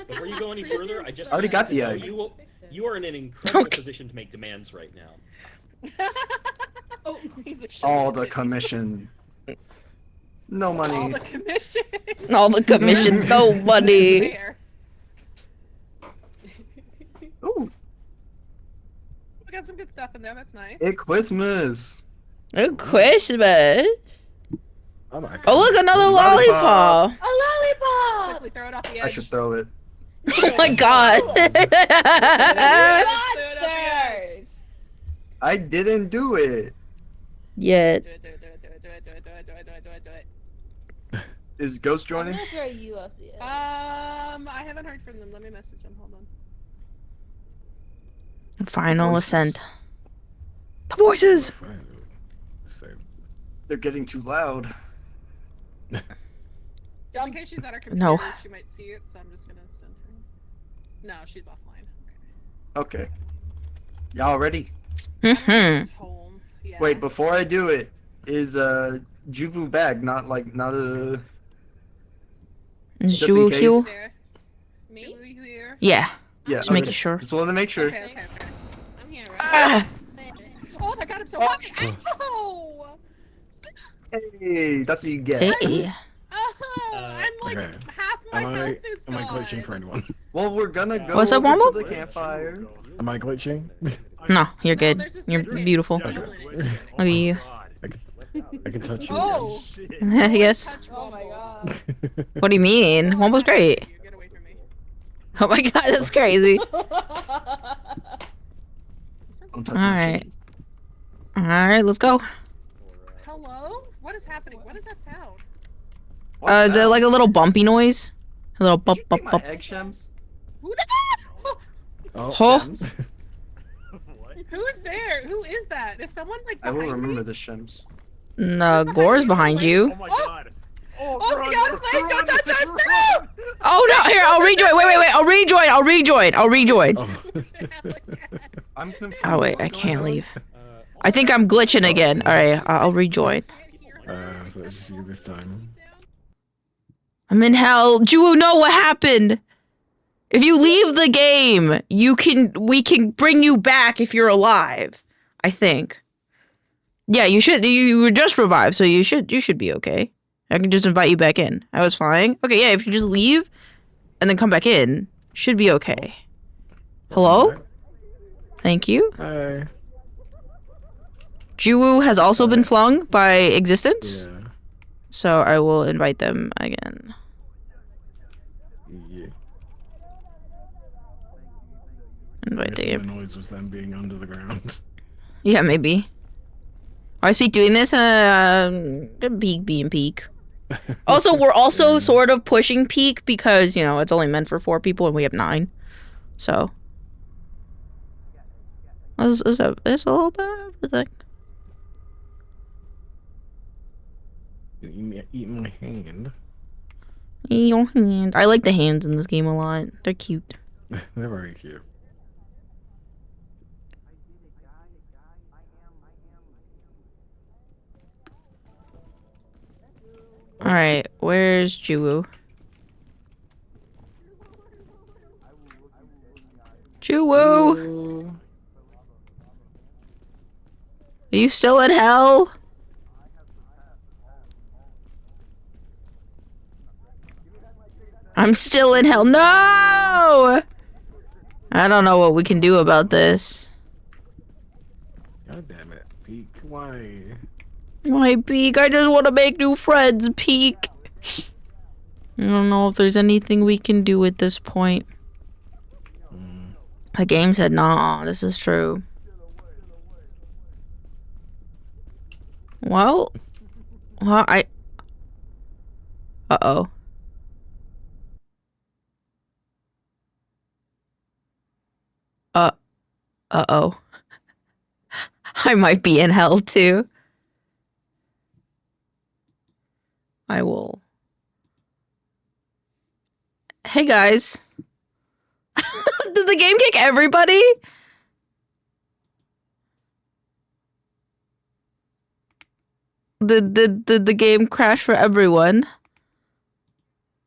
before you go any further, I just I already need got to the know egg. You are in an incredible Okay. position to make demands right now. Oh, he's a All the commission. No All money. the commission. All the commission, nobody. Fair. Ooh, We got some good stuff in there. That's nice. it's Christmas. Oh, Christmas. Oh my god. Oh, look, another lollipop. A lollipop! Quickly throw it off the I edge. should throw it. Oh my god. Monsters! I didn't do it. Yet. Do it, do it, do it, do it, do it, do it, do it, do it, do it, do it, do it. Is Ghost I'm joining? gonna throw you off the edge. I haven't heard from them. Let me message them. Hold on. Final Voices. ascent. The voices. Same. They're getting too loud. Just in case she's at her computer, No. she might see it, so I'm just gonna send her. No, she's offline. Okay. Y'all ready? Mm-hmm. She's home. Yeah. Wait, before I do it, is Juvu bag not a Just in Zhu case. Hugh? There. Me? Do we hear? Yeah. yeah? Just making sure. Just wanted to make sure. Okay, okay, okay. I'm here, right? Ah. Oh my god, I'm so happy! Ow! Hey, that's what you get. Hey. Oh, I'm like Okay. half my health is Am I gone. glitching for anyone? Well, we're gonna go What's up, over Wombo? to the campfire. Am I glitching? No, you're No, good. there's this You're good kid. beautiful. Yeah, Look you're glitching. at you. I can touch you. Oh! Yes. Touch Oh my Wombo. god. What do you mean? Wombo's great. Get away from me. Oh my god, that's crazy. Don't touch my Alright. cheese. Alright, let's go. Hello? What is happening? What is that sound? Is it like a little bumpy noise? A little bump, bump, bump. Egg Shems? Who the Oh, Huh? Shems. Who is there? Who is that? Is someone like I behind will remember me? the Shems. No, Gore's behind you. Oh my god. Oh my god, it's like, don't touch us! No! Oh no, here, I'll rejoin. Wait, I'll rejoin. I'm confused. Oh wait, I can't leave. I think I'm glitching again. Alright, I'll rejoin. So it's just you this time. I'm in hell. Juwu, no, what happened? If you leave the game, we can bring you back if you're alive. I think. Yeah, you were just revived, so you should be okay. I can just invite you back in. I was fine. Okay, yeah, if you just leave and then come back in, should be okay. Hello? Thank you. Hi. Juwu has also been flung by existence. Yeah. So I will invite them again. Yeah. Invite The them. noise was them being under the ground. Yeah, maybe. I speak doing this, peak being peak. Also, we're also sort of pushing peak because, you know, it's only meant for 4 people and we have 9. So. It's a little bit of everything. Eat my hand. Eat your hand. I like the hands in this game a lot. They're cute. They're very cute. Alright, where's Juwu? Juwu! Are you still in hell? I'm still in hell. No! I don't know what we can do about this. God damn it, Peak. Why? Why, Peak? I just want to make new friends, Peak. I don't know if there's anything we can do at this point. The game said, nah, this is true. Well, uh-oh. Uh-oh. I might be in hell, too. I will. Hey, guys. Did the game kick everybody? Did the game crash for everyone?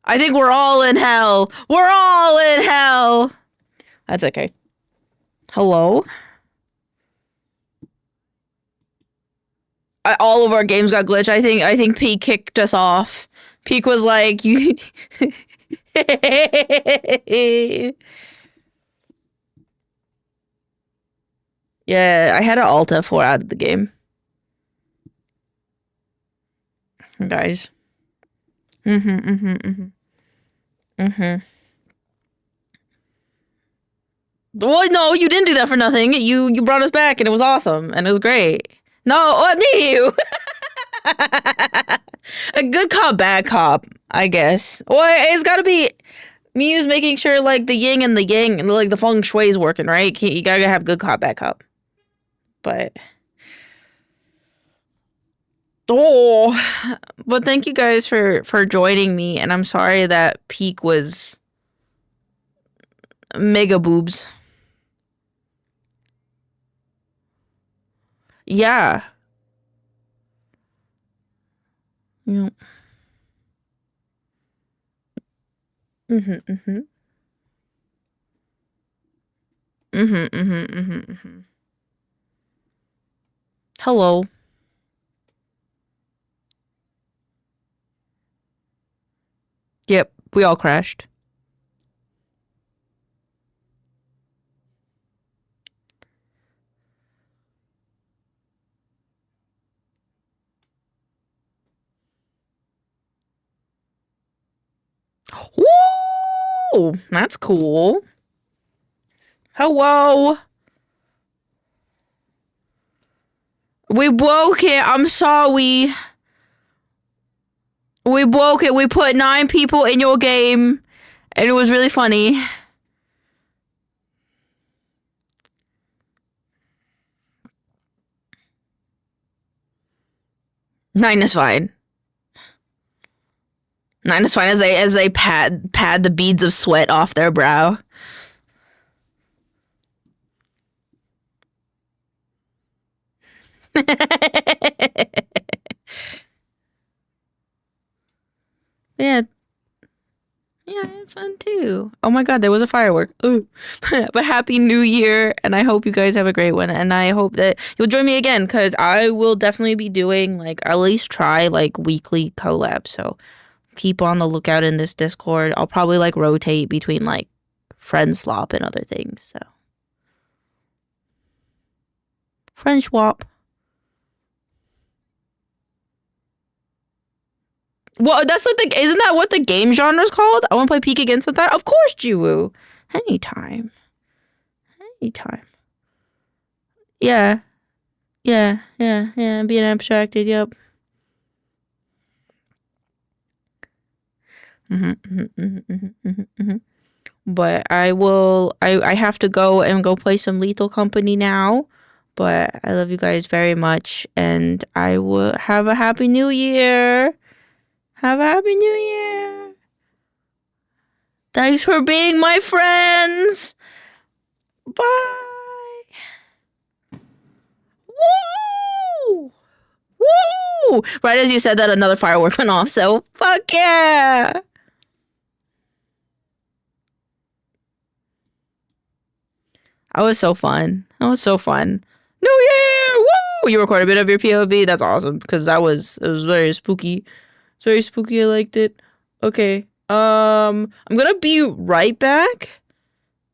I think we're all in hell. We're all in hell. That's okay. Hello? All of our games got glitched. I think Peak kicked us off. Peak was like, you... Yeah, I had an Alt F4 out of the game. Guys. Well, no, you didn't do that for nothing. You brought us back and it was awesome and it was great. No, what me you? A good cop, bad cop, I guess. Well, it's gotta be Mew's making sure like the yin and the yang and like the feng shui is working, right? You gotta have good cop, bad cop. But but thank you guys for joining me, and I'm sorry that Peak was mega boobs. Yeah. Yeah. Hello. Yep, we all crashed. Woo! That's cool. Hello. We broke it. I'm sorry. We broke it. We put 9 people in your game, and it was really funny. Nine is fine. 9 is fine as they pad the beads of sweat off their brow. Yeah. Yeah, I had fun too. Oh my god, there was a firework. Ooh. But happy new year, and I hope you guys have a great one, and I hope that you'll join me again, because I will definitely be doing, like, at least try, like, weekly collabs, so keep on the lookout in this Discord. I'll probably, like, rotate between, like, friend swap and other things, so. Friend swap. Well, that's the thing. Isn't that what the game genre is called? I want to play Peek again sometime. Of course, Jiwoo. Anytime. Anytime. Yeah. Yeah. Being abstracted. Yep. But I have to go and go play some Lethal Company now. But I love you guys very much, and I will have a happy new year. Have a happy new year. Thanks for being my friends. Bye. Woo! Woo! Right as you said that, another firework went off, so fuck yeah! That was so fun. That was so fun. New Year! Woo! You recorded a bit of your POV? That's awesome, because it was very spooky. It's very spooky. I liked it. Okay. I'm gonna be right back.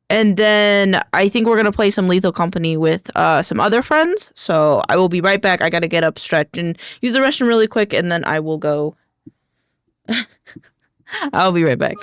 And then I think we're gonna play some Lethal Company with some other friends. So I will be right back. I gotta get up, stretch, and use the restroom really quick, and then I will go. I'll be right back.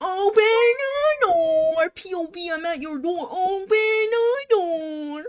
Open the door, POV, I'm at your door. Open the door.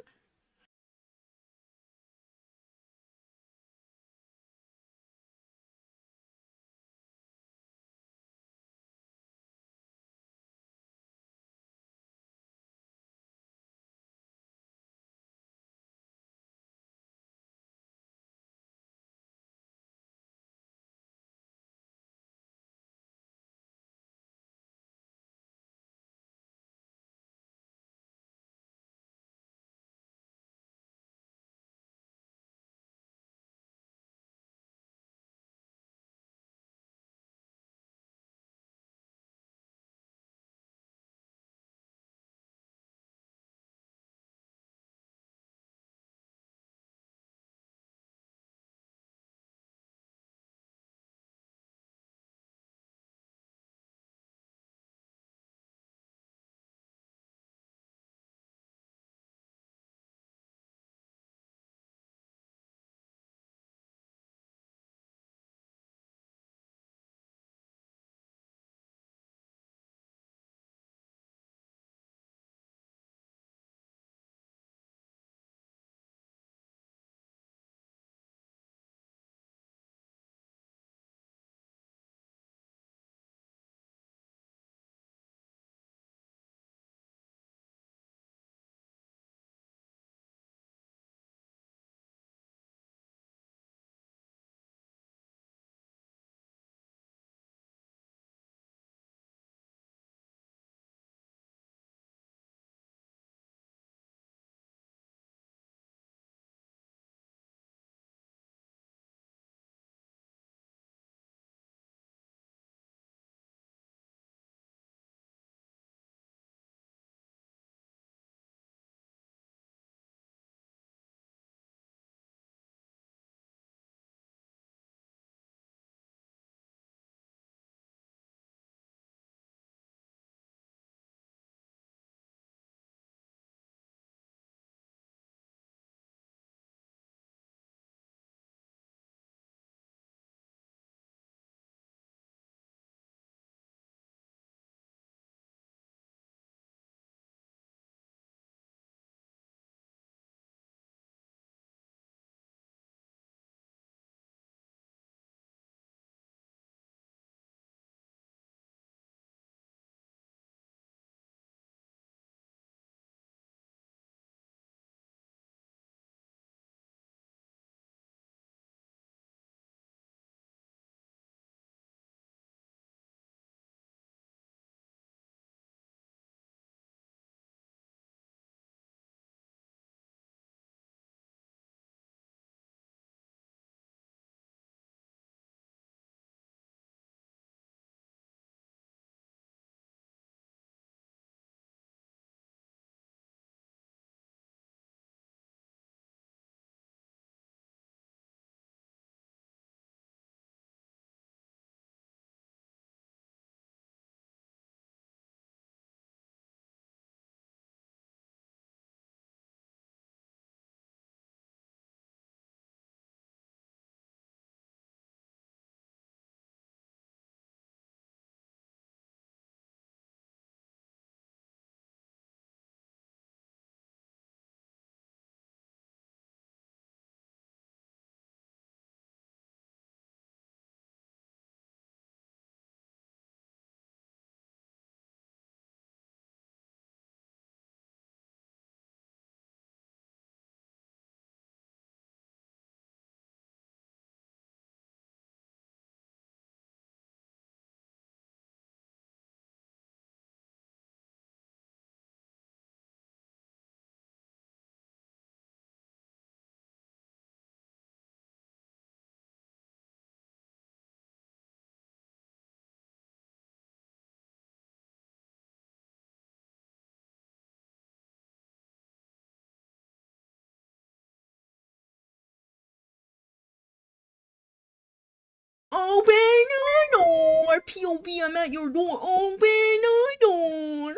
Open the door. POV, I'm at your door. Open the door.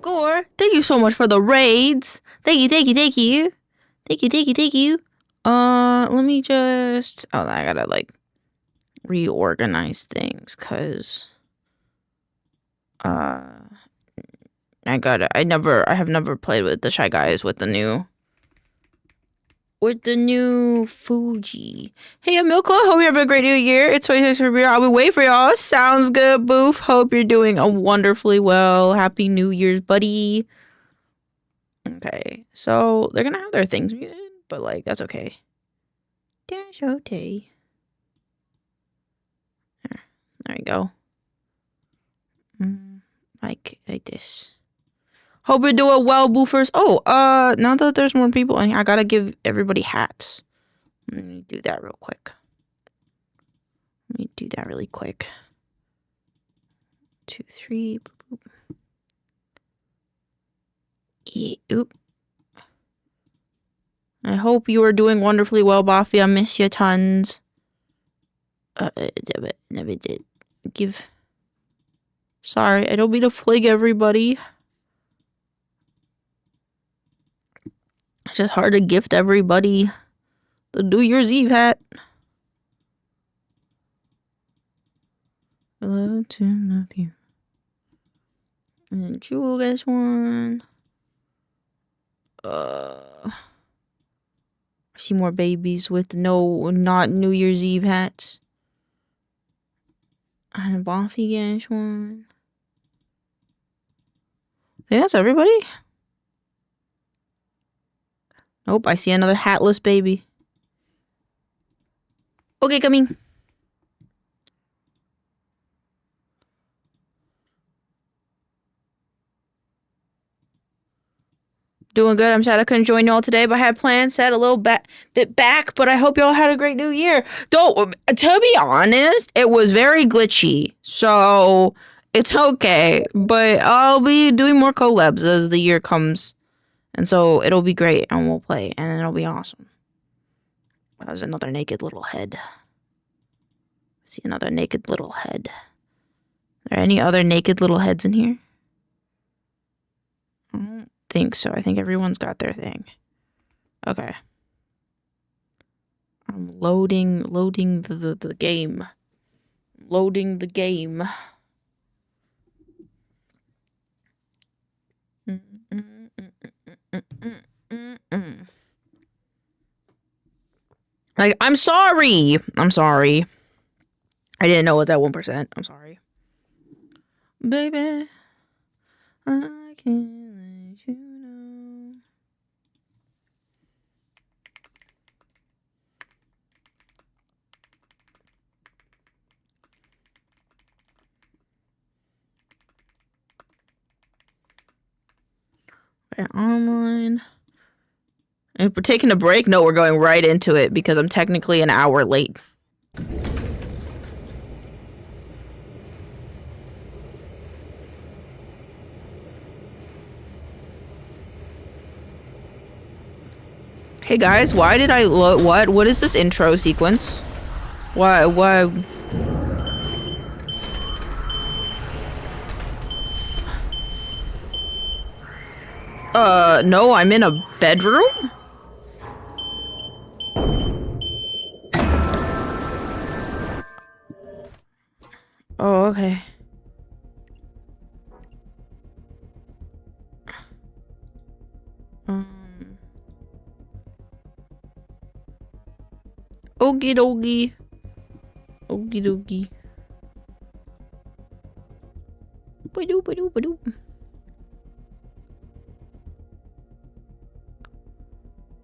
Gore, thank you so much for the raids. Thank you, thank you, thank you. Thank you, thank you, thank you. Let me just... Oh, I gotta, like, reorganize things, because... I have never played with the Shy Guys with the new Fuji. Hey, I'm milkclub. Hope you have a great new year. It's 26 for beer. I'll be waiting for y'all. Sounds good, Boof. Hope you're doing wonderfully well. Happy New Year's, buddy. Okay, so they're gonna have their things muted, but like that's okay. Dash okay. There you go. Like this. Hope you're doing well, Boofers. Oh, now that there's more people in here, I gotta give everybody hats. Let me do that real quick. Let me do that really quick. 2, 3. Boop, boop. Yeah, oop. I hope you are doing wonderfully well, Buffy. I miss you tons. Never did. Give. Sorry, I don't mean to flag everybody. It's just hard to gift everybody the New Year's Eve hat. Love to love you. And then Jewel gets one. I see more babies with not New Year's Eve hats. And Buffy gets one. I think that's everybody. Nope, I see another hatless baby. Okay, coming. Doing good. I'm sad I couldn't join y'all today, but I had plans set a little bit back, but I hope y'all had a great new year. To be honest, it was very glitchy, so it's okay, but I'll be doing more collabs as the year comes, and so it'll be great, and we'll play, and it'll be awesome. There's another naked little head. See another naked little head. Are there any other naked little heads in here? I don't think so. I think everyone's got their thing. Okay. I'm loading the game. Loading the game. Like, I'm sorry. I'm sorry. I didn't know it was at 1%. I'm sorry. Baby, I can't let you know. Okay, online. If we're taking a break, no, we're going right into it because I'm technically an hour late. Hey guys, why did I what is this intro sequence? Why no, I'm in a bedroom? Oh, okay. Okie dokie. Okie dokie. Ba-doop, ba-doop, ba-doop.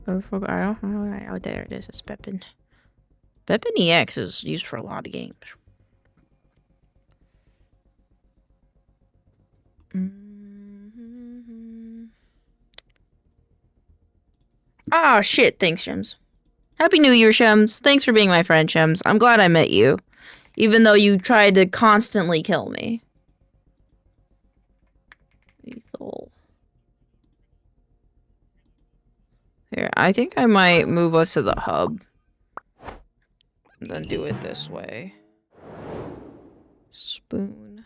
Oh, there it is. It's Pepin. Pepin EX is used for a lot of games. Ah, shit. Thanks, Shems. Happy New Year, Shems. Thanks for being my friend, Shems. I'm glad I met you. Even though you tried to constantly kill me. Lethal. Here, I think I might move us to the hub. And then do it this way. Spoon.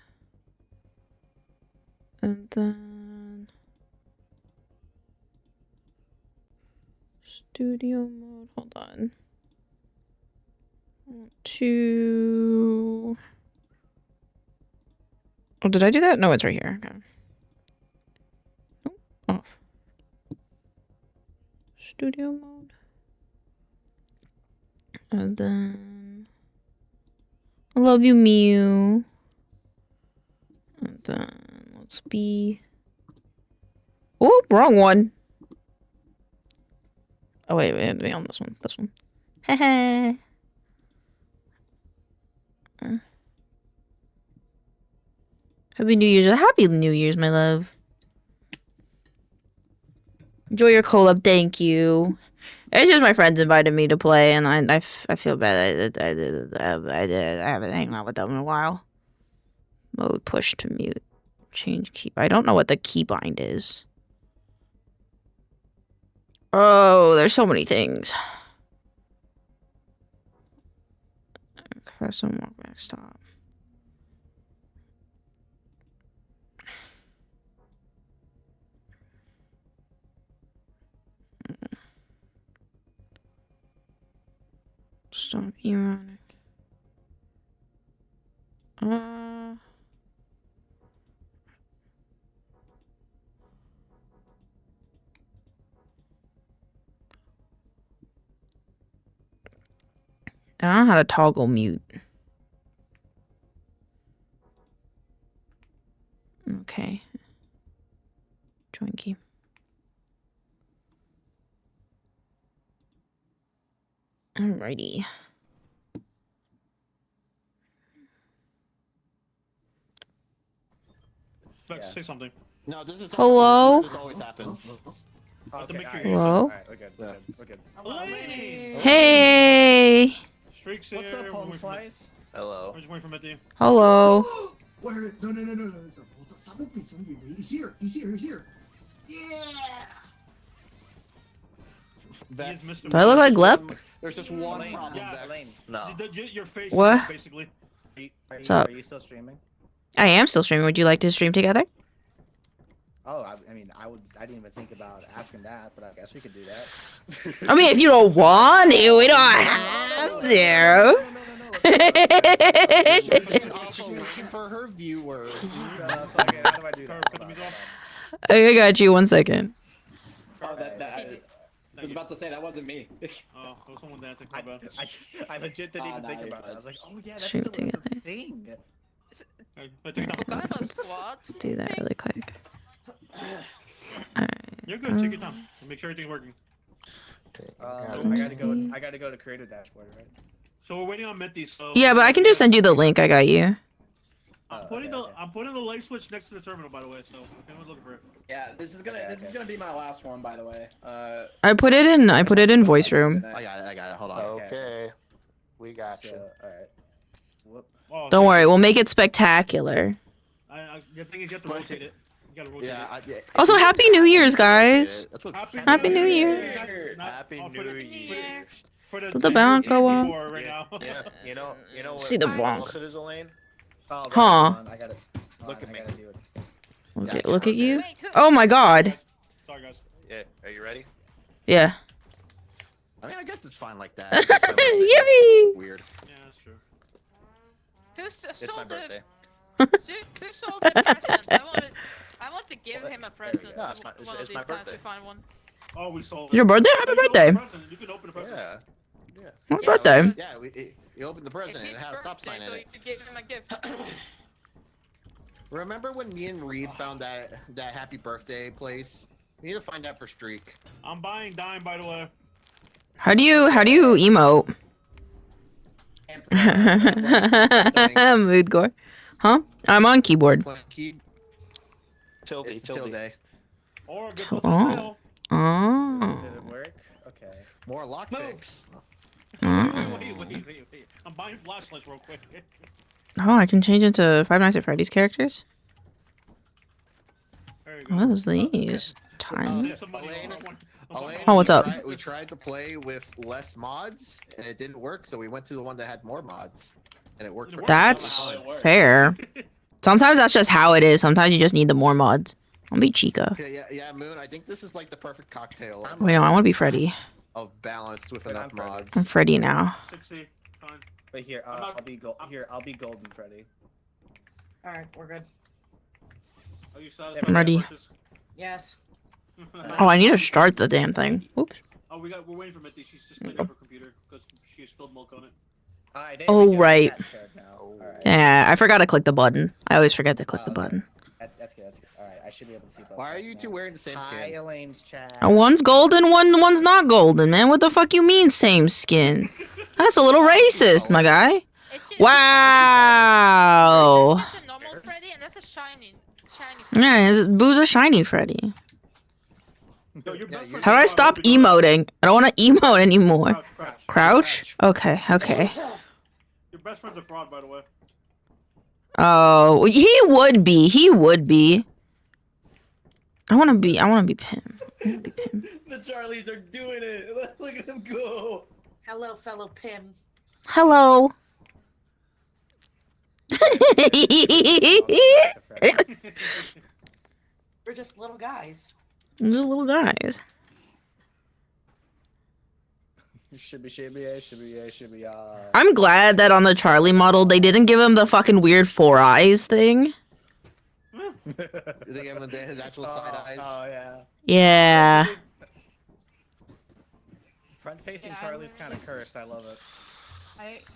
And then... Studio mode. Hold on. To. Oh, did I do that? No, it's right here. Okay. Oh, off. Studio mode. And then. I love you, Mew. And then let's be. Oh, wrong one. Oh wait, we have to be on this one. This one. Haha. Happy New Year's. Happy New Year's, my love. Enjoy your collab. Thank you. It's just my friends invited me to play, and I feel bad. I haven't hanged out with them in a while. Mode push to mute. Change key. I don't know what the keybind is. Oh, there's so many things. Custom walk back stop. Stop ironic. I don't know how to toggle mute. Okay. Join key. Alrighty. Let's say something. No, this is Hello? This always happens. Okay, Hello? Alright, we're good. We're good. Hello. Hey. Streaks What's here. up, home slice? Hello. We're just waiting for Mitty. Hello. Where? No. He's here. He's here. Yeah. Vex. Do I look like Glep? There's just one problem, Vex. No. Your face. What? Basically. What's up? Are you still streaming? I am still streaming. Would you like to stream together? Oh, I mean, I didn't even think about asking that, but I guess we could do that. I mean, if you don't want to, we don't have to. She's also looking for her viewers. How do I do that? I got you. 1 second. Oh, I was about to say that wasn't me. Oh, there was someone dancing. My bad. I legit didn't even think you're about it. I was like, oh yeah, that's Stream still together. a thing. Let's do that really quick. Alright. You're good. Take your time. Make sure everything's working. I gotta go to creator dashboard, right? So we're waiting on Mitty. So. Yeah, but I can just send you the link. I got you. I'm putting the light switch next to the terminal, by the way. So if anyone's looking for it. Yeah, this is gonna be my last one, by the way. I put it in voice room. I got it. Hold on. Okay. We got you. Alright. Whoop. Oh, Don't worry, we'll make it spectacular. The thing is, you have to rotate it. You gotta rotate it. Also, Happy New Year's, guys. Happy New Year. Happy New Year. Did the bounce go on? Right now. Yeah. You know what? See the bonk. bonk. It is, Elaine? Oh, Huh. I got it. Look at me. Look at you. Oh my god. Sorry, guys. Yeah. Are you ready? Yeah. I mean, I guess it's fine like that. Yippee! Weird. Yeah, that's true. It's my birthday. Who sold the present? I want to give him a present. No, it's one of my these times birthday. to find one. Oh, we sold. Your birthday? Happy birthday. You can open the present. Yeah. Happy birthday. Yeah, you opened the present and it had a stop sign in So it. you could give him a gift. Remember when me and Reed found that happy birthday place? We need to find that for Streak. I'm buying dime, by the way. How do you emote? Mood gore. Huh? I'm on keyboard. Tilde. Or good Oh. Oh. Did it work? Okay. More lockpicks. Wait. I'm buying flashlights real quick. Oh, I can change into Five Nights at Freddy's characters. There you go. What is these? Time. Elaine, Oh, what's up? We tried to play with less mods, and it didn't work, so we went to the one that had more mods, and it worked. That's fair. Sometimes that's just how it is. Sometimes you just need the more mods. I'll be Chica. Yeah, Moon. I think this is like the perfect cocktail. Wait, no, I want to be Freddy. of balanced with enough mods. I'm Freddy now. 60. Fine. But here, I'll be gold. Here, I'll be golden Freddy. All right, we're good. Are you satisfied? I'm ready. Yes. Oh, I need to start the damn thing. Oops. Oh, we're waiting for Mitty. She's just cleaned up her computer because she spilled milk on it. Oh, right. Alright. Yeah, I forgot to click the button. I always forget to click the button. That's good. That's good. All right, I should be able to see both. Why are you two wearing the same skin? Hi, Elaine's chat. One's golden, one's not golden, man. What the fuck you mean same skin? That's a little racist, my guy. Wow. It's a normal Freddy and that's a shiny. Yeah, Boo's a shiny Freddy. Yo, your best friend How do I stop emoting? I don't want to emote anymore. Crouch? Okay, okay. Your best friend's a fraud, by the way. Oh, he would be. He would be. I want to be Pim. The Charlies are doing it. Look at them go. Hello, fellow Pim. Hello. We're just little guys. Just little guys. Shibby. I'm glad that on the Charlie model they didn't give him the fucking weird 4 eyes thing. They gave him his actual side eyes. Oh yeah. Yeah. Front-facing Charlie's kind of cursed. I love it.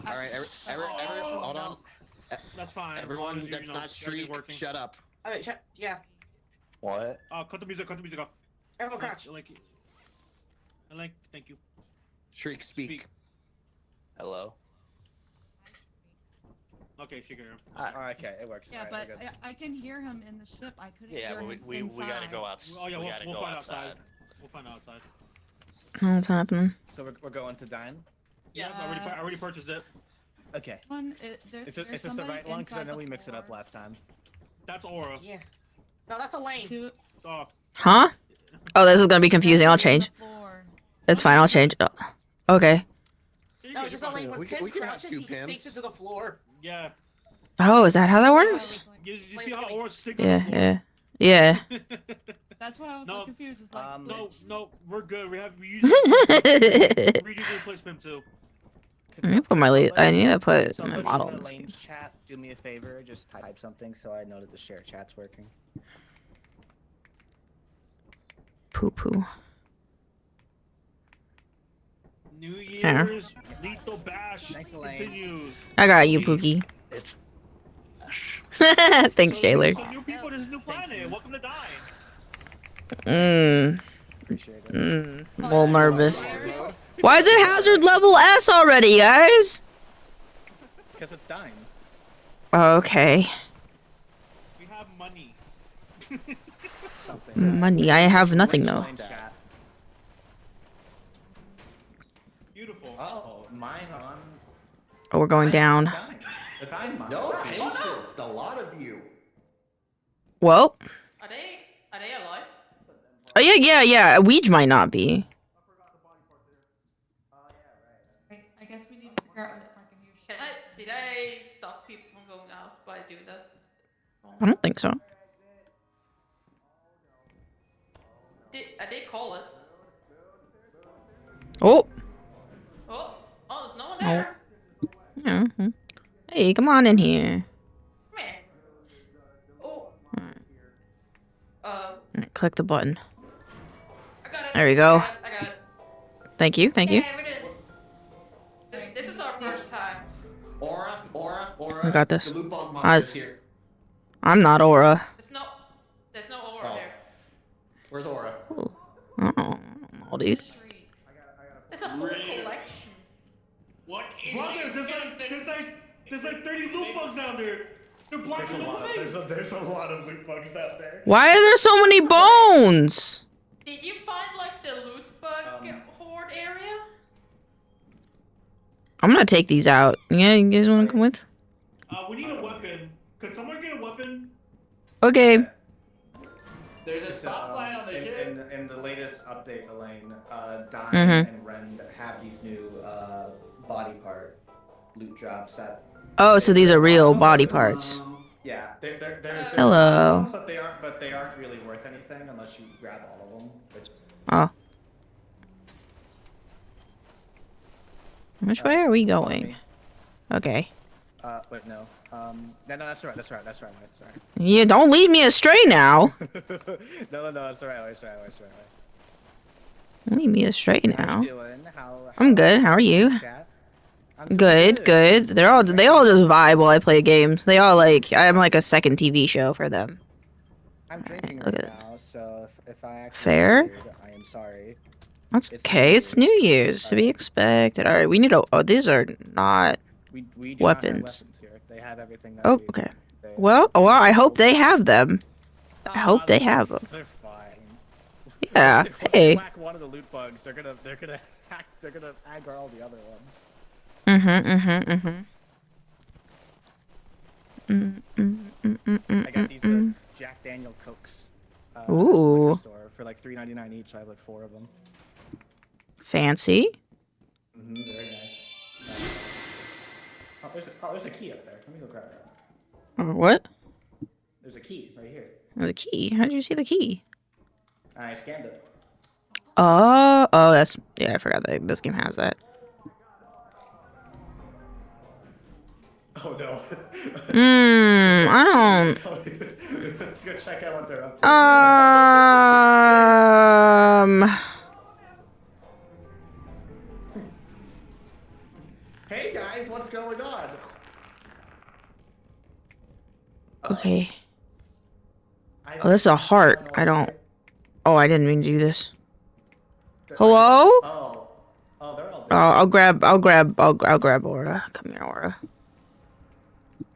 All right, hold on. That's fine. Everyone that's not streak, shut up. All right, yeah. What? Cut the music off. Everyone crouch. Thank you. Shriek, speak. Hello. Okay, she can hear him. Okay, it works. Yeah, Alright, but I can hear him in the ship. I couldn't Yeah, hear but him we inside. gotta go outside. Oh yeah, we we'll gotta go find outside. outside. We'll find outside. What's happening? So we're going to dine. Yes. I already purchased it. Okay. Is this the right one? Because I know we mixed it up last time. That's Aura. Yeah. No, that's Elaine. Oh. Huh? Oh, this is gonna be confusing. I'll change. It's fine. I'll change. Oh. Okay. No, it's just Elaine. When Pim crouches, he Pims. sinks into the floor. Yeah. Oh, is that how that works? You see how Aura's sticking Yeah, on the floor? yeah. That's why I was like confused. It's like, No, we're good. We usually replace Pim too. I need to put I need to put my Somebody model in on the Elaine's chat, do me a favor, just type something so I know that the share chat's working. Poo. New Year's Lethal Bash continues. I got you, Pookie. It's. Thanks, Jailer. So new people, this is new planet. Welcome to Dine. Appreciate it. I'm a little nervous. Why is it hazard level S already, guys? Because it's dying. Okay. We have money. Money. I have nothing though. Beautiful. Oh, mine on. Oh, we're going down. The dine mine. No patience, a lot of you. Well. Are they alive? Oh yeah. Ouija might not be. I guess we need to figure out if I can hear shit. Did I stop people from going out by doing that? I don't think so. I did call it. Oh. Oh, there's no one there. Yeah. Hey, come on in here. Oh. Click the button. I got it. There we go. I got it. Thank you. Yeah, we did. This is our first time. Aura. I got this. The loot bomb mod is here. I'm not Aura. There's no Aura there. Where's Aura? Oh, dude. It's a full collection. What is there's like 30 loot bugs down there. They're blocking the way. There's a lot of loot bugs out there. Why are there so many bones? Did you find like the loot bug horde area? I'm gonna take these out. Yeah, you guys wanna come with? We need a weapon. Could someone get a weapon? Okay. There's a spotlight on the ship. In the latest update, Elaine, Dine and Ren have these new body part loot drops that. Oh, so these are real body parts. Yeah, there's Hello. but they aren't really worth anything unless you grab all of them. Which... Oh. Which way are we going? Okay. Wait, no. No, that's right. Sorry. Yeah, don't lead me astray now. no, that's right. Lead me astray now. How you doing? I'm good. How are you? Good. They all just vibe while I play games. They all like I'm like a second TV show for them. I'm drinking look right at now, so if I actually Fair? weird, I am sorry. That's okay. It's New Year's to be expected. All right, we need to. Oh, these are not We do weapons. not have weapons here. They have everything. That Oh, okay. Well, I hope they have them. I hope they have them. They're fine. Yeah. Once Hey. they whack one of the loot bugs, they're gonna aggro all the other ones. I got these Jack Daniel Cokes. Ooh. At the store for like $3.99 each. I have like 4 of them. Fancy. Very nice. There's a key up there. Let me go grab that. What? There's a key right here. The key. How did you see the key? I scanned it. Oh, that's yeah. I forgot that this game has that. Oh no. I don't. Let's go check out what they're up to. Hey guys, what's going on? Okay. Oh, this is a heart. I don't. Oh, I didn't mean to do this. Hello? Oh, they're all dead. I'll grab Aura. Come here, Aura.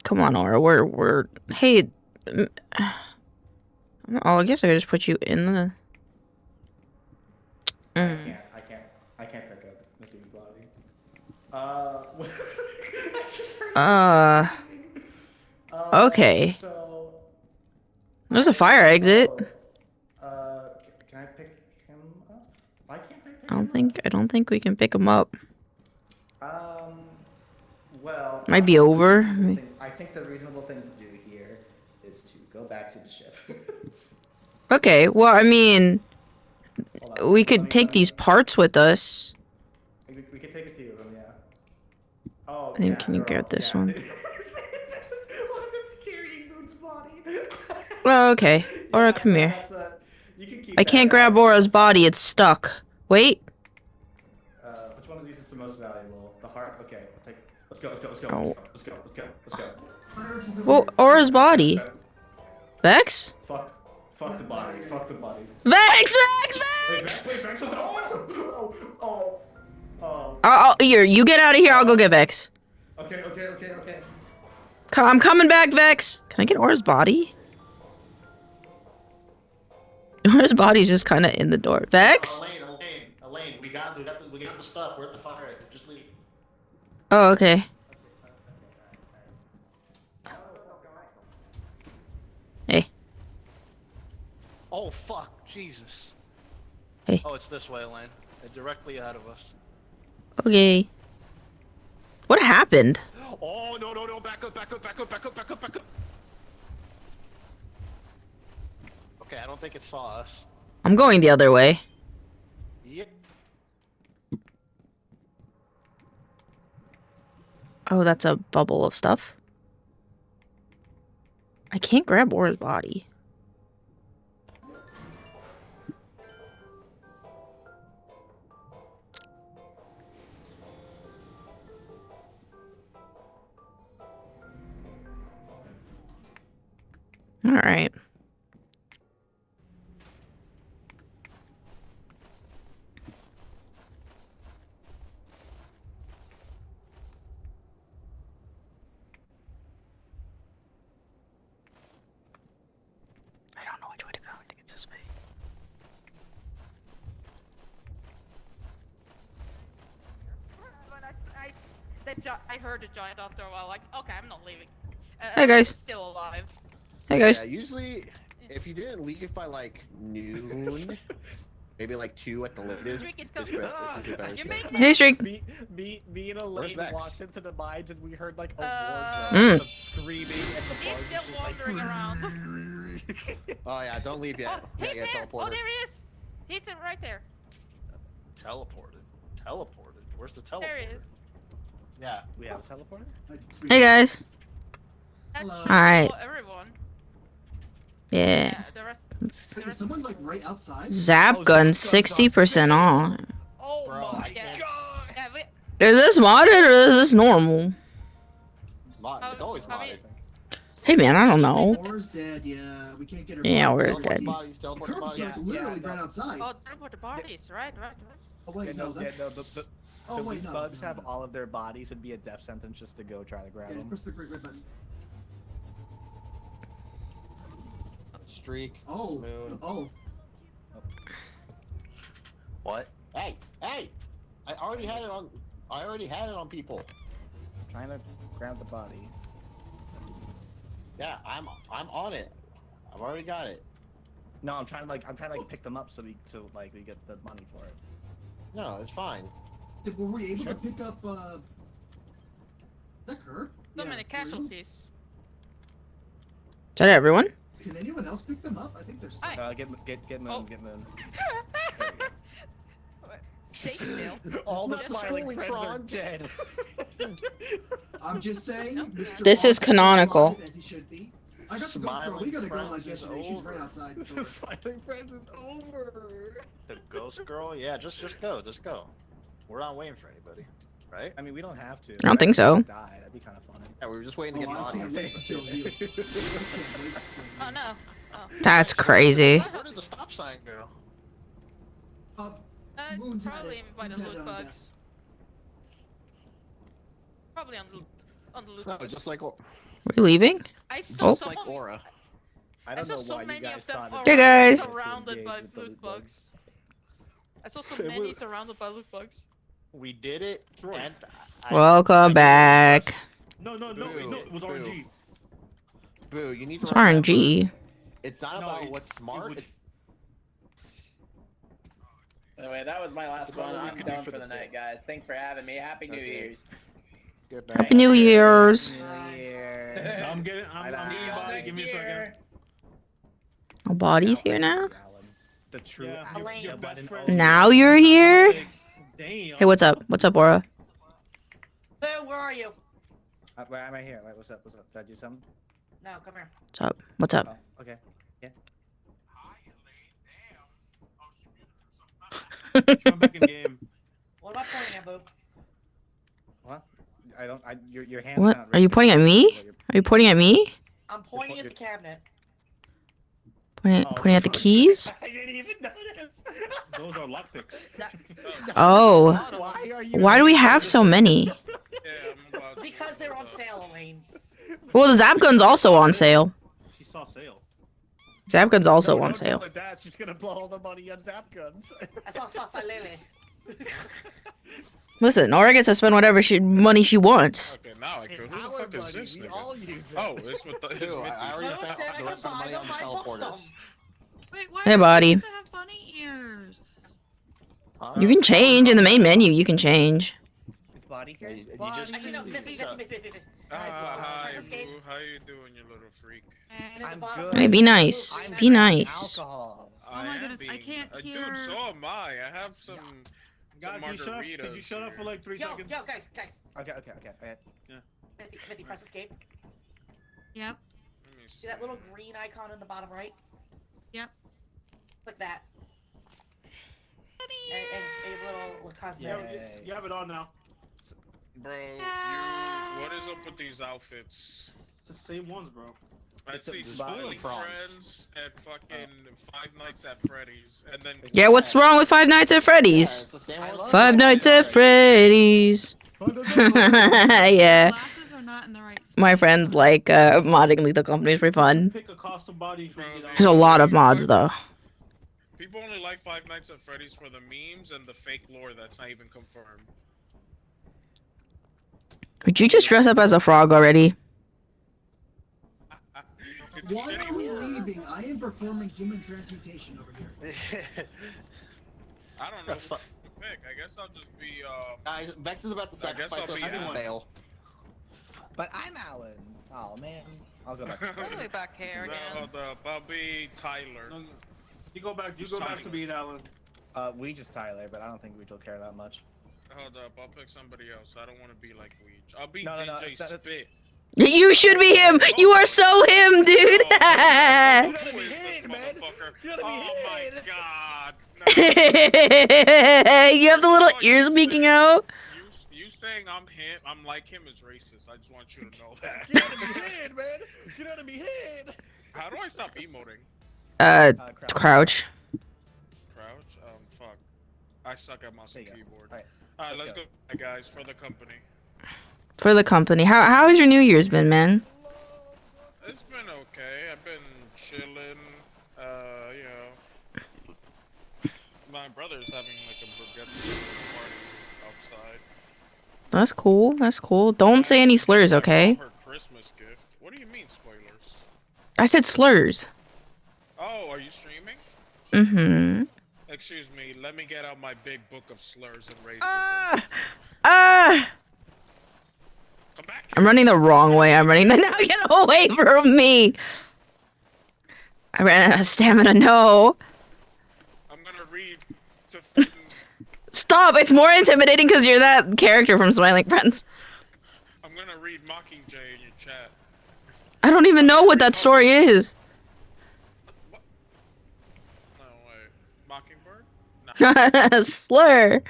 Come on, Aura. We're. Hey. Oh, I guess I could just put you in the. I can't pick up Nikki's body. Okay. So. There's a fire exit. Can I pick him up? Why can't I pick I don't think we can pick him up. Well. Might be over. I think the reasonable thing to do here is to go back to the ship. Okay. Well, I mean, we could take these parts with us. We could take a few of them, yeah. Oh, I think. Can you grab this one? Oh, okay. Aura, come here. I can't grab Aura's body. It's stuck. Wait. Which one of these is the most valuable? The heart? Okay, let's go. Oh. Let's go. Well, Aura's body. Vex? Fuck the body. Vex! Wait, Vex was. Here, you get out of here. I'll go get Vex. Okay. I'm coming back, Vex. Can I get Aura's body? Aura's body's just kind of in the door. Vex? Elaine, we got the stuff. We're at the fire exit. Just leave. Oh, okay. Hey. Oh fuck, Jesus. Hey. Oh, it's this way, Elaine. They're directly ahead of us. Okay. What happened? Oh no, back up. Okay, I don't think it saw us. I'm going the other way. Yep. Oh, that's a bubble of stuff. I can't grab Aura's body. All right. I don't know which way to go. I think it's this way. I heard a giant after a while, like, okay, I'm not leaving. Hey, guys. Still alive. Hey, guys. Yeah, usually, if you didn't leave by like noon, maybe like 2 at the latest. Hey, Streak. Me and Elaine Vex? walked into the mines and we heard like a war zone of screaming and the He's still wandering around. Oh yeah, don't leave yet. He's Yeah, there! Oh, teleported. there he is! He's right there. Teleported. Where's the teleporter? There he is. Yeah. We have a teleporter? Hey guys. That's All right. for everyone. Yeah. The rest. Wait, is someone like right outside? Zap gun 60% off. Oh my Yeah. god! Yeah, we. Is this modded or is this normal? It's always modded. Hey man, I don't know. Aura's dead, yeah. We can't get her. Yeah, body. Aura's dead. The curbs are literally right outside. Oh, teleport the bodies, right. Oh wait, no, that's... the Oh wait, no. bugs have all of their bodies. It'd be a death sentence just to go try to grab Yeah, them. press the quick red button. Streak. Oh, Smooth. oh. What? Hey! I already had it on. I already had it on people. Trying to grab the body. Yeah, I'm on it. I've already got it. No, I'm trying to pick them up so we get the money for it. No, it's fine. Were we able to pick up, that her? So many casualties. Is that everyone? Can anyone else pick them up? I think there's. Get Moon, get Moon. Stay still. All the That's smiling fully friends are frauds. dead. I'm just saying, Mr. This is Fox canonical. alive as he should be. I got the ghost girl. We gotta go like yesterday. She's right outside. The smiling friends is over. The ghost girl? Yeah, just go. We're not waiting for anybody, right? I mean, we don't have to. I don't think so. Die. That'd be kind of funny. Yeah, we were just waiting to Oh, get I can't wait to kill you. bodies. Oh no. Oh. That's crazy. Where did the stop sign go? Moon's had Probably it. by the Moon's had loot it on bugs. Probably on the loot No, bugs. just like Are we leaving? I saw Oh. someone. like Aura. I don't know saw so why you many guys of them thought. Hey, guys. surrounded by loot bugs. I saw so many surrounded by loot bugs. We did it, and Welcome back. No, it was RNG. Boo, you need to It's remember, RNG. It's not about what's smart. Anyway, that was my last That's all one. we I'm can do done for for the the night, guys. Thanks for having me. Happy New Year's. Good Happy New Year's. I'm getting body. Give me a second. Oh, body's here now? The true. Your best friend. Now you're here? Damn. Hey, what's up? What's up, Aura? Boo, where are you? Wait, I'm right here. Wait, what's up? Did I do something? No, come here. What's up? What's up? Oh, okay. Yeah. I'm back in game. What am I pointing at, Boo? What? I don't. Your hands. What? not Are you raised. pointing at me? Are you pointing at me? I'm pointing at the cabinet. Pointing at the keys? I didn't even notice. Those are lockpicks. Oh. Why are you? Why do we have so many? Because they're on sale, Elaine. Well, the Zap Gun's also on sale. She saw sale. Zap Gun's also on Don't tell sale. her that. She's gonna blow all the money on zap guns. I saw Sasa Lele. Listen, Aura gets to spend whatever money she wants. Okay, now I could. Who the Our fuck is money. this We nigga? all use it. Oh, it's with the. It's Dude, with I already spent the rest of the money on the teleporter. Wait, why Hey, does buddy. it have to have bunny ears? You can change in the main menu. You can change. Is body here? Actually, no, Miffy. Hi, escape. boo. How you doing, you little freak? I'm good. Hey, be nice. I'm Be drinking nice. Alcohol. Oh my am goodness, I being- can't hear. Dude, so am I. I have some. God, can you shut up? Could you shut up for like 3 seconds? Yo, guys. Okay. Miffy, press escape. Yep. See that little green icon in the bottom right? Yep. Click that. And a little cosmetics. You have it on now. Bro, what is up with these outfits? It's the same ones, bro. I see Smiling Friends and fucking Five Nights at Freddy's, and then. Yeah, what's wrong with Five Nights at Freddy's? Five Nights at Freddy's. Yeah. Glasses are not in the right spot. My friends like modding Lethal Company is pretty fun. Pick a custom body for you. There's a lot of mods though. People only like Five Nights at Freddy's for the memes and the fake lore that's not even confirmed. Would you just dress up as a frog already? Why are we leaving? I am performing human transmutation over here. I don't know who to pick. I guess I'll just be. Guys, Vex is about to I guess sacrifice I'll us be to Alan. bail. But I'm Alan. Oh man. I'll go back. What are we back here again? No, hold up. I'll be Tyler. You go back. You go back to being Alan. We just Tyler, but I don't think we will care that much. Hold up, I'll pick somebody else. I don't want to be like Weech. I'll be No, DJ Spit. You should be him. You are so him, dude. Who is this motherfucker? Oh my god. You have the little ears peeking out. You saying I'm him, I'm like him is racist. I just want you to know that. Get out of me head, man. Get out of me head. How do I stop emoting? Crouch. Crouch? Fuck. I suck at mouse and keyboard. Alright, let's go, guys, for the company. For the company. How has your New Year's been, man? It's been okay. I've been chilling. You know, my brother's having like a get-together party outside. That's cool. That's cool. Don't say any slurs, okay? Her Christmas gift. What do you mean spoilers? I said slurs. Oh, are you streaming? Mm-hmm. Excuse me. Let me get out my big book of slurs and racism. I'm running the wrong way. I'm running the now. Get away from me. I ran out of stamina. No. I'm gonna read to. Stop! It's more intimidating because you're that character from Smiling Friends. I'm gonna read Mockingjay in your chat. I don't even know what that story is. No way. Mockingbird? Slur.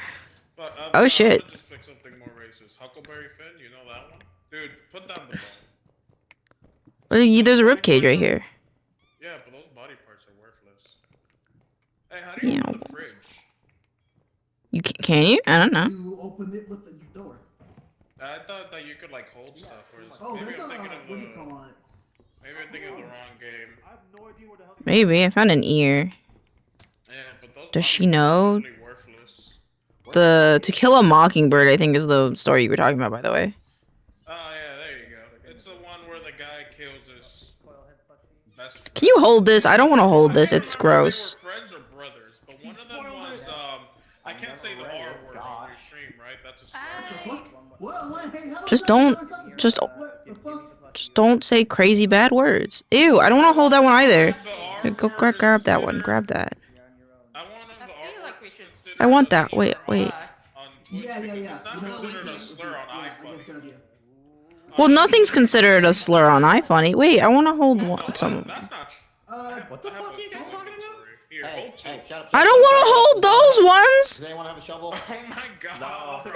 But, Oh shit. I'll just pick something more racist. Huckleberry Finn, you know that one? Dude, put down the bone. There's a ribcage right here. Yeah, but those body parts are worthless. Hey, how do you open the fridge? You can you? I don't know. You open it with the door. I thought that you could like hold stuff. Or Oh, maybe that's I'm thinking of what do the. you call it? Maybe I'm thinking of the wrong game. I have no idea where the hell. Maybe I found an ear. Yeah, but those Does she know? really worthless. The To Kill a Mockingbird, I think, is the story you were talking about, by the way. Oh yeah, there you go. It's the one where the guy kills his best friend. Can you hold this? I don't want to hold this. It's gross. They were friends or brothers, but one of them was I can't say the R word on your stream, right? That's a slur. Just don't say crazy bad words. Ew, I don't want to hold that one either. Here, go grab that one. Grab that. I want that. Wait. Yeah. It's not considered a slur on iPhone. Well, nothing's considered a slur on iPhone. Wait, I want to hold some. What the fuck are you guys talking about? Hey, shut up. I don't want to hold those ones. Does anyone have a shovel? Oh my god.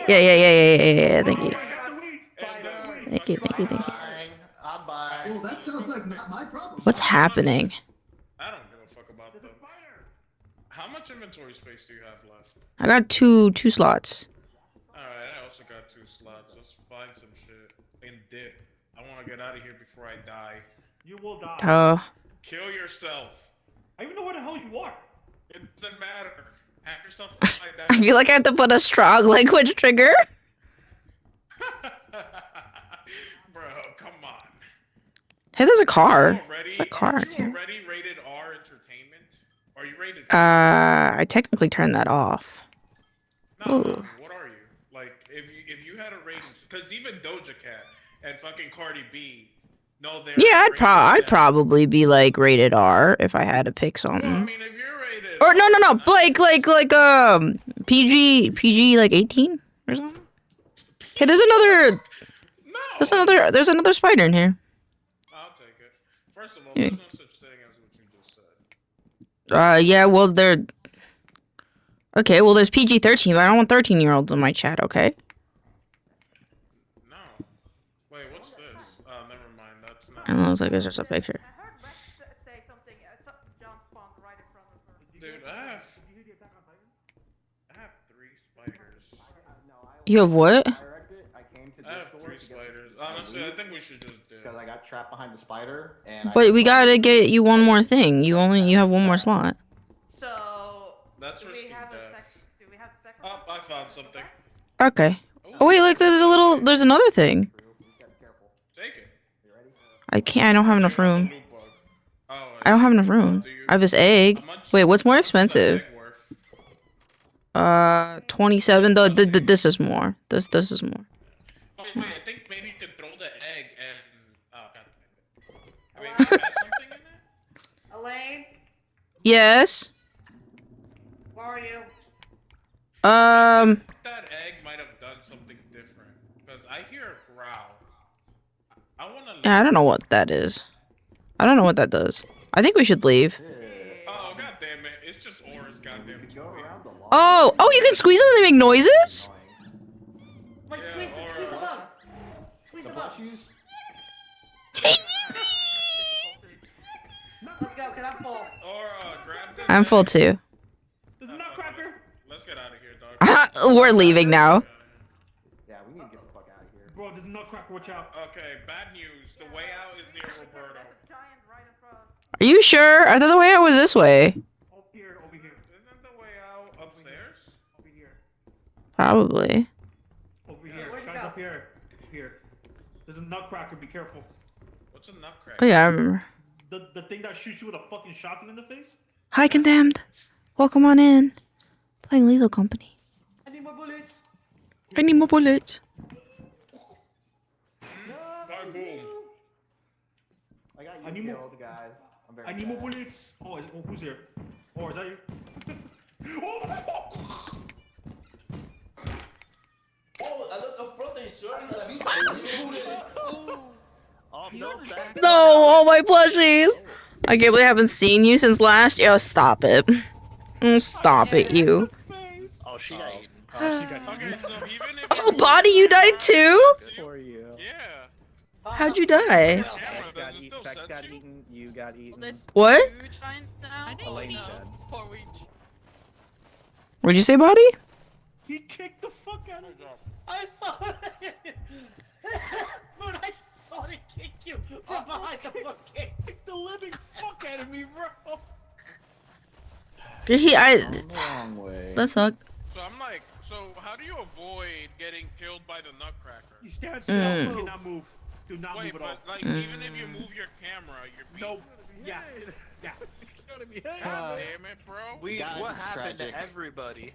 Yeah. Thank you. Thank you. Well, that sounds like not my problem. What's happening? I don't give a fuck about them. How much inventory space do you have left? I got two slots. Alright, I also got 2 slots. Let's find some shit. And dip. I want to get out of here before I die. You will die. Oh. Kill yourself. I even know where the hell you are. It doesn't matter. Have yourself like that. I feel like I have to put a strong language trigger. Bro, come on. Hey, there's a car. It's a car. Aren't you already rated R entertainment? Or are you rated I technically turned that off. No, what are you? Like, if you had a rating, because even Doja Cat and fucking Cardi B, no, they're Yeah, I'd probably be like rated R if I had to pick something. Well, I mean, if you're rated Or no, like PG like 18 or something. Hey, there's another spider in here. I'll take it. First of all, there's no such thing as what you just said. Yeah, well, okay, well, there's PG-13, but I don't want 13-year-olds in my chat, okay? No. Wait, what's this? Never mind. That's not. I don't know, it's like it's just a picture. Dude, I have 3 spiders. You have what? I have 3 spiders. Honestly, I think we should just do. Because I got trapped behind the spider, and But we gotta get you one more thing. You have one more slot. So. That's risky death. Oh, I found something. Okay. Oh wait, look, there's another thing. Take it. I don't have enough room. I don't have enough room. I have this egg. Wait, what's more expensive? 27. This is more. This is more. Wait, I think maybe you could throw the egg and. Oh, god. I mean, is something in there? Elaine, Yes. where are you? That egg might have done something different because I hear a growl. I want to. Yeah, I don't know what that is. I don't know what that does. I think we should leave. Oh god damn it! It's just Aura's goddamn toy. Oh, you can squeeze them and they make noises? Like squeeze the bug. Squeeze the bug. Let's go, cause I'm full. Aura, grab this. I'm full too. There's a nutcracker. Let's get out of here, dog. We're leaving now. Yeah, we need to get the fuck out of here. Bro, there's a nutcracker. Watch out. Okay, bad news. The way out is near Roberto. Are you sure? I thought the way out was this way. Over here. Isn't the way out upstairs? Over here. Probably. Over here. Guys, up here. Here. There's a nutcracker. Be careful. What's a nutcracker? Oh yeah, I remember. The thing that shoots you with a fucking shotgun in the face? Hi, Condemned. Welcome on in. Playing Lethal Company. I need more bullets. I need more bullets. Boom. I got you I need more- killed, guys. I'm very I need more sad. bullets. Oh, who's here? Oh, is that you? Oh, a lot of protein, sir. Oh, no, back. No, all my plushies. I can't believe I haven't seen you since last year. Oh, stop it. Stop it, you. Oh, she got eaten. Okay, so even if Oh, Body, you died too? For you. yeah. How'd you die? Vex got eaten. Vex got eaten. You got eaten. What? Elaine's dead. What'd you say, Body? He kicked the fuck out of me. I saw it. Moon, I just saw it kick you from behind the bookcase. It's the living fuck out of me, bro. Wrong way. That sucked. So I'm like, so how do you avoid getting killed by the nutcracker? You stand still. You cannot move. Do not Wait, move at all. but like even if you move your camera, you're beat. No. Yeah. Yeah. God damn it, bro. Guys, What it's happened tragic. to everybody?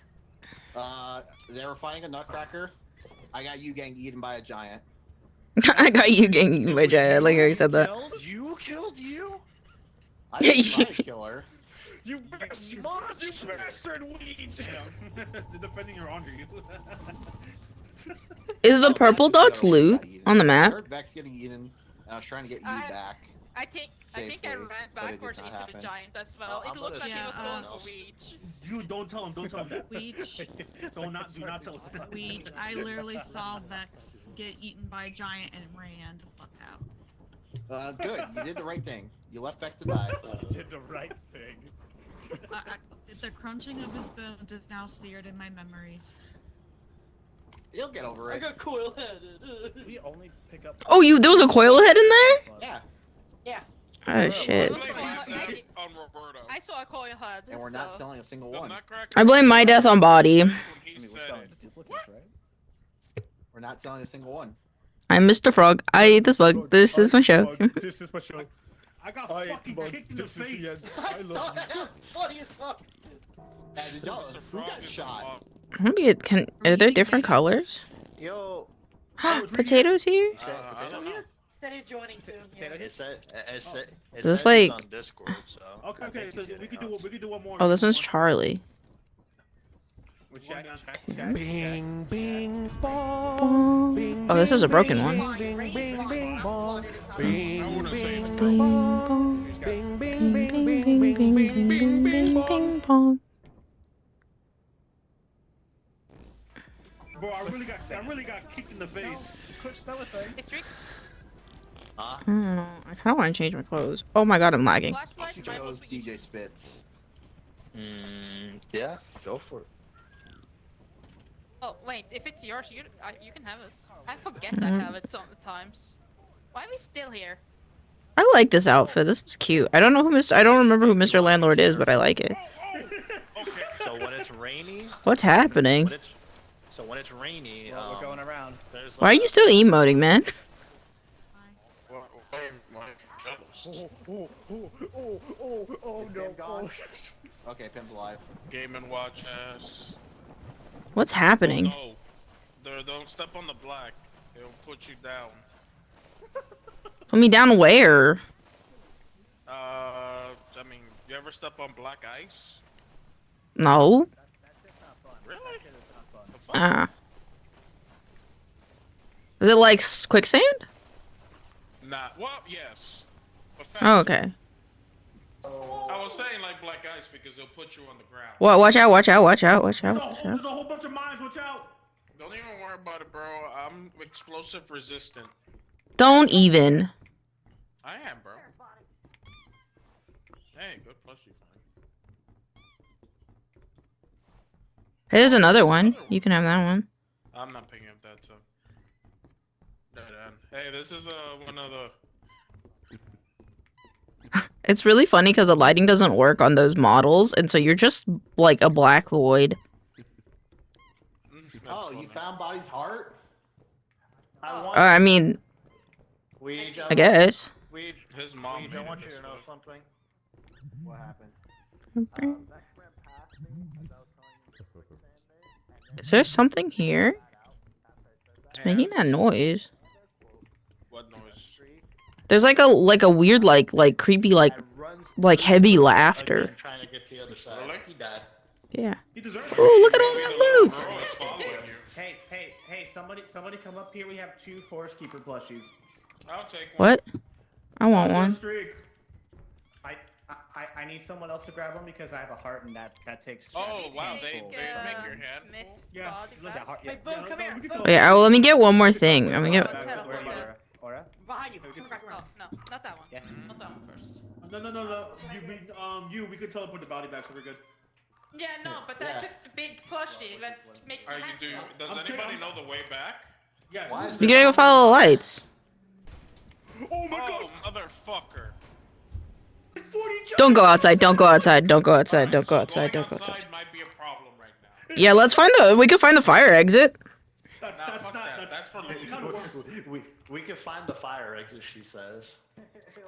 They were fighting a nutcracker. I got you getting eaten by a giant. I got you getting my giant. Like I said that. You killed you? I didn't try to kill her. You bastard weed! They're defending your honor. Is the purple dots loot on the I map? heard Vex getting eaten, and I was trying to get you back. I think I Safely, ran but it did backwards not into happen. the giant as well. I'm It looked like gonna he was see going someone for else. reach. You don't tell him that. Weech. Do not tell him that. Weech. I literally saw Vex get eaten by a giant and ran the fuck out. Good. You did the right thing. You left Vex to die. You did the right thing. The crunching of his bones is now seared in my memories. You'll get over I it. got coil headed. We only pick up. Oh, there was a coil head in there? Yeah. Yeah. Oh shit. On Roberto. I saw a coil head. And we're not so- selling a single The one. nutcracker. I blame my death on Body. When I he mean, we're said selling it. the duplicates, right? We're not selling a single one. I'm Mr. Frog. I eat this bug. This is my show. This is my show. I got fucking kicked in the face. I saw that. That was funny as fuck. Did y'all, Mr. who Frog got is shot? Maybe are there different colors? Yo. Potatoes here? I don't know. That is joining soon. Yeah. It said, it said Is this it's like- on Discord, so. Okay, I okay. think So he's we getting could do us. we could do one more. Oh, this one's Charlie. Bing, bing, Oh, this is a broken one. Bing, bing, bing, bong. I wouldn't say Bing bong. Bing bing bing bing bing bing bing bing bing bong. Bro, I really got kicked in the face. It's quick stomach thing. History. I don't know. I kind of want to change my clothes. Oh my god, I'm lagging. Flashlight. Joe's DJ Spits. Yeah, go for it. Oh wait, if it's yours, you can have it. I forget I have it sometimes. Why are we still here? I like this outfit. This is cute. I don't know I don't remember who Mr. Landlord is, but I like it. Okay, so when it's rainy. What's happening? When it's rainy, Well, we're going around. there's Why are you still emoting, man? Oh no. Oh. Okay, Pimp's alive. Game and watch ass. What's happening? No. Don't step on the black. It'll put you down. Put me down where? I mean, you ever step on black ice? No. Really? Ah. Is it like quicksand? Nah. Well, yes. Oh, okay. I was saying like black ice because they'll put you on the ground. What? Watch out! Watch out! Watch out! Watch out! Watch out! There's a whole bunch of mines. Watch out. Don't even worry about it, bro. I'm explosive resistant. Don't even. I am, bro. Hey, good plushie. Here's another one. You can have that one. I'm not picking up that, so. Hey, this is one of the. It's really funny because the lighting doesn't work on those models, and so you're just like a black void. Oh, you found Body's heart? I mean, I guess. His mom. I want you to know something. What happened? Is there something here? It's making that noise. What noise? There's like a weird like creepy like heavy laughter. Trying to get to the other side. He died. Yeah. Oh, look at all that loot! Hey, somebody come up here. We have 2 Forest Keeper plushies. I'll take one. What? I want one. I need someone else to grab one because I have a heart and that takes. Oh wow, they make your hand full. Yeah, look at heart. Yeah. Wait, Boom, come here. Boom. Okay, well, let me get one more thing. Let me get. Where you are, Aura? Behind you. Oh, no, not that one. Yeah. Not that one first. No. We could teleport the body back, so we're good. Yeah, no, but that's just a big plushie that makes the hands Does anybody know the way back? Yes. You gotta go follow the lights. Oh my god, motherfucker! Don't go outside. Don't go outside. Don't go outside. Don't go outside. Don't go outside. Might be a problem right now. Yeah, let's find the. We can find the fire exit. That's for We can find the fire exit, she says.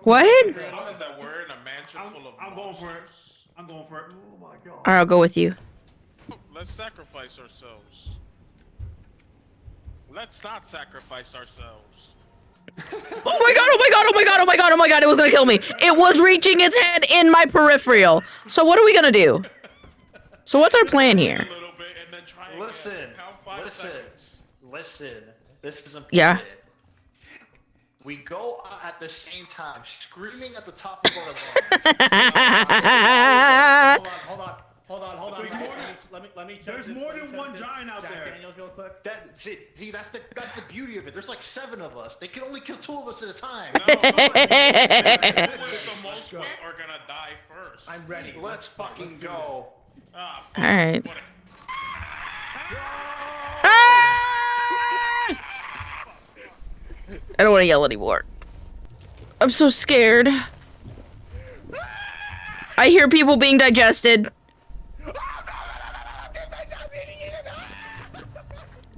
What? Is that we're in a mansion full of I'm going for it. I'm going for it. Oh my god. Alright, I'll go with you. Let's sacrifice ourselves. Let's not sacrifice ourselves. Oh my god, oh my god, oh my god, oh my god, oh my god, it was gonna kill me. It was reaching its head in my peripheral. So what are we gonna do? So what's our plan here? Listen. This is important. Yeah. We go at the same time, screaming at the top of our lungs. Hold on. Let me check. There's more than one giant out there. Daniels, real quick. See, that's the beauty of it. There's like 7 of us. They can only kill 2 of us at a time. The most are gonna die first. I'm ready. Let's fucking go. Alright. I don't want to yell anymore. I'm so scared. I hear people being digested.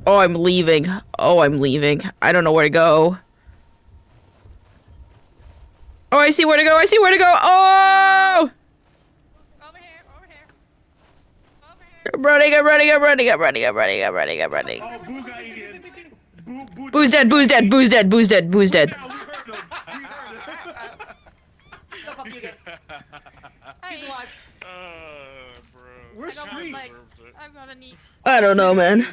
Oh, I'm leaving. Oh, I'm leaving. I don't know where to go. Oh, I see where to go. I see where to go. Oh! Over here. I'm running. Boo's dead. He's alive. Bro. Where's Street? I've got a knee. I don't know, man.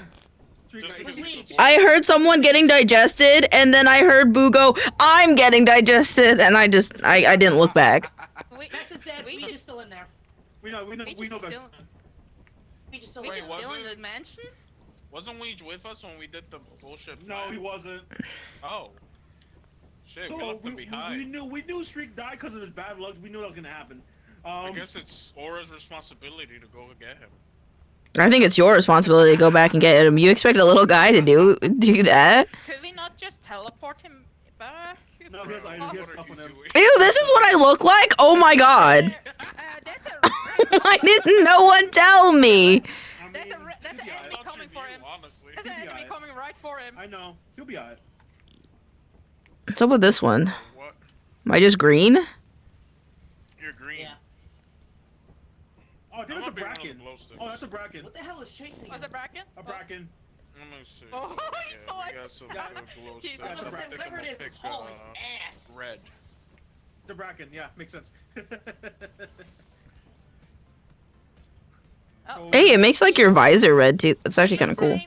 I heard someone getting digested, and then I heard Boo go, I'm getting digested, and I didn't look back. Max is dead. We just still in there. We know. We just still in the mansion? Wasn't Weege with us when we did the bullshit No, plan? he wasn't. Oh. Shit, So we left him behind. we knew Streak died because of his bad luck. We knew that was gonna happen. I guess it's Aura's responsibility to go get him. I think it's your responsibility to go back and get him. You expect a little guy to do that? Could we not just teleport him back? No, he has stuff on him. Ew, this is what I look like? Oh my god. Why didn't no one tell me? There's an enemy coming for him. There's an enemy coming right for him. I know. He'll be alright. What's up with this one? What? Am I just green? You're green. Yeah. Oh, I think that's a bracken. Oh, that's a bracken. What the hell is chasing Was him? it bracken? A bracken. Let me see. Oh, yeah, we got some good glow He's sticks. gonna I say think whatever I'm it is, gonna it's pick, hauling ass. red. The bracken. Yeah, makes sense. Hey, it makes like your visor red too. That's actually kind of cool.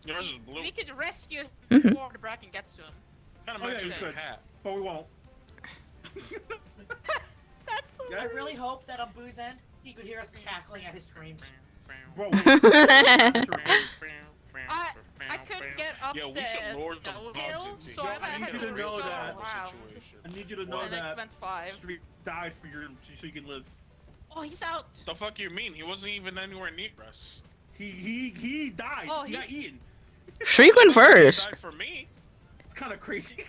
Yours is blue. We could rescue him Mhm. before the Bracken gets to him. Kind of Oh, yeah, matches he's your good. hat. But we won't. I really hope that on Boo's end, he could hear us cackling at his screams. Bro, I couldn't get up Yeah, we the should lure the hill, bugs into so here. I I need had you to to know go that. around. I need you to know And I that spent 5. Street died for your so you can live. Oh, he's out. The fuck you mean? He wasn't even anywhere near us. He died. Oh, he got eaten. Shriek went He first. died for me. It's kind of crazy.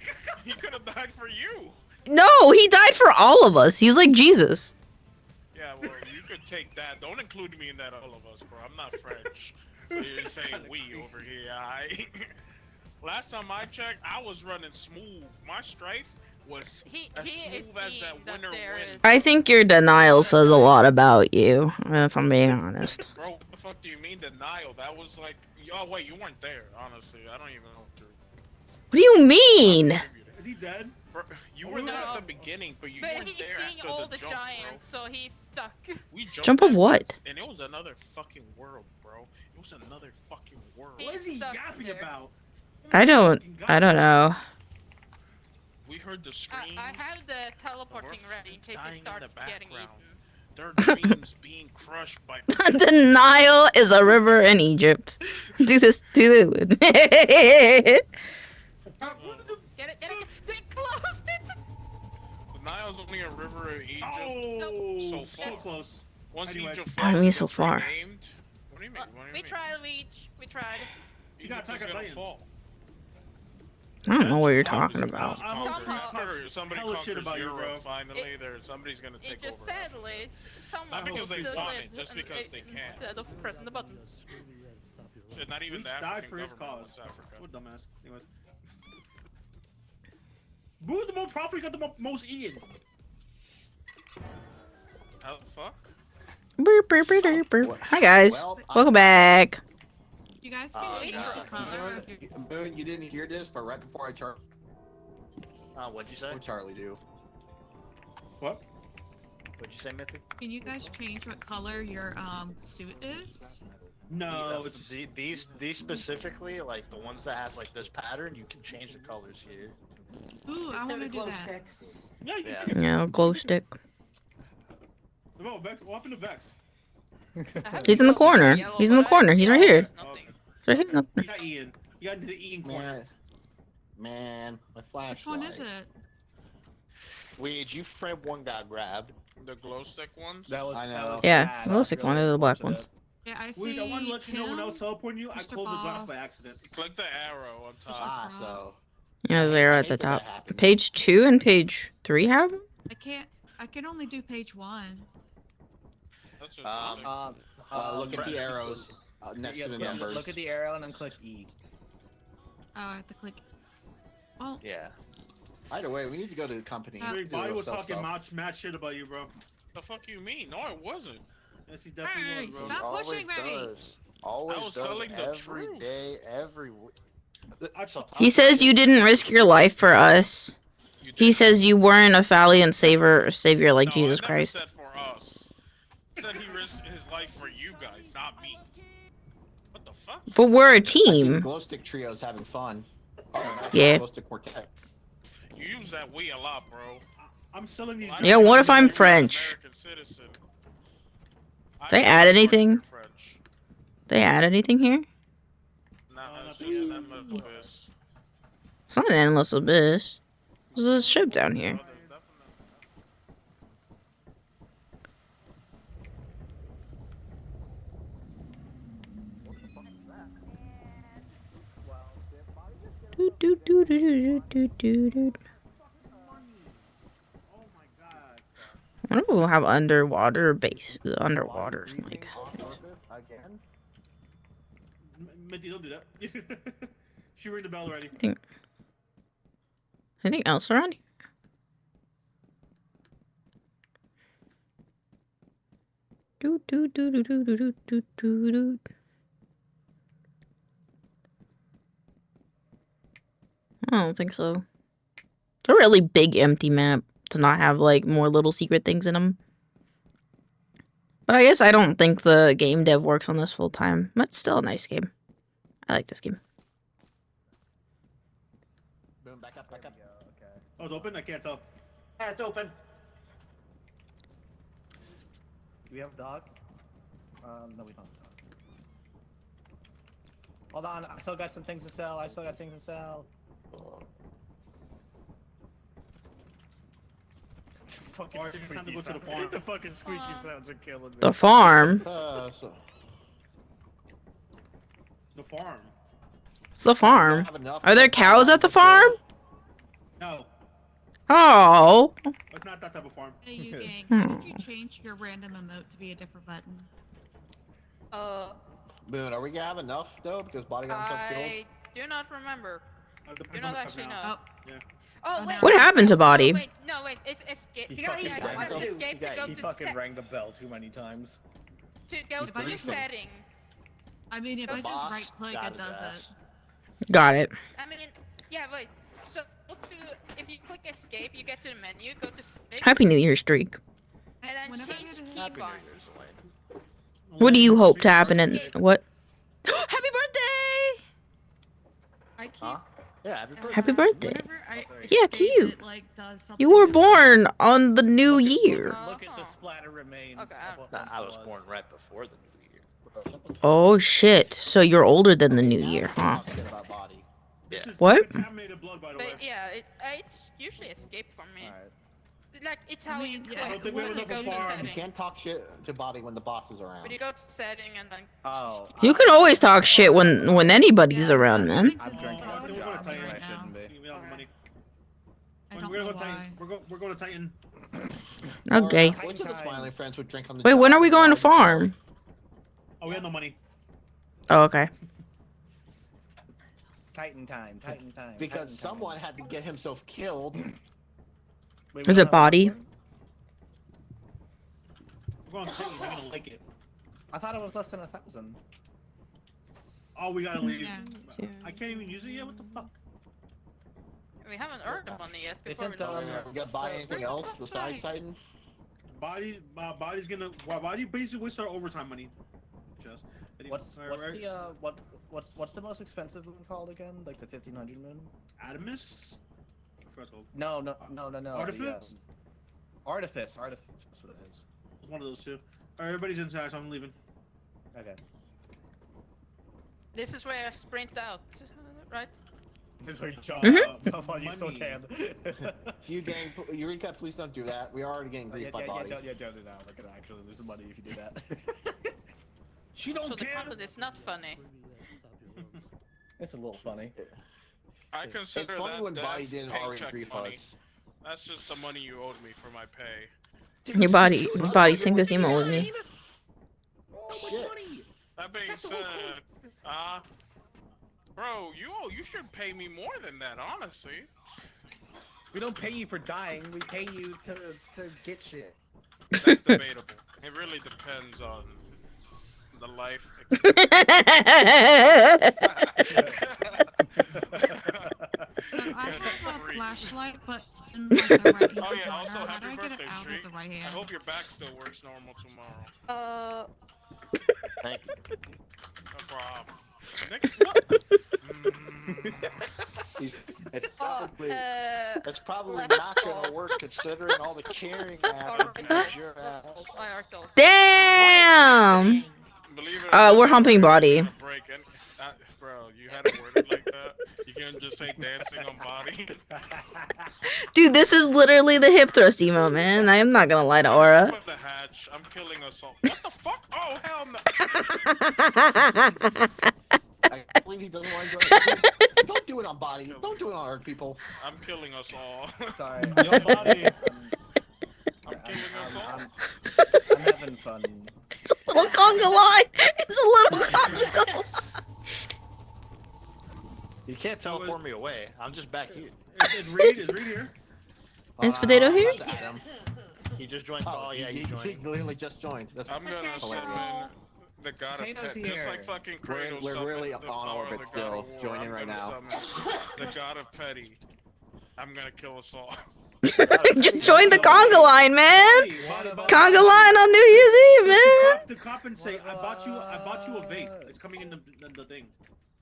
He could have died for you. No, he died for all of us. He's like Jesus. Yeah, well, you could take that. Don't include me in that, all of us, bro. I'm not French. So you're saying we over here, alright? Last time I checked, I was running smooth. My strife was as smooth as that winter wind. I think your denial says a lot about you, if I'm being honest. Bro, what the fuck do you mean denial? That was like, oh wait, you weren't there, honestly. I don't even know what you're... What do you mean? Is he dead? Bro, you were there at the beginning, but you But weren't he's there seeing after all the the jump, giants, so he's stuck. We jumped Jump of at what? first, and it was another fucking world, bro. It was another fucking world. What is he yapping about? I don't know. We heard the screams. I have the teleporting ready in case dying he in starts the getting eaten. background. Their dreams being crushed by... Denial is a river in Egypt. Do this. Do it. Get it, they closed it! The Nile's only a river in Egypt. Oh, so so far. close. Once Anyways. Egypt What do you falls, mean it so gets far? renamed. What do you mean? What do you We mean? tried, we tried. You gotta Egypt attack is a gonna Titan. fall. I don't know what you're talking about. Somebody hella shit conquers about you, bro. Europe, finally, somebody's gonna take It just over. sadly, someone Not because they still want it, lived just because they can. instead of pressing the button. Shit, not even Each the died African for his government cause. wants Africa. What dumbass. Anyways. Boo the most profit got the most eaten. How the fuck? Burp, burp, burp, burp, burp. Hi guys, welcome back. You guys can change the color of your... Moon, you didn't hear this, but right before I What'd you say? what Charlie do? What? What'd you say, Mythic? Can you guys change what color your suit is? No, these specifically, like the ones that has like this pattern, you can change the colors here. Ooh, I want to do that. Sticks. Yeah, you Yeah. can. Yeah, glow stick. Oh, Vex, what happened to Vex? He's in the corner. He's in the corner. He's right here. Right here. He got eaten. He got into the eating corner. Man, my flashlight. Which one is it? Weed, you frame one got grabbed. The glow stick ones? That was, I know. that was Yeah, sad. glow stick one of the black ones. Yeah, I see. Wait, I want to let you know when I was teleporting you, I Mr. closed the glass by Boss. accident. Click the arrow on top. Ah, so. Yeah, they're at hate the that that top. happens. Page 2 and page 3 have them? I can only do page 1. That's just Look at the arrows next to the numbers. Look at the arrow and then click E. Oh, I have to click. Well, Yeah. Either way, we need to go to the company. Big do Body those was sell talking stuff. mad shit about you, bro. The fuck you mean? No, it wasn't. Yes, he definitely Hey, was, bro. stop Always pushing me! does. Always I was does telling the every truth. day, every week. He says you didn't risk your life for us. He says you weren't a valiant savior like No, Jesus I never Christ. said for us. I said he risked his life for you guys, not me. What the fuck? But we're a I see the team. glow stick trio's having fun. Yeah. Glow stick quartet. You use that we a lot, bro. I'm selling these. Yeah, what if I'm You're an French? American citizen. They I add am anything? French. They add anything here? Nah, it's just an endless abyss. It's not an endless abyss. There's a ship down here. Do, do, do, do, do, do, do, do. I wonder if we'll have underwater base. Underwater, like. Again? Minty, don't do that. She rang the bell already. Anything else around here? Do, do, do, do, do, do, do, do, do, do. I don't think so. It's a really big empty map to not have like more little secret things in them. But I guess I don't think the game dev works on this full time. But it's still a nice game. I like this game. Boom, back up, back up. Oh, it's open? I can't tell. Yeah, it's open. Do we have a dog? No, we don't. Hold on, I still got some things to sell. Fucking Or it's time to go to the farm. The fucking squeaky sounds are killing me. The farm? The farm. It's the farm. Are there cows at the farm? No, Oh. it's not that type of farm. Hey, you gang, why did you change your random emote to be a different button? Boone, are we gonna have enough though? Because bodyguard stuff killed. I do not remember. Do not actually know. Oh. Yeah. Oh, wait. What happened to Body? Wait, no, wait. It's escape. He Yeah, fucking yeah, rang yeah, the- escape to go he to fucking set. rang the bell too many times. To go to the setting. I mean, if The I boss just right click, got it his does ass. it. Got it. I mean, yeah, wait. So, if you click escape, you get to the menu, go to settings, Happy New Year streak. and then change keybind. What do you hope to happen in what? Happy birthday! Huh? Yeah, happy birthday. Happy birthday. Whenever I Yeah, to escape, you. it, like, does something You were different. born on the new year. Look at the splatter remains. Of what Nah, once I was was. born right before the new year. Oh shit. So you're older than the new year, huh? Yeah. What? Contaminated blood, by the way. But yeah, it's usually escape for me. Like, it's how you click I don't think we have when you enough go to farm. You setting. can't talk shit to Body when the boss is around. But you go to setting and then... Oh. You can always talk shit when anybody's around, man. I'm drinking up a We're job going to and I Titan. shouldn't be. We don't have money. I We're don't gonna know go Titan. why. We're going to Titan. Okay. Which of the smiling friends would drink on the Wait, when job? are we going to farm? Oh, we have no money. Oh, okay. Titan time. Because someone had to get himself killed. Wait, Is we it don't have Body? enough We're going to Titan. You're going to like it. I thought it was less than 1,000. Oh, we got to leave. Yeah. I can't even use it yet? What the fuck? We haven't earned the money yet before Isn't, we know We gotta buy anything else besides Titan? Body's gonna. Well, Body basically wastes our overtime money. Just. What's the most expensive moon called again? Like the 1500 moon? Adamus? First of all, No. Artifice? Artifice. That's what it is. it's one of those two. Alright, everybody's inside, so I'm leaving. Okay. This is where I sprint out, right? This is where you jump Mhm. up while you still can. You gang, Eureka, please don't do that. We are already getting griefed by Body. Don't do that. Look at that. Actually, lose some money if you do that. She don't So the care. content is not funny. It's a little funny. I consider It's funny that when Body death didn't already paycheck grief money. us. That's just the money you owed me for my pay. Your body sync this email with me. Shit. That being said, bro, you should pay me more than that, honestly. We don't pay you for dying. We pay you to get shit. That's debatable. It really depends on the life. So I have a flashlight, but it's in like, the right hand Oh yeah, also corner. How happy do I get birthday, it out Streak. with the right I hand? hope your back still works normal tomorrow. Thank you. No problem. Nigga, what? It's probably not gonna work considering all the caring attitudes your ass. Damn. Believe it or not, We're humping Body. break and, bro, you had to word it like that. You can't just say dancing on Body. Dude, this is literally the hip thrust emo, man. I am not gonna lie to Aura. Put the hatch. I'm killing us all. What the fuck? Oh hell no! I believe he doesn't want to do it. Don't do it on Body. Don't do it on our people. I'm killing us all. Sorry. Yo, Body. I'm killing us all. I'm having fun. It's a little conga line. It's a little conga line. You can't teleport me away. I'm just back here. Is Reed here? Is Potato here? That's Adam. He just joined. Oh, Yeah, he he joined. literally just joined. That's I'm gonna summon the god of Potato's pet, just here. like fucking We're- Kratos we're summoned really the on power of orbit the still, god of war. joining I'm right gonna now. summon the god of petty. I'm gonna kill us all. Just join the conga line, man. Conga line on New Year's Eve, man. The cop and say, I bought you a vape. It's coming in the thing.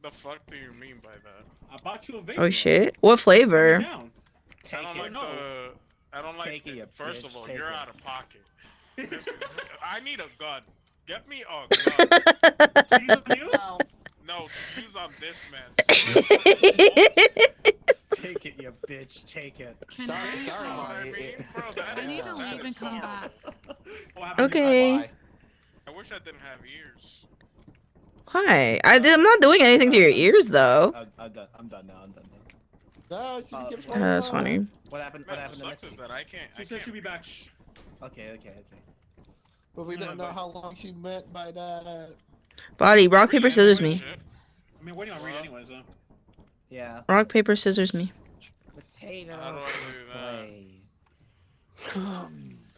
The fuck do you mean by that? I bought you a vape. Oh shit! What flavor? I don't like the. I don't like. Take it, First bitch, of all, take you're it. out of pocket. I need a gun. Get me a gun. No, to use on this man. Take it, you bitch. Take it. Sorry, Marty. Bro, that I need to is leave and come back. Okay. I wish I didn't have ears. Hi. I'm not doing anything to your ears though. I'm done. I'm done now. I'm done now. No, That's funny. What happened? Man, What what happened? sucks is that I can't. She said she'll be back. Okay. But we don't know how long she meant by that. Body, rock, paper, scissors me. I mean, waiting on Reed anyways, though. Yeah. Rock, paper, scissors me. Potato. How do I do that?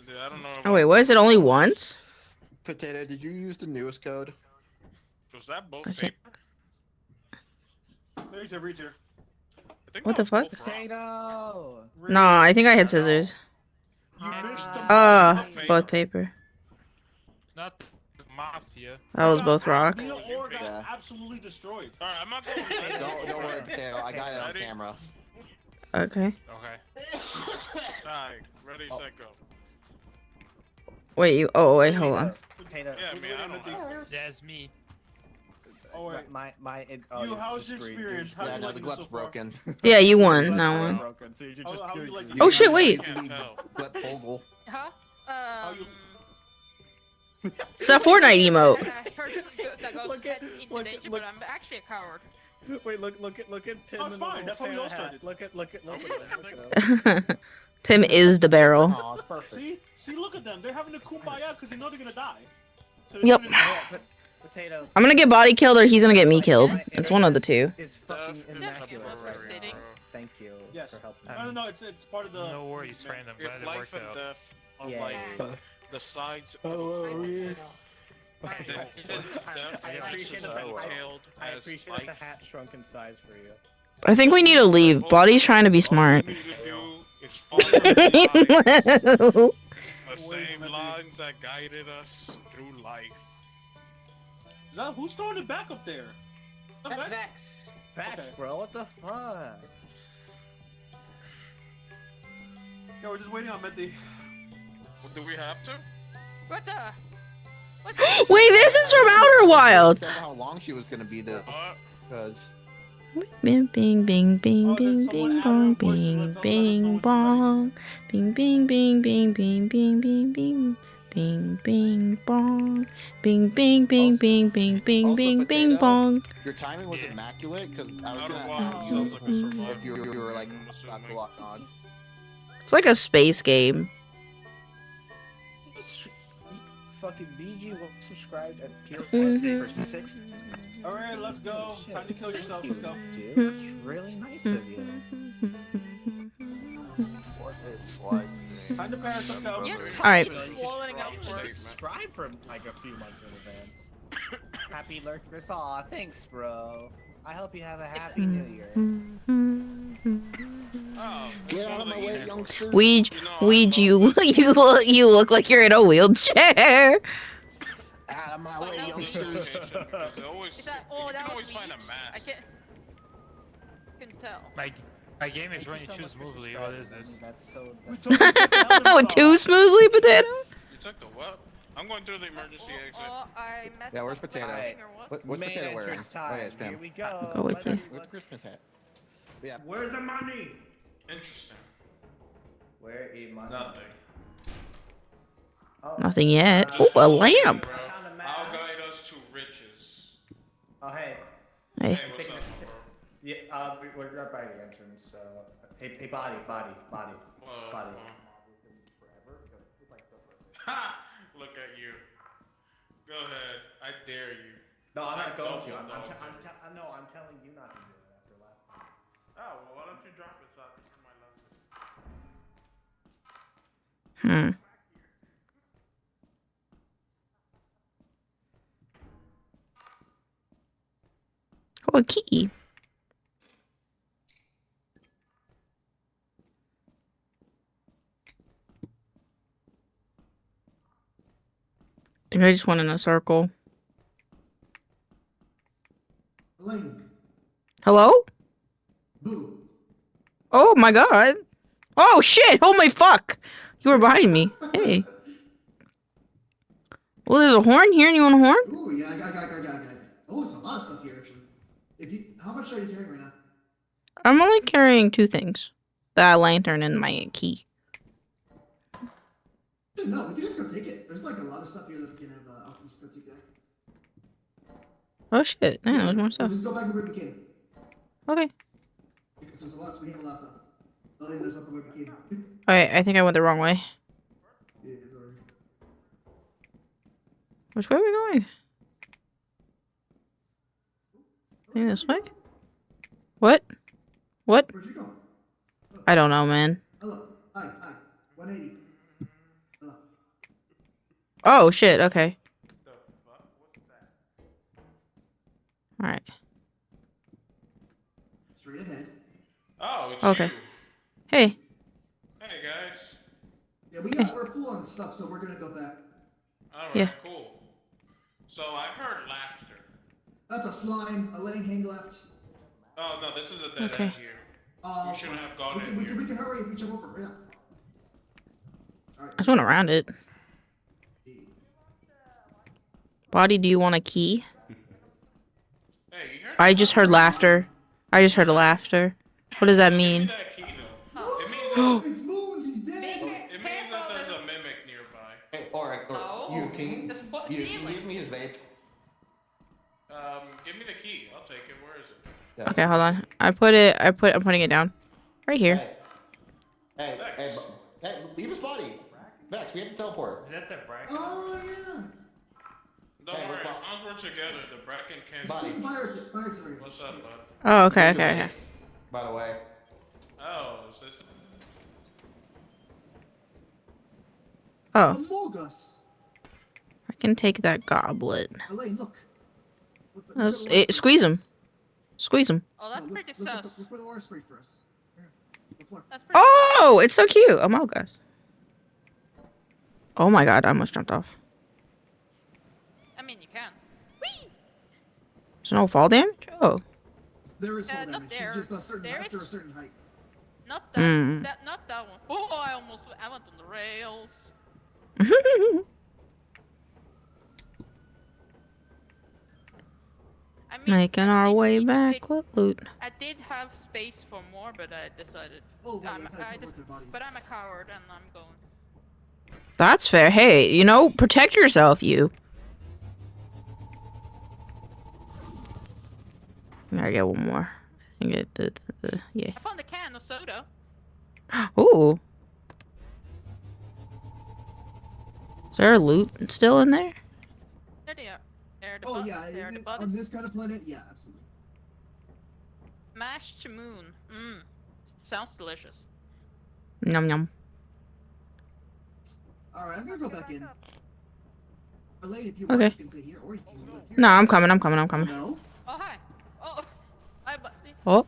Dude, I don't know. Oh wait, what is it? Only once? Potato, did you use the newest code? Was that both Okay. paper? Reed here. What the fuck? Potato. No, I think I had scissors. You missed the Both paper. Not the mafia. That was both rock. Neil Orr got absolutely destroyed. Alright, I'm not going Don't worry, Potato. I got it on camera. Okay. Okay. Alright, ready, set, go. Wait, you. Oh wait, hold on. Potato. Yeah, me, I don't know. That's me. Oh wait. You, how's your experience? How Yeah, you no, liking the it so glut's far? broken. Yeah, you won that one. Broken, so you just How you like Oh shit! Wait. Glut Vogel. Huh? It's that Fortnite emote. I heard that goes head into nature, but I'm actually a coward. Wait, look at Pim. Oh, it's fine. That's how we all started. Look at Pim is the barrel. Oh, it's perfect. See, look at them. They're having a kumbaya because they know they're gonna die. So Yep. Potato. I'm gonna get body killed or he's gonna get me killed. It's one of the two. Is fucking immaculate. Thank you for helping. No, it's part of the. No worries, friend. I'm glad It's it life worked and out. death on Yeah. like the sides Oh, of yeah. death I appreciate is entailed I as appreciate life. the hat shrunk in size for you. I think we need to leave. Body's trying to be smart. All you need to do is follow the same lines that guided us through life. Who's throwing it back up there? That's Vex. Facts, bro. What the fuck? Yeah, we're just waiting on Mehdi. Well, do we have to? What the? Wait, this is from Outer Wild. Said how long she was gonna be there. Because Bing, bing, bing, bing, bing, bing, bong, bing, bing, bong, bing, bing, bing, bing, bing, bing, bing, bing, bing, bing, bong, bing, bing, bing, bing, bing, bing, bing, bing, bong. your timing was immaculate. Because I was Outer gonna Wild ask sounds like a you survival if you were like game, I'm not assuming. locked on. It's like a space game. Fucking BG was subscribed at Pure Mhm. for 6. Alright, let's go. Time to kill yourselves. Let's go. Dude, that's really nice of you. What it's like. Time to pass. Let's go. You're Alright. swallowing up for us. Subscribe for like a few months in advance. Happy Lurkers. Aw, thanks, bro. I hope you have a happy New Year. Oh, Get out of my way, youngster. Weed, you look like you're in a wheelchair. Out of my way, youngsters. Is that? Oh, that was find a me. mask. I couldn't tell. My game is running too smoothly. What is this? That's so. Oh, too smoothly, Potato. You took the what? I'm going through the emergency exit. Oh, I messed Yeah, where's up with Potato? the thing or what? What's Main Potato wearing? entrance Oh yeah, it's time. Pam. Here we go. Oh, wait, Let's- With the Christmas hat. Yeah. Where's the money? Interesting. Where is my Nothing. Nothing yet. Just Oh, a follow me, lamp. bro. I'll guide us to riches. Oh, hey. Hey. Hey, what's up, bro? Yeah, we're right by the entrance. Hey, body. Ha! Look at you. Go ahead. I dare you. No, I'm not going to. Double I'm dog. telling you not to do it after last time. Oh, well, why don't you drop it so I can turn my left? Oh, a key. think I just went in a circle. Elaine. Hello? Boo. Oh my god. Oh shit! Oh my fuck! You were behind me. Hey. Well, there's a horn here, and you want a horn? Ooh, yeah, I got it. Oh, it's a lot of stuff here, actually. How much are you carrying right now? I'm only carrying 2 things. That lantern and my key. Dude, no, we can just go take it. There's like a lot of stuff here that we can have. Just go take that. Oh shit! Yeah, there's more stuff. We'll just go back to where we came. Okay. Because there's a lot, so we have a lot of stuff. I think there's nothing where we came. Alright, I think I went the wrong way. Yeah, it's already. Which way are we going? I think this way? What? What? Where'd you go? I don't know, man. Hello. Hi. 180. Hello. Oh shit, okay. Alright. Straight ahead. Oh, it's Okay. you. Hey. Hey guys. Yeah, we're full on stuff, so we're gonna go back. Alright, Yeah. cool. So I heard laughter. That's a slime. Elaine, hang left. Oh no, this is a dead Okay. end here. We shouldn't have gone in here. We can hurry if we jump over. Yeah. I just went around it. Body, do you want a key? Hey, you heard I just heard laughter. I just heard a laughter. What does that mean? It's Moons. He's dead. It means that there's a mimic nearby. Hey, or you can give me his vape. Give me the key. I'll take it. Where is it? Okay, hold on. I'm putting it down. Right here. Hey, leave his body. Vex, we have to teleport. Is that the bracket? Oh yeah. Don't worry, as long as we're together, the bracken can't Body. see. Pirates. What's up, bud? Oh, okay. By the way. Oh, is this? Oh, Among Us. I can take that goblet. Elaine, look. Squeeze him. Squeeze him. Oh, that's pretty sus. Look where the water spray for us. That's pretty Oh, it's so cute. Oh my gosh. Oh my god, I almost jumped off. I mean, you can. There's no fall damage? Oh. There is fall not damage. there. Just a certain There after is- a certain height. Not that. Mm. Not that one. Oh, I went on the rails. I mean, Making our way back. What loot? I did have space for more, but I decided. Oh, wow, but I'm a coward and I'm going. That's fair. Hey, you know, protect yourself, you. I get one more. I get the yeah. I found a can of soda. Ooh. Is there a loot still in there? There they are. There the Oh yeah, there the on bodies. this kind of planet, yeah, absolutely. Mashed moon. Sounds delicious. Yum yum. All right, I'm gonna go back in. Elaine, if you Okay. want, you can sit here, or you can live here. No, I'm coming. I'm coming. No. Oh hi. Oh, hi, buddy. Oh,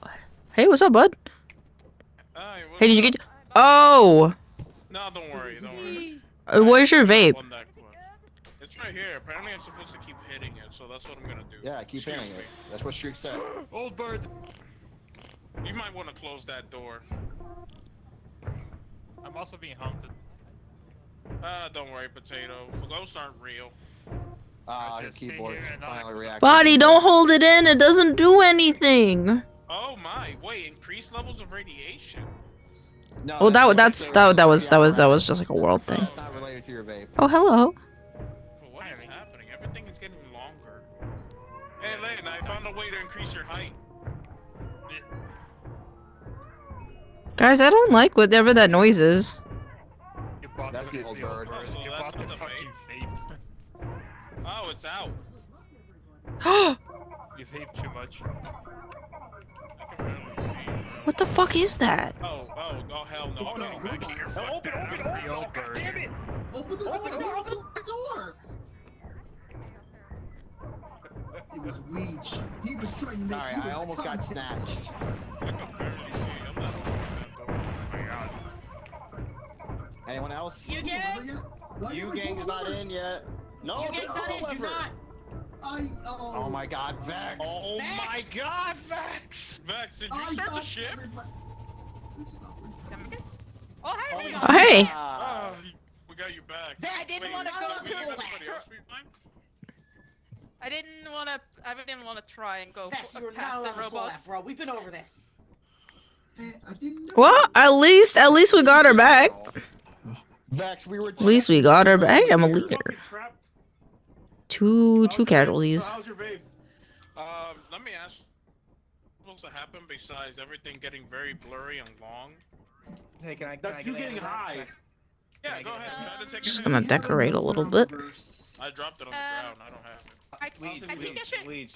hey, what's up, bud? Hi, Hey, did you get? Oh, No, don't worry. where's your vape? It's right here. Apparently, I'm supposed to keep hitting it, so that's what I'm gonna do. Yeah, keep hitting it. That's what Streak said. Old bird. You might want to close that door. I'm also being haunted. Don't worry, Potato. Ghosts aren't real. Your keyboard's finally reacting. Body, don't hold it in. It doesn't do anything. Oh my! Wait, increased levels of radiation. No, Well, that was just like a world thing. That's not related to your vape. Oh, hello. But what is happening? Everything is getting longer. Hey, Lane, I found a way to increase your height. Guys, I don't like whatever that noise is. That's the old bird. Oh, so that's what the vape. Oh, it's out. You vape too much. What the fuck is that? Oh, hell no. Hold on, back here. Open the old bird. Damn it! Open the door! Open the door! It was Weech. He was trying to make Sorry, you I almost got snatched. Anyone else? You You gang is not in yet. No, You guys not in, do not. Oh my God, Vex! Oh Vex! my God, Vex! Vex, did you start the ship? Oh, hi, Oh, Leon. hey. Oh, we got you back. I didn't want to go did to everybody else be fine? I didn't want to try and go Vex, you were past not the allowed to pull robots. that, bro. We've been over this. Well, at least we got her back. Vex, we were. At least we got her back. Hey, I'm a leader. Two casualties. So how's your vape? Let me ask. What's supposed to happen besides everything getting very blurry and long? Hey, can I? That's you getting high. Yeah, go ahead. Try to take Just it. gonna decorate a little bit. I dropped it on the ground. I don't have it. I think I should. Let me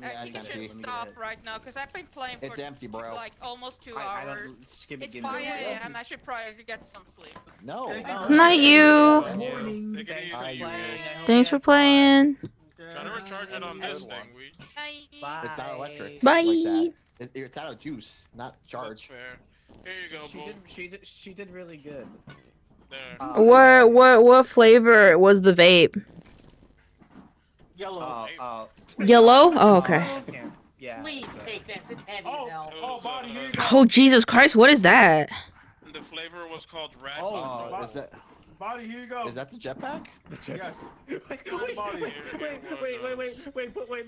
I think I should stop right now because I've been playing for It's empty, bro. like almost 2 I don't- hours. skip it, It's give me 5 the- a.m. I should probably get some sleep. No. Night, you. Morning. Take it easy, you. Thanks for playing. Try to recharge it on this thing, we. It's not electric. Bye. Like that. It's out of juice, not charge. Fair. Here you go, Bull. She did really good. There. What flavor was the vape? Yellow. Yellow? Oh, okay. Yeah. Please take this. It's heavy as hell. Oh, body, here you go. Oh, Jesus Christ, what is that? The flavor was called rat. Is that? Body, here you go. Is that the jetpack? Yes. Wait,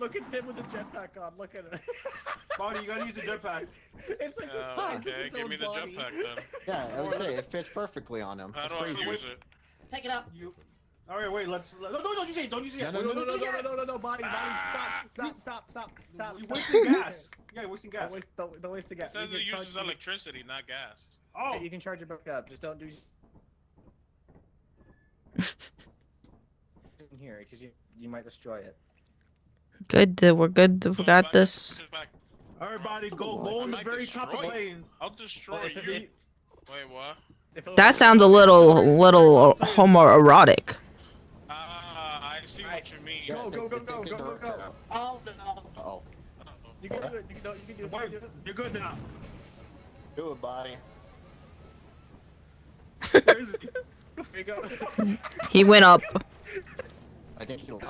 look at Tim with the jetpack on. Look at it. Body, you gotta use the jetpack. It's like the size of Okay, his give own me the body. jetpack then. Yeah, I would say it fits perfectly on him. How It's do I crazy. use it? Pick it up. All right, wait. Let's. No, don't use it. Don't use it. Yeah, Wait, no, no, body. Stop. You're wasting gas. Yeah, you're wasting gas. Don't waste the gas. It says it uses electricity, not gas. Oh. You can charge it back up. Just don't do. In here, because you might destroy it. Good, we're good. We got this. Everybody, go on the very top of the plane. I'll destroy you. Wait, what? That sounds a little homoerotic. I see what you mean. Go. Oh no. Oh. You can do it. You can do it. You're good now. Do it, body. Where is it? There you go. He went up. I think he lived.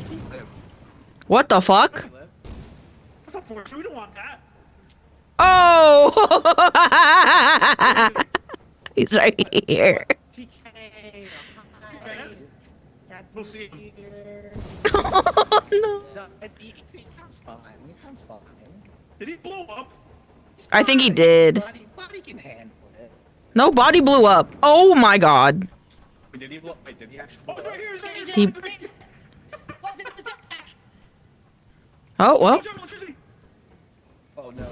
He lived. What the fuck? What's up, Fortune? We don't want that. Oh! He's right here. We'll see. Oh, no. He sounds fine. Did he blow up? I think he did. Body can handle it. No, body blew up. Oh my god. Wait, did he blow? Wait, did he actually? Oh, it's right here. It's right here. He... Oh, well. Oh no.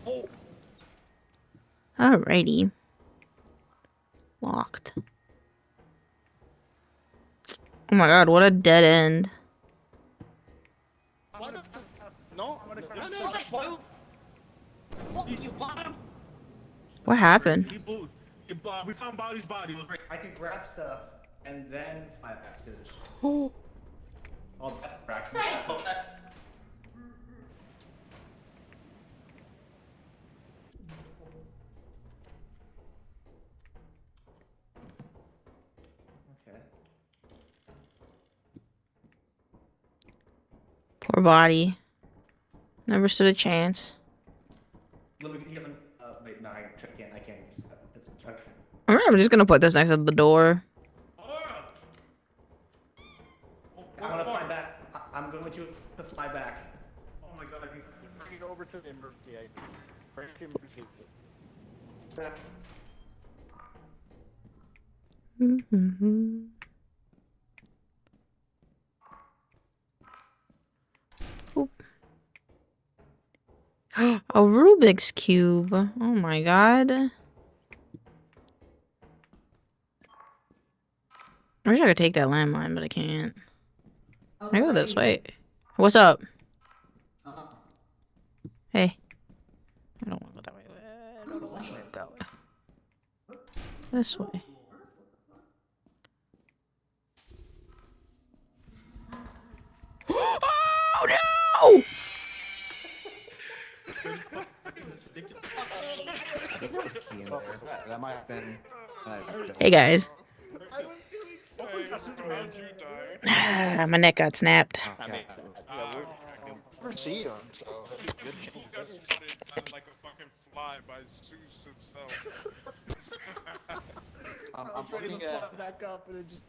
Oh. Alrighty. Locked. Oh my god, what a dead end. No. You bottom. What happened? We found Body's body. I can grab stuff and then fly back to this. Oh. Oh, that's fraction. Okay. Poor body. Never stood a chance. Wait, no, I can't use that. It's, okay. Alright, I'm just gonna put this next to the door. I want to fly back. I'm going to fly back. Oh my god. Bring it over to the emergency exit. Bring it to the emergency exit. Oop. A Rubik's Cube. Oh my god. I wish I could take that landmine, but I can't. I go this way. What's up? Hey. I don't want to go that way. I don't know where to go. This way. Oh no! That might have been. Hey guys. I was doing My neck got snapped. I mean, never see him, so it's a good You guys started like a fucking fly by Zeus himself. I'm looking at. back up and it just.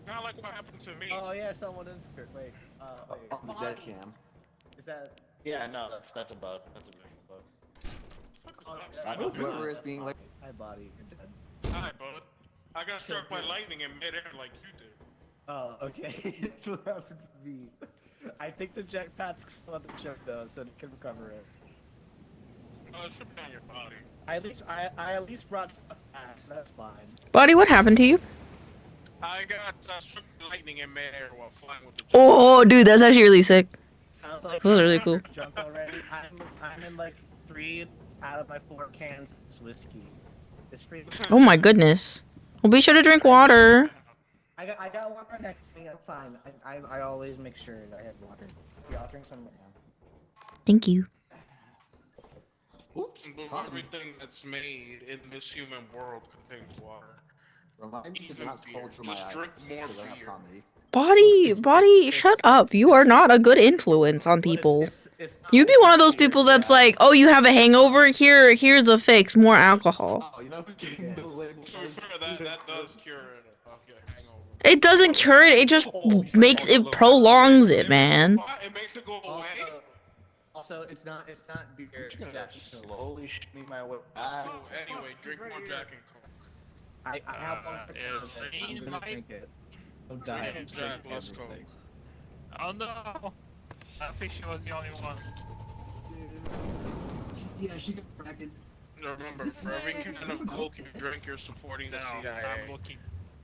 Kind of like what happened to me. Oh yeah, someone is. Wait. On the dead cam. Is that? Yeah, no, that's a bug. That's a visual bug. Whoever is being like. Hi, body. You're dead. Hi, bud. I got struck by lightning in midair like you did. Oh, okay. That's what happened to me. I think the jetpack's still on the ship though, so they can recover it. Oh, it should be on your body. I at least brought stuff back, so that's fine. Buddy, what happened to you? I got struck by lightning in midair while flying with the jet. Oh, dude, that's actually really sick. Sounds like Those are really cool. Drunk already. I'm in like 3 out of my 4 cans of whiskey. It's pretty. Oh my goodness. Well, be sure to drink water. I got water next to me. I'm fine. I always make sure that I have water. Yeah, I'll drink some right now. Thank you. Oops. Everything that's made in this human world contains water. Remind me to Even not beer. culture my Just eyes, drink more so they have beer. comedy. Body, shut up. You are not a good influence on people. You'd be one of those people that's like, oh, you have a hangover? Here's the fix. More alcohol. Oh, you know who gave the label? To be fair, that does cure it of your hangover. It doesn't cure it. It just it prolongs it, man. It makes it go away. Also, it's not beer. It's Jack and Coke. Slowly shooting my way Oh, back. anyway, drink more Jack and Coke. I have one for I'm gonna drink it. Don't die. Drink Jack, let's go. Oh no! I think she was the only one. Yeah, she got bragged. Remember, for every can of Coke you drink, you're supporting the CIA. I'm looking.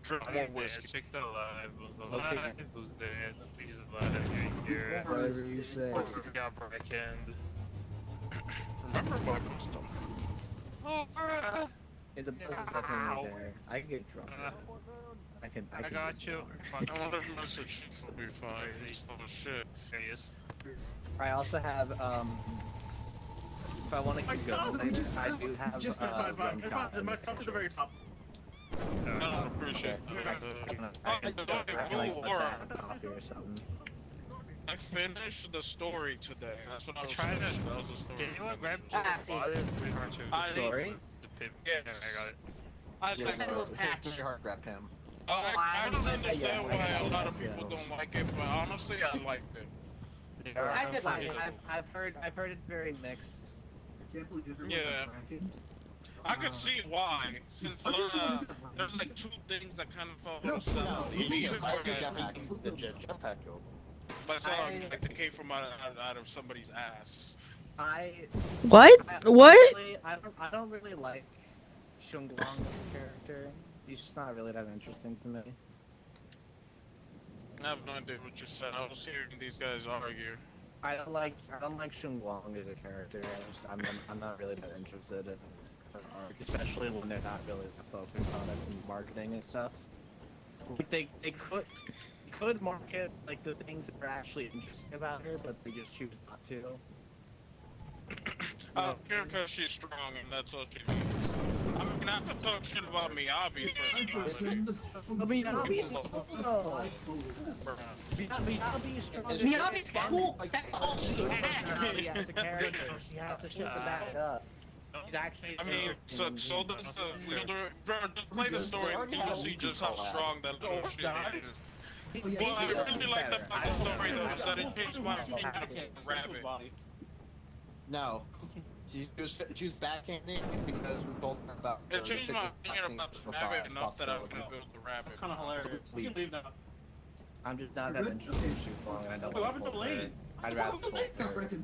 Drink more whiskey. Fixed alive. Was alive. Who's dead? He's alive. Here. Whatever you say. Got brackened. Remember what was done. Oh, bruh. Yeah, the buzz is definitely there. I can get drunk. I can got get you. drunk. I wonder if message will be fine. Oh shit. Yes. I also have if I want to keep going, I do have Just run my top to the very top. No, appreciate it. I can like put that in coffee or something. I finished the story today. That's what I was trying to. finishing. That was the story. Can you grab I story? Yes. I got it. Very hard grab him. I don't understand why a lot of people don't like it, but honestly, I liked it. I did like it. I've heard it very mixed. I can't believe everyone Yeah. got bragged. I could see why. Since there's like 2 things that kind of felt No, upset. The jetpack killed. But it's not like they came from out of somebody's ass. What? What? I don't really like Shung Guang's character. He's just not really that interesting to me. I have no idea what you said. I was hearing these guys argue. I don't like Shung Guang as a character. I'm not really that interested in her arc, especially when they're not really focused on it in marketing and stuff. Like they could market like the things that are actually interesting about her, but they just choose not to. I don't care because she's strong and that's all she means. I mean, I could talk shit about Miyabi first. Miyabi's strong. Miyabi's cool. That's all she has. As a character, she has the shit to back it up. She's actually. I mean, so does the wielder. Just play the story and you'll see just how strong that little shit is. Well, I really like that about the story though, is that it changed my opinion of Rabbit. No. She was backhanding because we told her about. It changed my opinion about the rabbit enough that I would build the rabbit. Kind of hilarious. You can leave now. I'm just not that interested in Shung Guang, and I don't want to pull her. I'd rather pull her.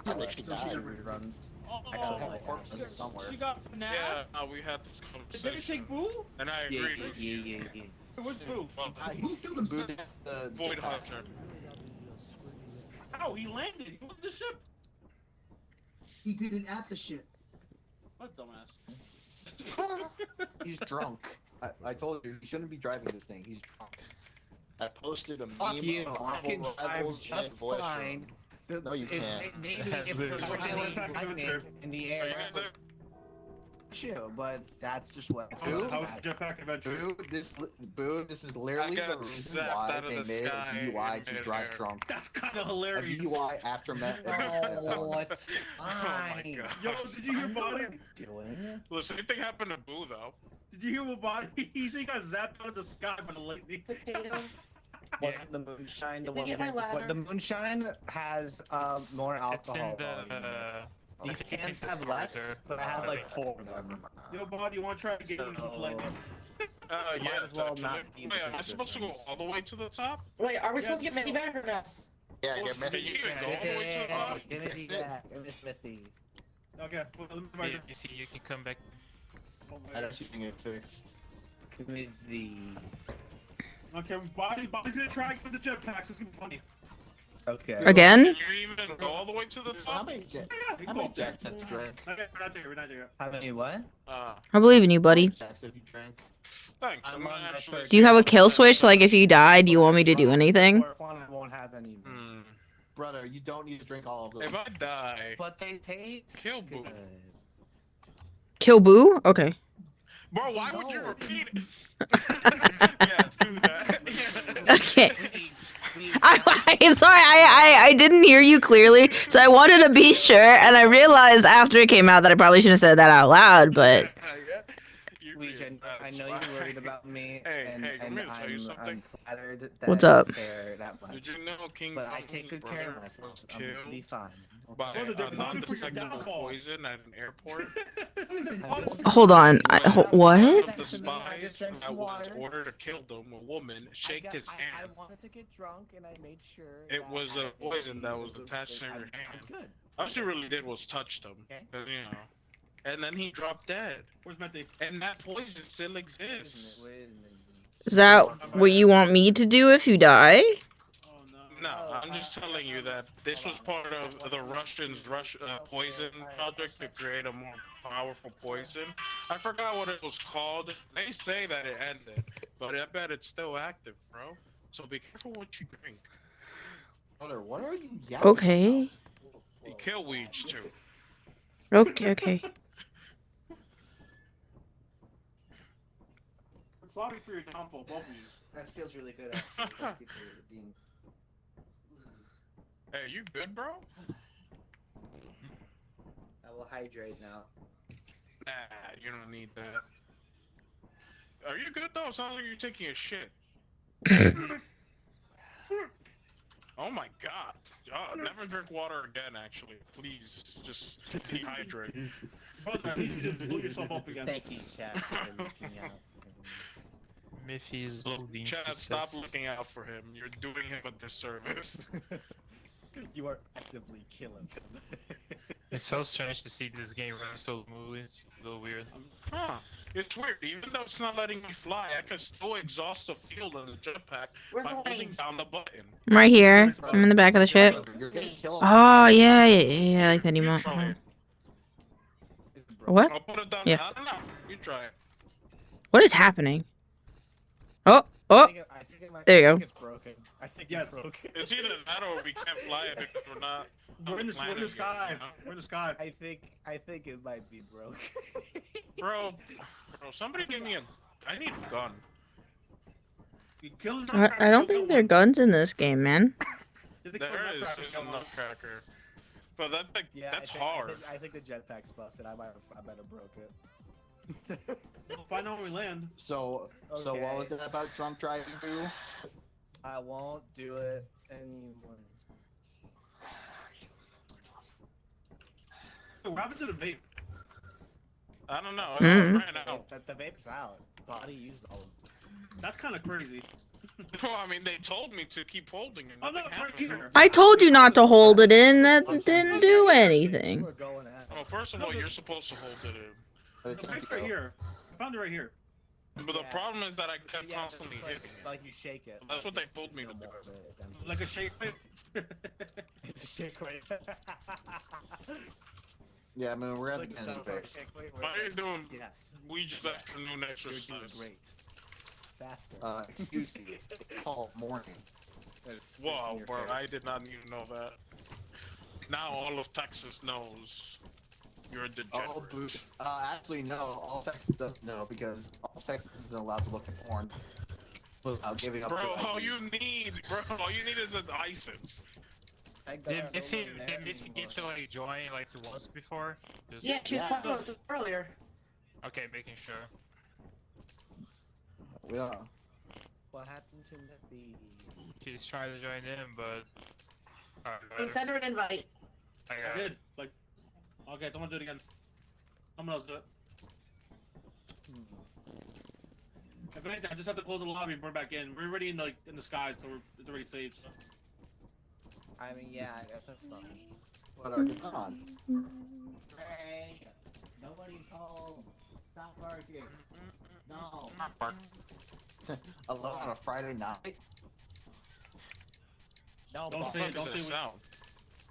I think she died. Reruns. Actually, have corpses somewhere. She got FNAF. Yeah, we had this Did conversation. they take Boo? And I agreed with you. Yeah. Where's Boo? Who killed him? Void Hunter. How? He landed. He was the ship. He didn't at the shit. What dumbass? He's drunk. I told you, he shouldn't be driving this thing. He's drunk. I posted a Fuck meme you. of I can Marvel drive Rivals just in voice fine. room. No, you can't. Maybe if there's lightning in the air. you, but that's just what. Boo, How's Jetpack Adventure? This is literally the reason why they made a DUI to drive drunk. That's kind of A hilarious. DUI after met. Oh, it's Oh my fine. god. Yo, did you hear Body? Doing? The same thing happened to Boo though. Did you hear what Body? He got zapped out of the sky by the lightning. Potato. Wasn't the moonshine the Can we one? get my ladder? The moonshine has more alcohol. These cans have less, but I have like 4 of them. Yo, Body, you want to try to get into lightning? Yeah, Might as well it's not actually- be Wait, am I much supposed to go all the way to the top? Wait, are we supposed to get Mitty back or not? Yeah, Well, get can you even go all the way to the top? Give me that. Give me Smithy. Okay, well, let me If you can come back. I don't think it fixed. Give me the. Okay, Body's gonna try and get the jetpacks. It's gonna be funny. Okay. Again? Can you even go all the way to the top? How many jacks have you drank? Okay, we're not there. We're not there. How many what? I believe in you, buddy. Jacks have you drank? Thanks. I'm not actually. Do you have a kill switch? Like, if you die, do you want me to do anything? I won't have any. Brother, you don't need to drink all of them. If I die, But they taste. kill Boo. Kill Boo? Okay. Bro, why would you repeat it? Yeah, do that. Okay. I'm sorry, I didn't hear you clearly, so I wanted to be sure, and I realized after it came out that I probably shouldn't have said that out loud, but... I know you're worried about me, and I'm gonna tell you something. I'm flattered that What's up? you care that much. Did you know King But I Kong's take good care of brother myself. was I'm gonna be killed fine. by Brother, they're a looking for your non-detectable downfall. poison at an airport? Hold on, what? One of the spies that was ordered to kill them, a woman, shaked his I hand. wanted to get drunk, and I made sure. It was a poison that was attached to her hand. All she really did was touch them, 'cause, you know. And then he dropped dead. Where's Mitty? And that poison still exists. Is that what you want me to do if you die? No, I'm just telling you that this was part of the Russians' poison project to create a more powerful poison. I forgot what it was called. They say that it ended, but I bet it's still active, bro. So be careful what you drink. Brother, what are you yelling? Okay. You kill weeds too. Okay. Sorry for your downfall, both of you. That feels really good. Actually. Thank you for the being. Hey, you good, bro? I will hydrate now. Nah, you don't need that. Are you good though? Sounds like you're taking a shit. Oh my god. Never drink water again, actually. Please, just dehydrate. Brother, you need to blow yourself up again. Thank you, chat, for looking out. Miffy's loading. Chad, stop looking out for him. You're doing him a disservice. You are actively killing him. It's so strange to see this game run so smoothly. It's a little weird. Huh. It's weird. Even though it's not letting me fly, I can still exhaust the field on the jetpack by holding down the button. I'm right here. I'm in the back of the ship. Oh, yeah, I like that emote. What? I'll put it down. Yeah. I don't know. You try it. What is happening? Oh, there you go. It's broken. I think Yes. it's broken. It's either that or we can't fly it because we're not. We're in the planning it, sky. you know? We're in the sky. I think it might be broke. Bro, somebody give me a. I need a gun. You kill I don't think there are guns in this game, man. There's a nutcracker. But that's hard. I think the jetpack's busted. I might have broke it. We'll find out when we land. So what was that about drunk driving, Boo? I won't do it anymore. What happened to the vape? I don't know. Mm. I ran out. The vape's out. Body used all of them. That's kind of crazy. Well, I mean, they told me to keep holding it. Oh no, it's right here. I told you not to hold it in. That didn't do anything. Well, first of all, you're supposed to hold it in. The vape's right here. I found it right here. But the problem is that I kept constantly hitting it. Like you shake it. That's what they told me to do. Like a shake vape. It's a shake vape. Yeah, I mean, we're at Like the end of the a vape. shake vape. Why are you doing Yes. Ouija's afternoon exercise? You're doing great. Faster. Excuse me. It's called morning. Wow, bro, I did not even know that. Now all of Texas knows. You're a degenerate. Oh, boo. Actually, no. All Texas doesn't know because all Texas isn't allowed to look at porn without giving up Bro, their all ID. you need is a license. If you get to like join like once before. Just... Yeah, she was talking about this earlier. Okay, making sure. Yeah. What happened to the? She's trying to join in, but. We sent her an invite. I I did. Like, okay, someone do it again. Someone else do it. If anything, I just have to close the lobby and we're back in. We're already in the skies, so it's already saved. So. I mean, yeah, I guess that's fine. What are you on? Hey, nobody's home. Stop working. No. Alone on a Friday night? No, don't say it. Don't say it. Sound.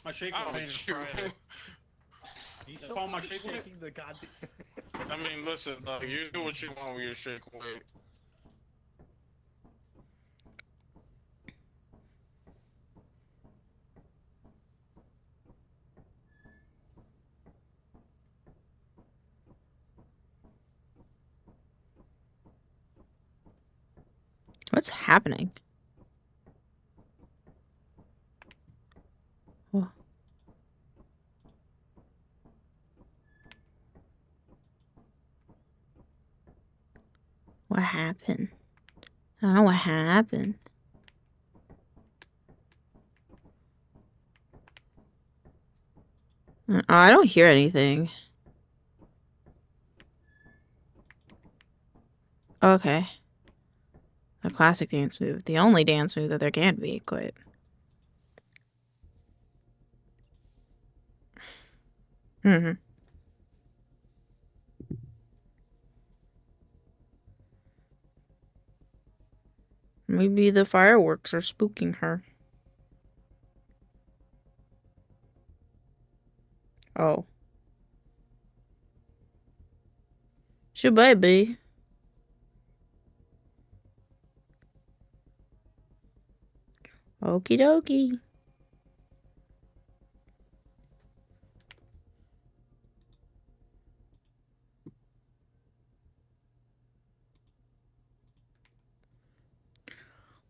My shake Oh, weight. shoot. He's so my shake weight. The goddamn. I mean, listen, you do what you want with your shake weight. What's happening? Oh. What happened? I don't know what happened. I don't hear anything. Okay. A classic dance move. The only dance move that there can be. Quit. Mm-hmm. Maybe the fireworks are spooking her. Oh. Should be. Okie dokie.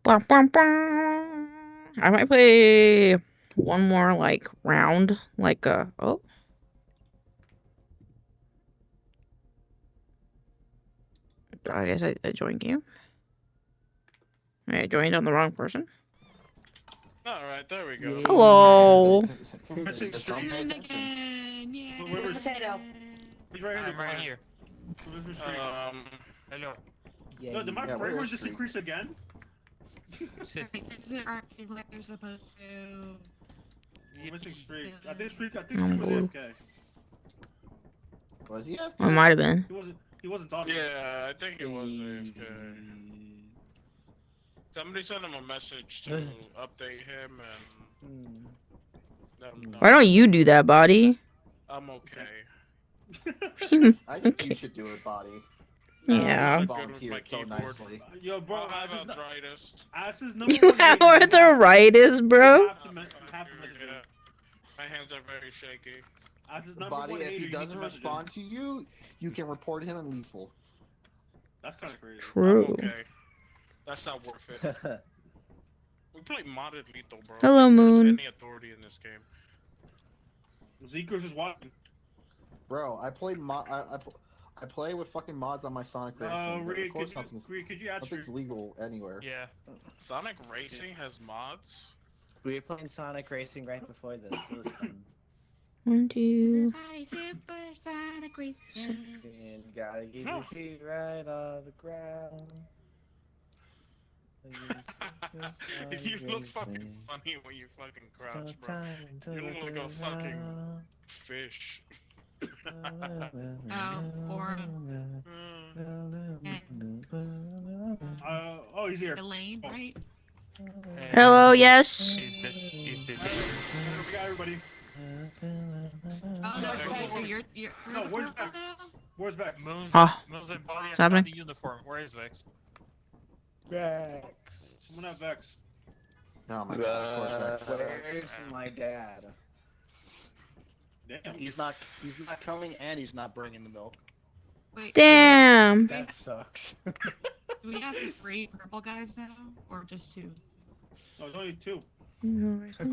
Bum, bum, bum. I might play one more like round, like oh. I guess I joined game. I joined on the wrong person. Alright, there we go. Hello. We're missing street. Potato. He's right here. Right here. We're missing street. Hello. No, did my frame rate just increase again? They're supposed to. We're missing streak. I think streak was blue. AFK. Was he? It might have been. He wasn't talking. Yeah, I think it was AFK. Somebody sent him a message to update him and let him know. Why don't you do that, body? I'm okay. I think you should do it, body. Yeah. You volunteered so nicely. Yo, bro, I have arthritis. Ass's number You one have hater. arthritis, bro. Have to message him. My hands are very shaky. Ass's number Body, one if hater, he you need to doesn't message him. respond to you, you can report him in lethal. That's kind of crazy. True. I'm okay. That's not worth it. We play modded lethal, bro. Hello, There's Moon. any authority in this game. Zeke's just watching. Bro, I play with fucking mods on my Sonic Racing. Reed, of course could nothing's you add nothing's legal anywhere. Yeah. Sonic Racing has mods? We were playing Sonic Racing right before this. It was fun. 1, 2. Supersonic racing. And you gotta keep your feet right on the ground. You look fucking funny when you fucking crouch, bro. You look like a fucking fish. Oh, or oh, he's here. Elaine, right? Hello, yes. We got everybody. Oh no, you're No, where's Vex? Where's Vex? Moon's in body what's happening? the uniform. Where is Vex? Vex. Someone have Vex. Oh my god, of course that's Where's my dad? Damn. He's not coming, and he's not bringing the milk. Wait, Damn. That sucks. do we have 3 purple guys now, or just 2? No, it's only 2. No, Oh,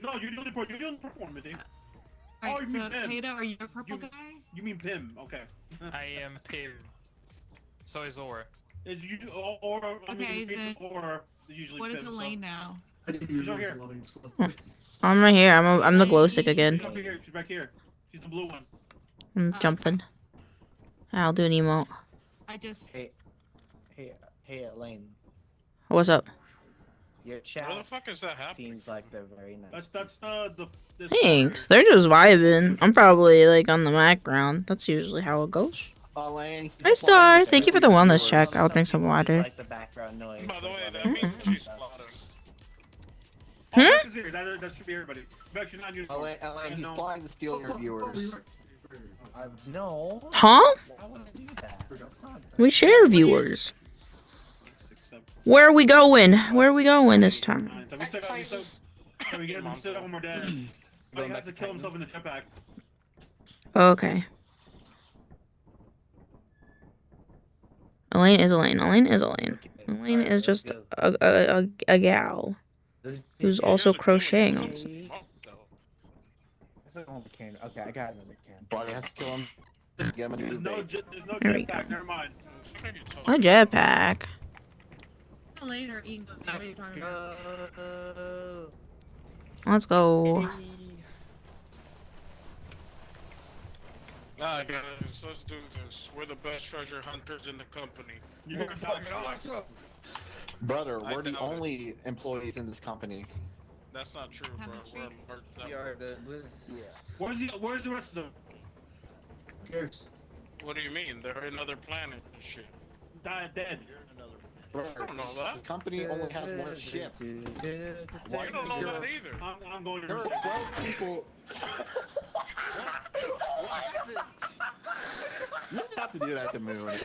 no, you're the only performer, dude. Alright, Oh, you so mean Pim. Tato, are you a purple guy? You mean Pim? Okay. I am Pim. So is Aura. Okay, then Usually what is Pim, Elaine now? She's over here. I'm right here. I'm the glow stick again. She's over here. She's back here. She's the blue one. I'm jumping. I'll do an emote. I just. Hey, Elaine. What's up? Your chat. Where the fuck is that happening? Seems like they're very nice. That's the. Thanks. They're just vibing. I'm probably like on the background. That's usually how it goes. Elaine. Hi, Star. Thank you for the wellness check. I'll drink some water. Like the background noise. By the way, that means she's spotted. That should be everybody. Actually, not you. Elaine, he's plotting to steal your viewers. No. Huh? Why would I do that? We share viewers. Where are we going? Where are we going this time? We get him still one more day. But he has to kill himself in the jetpack. Okay. Elaine is Elaine. Elaine is Elaine. Elaine is just a gal who's also crocheting on some. Okay, I got another can. Body has to kill him. Get him a new bait. There we go. Never mind. A jetpack. Elaine or Ian? What are you talking about? Let's go. Alright guys, let's do this. We're the best treasure hunters in the company. You're fucking awesome. Brother, we're the only employees in this company. That's not true, bro. We're a large network. Where's the rest of them? Who cares? What do you mean? They're in another planet and shit. Dead. Brother, I don't know that. this company only has one ship. Why don't know that either? I'm going to. There are 12 people. You don't have to do that to Moon.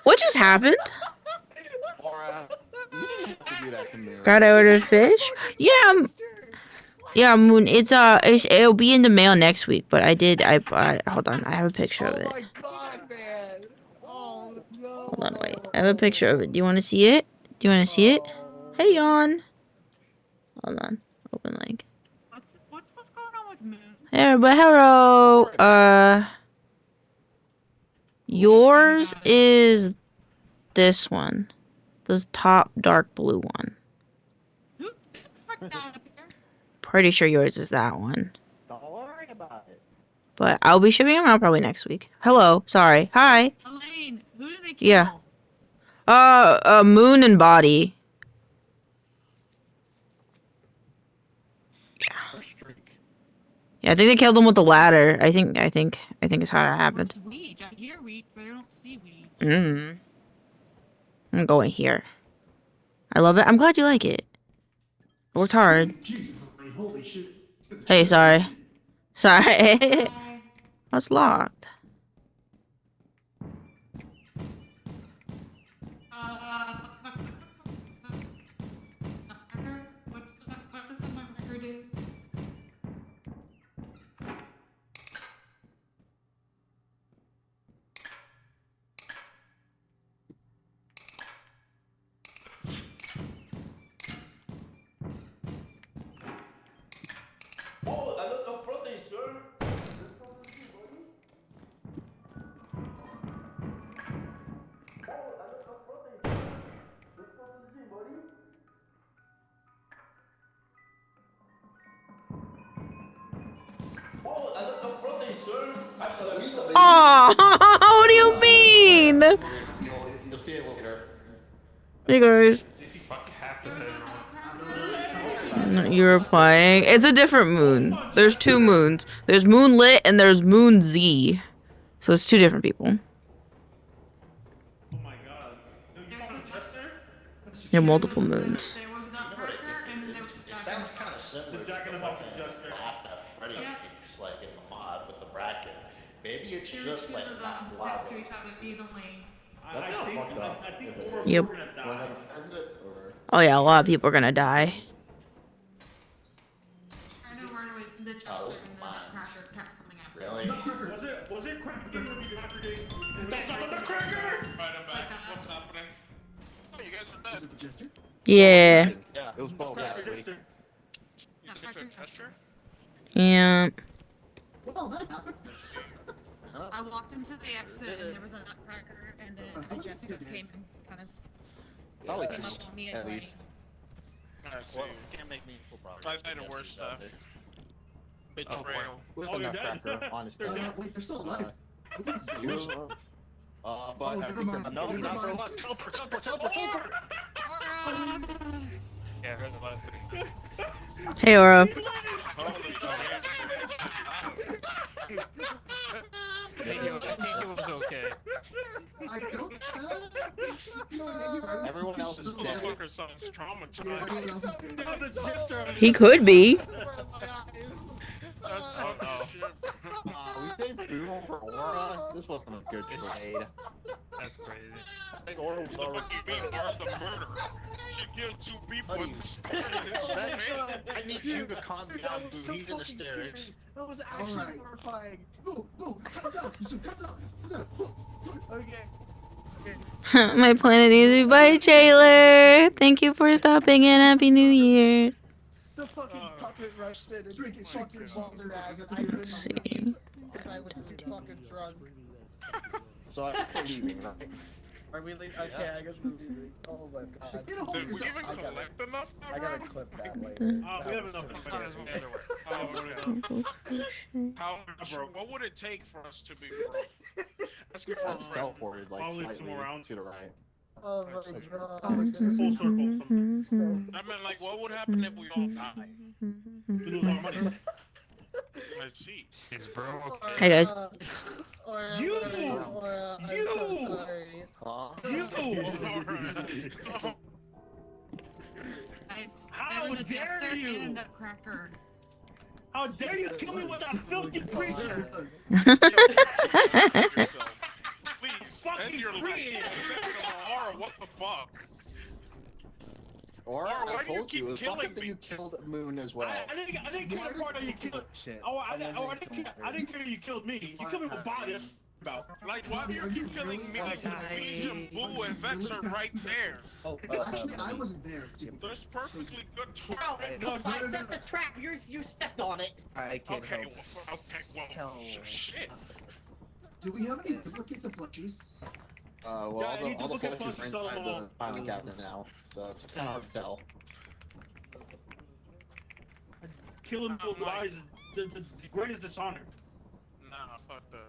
What just happened? Aura, you didn't have to do that to Moon. Got ordered fish? Yeah. Yeah, Moon. It'll be in the mail next week. But hold on. I have a picture of it. Oh my god, man. Oh no. Hold on, wait. I have a picture of it. Do you want to see it? Do you want to see it? Hey, Yon. Hold on. Open link. What's going on with Moon? Hey, but hello. Yours is this one. The top dark blue one. Pretty sure yours is that one. Don't worry about it. But I'll be shipping them out probably next week. Hello. Sorry. Hi. Elaine, who do they kill? Yeah. Moon and Body. Yeah, I think they killed him with the ladder. I think is how that happened. Where's Weed? I hear Weed, but I don't see Weed. I'm going here. I love it. I'm glad you like it. I worked hard. Jesus, holy shit. Hey, sorry. Sorry. That's locked. What does my record do? Oh, a lot of protein, sir. Oh, a lot of protein, sir. Hasta la vista, baby. Oh, what do you mean? You'll see it later. Hey guys. You're playing. It's a different moon. There's 2 moons. There's Moonlit and there's Moon Z. So it's 2 different people. Oh my god. You found a Chester? You have multiple moons. There was Nutcracker, and then there was It sounds kind of similar Jack in the Box of Jester. Freddy thinks like in the mod with the bracket. Maybe it's There's just 2 like of them not next to live. each other, evenly. That's kind of fucked up. I think If we're it- Yep. gonna die. Wanna confirm it, or- Oh yeah, a lot of people are gonna die. I know where to the Oh, Was it the Jester? Yeah. Yeah, it was both actually. Jester. You think it's a gesture? Yeah. Well, that happened. I walked into the exit and there was a nutcracker and then a jester came and kind of Probably came two, up on me at and like, least. I see. Well, can't make meaningful progress. I've had worse stuff. Betrayal. With Oh, a you're dead. nutcracker, honestly. Wait, they're still alive. But I think never mind. No, Never not for mind. what? Teleport. Yeah, I heard the last Hey, Aura. I think it was okay. I don't everyone else is This dead. motherfucker sounds traumatized. He could be. We saved Boom for Aura. This wasn't a good trade. That's crazy. I think Aura was What the already. fuck you mean, Aura's a murderer? She killed 2 people in the spirit I need you to calm down, Boo. He's in hysterics. That was actually Alright. horrifying. Go, calm down. Calm down. Okay. My planet easy. Bye, Taylor. Thank you for stopping in. Happy New Year. The fucking puppet rushed in and Drink it, fucking drink it. wandered ass. I couldn't Let's see. because I was fucking drunk. So I'm leaving, right? Are we leaving? Okay, I guess we're leaving. Oh my god. You know, Did we even I gotta- collect enough? I gotta clip that later. Oh, we have enough How much? What would it take for us to be broke? Asking for I a just friend. teleported like I'll leave some slightly around. to the right. Oh my god. Full circle. I mean, like, what would happen if we all die? We lose all our money. Let's see. Is bro okay? Hey, guys. You! I'm so sorry. guys, How there was a dare jester you? and a nutcracker. How dare you kill me with that filthy creature? Please, Fucking end your life. creative. Aura, what the fuck? Or Why I do you told keep you, it was killing fucked that me? you killed Moon as well. I didn't kill the part that you killed. Shit. I didn't care you killed me. You killed me with body. That's about. Like, why do you keep killing me? Legion, Boo, and Vex are right there. Oh, Actually, I wasn't there. There's perfectly good Bro, I set the trap. You stepped on it. I can't Okay, help. well, shit. Do we have any duplicates of plushies? Well, Yeah, you all the look at plushies are plushies all inside the along. filing cabinet now, so it's kind of hard to tell. Killing people with bodies is the greatest dishonor. Nah, fuck that.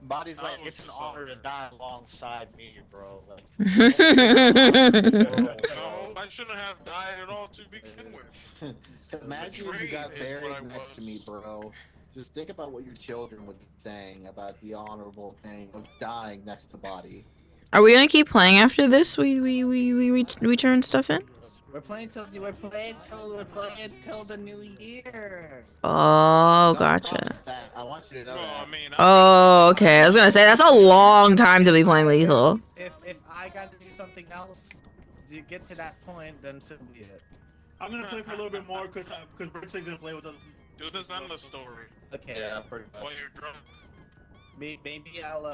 Body's like, was it's an just honor to over. die alongside me, bro. Like, No, I shouldn't have died at all to begin with. Imagine if you got Betrayed is what I buried next to was. me, bro. Just think about what your children would be saying about the honorable thing of dying next to Body. Are we gonna keep playing after this? We turn stuff in. We're playing till the new year. Oh, Don't gotcha. promise that. I want you to know Well, that. I mean, Oh, okay. I was gonna say that's a long time to be playing lethal. If I got to do something else to get to that point, then so be it. I'm gonna play for a little bit more because Britt's gonna play with us. do this endless story. Okay. Yeah, pretty much. While you're drunk. Maybe I'll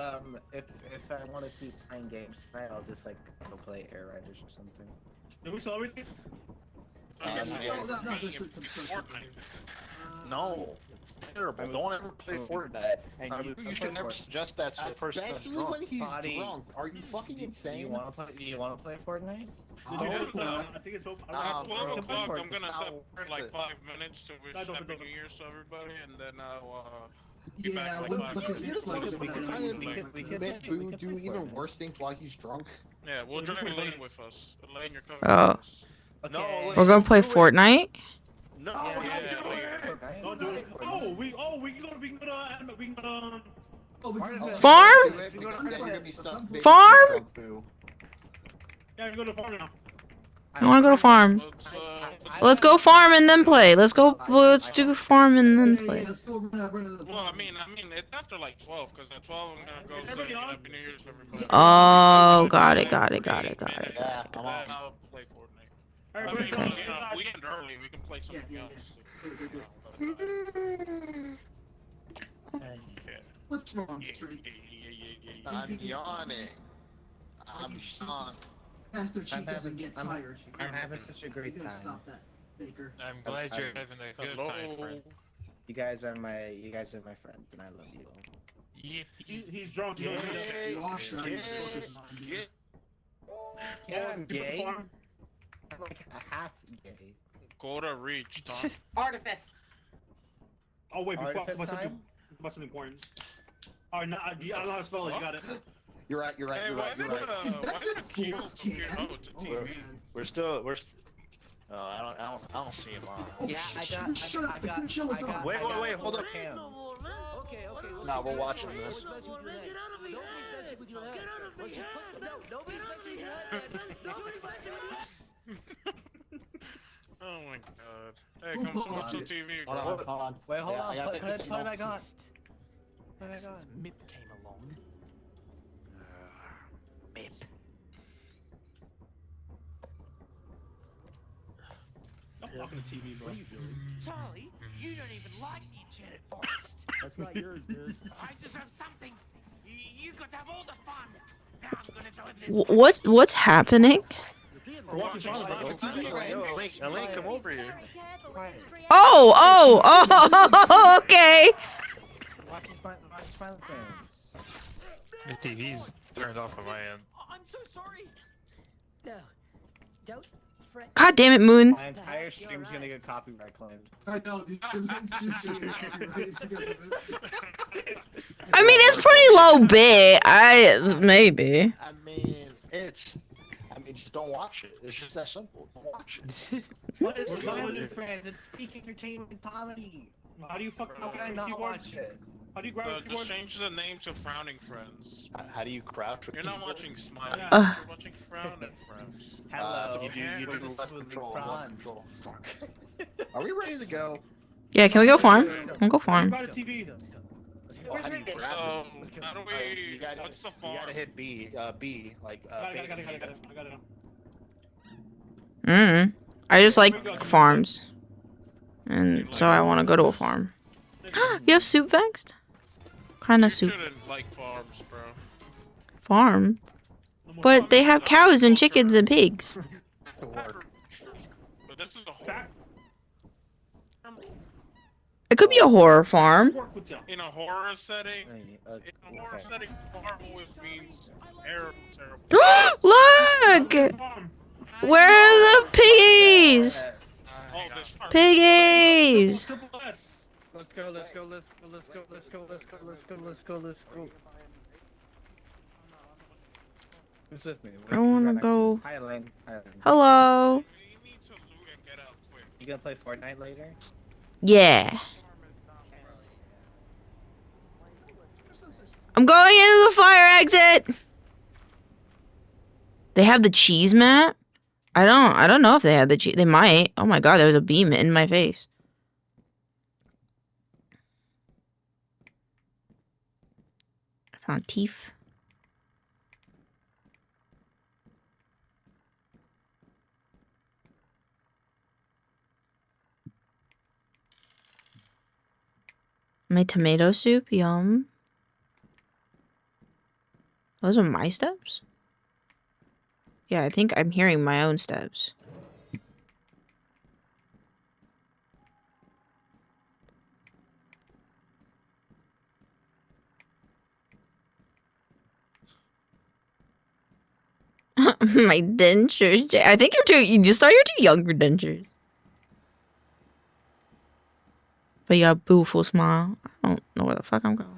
if I want to keep playing games tonight, I'll just like go play Air Riders or something. Did we sell everything? no, it's terrible. Don't ever play Fortnite. And you should never suggest that to the person that's Especially drunk. when he's Body. drunk. Are you fucking Do insane? you want to play Fortnite? Did you get it? I think it's open. At 12 bro. o'clock, I'm It's gonna not separate like worth 5 minutes to wish That's open, Happy open. New Year's to everybody, and then I'll be Yeah, back in we'll like 5 put the minutes. kids like We could we make could Boo play do Fortnite. even worse things while he's drunk. Yeah, we'll drag Elaine with us. Elaine, you're coming Oh. with us. Okay. We're gonna play Fortnite. No, Yeah, don't yeah, do it. Fortnite. Don't do it. We can go to Farm? Farm? Yeah, we can go to farm now. I wanna go to farm. Let's go farm and then play. Let's do farm and then play. Well, I mean, it's after like 12, because at 12 I'm gonna go say Happy New Year's to everybody. Oh, got it. Yeah, I'm on. I'll play Fortnite. I mean, Okay. you know, we end early, we can play something else. What's wrong, Street? I'm yawning. I'm Sean. Pastor Chief I'm doesn't having- get I'm- tired. I'm having such a great You gotta time. stop that, Baker. I'm glad you're having a good time, friend. You guys are my friends, and I love you all. He's drunk. He's Yeah, drunk. you are shouting Yeah, I'm gay. Farm. I'm like a half gay. Quota reached, huh? Artifice. Oh wait, before Artifice time? what's something important? Oh, no, I don't know how to spell it. You got it. You're right. You're right. Hey, You're why right. You're did, right. why did Q appear? Oh, it's a TV. We're oh, I don't see him on. Yeah, I got. Wait, hold up. Okay, okay. No, we're watching this. Get out of my head! Get out of my head! Nobody's messing with your head! Nobody's messing with your head! Oh my god. Hey, come watch the TV. Hold on. Wait, hold on. I got Put it back on. Put it back on. Mip came along. Mip. Stop talking to TV, bro. What are you doing? Charlie, you don't even like the enchanted forest. That's not yours, dude. I deserve something. You got to have all the fun. Now I'm gonna do this. What's happening? We're watching Sean. Elaine, come over here. Oh, okay. Watch his smiley face. The TV's turned off on my end. I'm so sorry. No, don't fret. God damn it, Moon. My entire stream's gonna get copyright claimed. I know, dude. I mean, it's pretty low bit. Maybe. I mean, just don't watch it. It's just that simple. Don't watch it. What is Smiley Friends? It's peak entertainment comedy. How do you fuck? How can I not watch it? How do you grab a Just keyboard? change the name to Frowning Friends. How do you crouch? with You're not keyboard? watching Smiley. Yeah. You're watching Frowning Friends. Hello. You do We're left just control. moving Left fronts. control. Are we ready to go? Yeah, can we go farm? We'll go farm. Grab a TV. Oh, how do you grab So, it? how do we... What's the You farm? gotta hit B. B, like, I got base it. I got it. I just like farms. And so I want to go to a farm. You have soup vexed? Kind of You soup. shouldn't like farms, bro. Farm? But they have cows and chickens and pigs. But this is a whole... It could be a horror farm. In a horror setting, Okay. farm always means terrible. Look! Where are the piggies? Oh, this farm. Piggies! Let's go. Who's with me? I wanna go. Hi, Elaine. Hello. You gonna play Fortnite later? Yeah. I'm going into the fire exit. They have the cheese mat? I don't know if they have the cheese. They might. Oh my god, there was a beam in my face. I found teeth. My tomato soup, yum. Those are my steps? Yeah, I think I'm hearing my own steps. My dentures. I think you start your too young for dentures. But you got a beautiful smile. I don't know where the fuck I'm going.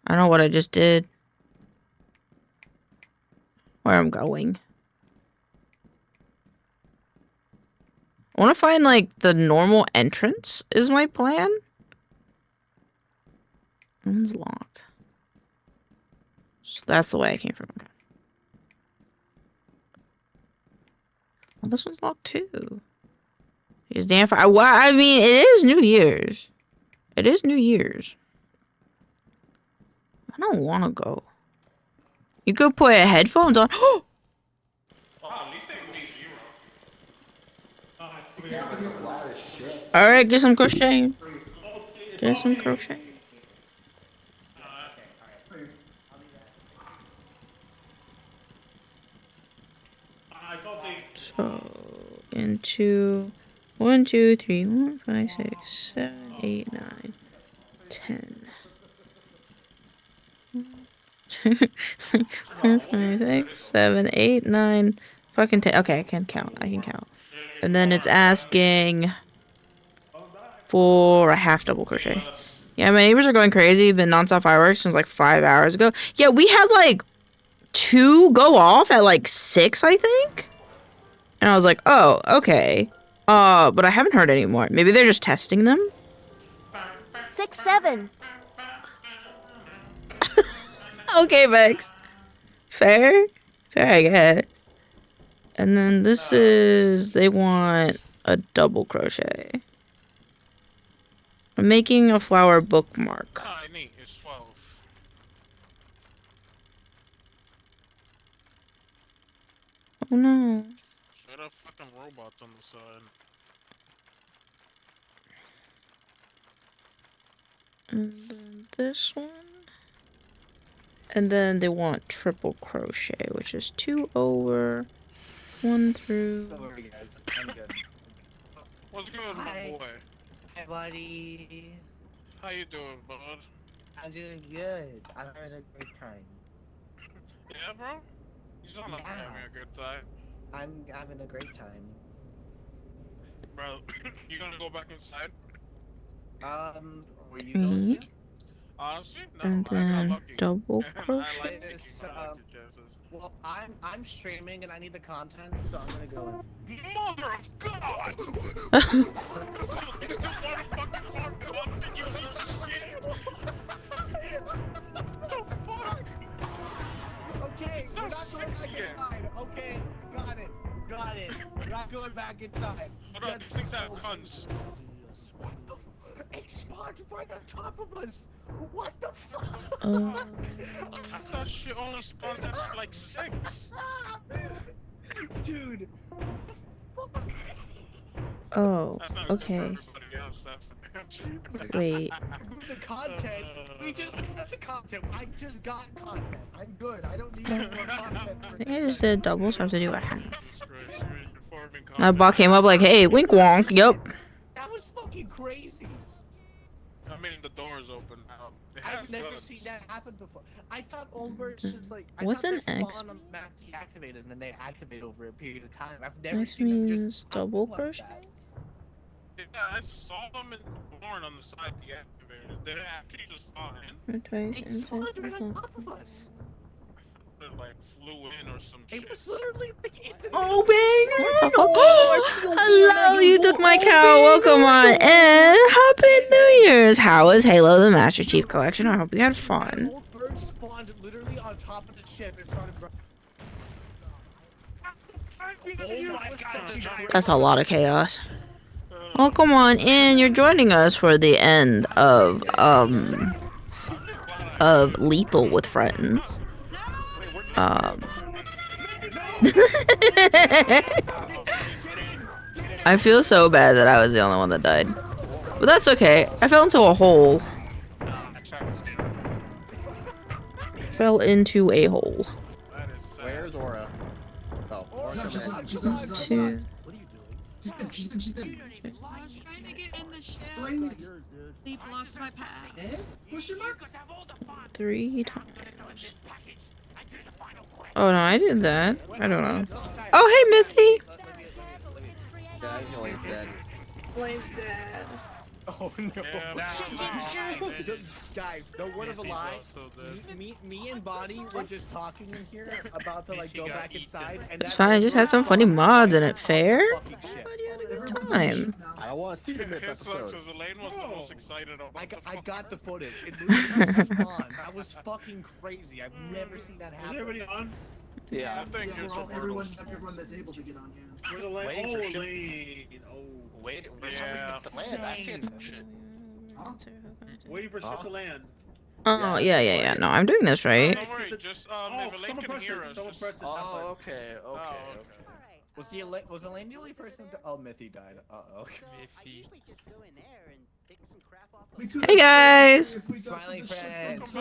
I don't know what I just did. Where I'm going. I want to find, like, the normal entrance is my plan. One's locked. So that's the way I came from. Okay. Well, this one's locked too. It's damn fire. Well, I mean, it is New Year's. It is New Year's. I don't want to go. You could put headphones on. Oh, at least they made All right, get some crocheting. Get some crochet. So into 1, 2, 3, 4, 5, 6, 7, 8, 9, 10. 4, 5, 6, 7, 8, 9, fucking 10. Okay, I can count. I can count. And then it's asking for a half double crochet. Yeah, my neighbors are going crazy. Been nonstop fireworks since like 5 hours ago. Yeah, we had like 2 go off at like 6, I think. And I was like, oh, okay. But I haven't heard any more. Maybe they're just testing them. 6, 7. Okay, Vex. Fair? Fair, I guess. And then this is... They want a double crochet. I'm making a flower bookmark. I need is 12. Oh no. Shut up, fucking robots on the side. And then this one. And then they want triple crochet, which is 2 over, 1 through. Don't worry, guys. I'm good. What's good, my boy? Hi, buddy. How you doing, bud? I'm doing good. I'm having a great time. Yeah, bro? You sound like you're having a good time. I'm having a great time. Bro, you gonna go back inside? Were you going to? Honestly, no. And I got then lucky. double I crochet. like taking my lucky chances. Well, I'm streaming and I need the content, so I'm gonna go in. Mother of God! Okay, we're not going back inside. Okay, got it. Got it. We're not going back inside. What up? These things have guns. What the f- It spawned right on top of us! What the fuck? I thought shit only spawns after like 6. Dude. Oh, That's not good for okay. everybody else, that's Wait. The content. We just got the content. I just got content. I'm good. I don't need any more content. I think I just did double, so I have to do a half. My bot came up like, hey, wink wonk, yup. That was fucking crazy. I mean, the door's open now. It I've has never guns. seen that happen before. I thought old birds just like I What's thought an they X? spawn on the map deactivated and then they activate over a period of time. I've never This seen them means just double like crochet. that. Yeah, I saw them in the barn on the side deactivated. They actually just spawned in. Twice It into spawned right on top of us. They like flew in or some shit. It was literally like in the Oh, banger! Hello, you took my cow. Welcome on, and Happy New Year's. How was Halo the Master Chief Collection? I hope you had fun. old bird spawned literally on top of the ship and started That's a lot of chaos. Welcome on in. You're joining us for the end of Lethal with Friends. I feel so bad that I was the only one that died. But that's okay. I fell into a hole. Fell into a hole. Where's Aura? Oh, Aura's She's over on, there. she's on, she's on, she's Two. on. She's in. I was trying to get in the ship. Blame it. He blocked my path. Eh? Question mark? 3 times. Oh no, I did that. I don't know. Oh hey, Mithy. Yeah, I know he's dead. Flame's dead. Oh no. Guys, no word of a lie. Me and Bonnie were just talking in here about to like go back inside and It's fine. I just had some funny mods in it. Fair. Time. I don't want to see the myth episode. Elaine was the most excited about I got the footage. It literally spawned. That was fucking crazy. I've never seen that happen. Is everybody on? Yeah. Yeah, we're all, everyone that's able to get on, yeah. Where's the lane? Waiting Oh, for ship. lane. Oh. Wait, Yeah. the land. I can't touch it. Waiting for ship to land. Oh yeah. No, I'm doing this right. Don't worry, just if Elaine someone can press hear it. us, Someone just... press it. Oh, okay. Was Elaine the only person to... Oh, Mithy died. Uh-oh. Miffy. Hey guys. Smiling friends.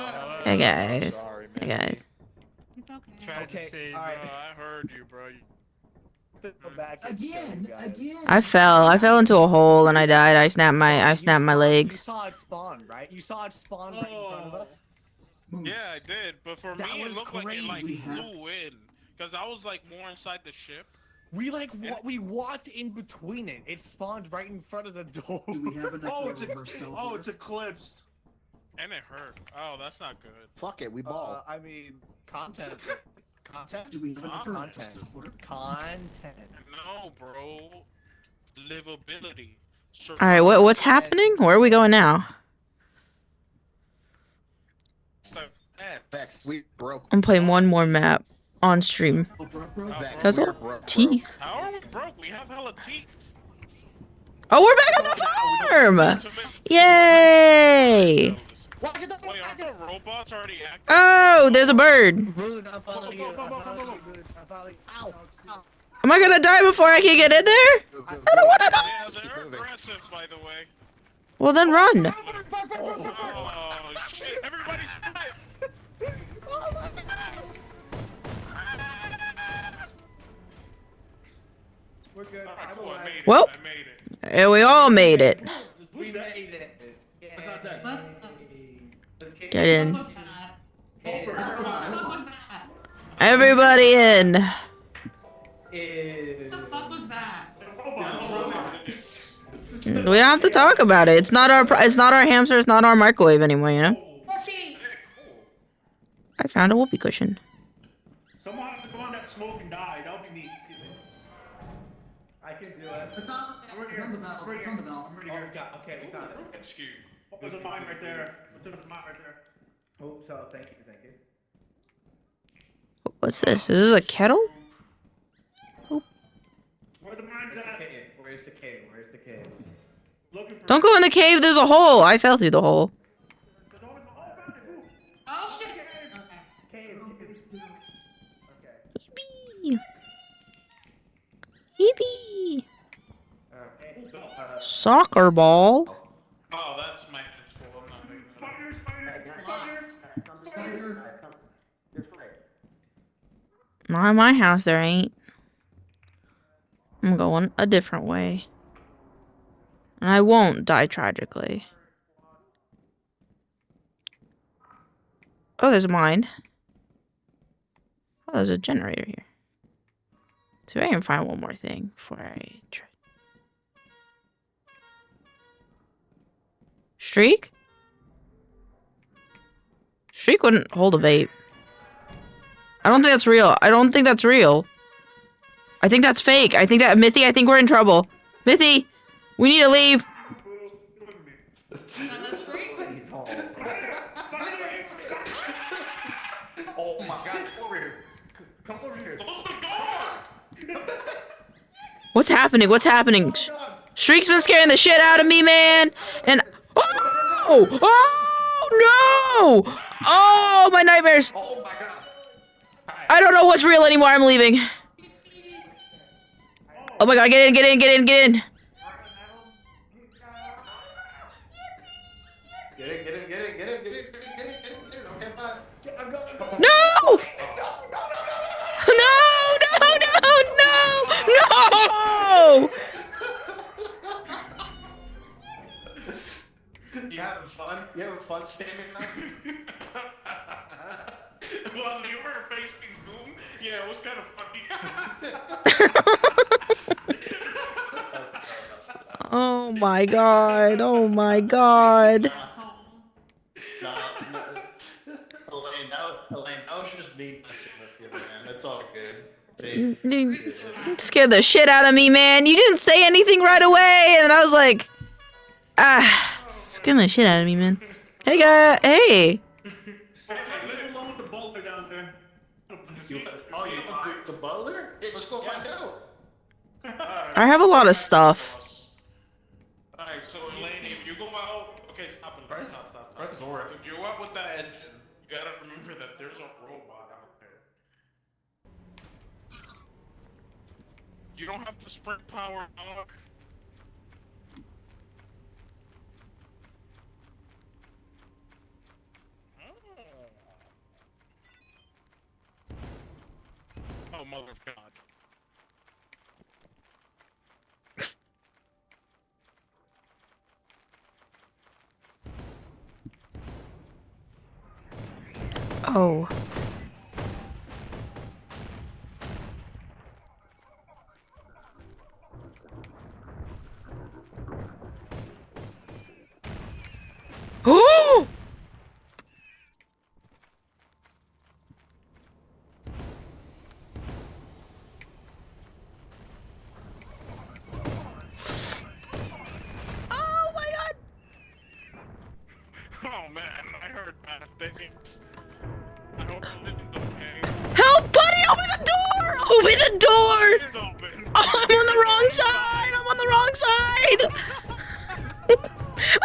Hey guys. Sorry, Hey man. guys. Tried to save alright. I heard you, bro. Go back and show you guys. Again. I fell into a hole and I died. I snapped my You legs. saw it spawn, right? You saw it spawn right in front of us? Yeah, I did, but for That me, it was looked like it crazy. flew in, because I was like more inside the ship. We we walked in between it. It spawned right in front of the door. Do we have enough Oh, it's reverse teleporter? oh, it's eclipsed. And it hurt. Oh, that's not good. Fuck it, we ball. I mean, content. Content? Do we have enough reverse Content. teleporter? Content. No, bro. Livability. All right, what's happening? Where are we going now? Vex, we broke. I'm playing one more map on stream. Vex, Puzzle? we're broke. Teeth. How are we broke? We have hella teeth. Oh, we're back on the farm! Yay! Wait, aren't the robots already active? Oh, there's a bird. Rude, I'm following you. I'm following Ow! Ow! Am I gonna die before I can get in there? I don't wanna die. Yeah, they're aggressive, by the way. Well, then run. Oh, shit. Everybody's split. We're good. Alright, cool, I made it. Well, I made it. yeah, we all made it. We made it. It's not that. Get in. What was that? Everybody in. What the fuck was that? We don't have to talk about it. It's not our hamster. It's not our microwave anymore. You know. I found a whoopee cushion. Someone has to go on that smoke and die. That would be neat. I can do it. It's not I'm ready here. the valve. I'm ready It's here. not the valve. I'm ready Oh, here. okay, we got it. Excuse. Oh, there's a mine right there. There's a mine right there. Oh, so thank you. What's this? Is this a kettle? Where the mines at? Where's the cave? Where's the cave? Looking for. Don't go in the cave. There's a hole. I fell through the hole. Oh shit! Cave. Yippee. Yippee. Okay. Soccer ball. Oh, that's my hands full. I'm not making Not in my house, there ain't. I'm going a different way. And I won't die tragically. Oh, there's a mine. Oh, there's a generator here. So I can find one more thing before I try. Streak? Streak wouldn't hold a vape. I don't think that's real. I don't think that's real. I think that's fake. I think that Mithy, I think we're in trouble. Mithy, we need to leave. Oh my god, come over here. Come over here. What's happening? What's happening? Streak's been scaring the shit out of me, man. And oh, oh no! Oh, my nightmares. Oh my god. I don't know what's real anymore. I'm leaving. Oh my god, get in, get in, get in, get in. Get it, get it, get it, get it, get it, get it, get it, get it. Okay, fine. I'm going. No! No, no, no, no, no! You having fun? You having fun spamming that? Well, you were facing Boom. Yeah, it was kind of funny. Oh my god, oh my god. Elaine, that was just me messing with you, man. That's all good. You scared the shit out of me, man. You didn't say anything right away, and I was like, scared the shit out of me, man. Hey, guy, hey. Oh, you want the butler? Hey, let's go find out. I have a lot of stuff. Alright, so Elaine, if you go out, okay, stop. If you go out with that engine, you gotta remember that there's a robot out there. You don't have to sprint power, dog. Oh, mother of God. Oh. Oh! Oh my God! Oh man, I heard bad things. I hope this is okay. Help, buddy! Open the door! Open the door! It's open. Oh, I'm on the wrong side! I'm on the wrong side!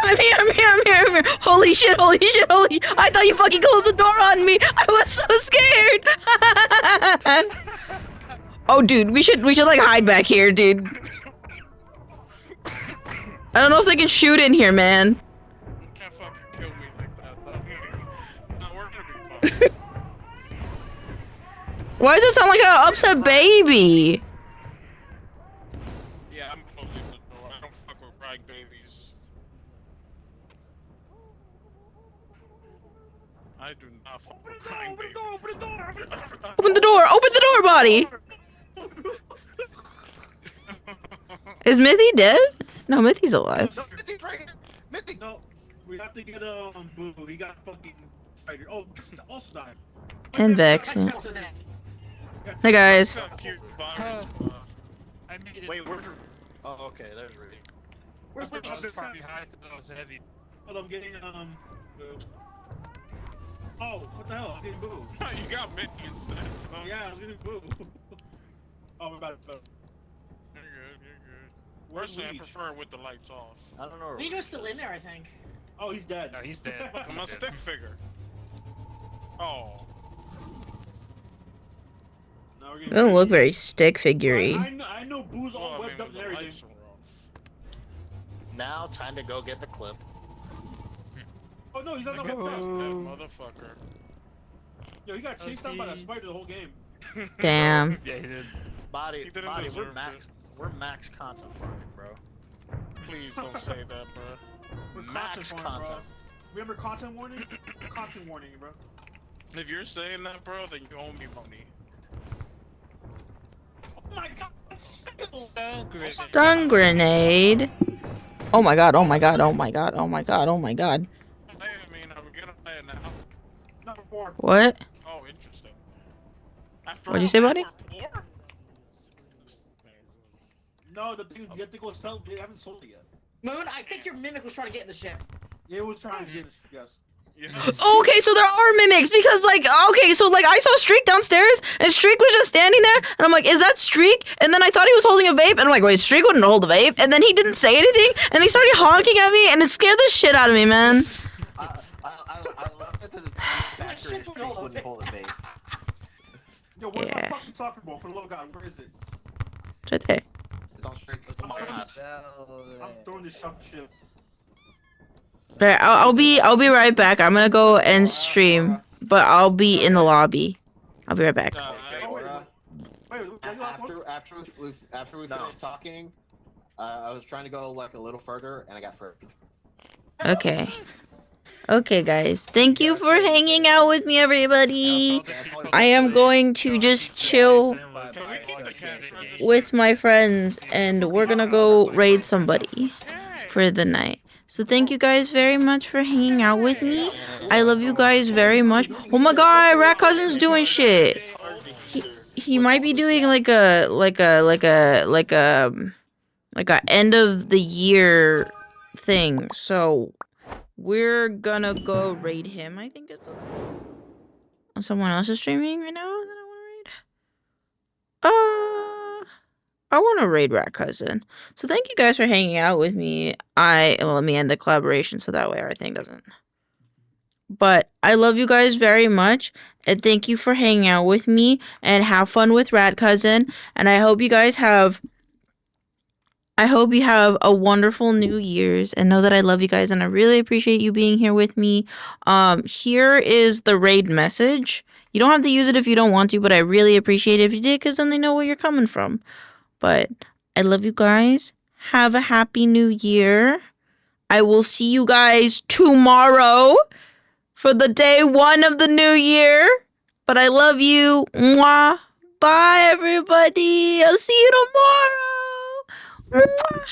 I'm here, I'm here, I'm here, I'm here! Holy shit, holy shit, holy shit! I thought you fucking closed the door on me! I was so scared! Oh, dude, we should like hide back here, dude. I don't know if they can shoot in here, man. You can't fucking kill me like that, though. No, we're gonna be fine. Why does it sound like an upset baby? Yeah, I'm closing the door. I don't fuck with crying babies. I do not fuck with crying babies. Open the door! Open the door! Open the door, body! Is Mithy dead? No, Mithy's alive. No, we have to get Boo. He got fucking spider. Oh, also died. And Vex. Yeah. Hey guys. Wait, where's your... Oh, okay, there's Rudy. Where's my behind because I was heavy. Hold on, I'm getting Boo. Oh, what the hell? I'm getting Boo. You got me instead. Yeah, I was getting Boo. Oh, we're about to. You're good, you're good. Personally, I prefer it with the lights off. I don't know. Lego's still in there, I think. Oh, he's dead. No, he's dead. I'm a stick figure. Oh. Now we're It getting doesn't look very stick figure-y. I know Boo's all webbed up and everything. Now, time to go get the clip. Oh no, he's not Look at webbed this up. dead motherfucker. Yo, he got chased down by that spider the whole game. Damn. Yeah, he did. Body, deserve we're max content farming, bro. Please don't say that, bro. We're Max content warning, bro. content. Remember content warning? Content warning, bro. If you're saying that, bro, then you owe me money. Oh my god! Stun grenade. Oh my god, oh my god, oh my god, oh my god, oh my god. I mean, are we gonna play it now? Number 4. What? Oh, interesting. After What'd you say, buddy? No, the thing you have to go sell. They haven't sold it yet. Moon, I think your mimic was trying to get in the ship. Yeah, it was trying to get it. Yes. Okay, so there are mimics because like okay, so like I saw Streak downstairs and Streak was just standing there and I'm like, is that Streak? And then I thought he was holding a vape and I'm like, wait, Streak wouldn't hold a vape, and then he didn't say anything and he started honking at me and it scared the shit out of me, man. I love it that the factory Streak wouldn't hold a vape. Yo, where's my fucking soccer ball for the little guy? Where is it? It's right there. It's on Streak. I'm throwing this shit. Alright, I'll be right back. I'm gonna go and stream, but I'll be in the lobby. I'll be right back. After we finished talking, I was trying to go like a little further, and I got further. Okay. Okay, guys. Thank you for hanging out with me, everybody. I am going to just chill with my friends, and we're gonna go raid somebody for the night. So thank you guys very much for hanging out with me. I love you guys very much. Oh my god, Rat Cousin's doing shit. He might be doing like a end of the year thing. So we're gonna go raid him. I think it's someone else is streaming right now that I want to raid. I want to raid Rat Cousin. So thank you guys for hanging out with me. Let me end the collaboration so that way our thing doesn't But I love you guys very much, and thank you for hanging out with me, and have fun with Rat Cousin, and I hope you have a wonderful New Year's, and know that I love you guys, and I really appreciate you being here with me. Here is the raid message. You don't have to use it if you don't want to, but I really appreciate it if you did, because then they know where you're coming from. But I love you guys. Have a happy new year. I will see you guys tomorrow for the day 1 of the new year. But I love you. Mwah. Bye, everybody. I'll see you tomorrow. Mwah.